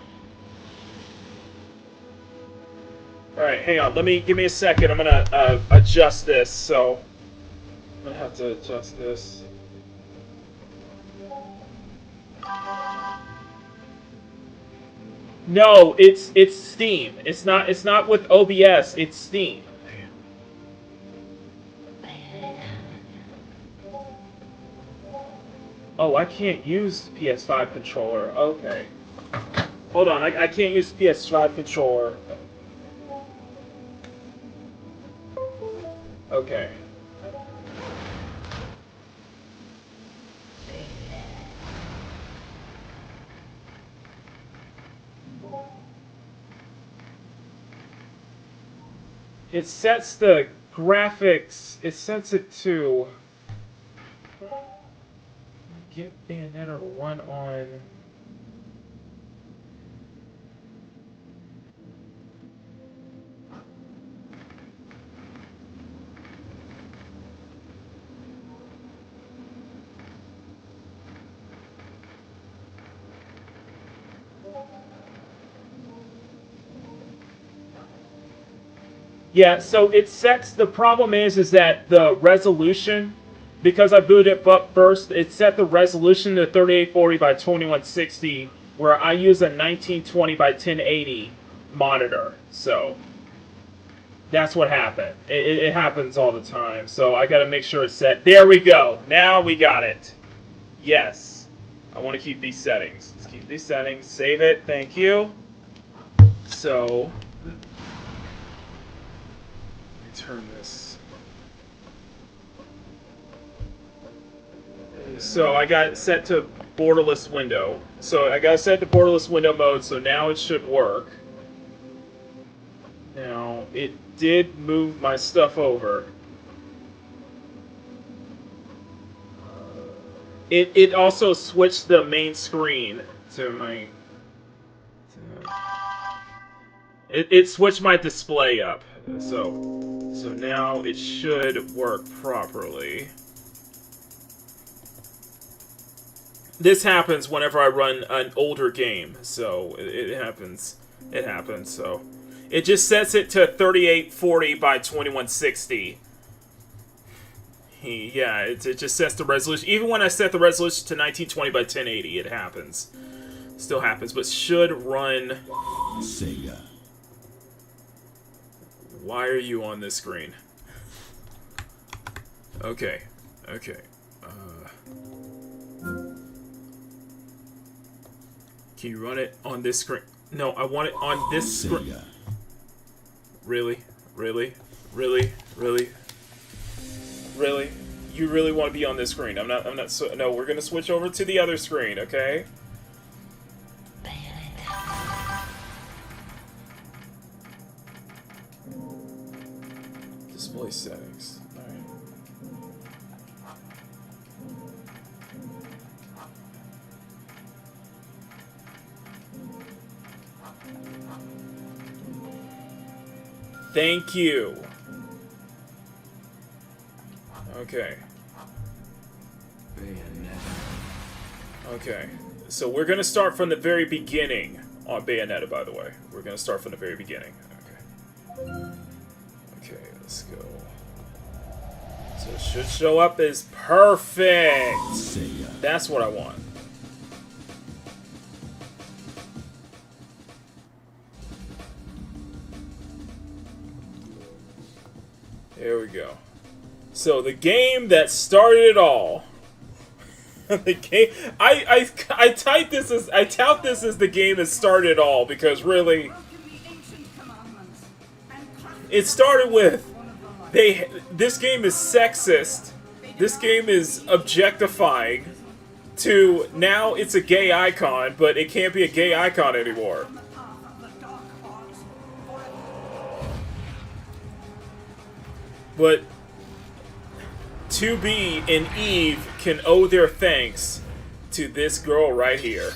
Alright, hang on. Give me a second. I'm gonna adjust this, so I'm gonna have to adjust this. No, it's Steam. It's not with OBS, it's Steam. Oh, I can't use PS5 controller. Okay. Hold on, I can't use PS5 controller. Okay. It sets the graphics, it sets it to get Bayonetta run on. Yeah, so it sets, the problem is that the resolution, because I booted it up first, it set the resolution to 3840 by 2160, where I use a 1920 by 1080 monitor. So that's what happened. It happens all the time. So I gotta make sure it's set. There we go. Now we got it. Yes. I want to keep these settings. Let's keep these settings. Save it. Thank you. So turn this. So I got it set to borderless window. So I got it set to borderless window mode, so now it should work. Now, it did move my stuff over. It also switched the main screen to my... It switched my display up. So now it should work properly. This happens whenever I run an older game, so it happens. It happens, so. It just sets it to 3840 by 2160. Yeah, it just sets the resolution. Even when I set the resolution to 1920 by 1080, it happens. Still happens, but should run... Sega. Why are you on this screen? Okay. Okay. Can you run it on this screen? No, I want it on this screen. Really? Really? Really? Really? Really? You really want to be on this screen? I'm not no, we're gonna switch over to the other screen, okay? Display Thank you. Okay. Okay. So we're gonna start from the very beginning on Bayonetta, by the way. We're gonna start from the very beginning. Okay. Okay, let's go. So it should show up as perfect. That's what I want. There we go. So the game that started it all. The game. I type this as I tout this as the game that started it all because really, it started with this game is sexist. This game is objectifying. To now it's a gay icon, but it can't be a gay icon anymore. But 2B and Eve can owe their thanks to this girl right here.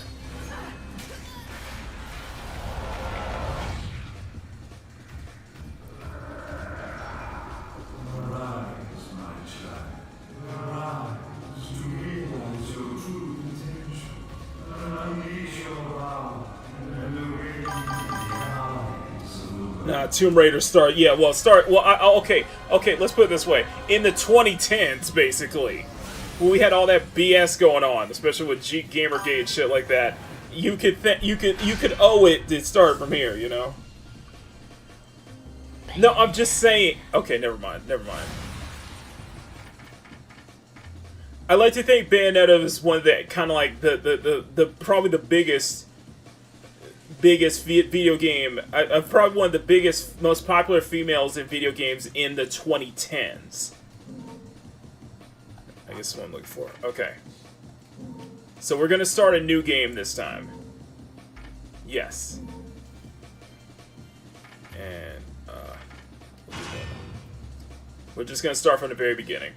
Nah, Tomb Raider start. Yeah, well, okay, let's put it this way. In the 2010s, basically, when we had all that BS going on, especially with Gamergate and shit like that, you could owe it to start from here, you know? No, I'm just saying. Okay, never mind. I like to think Bayonetta is one of the kind of like the probably the biggest video game, probably one of the biggest, most popular females in video games in the 2010s. I guess what I'm looking for. Okay. So we're gonna start a new game this time. Yes. And, we're just gonna start from the very beginning.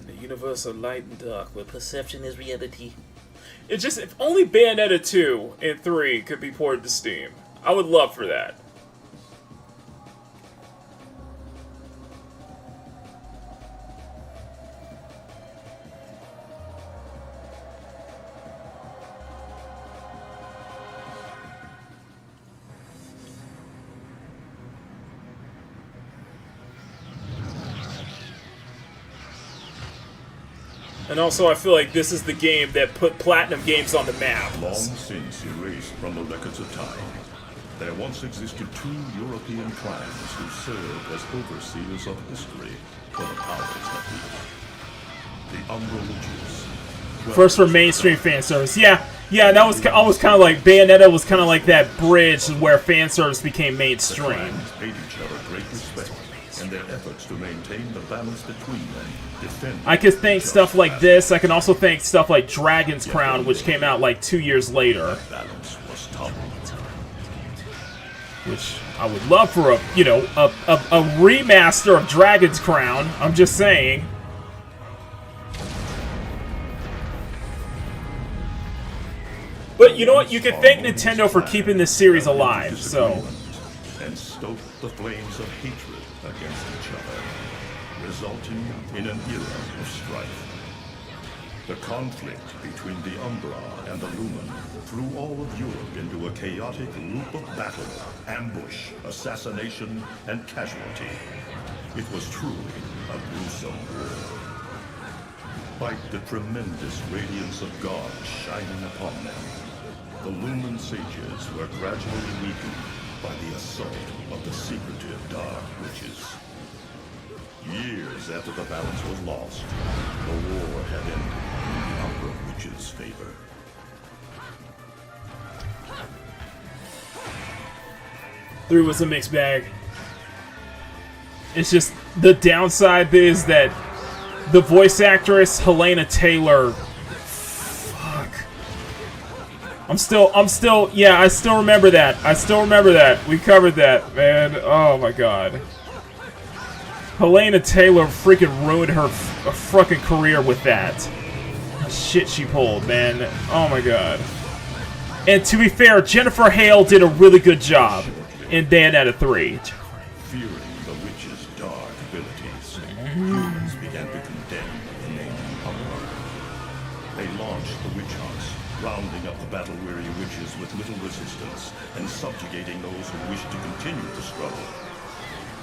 In the universe of light and dark, where perception is reality. It's just, if only Bayonetta 2 and 3 could be ported to Steam. I would love for that. And also, I feel like this is the game that put Platinum Games on the map. Long since erased from the records of time, there once existed two European clans who served as overseers of history for the powers that be. The Umbraligious. First for mainstream fan service. Yeah, that was almost kind of like Bayonetta was kind of like that bridge where fan service became mainstream. The clans paid each other great respect in their efforts to maintain the balance between them. I could thank stuff like this. I can also thank stuff like Dragon's Crown, which came out like 2 years later. Which I would love for a remaster of Dragon's Crown. I'm just saying. But you know what? You can thank Nintendo for keeping this series alive. So. And stoke the flames of hatred against each other, resulting in an era of strife. The conflict between the Umbra and the Lumen threw all of Europe into a chaotic loop of battle, ambush, assassination, and casualty. It was truly a gruesome war. Despite the tremendous radiance of God shining upon them, the Lumen sages were gradually weakened by the assault of the secretive Dark Witches. Years after the balance was lost, the war had ended in the Umbra Witches' favor. Three was a mixed bag. It's just, the downside is that the voice actress, Helena Taylor, I still remember that. We covered that, man. Oh my god. Helena Taylor freaking ruined her fucking career with that. Shit she pulled, man. Oh my god. And to be fair, Jennifer Hale did a really good job. in Bayonetta 3. Fearing the witch's dark abilities, humans began to condemn the name Umbra. They launched the witch hunts, rounding up the battle-weary witches with little resistance and subjugating those who wished to continue the struggle.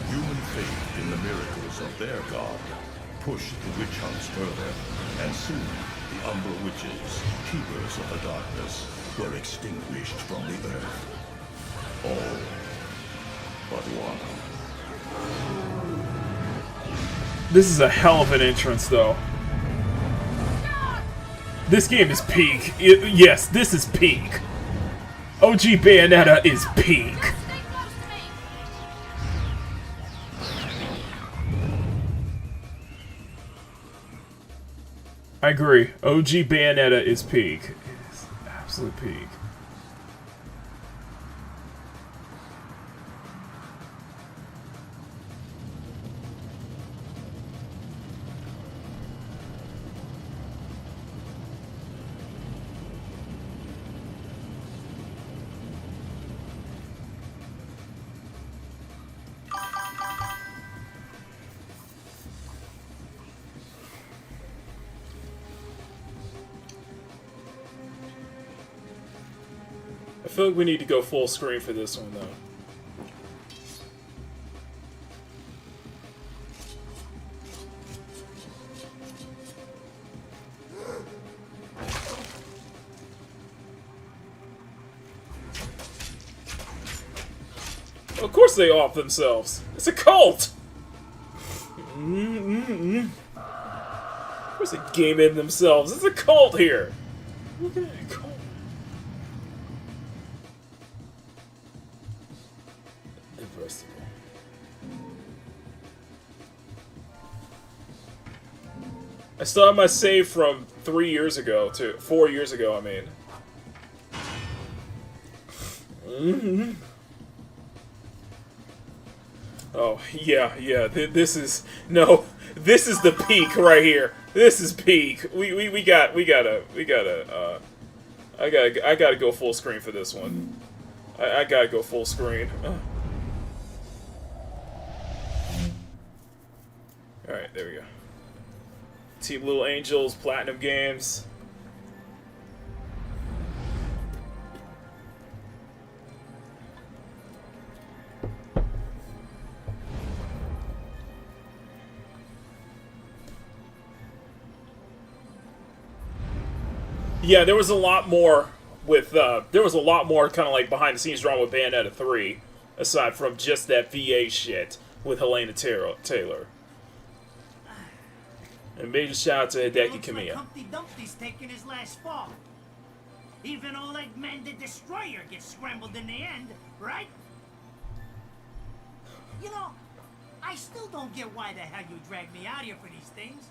Human faith in the miracles of their god pushed the witch hunts further, and soon the Umbra witches, keepers of the darkness, were extinguished from the earth. All but one. This is a hell of an entrance, though. This game is peak. Yes, this is peak. OG Bayonetta is peak. I agree. OG Bayonetta is peak. It's absolute peak. I feel like we need to go full screen for this one, though. Of course they off themselves. It's a cult! Of course they game in themselves. It's a cult here. Look at that cult. I still have my save from 3 years ago, 4 years ago, I mean. Oh, yeah, this is the peak right here. This is peak. I gotta go full screen for this one. I gotta go full screen. Alright, there we go. Team Little Angels, Platinum Games. Yeah, there was a lot more with, there was a lot more kind of like behind the scenes drama with Bayonetta 3, aside from just that VA shit with Helena Taylor. And major shout out to Hideki Kamiya. Humpty Dumpty's taking his last fall. Even Oleg Man the Destroyer gets scrambled in the end, right? You know, I still don't get why the hell you dragged me out here for these things.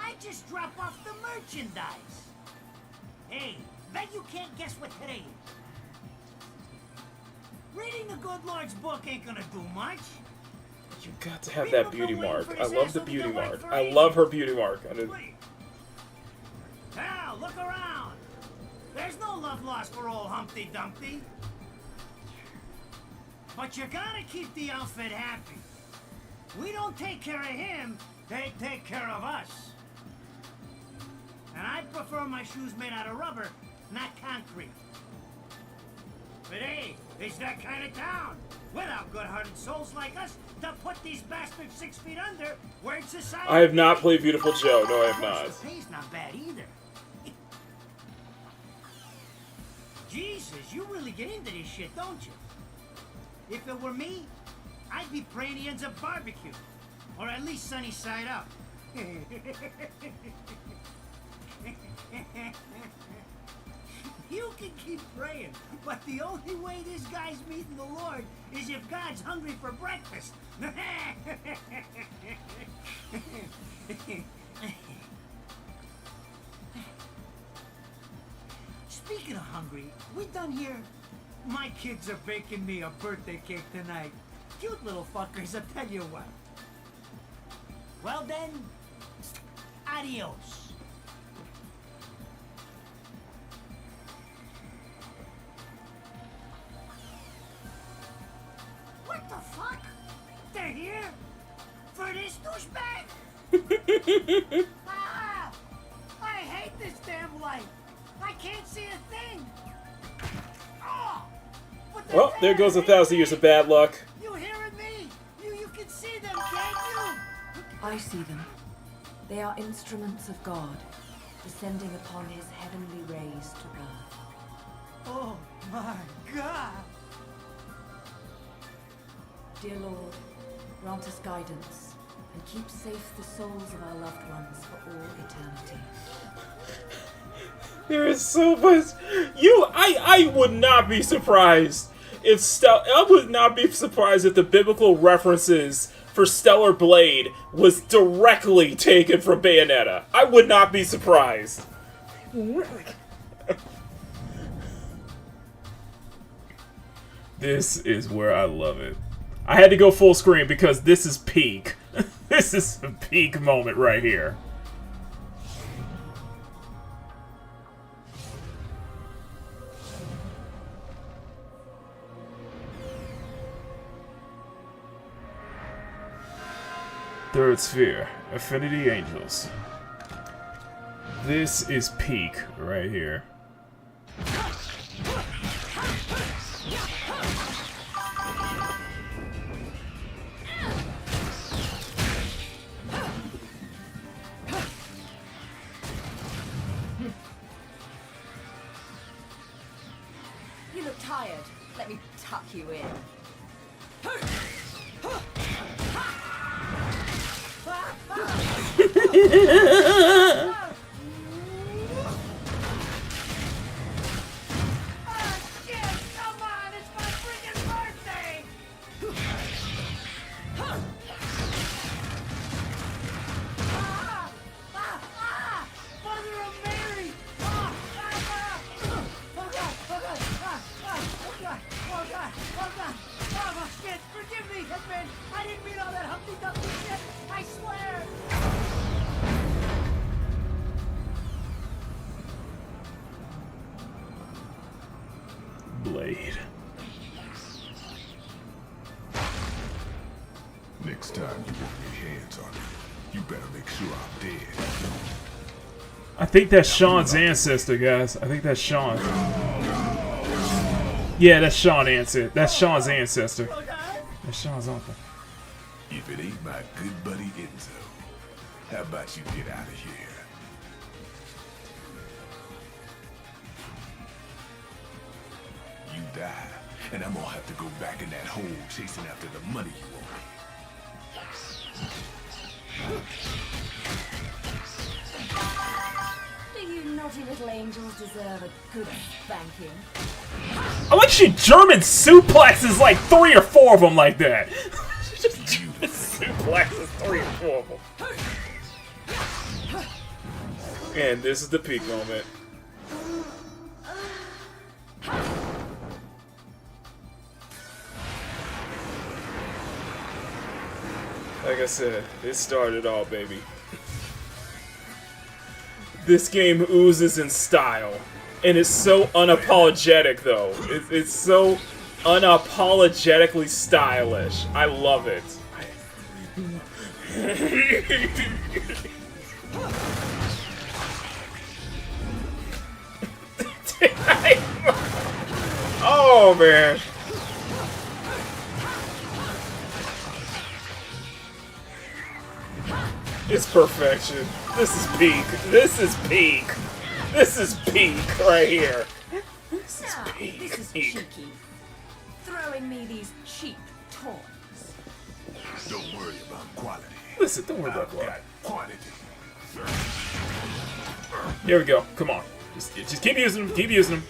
I just drop off the merchandise. Hey, bet you can't guess what today is. Reading the good Lord's book ain't gonna do much. You got to have that beauty mark. I love the beauty mark. I love her beauty mark. Now, look around. There's no love lost for old Humpty Dumpty. But you gotta keep the outfit happy. We don't take care of him, they take care of us. And I prefer my shoes made out of rubber, not concrete. But hey, it's that kind of town. Without good-hearted souls like us to put these bastards 6 feet under where it's society. I have not played Beautiful Joe. No, I have not. The pay's not bad either. Jesus, you really get into this shit, don't you? If it were me, I'd be praying he ends up barbecue. Or at least sunny side up. You can keep praying, but the only way this guy's meeting the Lord is if God's hungry for breakfast. Speaking of hungry, we done here. My kids are baking me a birthday cake tonight. Cute little fuckers, I'll tell you what. Well then, adios. this douchebag! Ah! I hate this damn light! I can't see a thing! Oh! Well, there goes 1,000 years of bad luck. You hearing me? You can see them, can't you? I see them. They are instruments of God, descending upon his heavenly rays to earth. Oh my God! Dear Lord, grant us guidance, and keep safe the souls of our loved ones for all eternity. There is so much. I would not be surprised if I would not be surprised if the biblical references for Stellar Blade was directly taken from Bayonetta. I would not be surprised. This is where I love it. I had to go full screen because this is peak. This is a peak moment right here. Third sphere, Affinity Angels. This is peak right here. You look tired. Let me tuck you in. Blade. Next time you want your hands on me, you better make sure I'm dead. I think that's Sean's ancestor, guys. I think that's Sean. Yeah, that's Sean's ancestor. That's Sean's ancestor. That's Sean's uncle. If it ain't my good buddy Enzo, how about you get out of here? You die, and I'm gonna have to go back in that hole chasing after the money you owe me. Do you naughty little angels deserve a good spanking? I like she German suplexes like 3 or 4 of them like that. She just German suplexes 3 or 4 of them. And this is the peak moment. Like I said, it started all, baby. This game oozes in style. And it's so unapologetic, though. It's so unapologetically stylish. I love it. Oh, man. It's perfection. This is peak. This is peak. This is peak right here. This is peak. This is cheeky. Throwing me these cheap toys. Don't worry about quality. Listen, don't worry about quality. Quantity. Here we go. Come on. Just keep using them. Keep using them.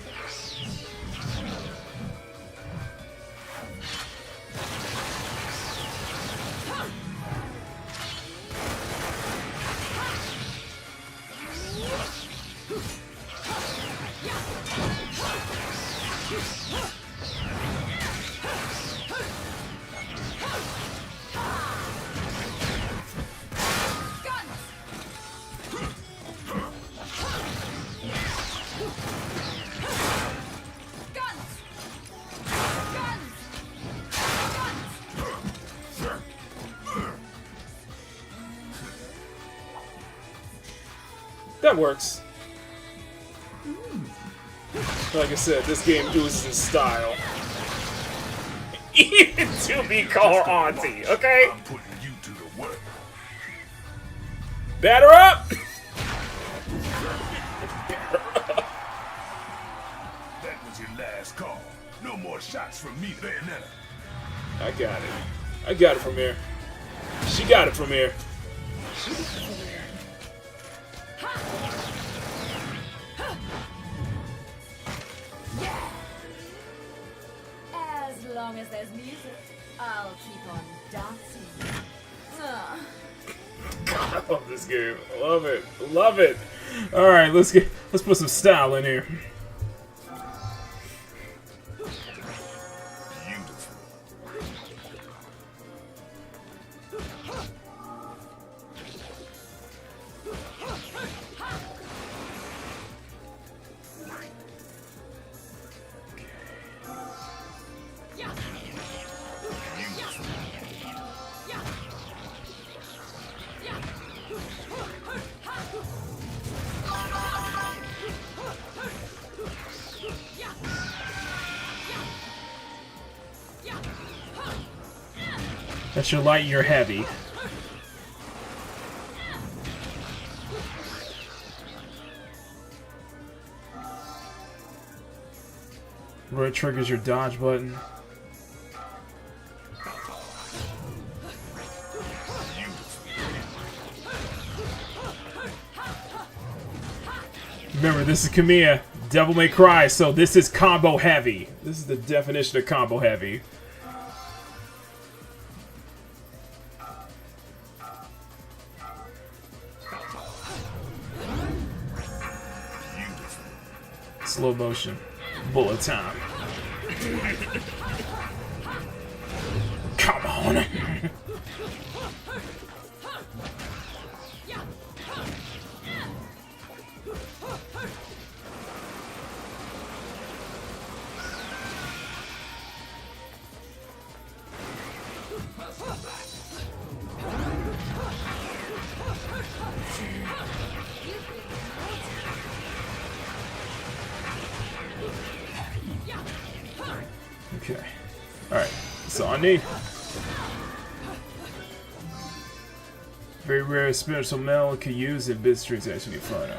That works. Like I said, this game oozes style. Even to be called auntie, okay? I'm putting you to the work. Batter up! That was your last call. No more shots from me, Bayonetta. I got it. I got it from here. She got it from here. As long as there's music, I'll keep on dancing. God, I love this game. Love it. Love it. All right, let's put some style in here. That's your light, you're heavy. Where it triggers your dodge button. Remember, this is Kamiya, Devil May Cry, so this is combo heavy. This is the definition of combo heavy. Slow motion. Bullet time. Come on. Okay. Alright. That's all I need. Very rare spiritual metal can use in bit streets actually fun.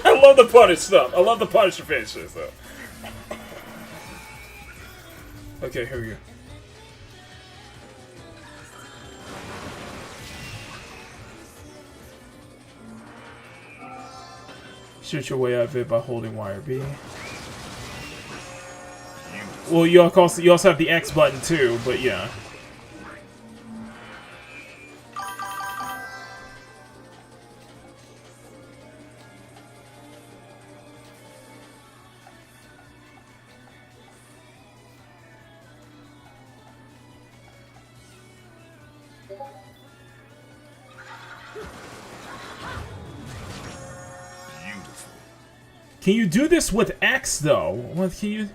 I love the punish stuff. I love the Punisher finishes though. Okay, here we go. Shoot your way out of it by holding wire B. Well, you also have the X button too, but yeah. Beautiful. Can you do this with X though? What can you?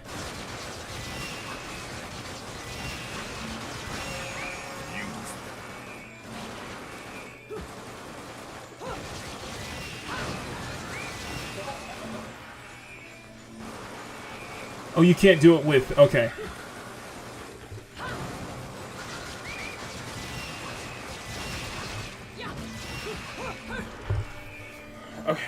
Oh, you can't do it with... Okay. Okay.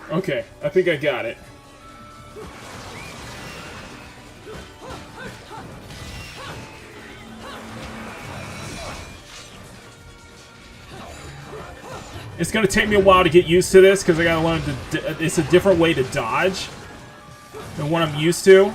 Okay, I think I got it. It's gonna take me a while to get used to this because I gotta learn to. It's a different way to dodge than what I'm used to.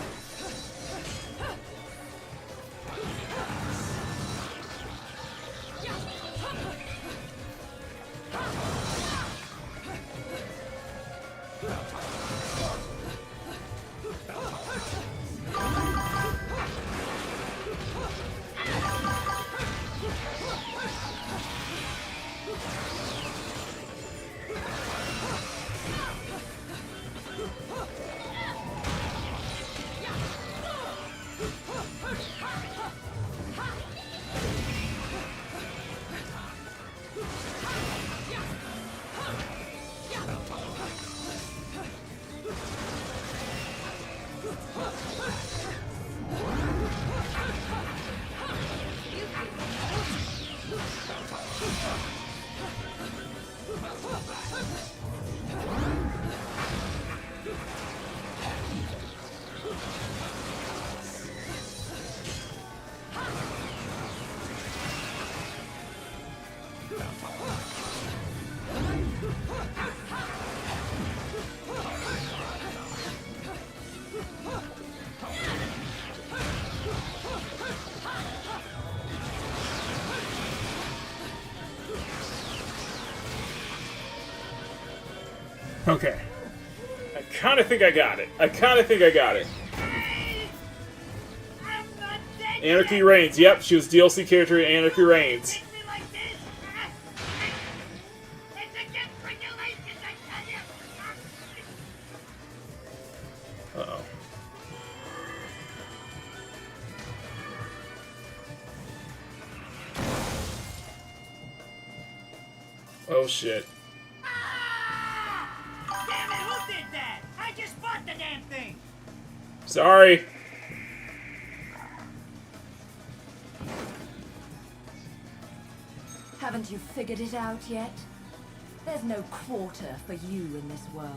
Okay. I kind of think I got it. Anarchy Reigns. Yep, she was DLC character in Anarchy Reigns. Uh-oh. Oh, shit. Sorry. Haven't you figured it out yet? There's no quarter for you in this world.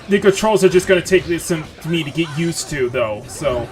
The controls are just gonna take this to me to get used to, though, so...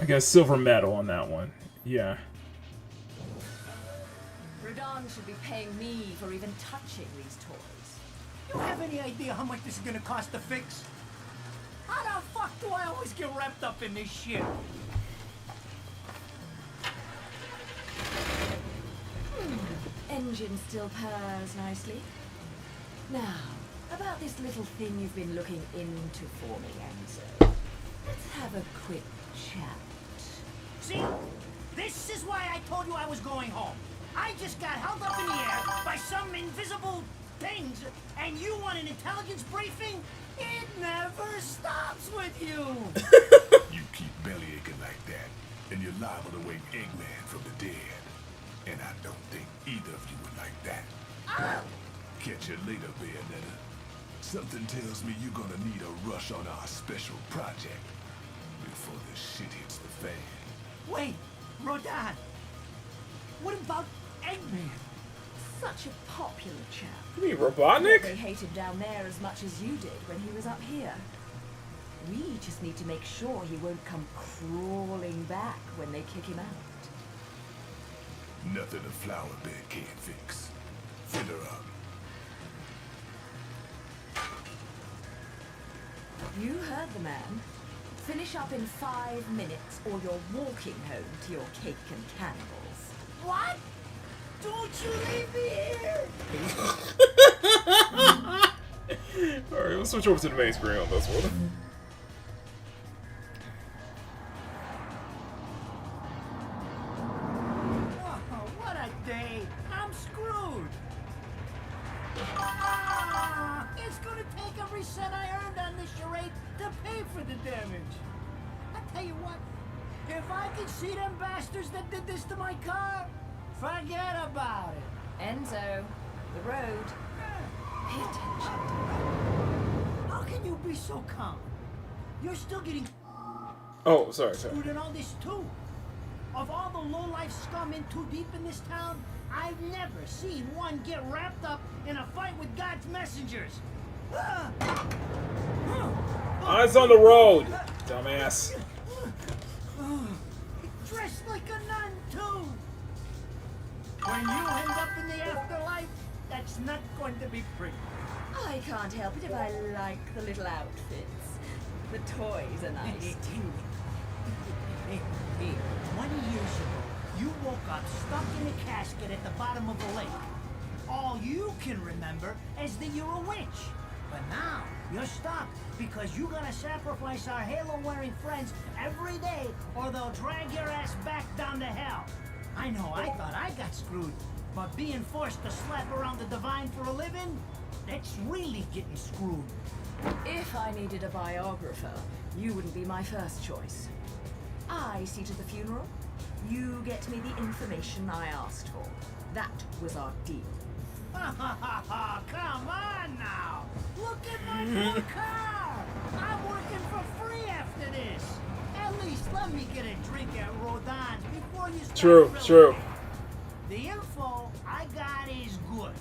I got a silver medal on that one. Yeah. Rodan should be paying me for even touching these toys. You have any idea how much this is gonna cost to fix? How the fuck do I always get wrapped up in this shit? Engine still purrs nicely. Now, about this little thing you've been looking into for me, Enzo. Let's have a quick chat. See? This is why I told you I was going home. I just got held up in the air by some invisible things, and you want an intelligence briefing? It never stops with you! You keep bellyaching like that, and you're liable to wake Eggman from the dead. And I don't think either of you would like that. Catch you later, Bayonetta. Something tells me you're gonna need a rush on our special project before this shit hits the fan. Wait, Rodan. What about Eggman? Such a popular chap. You mean Robotnik? They hate him down there as much as you did when he was up here. We just need to make sure he won't come crawling back when they kick him out. Nothing a flower bed can't fix. Fill her up. You heard the man. Finish up in 5 minutes or you're walking home to your cake and candles. What? Don't you leave me here! Alright, let's switch over to the main screen on this one. Oh, what a day! I'm screwed! It's gonna take every cent I earned on this charade to pay for the damage. I tell you what, if I could see them bastards that did this to my car, forget about it. Enzo, the road. Pay attention. How can you be so calm? You're still getting Oh, sorry. screwed in all this too. Of all the low-life scum in too deep in this town, I've never seen one get wrapped up in a fight with God's messengers. Eyes on the road, dumbass. Dressed like a nun too. When you end up in the afterlife, that's not going to be pretty. I can't help it if I like the little outfits. The toys are nice too. Hey, 20 years ago, you woke up stuck in a casket at the bottom of a lake. All you can remember is that you're a witch. But now, you're stuck because you gotta sacrifice our Halo-wearing friends every day or they'll drag your ass back down to hell. I know, I thought I got screwed, but being forced to slap around the Divine for a living, that's really getting screwed. If I needed a biographer, you wouldn't be my first choice. I see to the funeral. You get me the information I asked for. That was our deal. Come on now! Look at my poor car! I'm working for free after this! At least let me get a drink at Rodon's before you start grilling True. me. The info I got is good.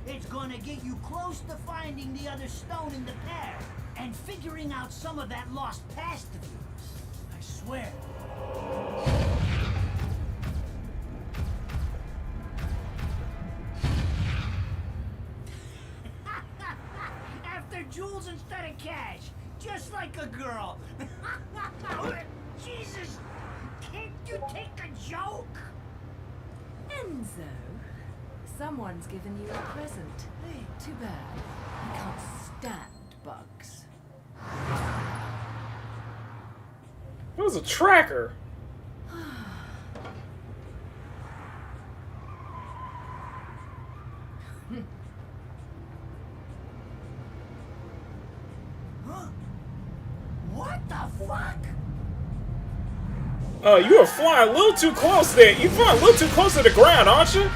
It's gonna get you close to finding the other stone in the pair and figuring out some of that lost past of yours. I swear. After jewels instead of cash, just like a girl. Jesus, can't you take a joke? Enzo, someone's given you a present. Too bad. I can't stand bugs. That was a tracker. What the fuck? Oh, you are flying a little too close there. You're flying a little too close to the ground, aren't you?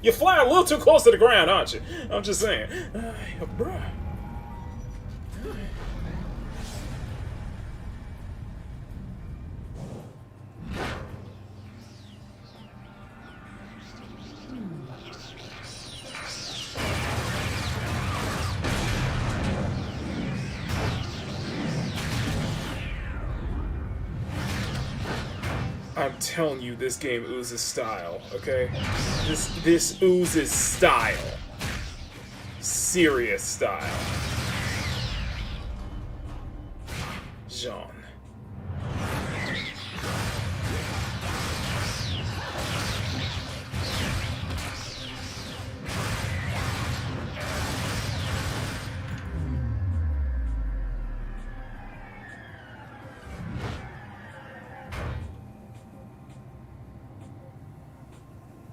You're flying a little too close to the ground, aren't you? I'm just saying. Bruh. I'm telling you, this game oozes style, okay? This oozes style. Serious style. Jean.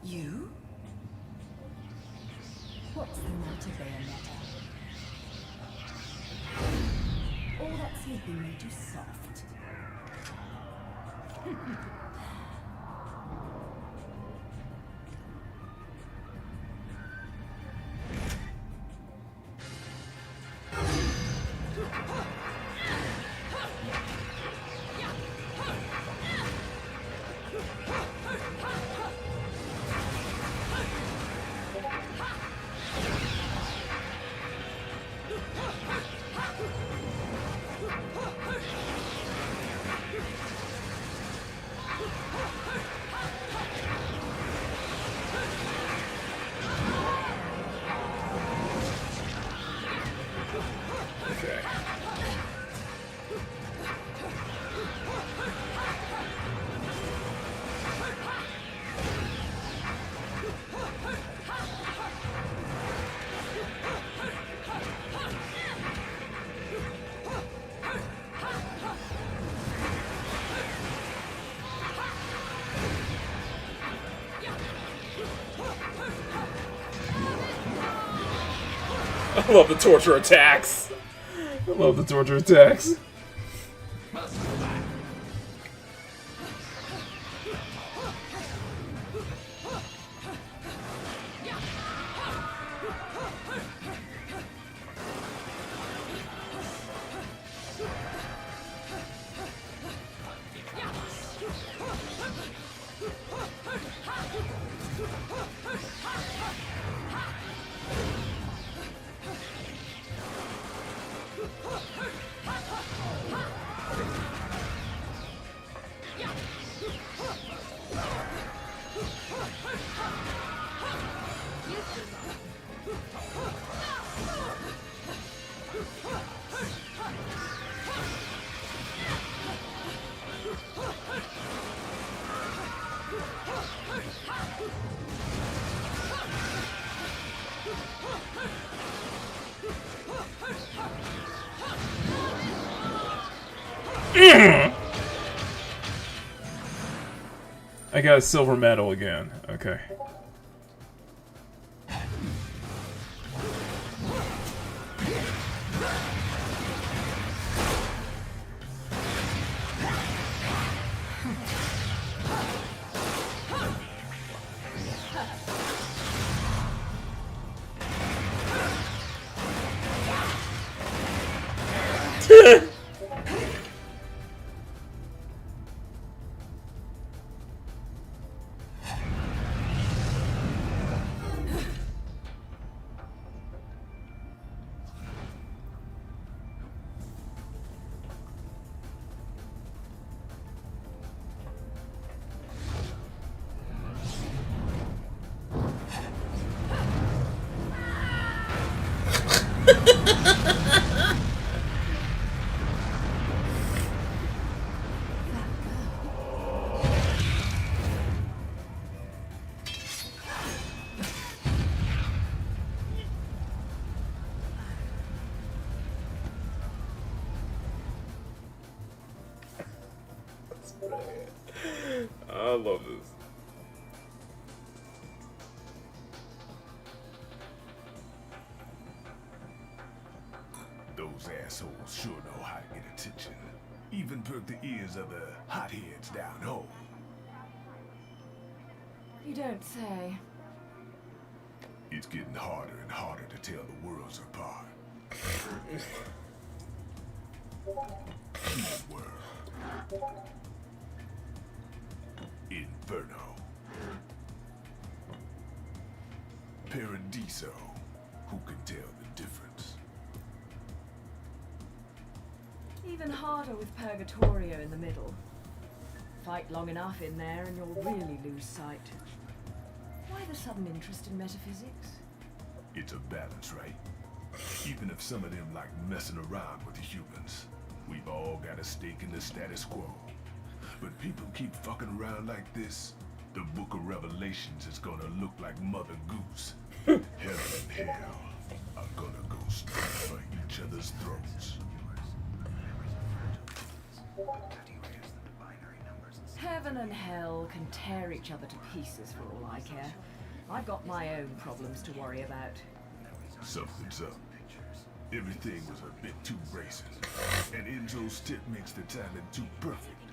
You? What's the matter, Bayonetta? All that sleeping made you soft. Okay. I love the torture attacks. I love the torture attacks. I got a silver medal again. Okay. I love this. Those assholes sure know how to get attention. Even perk the ears of the hotheads down home. You don't say. It's getting harder and harder to tell the worlds apart. Key world. Inferno. Paradiso. Who can tell the difference? Even harder with Purgatorio in the middle. fight long enough in there and you'll really lose sight. Why the sudden interest in metaphysics? It's a balance, right? Even if some of them like messing around with the humans, we've all got a stake in the status quo. But people keep fucking around like this, the Book of Revelations is gonna look like Mother Goose. Heaven and hell are gonna go straight for each other's throats. Heaven and hell can tear each other to pieces for all I care. I've got my own problems to worry about. Something's up. Everything was a bit too racing, and Enzo's tip makes the timing too perfect.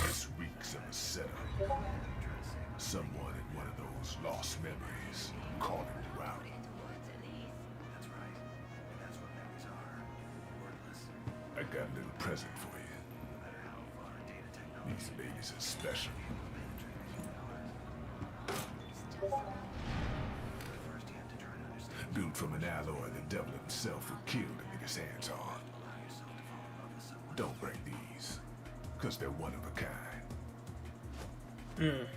This reeks of a setup. Someone in one of those lost memories calling you out. I got a little present for you. These babies are special. Built from an alloy the devil himself would kill to get his hands on. Don't break these, because they're one of a kind.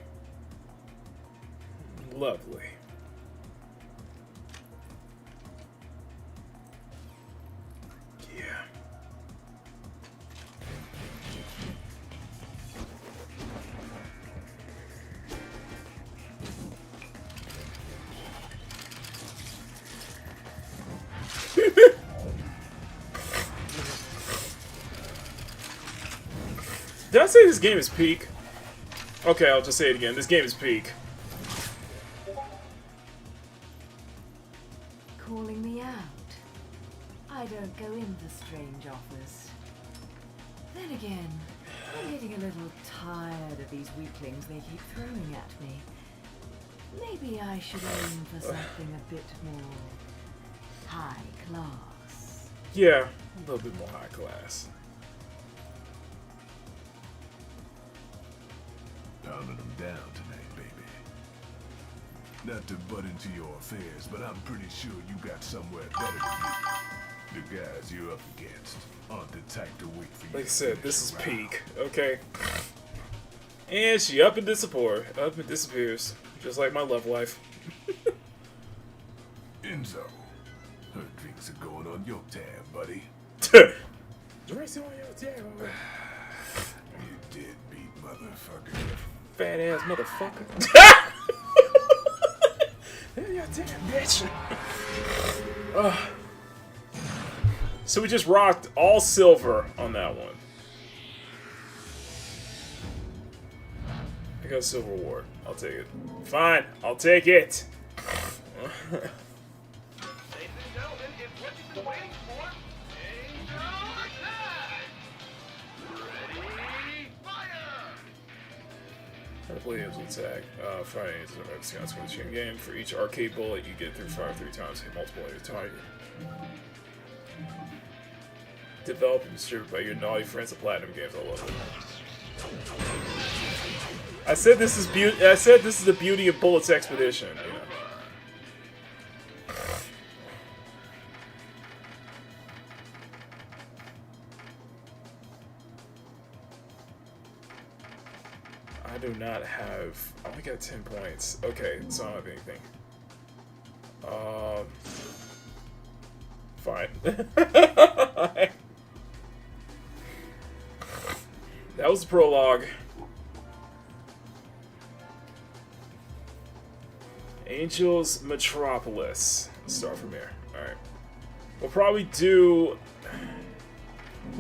Lovely. Yeah. Did I say this game is peak? Okay, I'll just say it again. This game is peak. Calling me out. I don't go in for strange offers. Then again, I'm getting a little tired of these weaklings they keep throwing at me. Maybe I should aim for something a bit more high class. Yeah, a little bit more high class. Pounding them down tonight, baby. Not to butt into your affairs, but I'm pretty sure you got somewhere better than me. The guys you're up against aren't the type to wait for you. Like I said, this is peak, okay? And she up and disappears. Just like my love life. Enzo, her drinks are going on your tab, buddy. Drinks on your tab. You deadbeat motherfucker. Fat ass motherfucker. You damn bitch. So we just rocked all silver on that one. I got a silver reward. I'll take it. Fine, I'll take it. Ladies and gentlemen, it's what you've been waiting for. Angel attack! Ready, fire! How to play Angel Attack. Friday is a Mexican swing game. For each arcade bullet, you get through fire 3 times, hit multiple at your target. Developed and distributed by your naughty friends at Platinum Games. I love it. I said this is the beauty of Bullets Expedition. You know? I do not have. I only got 10 points. Okay, so I don't have anything. Fine. That was the prologue. Angel's Metropolis. Let's start from here. Alright. We'll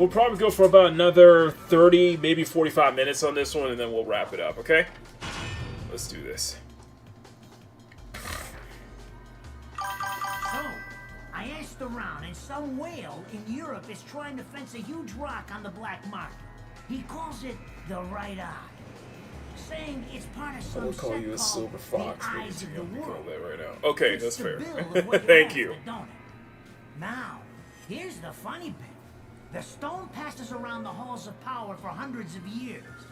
probably go for about another 30, maybe 45 minutes on this one, and then we'll wrap it up, okay? Let's do this. So, I asked around, and some whale in Europe is trying to fence a huge rock on the black market. He calls it the right eye, saying it's part of some I will call you a silver fox, the but eyes you of can the call world. that right now. Okay, It's that's the fair. bill of what Thank you. Don't it? Now, here's the funny bit. The stone passes around the halls of power for hundreds of years,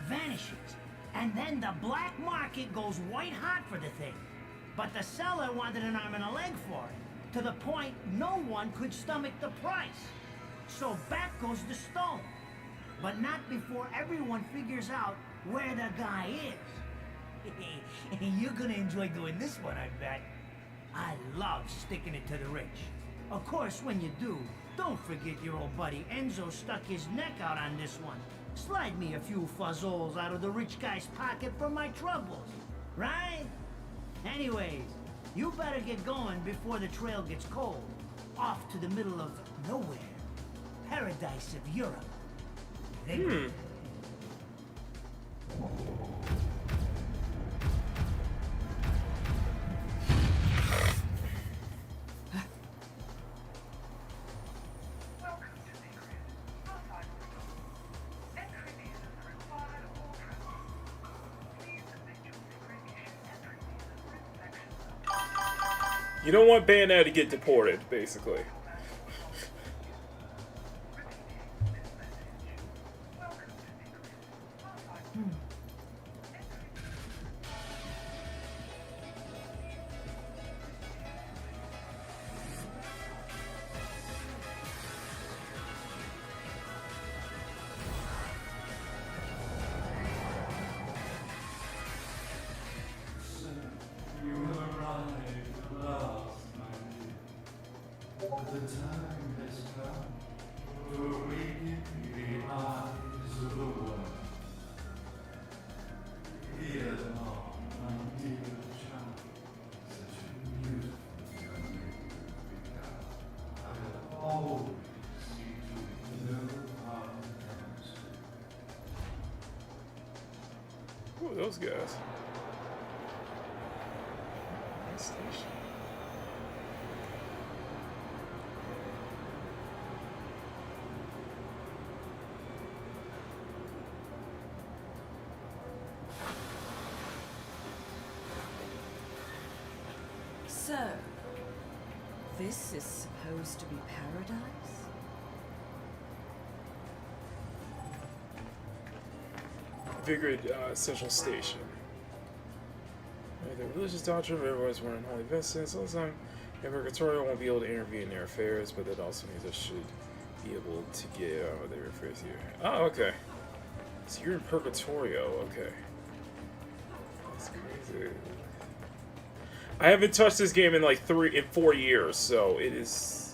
vanishes, and then the black market goes white hot for the thing. But the seller wanted an arm and a leg for it, to the point no one could stomach the price. So back goes the stone. But not before everyone figures out where the guy is. You're gonna enjoy doing this one, I bet. I love sticking it to the rich. Of course, when you do, don't forget your old buddy Enzo stuck his neck out on this one. Slide me a few fuzzoles out of the rich guy's pocket for my troubles, right? Anyways, you better get going before the trail gets cold. Off to the middle of nowhere. Paradise of Europe. You don't want Bayonetta to get deported, basically. The time has come to awaken the eyes of the world. Hear them all, my dear child. Such a beautiful young lady to become. I will always see to no harm comes. Who are those guys? Station. So, this is supposed to be paradise? Vigrid Central Station. The religious doctrine of everyone's wearing holy vestments. All the time, and Purgatorio won't be able to intervene in their affairs, but that also means I should be able to get their affairs here. Oh, okay. So you're in Purgatorio, okay. That's crazy. I haven't touched this game in like 4 years, so it is.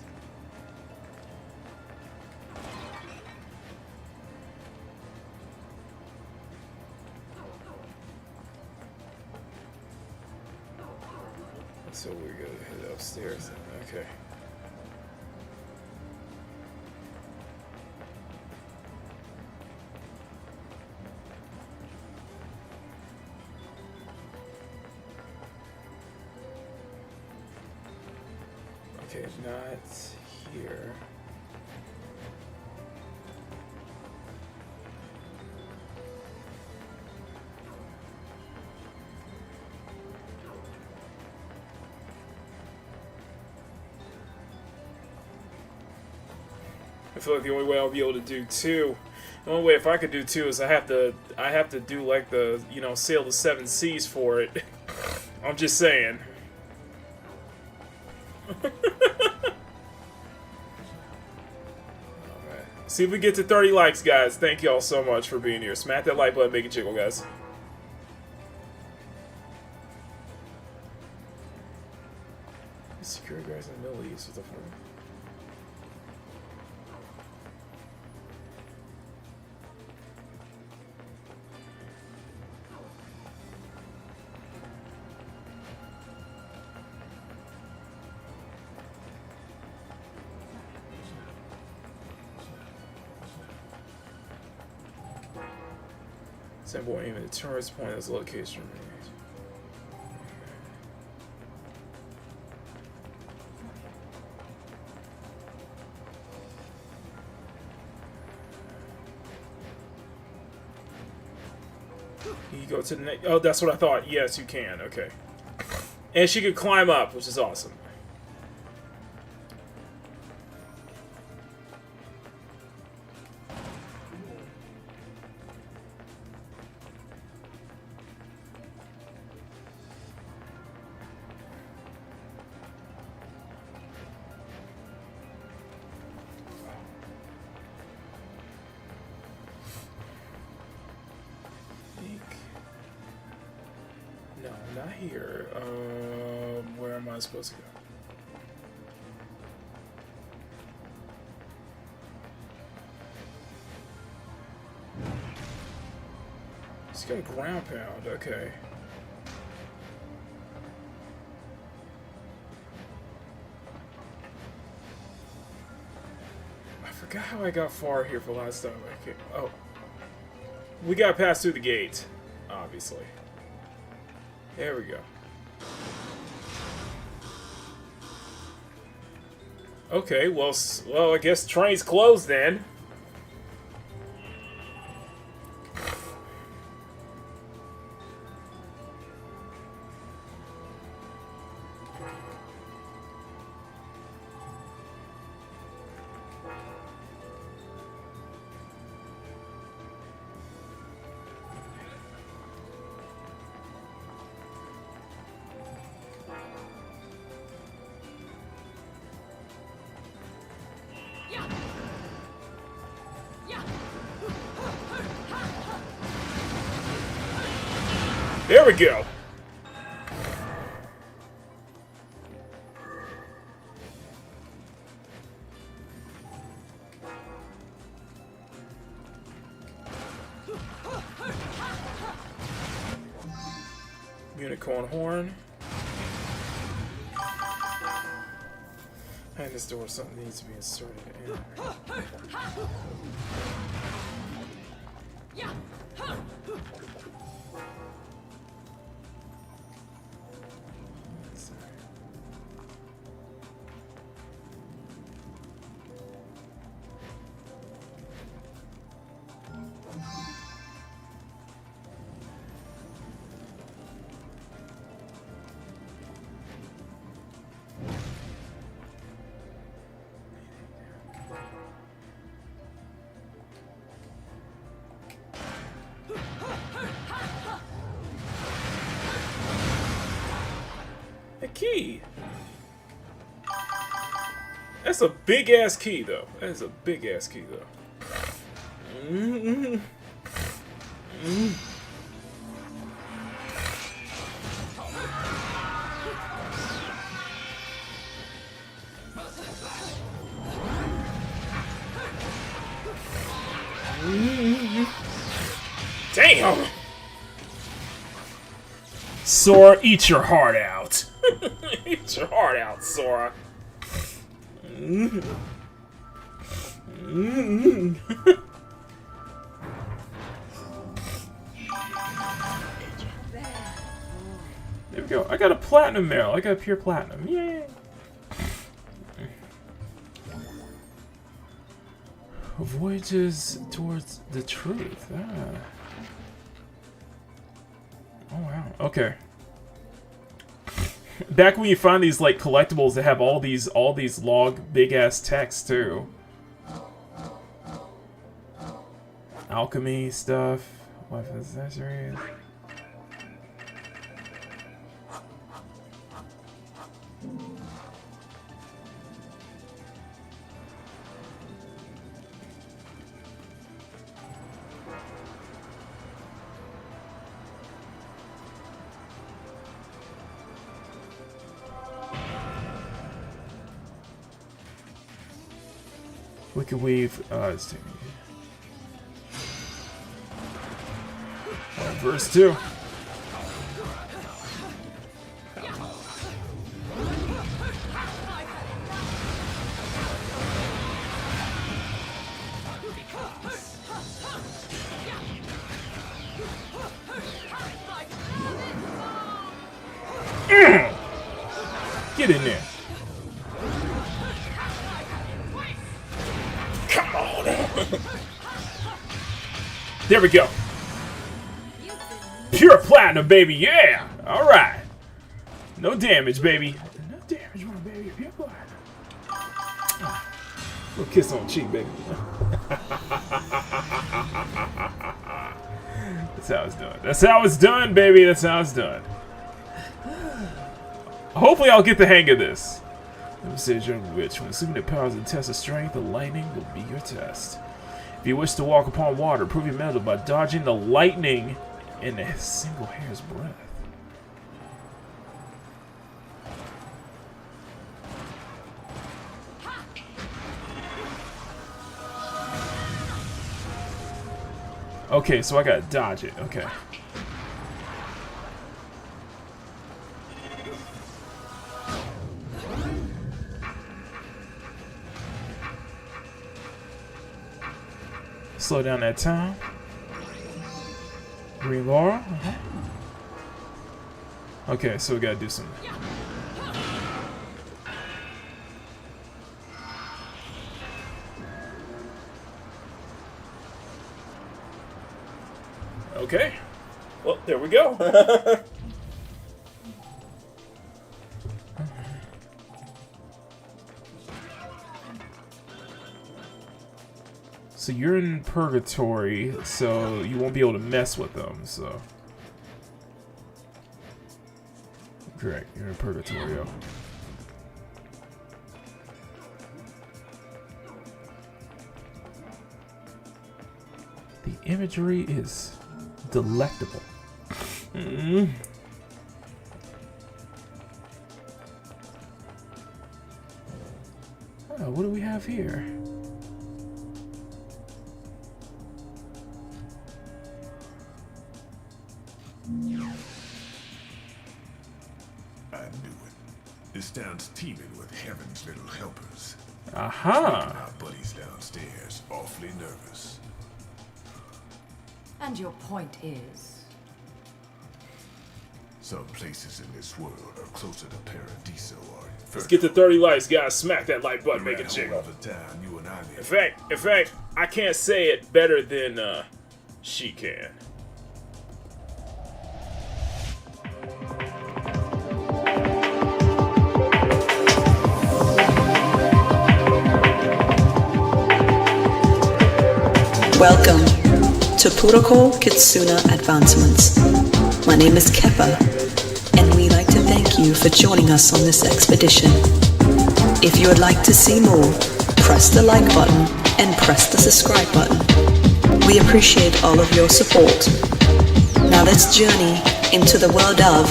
So we're gonna head upstairs then, okay. Okay, not here. I feel like the only way I'll be able to do 2, the only way if I could do 2 is I have to do like the, you know, sail the 7 seas for it. I'm just saying. Alright. See if we get to 30 likes, guys. Thank y'all so much for being here. Smack that like button, make it jiggle, guys. Security guys in the Middle East, what the fuck? Sample aim at the tourist point as location remains. You go to the next. Oh, that's what I thought. Yes, you can. Okay. And she could climb up, which is awesome. here. Where am I supposed to go? He's got a ground pound. Okay. I forgot how I got far here for last time. Okay. Oh. We gotta pass through the gate, obviously. There we go. Okay, well, I guess the train's closed then. There we go. Unicorn horn. And this door, something needs to be inserted in. A key. That's a big ass key, though. That is a big ass key, though. Damn! Sora, eat your heart out. Eat your heart out, Sora. There we go. I got a platinum now. I got pure platinum. Yay! Voyages towards the truth. Ah. Oh wow. Okay. Back when you find these like collectibles that have all these log big ass text too. Alchemy stuff. Weapons, accessories. Wicked Weave, it's taking verse 2. Get in there. Come on. There we go. Pure platinum, baby. Yeah. All right. No damage, baby. No damage, my baby. Pure platinum. Little kiss on the cheek, baby. That's how it's done. That's how it's done, baby. That's how it's done. Hopefully I'll get the hang of this. Let me say during which, when assuming the powers and test of strength, the lightning will be your test. If you wish to walk upon water, prove your mettle by dodging the lightning in a single hair's breadth. Okay, so I gotta dodge it. Okay. Slow down that time. Green Laurel. Okay, so we gotta do some. Okay. Well, there we go. So you're in purgatory, so you won't be able to mess with them, so. Correct, you're in purgatorio. The imagery is delectable. Oh, what do we have here? I knew it. This town's teeming with heaven's little helpers. Aha! Making our buddies downstairs awfully nervous. And your point is? Some places in this world are closer to Paradiso or Let's get to 30 likes, guys. Smack that like button, make it jiggle. In fact, I can't say it better than she can. Welcome to Protocol Kitsuna Advancements. My name is Keppa, and we'd like to thank you for joining us on this expedition. If you would like to see more, press the like button and press the subscribe button. We appreciate all of your support. Now let's journey into the world of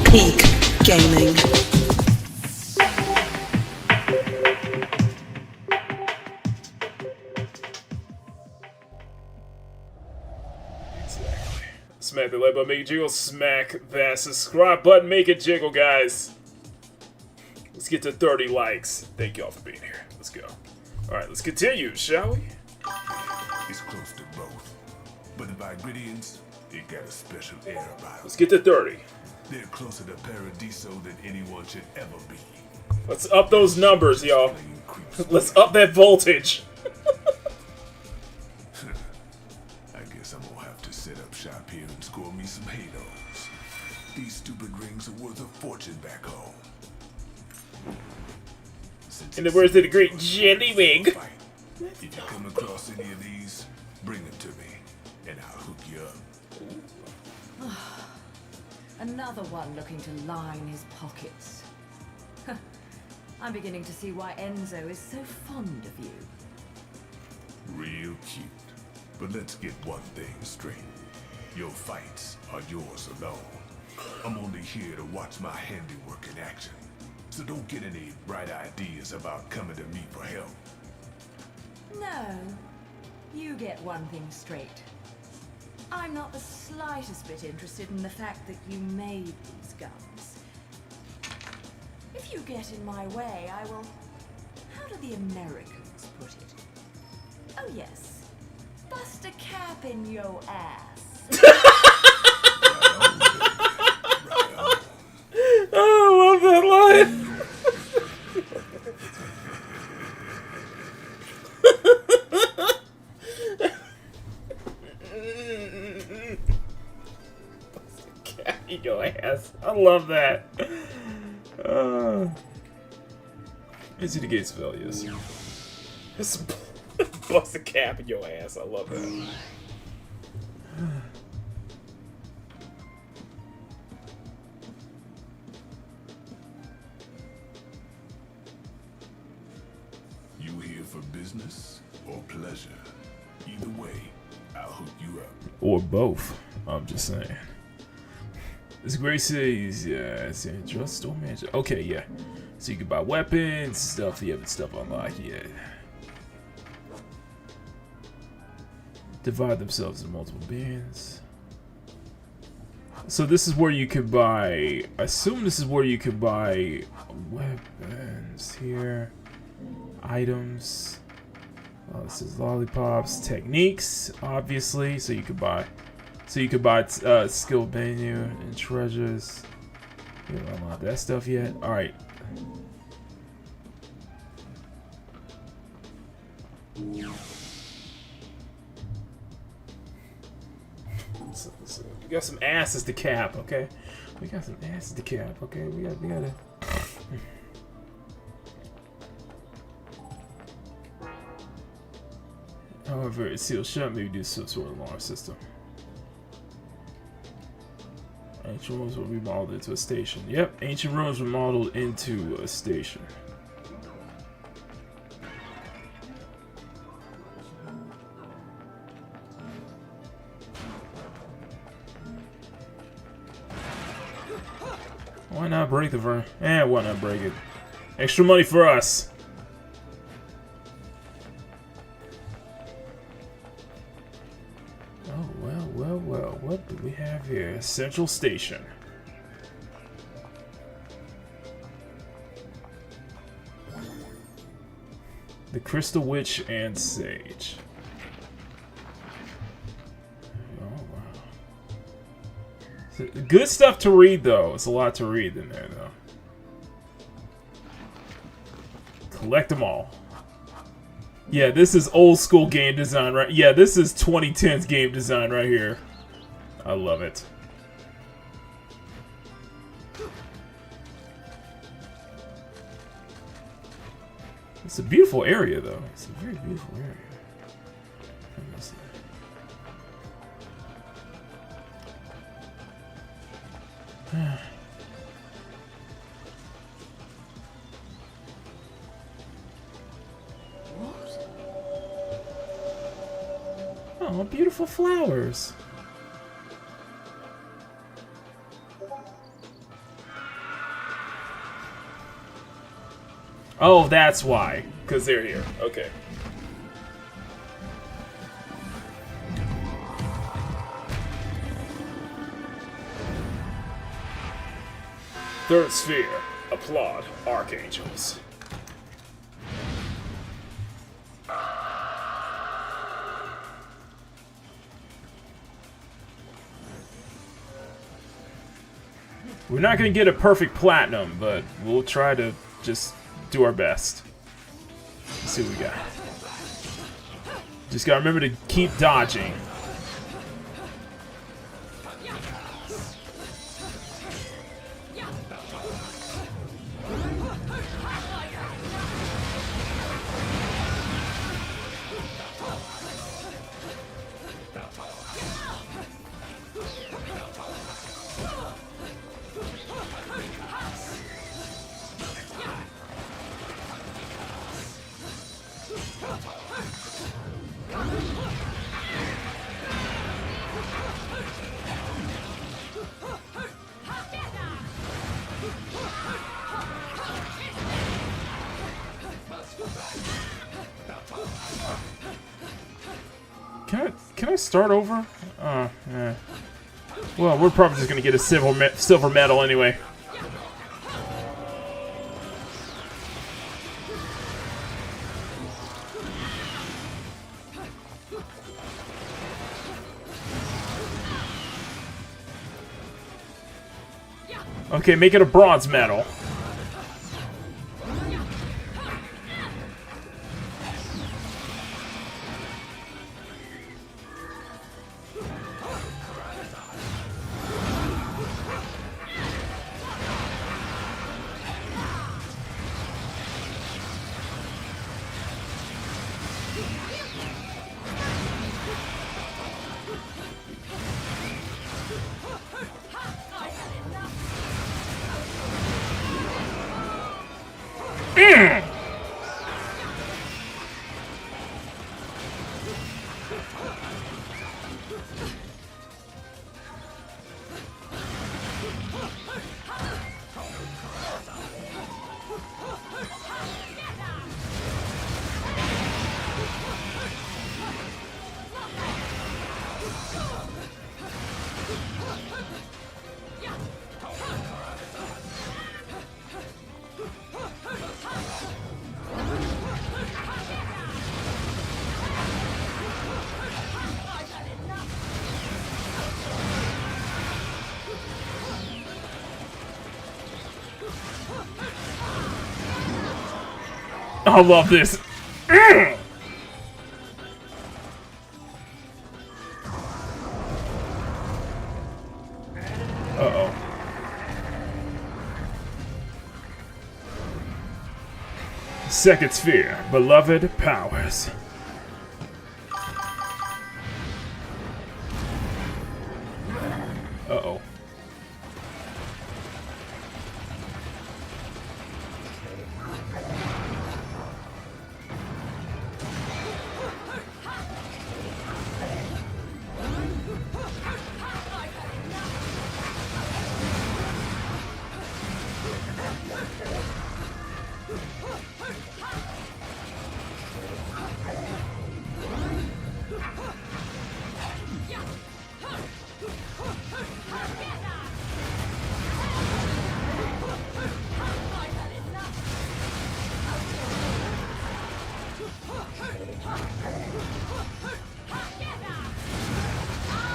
peak gaming. Smack the like button, make it jiggle. Smack that subscribe button, make it jiggle, guys. Let's get to 30 likes. Thank y'all for being here. Let's go. Alright, let's continue, shall we? It's close to both. But the Vigridians, it got a special air about it. Let's get to 30. They're closer to Paradiso than anyone should ever be. Let's up those numbers, y'all. Let's up that voltage. I guess I'm gonna have to set up shop here and score me some halos. These stupid rings are worth a fortune back home. In the words of the great Jelly Wig. If you come across any of these, bring them to me, and I'll hook you up. Another one looking to line his pockets. I'm beginning to see why Enzo is so fond of you. Real cute. But let's get one thing straight. Your fights are yours alone. I'm only here to watch my handiwork in action. So don't get any bright ideas about coming to me for help. No, you get one thing straight. I'm not the slightest bit interested in the fact that you made these guns. If you get in my way, I will... How do the Americans put it? Oh yes, bust a cap in your ass. Oh, I love that line. Your ass. I love that. Easy to get failures. Just bust a cap in your ass. I love that. You here for business or pleasure? Either way, I'll hook you up. Or both. I'm just saying. This great says, yeah, it's in just store manager. Okay, yeah. So you can buy weapons, stuff, you have stuff unlocked, yeah. Divide themselves into multiple beings. So this is where you could buy... I assume this is where you could buy weapons here. Items. Oh, this is lollipops. Techniques, obviously. So you could buy... skill menu and treasures. You don't unlock that stuff yet. Alright. So we got some asses to cap, okay? We got some asses to cap, okay? We gotta. However, it's sealed shut. Maybe do some sort of alarm system. Ancient rooms were remodeled into a station. Yep, ancient rooms were modeled into a station. Why not break the version? Why not break it? Extra money for us. Oh, well. What do we have here? Central Station. The Crystal Witch and Sage. Good stuff to read, though. It's a lot to read in there, though. Collect them all. Yeah, this is old school game design, right? Yeah, this is 2010s game design right here. I love it. It's a beautiful area, though. It's a very beautiful area. Oh, beautiful flowers. Oh, that's why. Because they're here. Okay. Third sphere. Applaud, archangels. We're not going to get a perfect platinum, but we'll try to just do our best. Let's see what we got. Just got to remember to keep dodging. Can I start over? Yeah. Well, we're probably just gonna get a silver medal anyway. Okay, make it a bronze medal. I love this. Uh-oh. Second sphere, beloved powers. Uh-oh.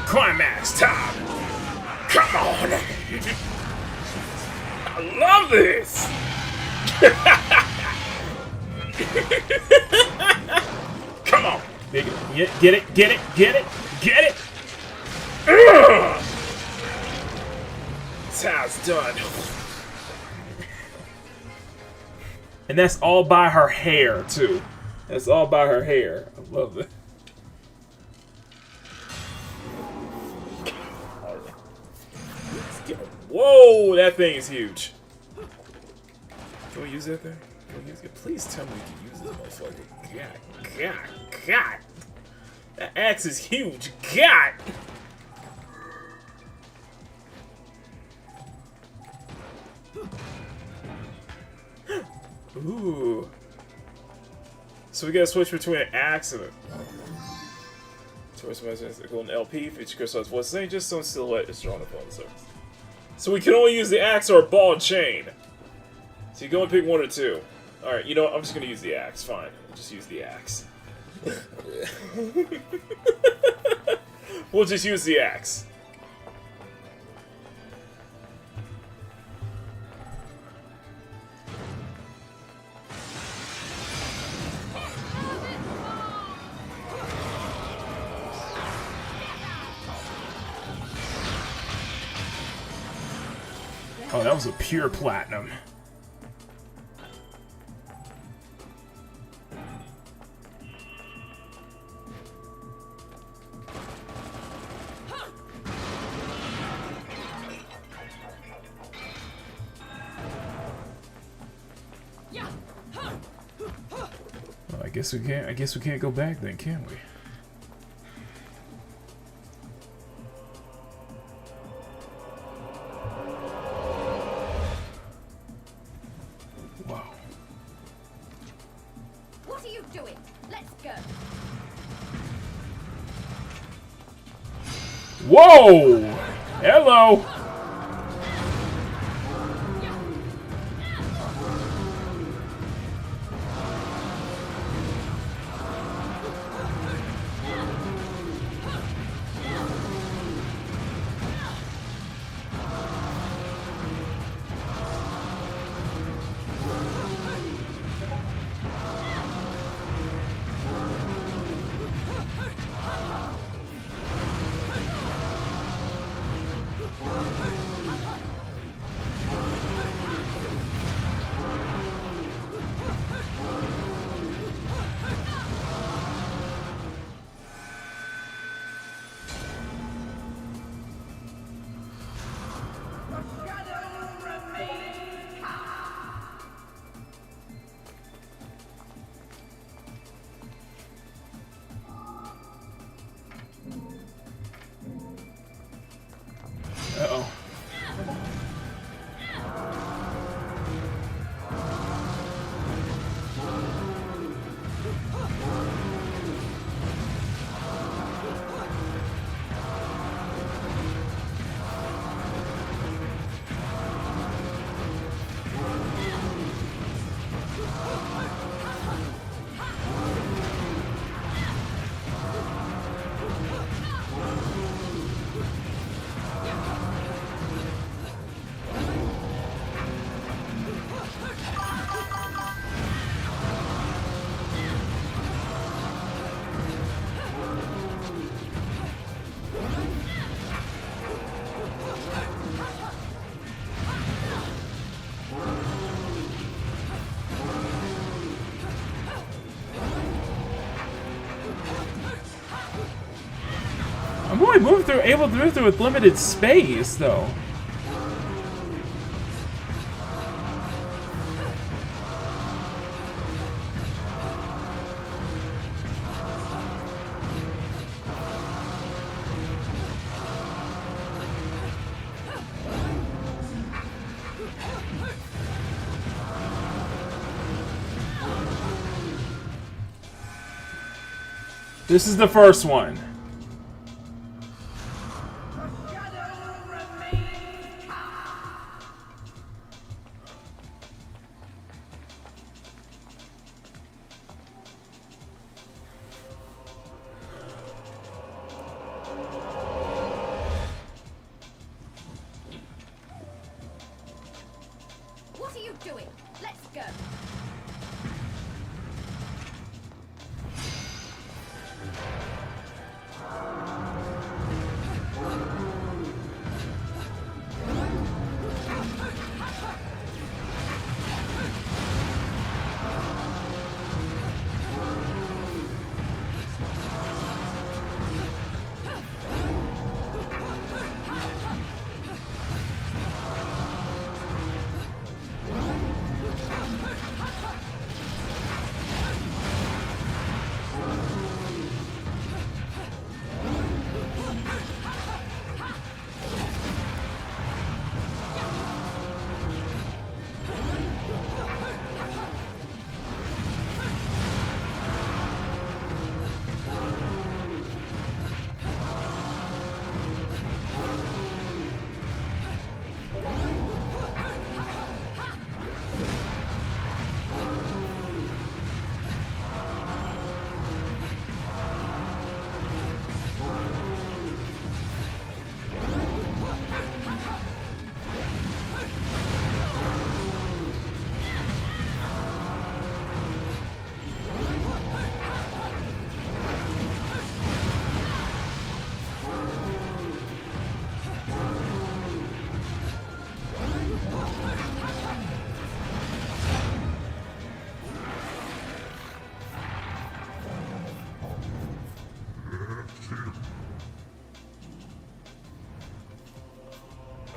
Climax time! Come on! I love this! Come on! Get it, get it, get it, get it! Ugh! That's how it's done. And that's all by her hair, too. That's all by her hair. I love it. Whoa, that thing is huge. Can we use that thing? Can we use it? Please tell me we can use this motherfucker. God. That axe is huge. God. Ooh. So we gotta switch between an axe and a... Choice measures a golden LP for each crystal has what's saying, just some silhouette is drawn upon the surface. So we can only use the axe or a ball and chain. So you can only pick one or two. Alright, you know what? I'm just gonna use the axe. Fine. I'll just use the axe. We'll just use the axe. Oh, that was a pure platinum. Well, I guess we can't go back then, can we? Whoa! Hello! only able to move through with limited space, though. This is the first one. What are you doing? Let's go.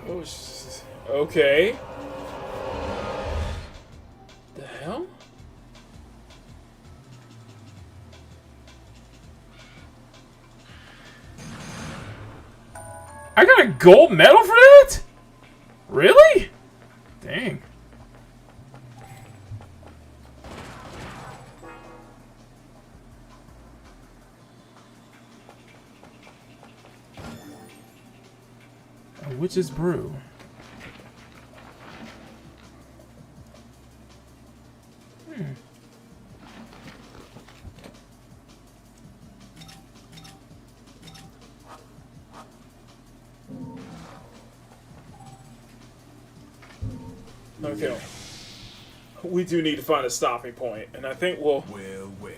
Oh, okay. The hell? I got a gold medal for that? Really? Dang. A witch's brew. Okay. We do need to find a stopping point, and I think we'll... Well, well.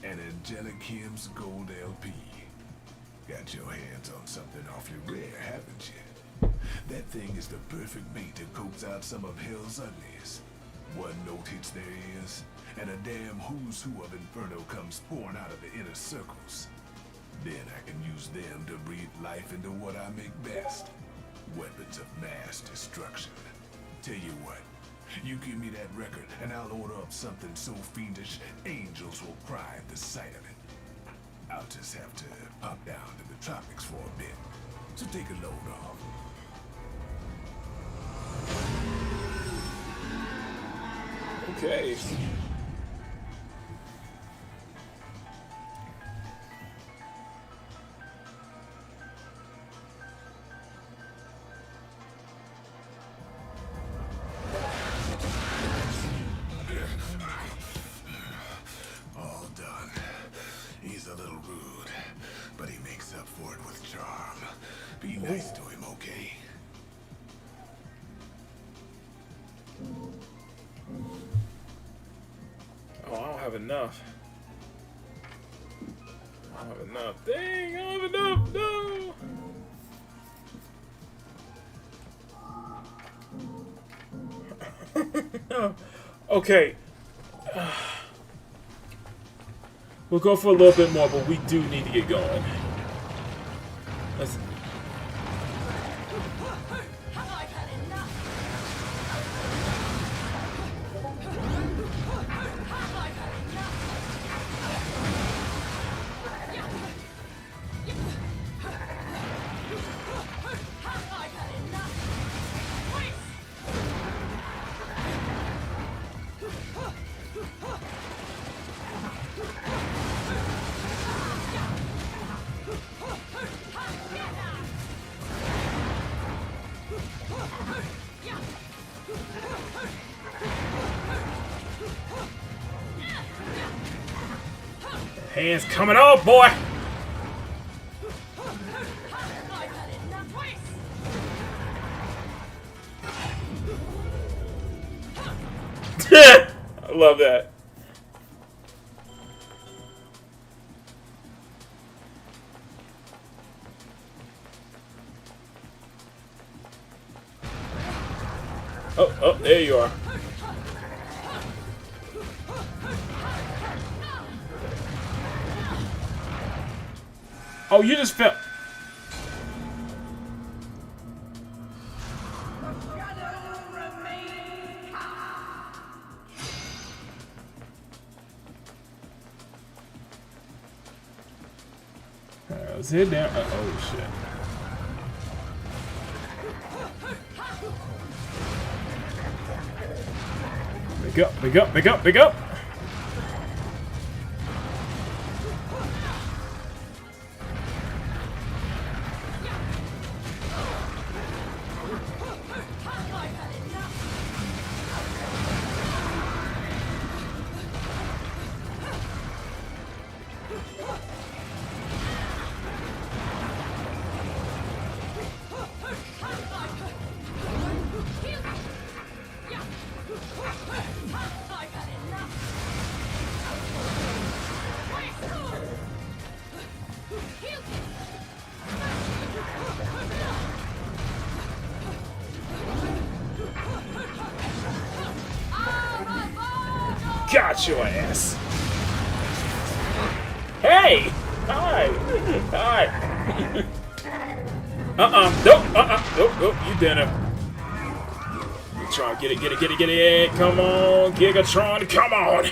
An Angelic Kim's Gold LP. Got your hands on something awfully rare, haven't you? That thing is the perfect bait to coax out some of hell's ugliest. One note hits their ears, and a damn who's who of Inferno comes pouring out of the inner circles. Then I can use them to breathe life into what I make best. Weapons of mass destruction. Tell you what, you give me that record and I'll order up something so fiendish, angels will cry at the sight of it. I'll just have to pop down to the tropics for a bit, so take a load off. Okay. All done. He's a little rude, but he makes up for it with charm. Be nice to him, okay? Oh, I don't have enough. I don't have enough. Dang, I don't have enough. No. Okay. We'll go for a little bit more, but we do need to get going. Let's... Hands coming up, boy! I love that. Oh, there you are. Oh, you just fell. Let's hit down. Oh, shit. Big up, big up, big up, big up. Got your ass. Hey! Hi! Hi! Nope, you didn't. Try, get it. Come on, Gigatron, come on!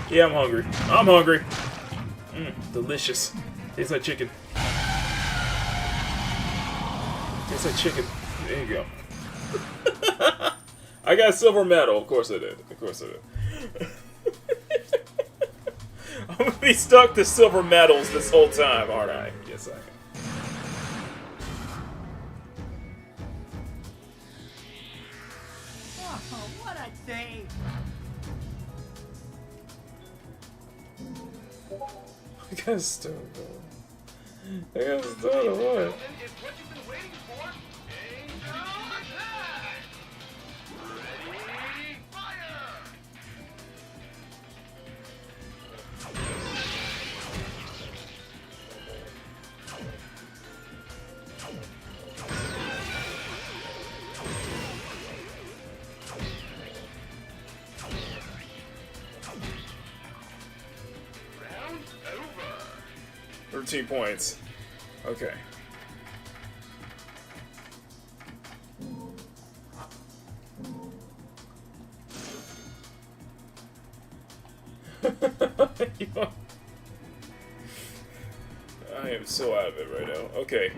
Yeah, I'm hungry. Delicious. Tastes like chicken. Tastes like chicken. There you go. I got silver medal. Of course I did. I'm gonna be stuck to silver medals this whole time, aren't I? Yes, I am. Oh, what a day! I got stoned. I got stoned. What? Round over. 13 points. Okay. I am so out of it right now. Okay.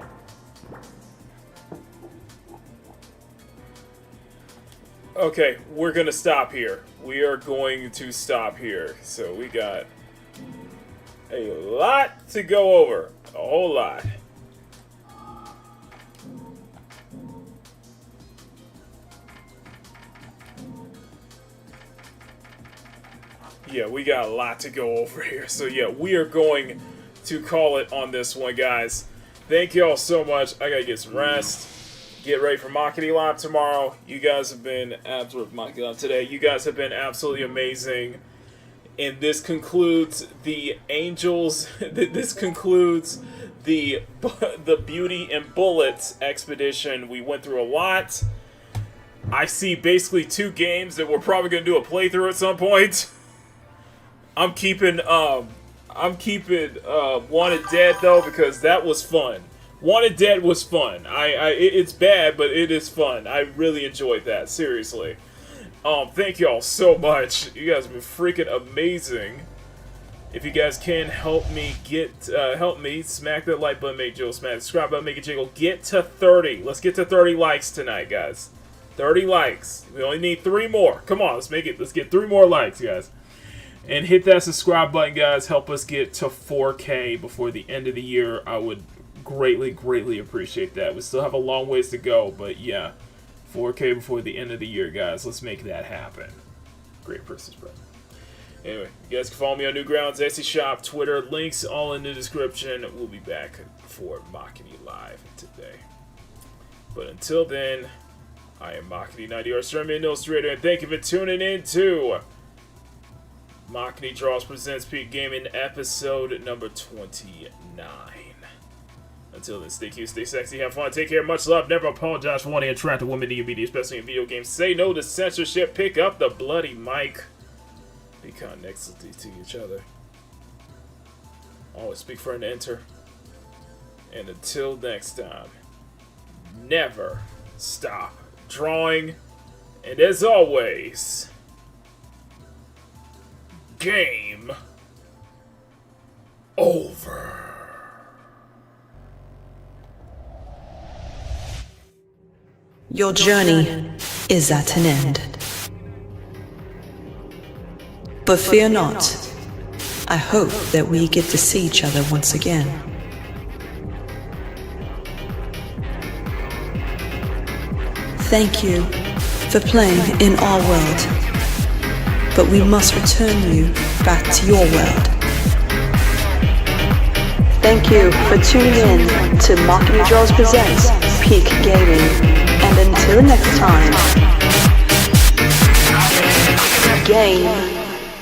Okay, we're gonna stop here. We are going to stop here. So we got a lot to go over. A whole lot. Yeah, we got a lot to go over here. So yeah, we are going to call it on this one, guys. Thank you all so much. I gotta get some rest. Get ready for Makini Live tomorrow. You guys have been today. You guys have been absolutely amazing. And this concludes the Angels. This concludes the Beauty and Bullets expedition. We went through a lot. I see basically 2 games that we're probably going to do a playthrough at some point. I'm keeping Wanted Dead though, because that was fun. Wanted Dead was fun. It's bad, but it is fun. I really enjoyed that. Seriously. Thank y'all so much. You guys have been freaking amazing. If you guys can help me smack that like button, make Joe smack the subscribe button, make it jiggle. Get to 30. Let's get to 30 likes tonight, guys. 30 likes. We only need 3 more. Come on, let's get 3 more likes, guys. And hit that subscribe button, guys. Help us get to 4K before the end of the year. I would greatly, greatly appreciate that. We still have a long ways to go, but yeah. 4K before the end of the year, guys. Let's make that happen. Great person spread. Anyway, you guys can follow me on Newgrounds, Etsy Shop, Twitter. Links all in the description. We'll be back for Makini Live today. But until then, I am Makini 90R Sermon Illustrator, and thank you for tuning in to Makini Draws Presents Peak Gaming episode number 29. Until then, stay cute, stay sexy, have fun, take care, much love, never apologize for wanting to attract a woman to your media, especially in video games. Say no to censorship, pick up the bloody mic. Be kind next to each other. Always speak for an enter. And until next time, never stop drawing. And as always, game over. Your journey is at an end. But fear not. I hope that we get to see each other once again. Thank you for playing in our world. But we must return you back to your world. Thank you for tuning in to Makini Draws Presents Peak Gaming. And until next time, game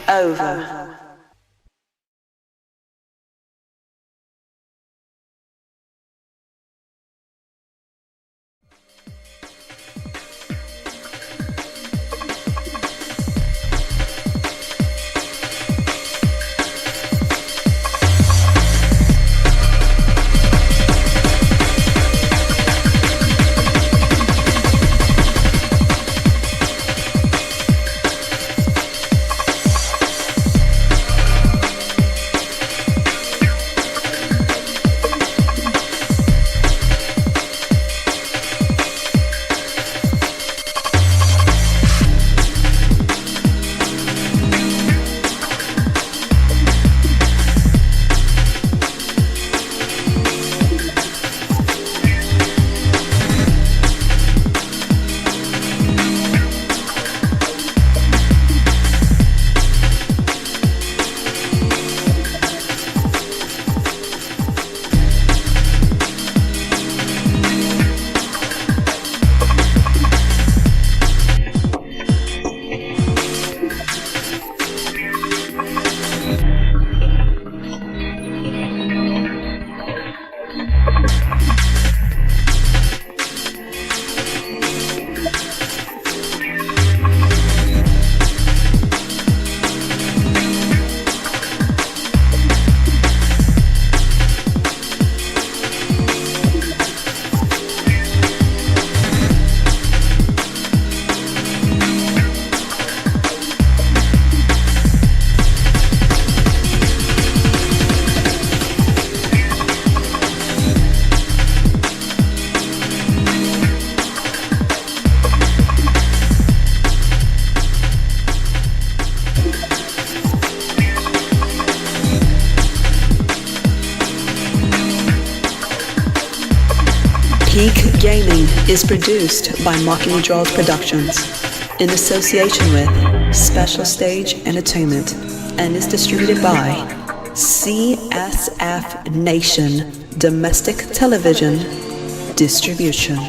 over. Peak Gaming is produced by Makini Draws Productions in association with Special Stage Entertainment and is distributed by CSF Nation Domestic Television Distribution.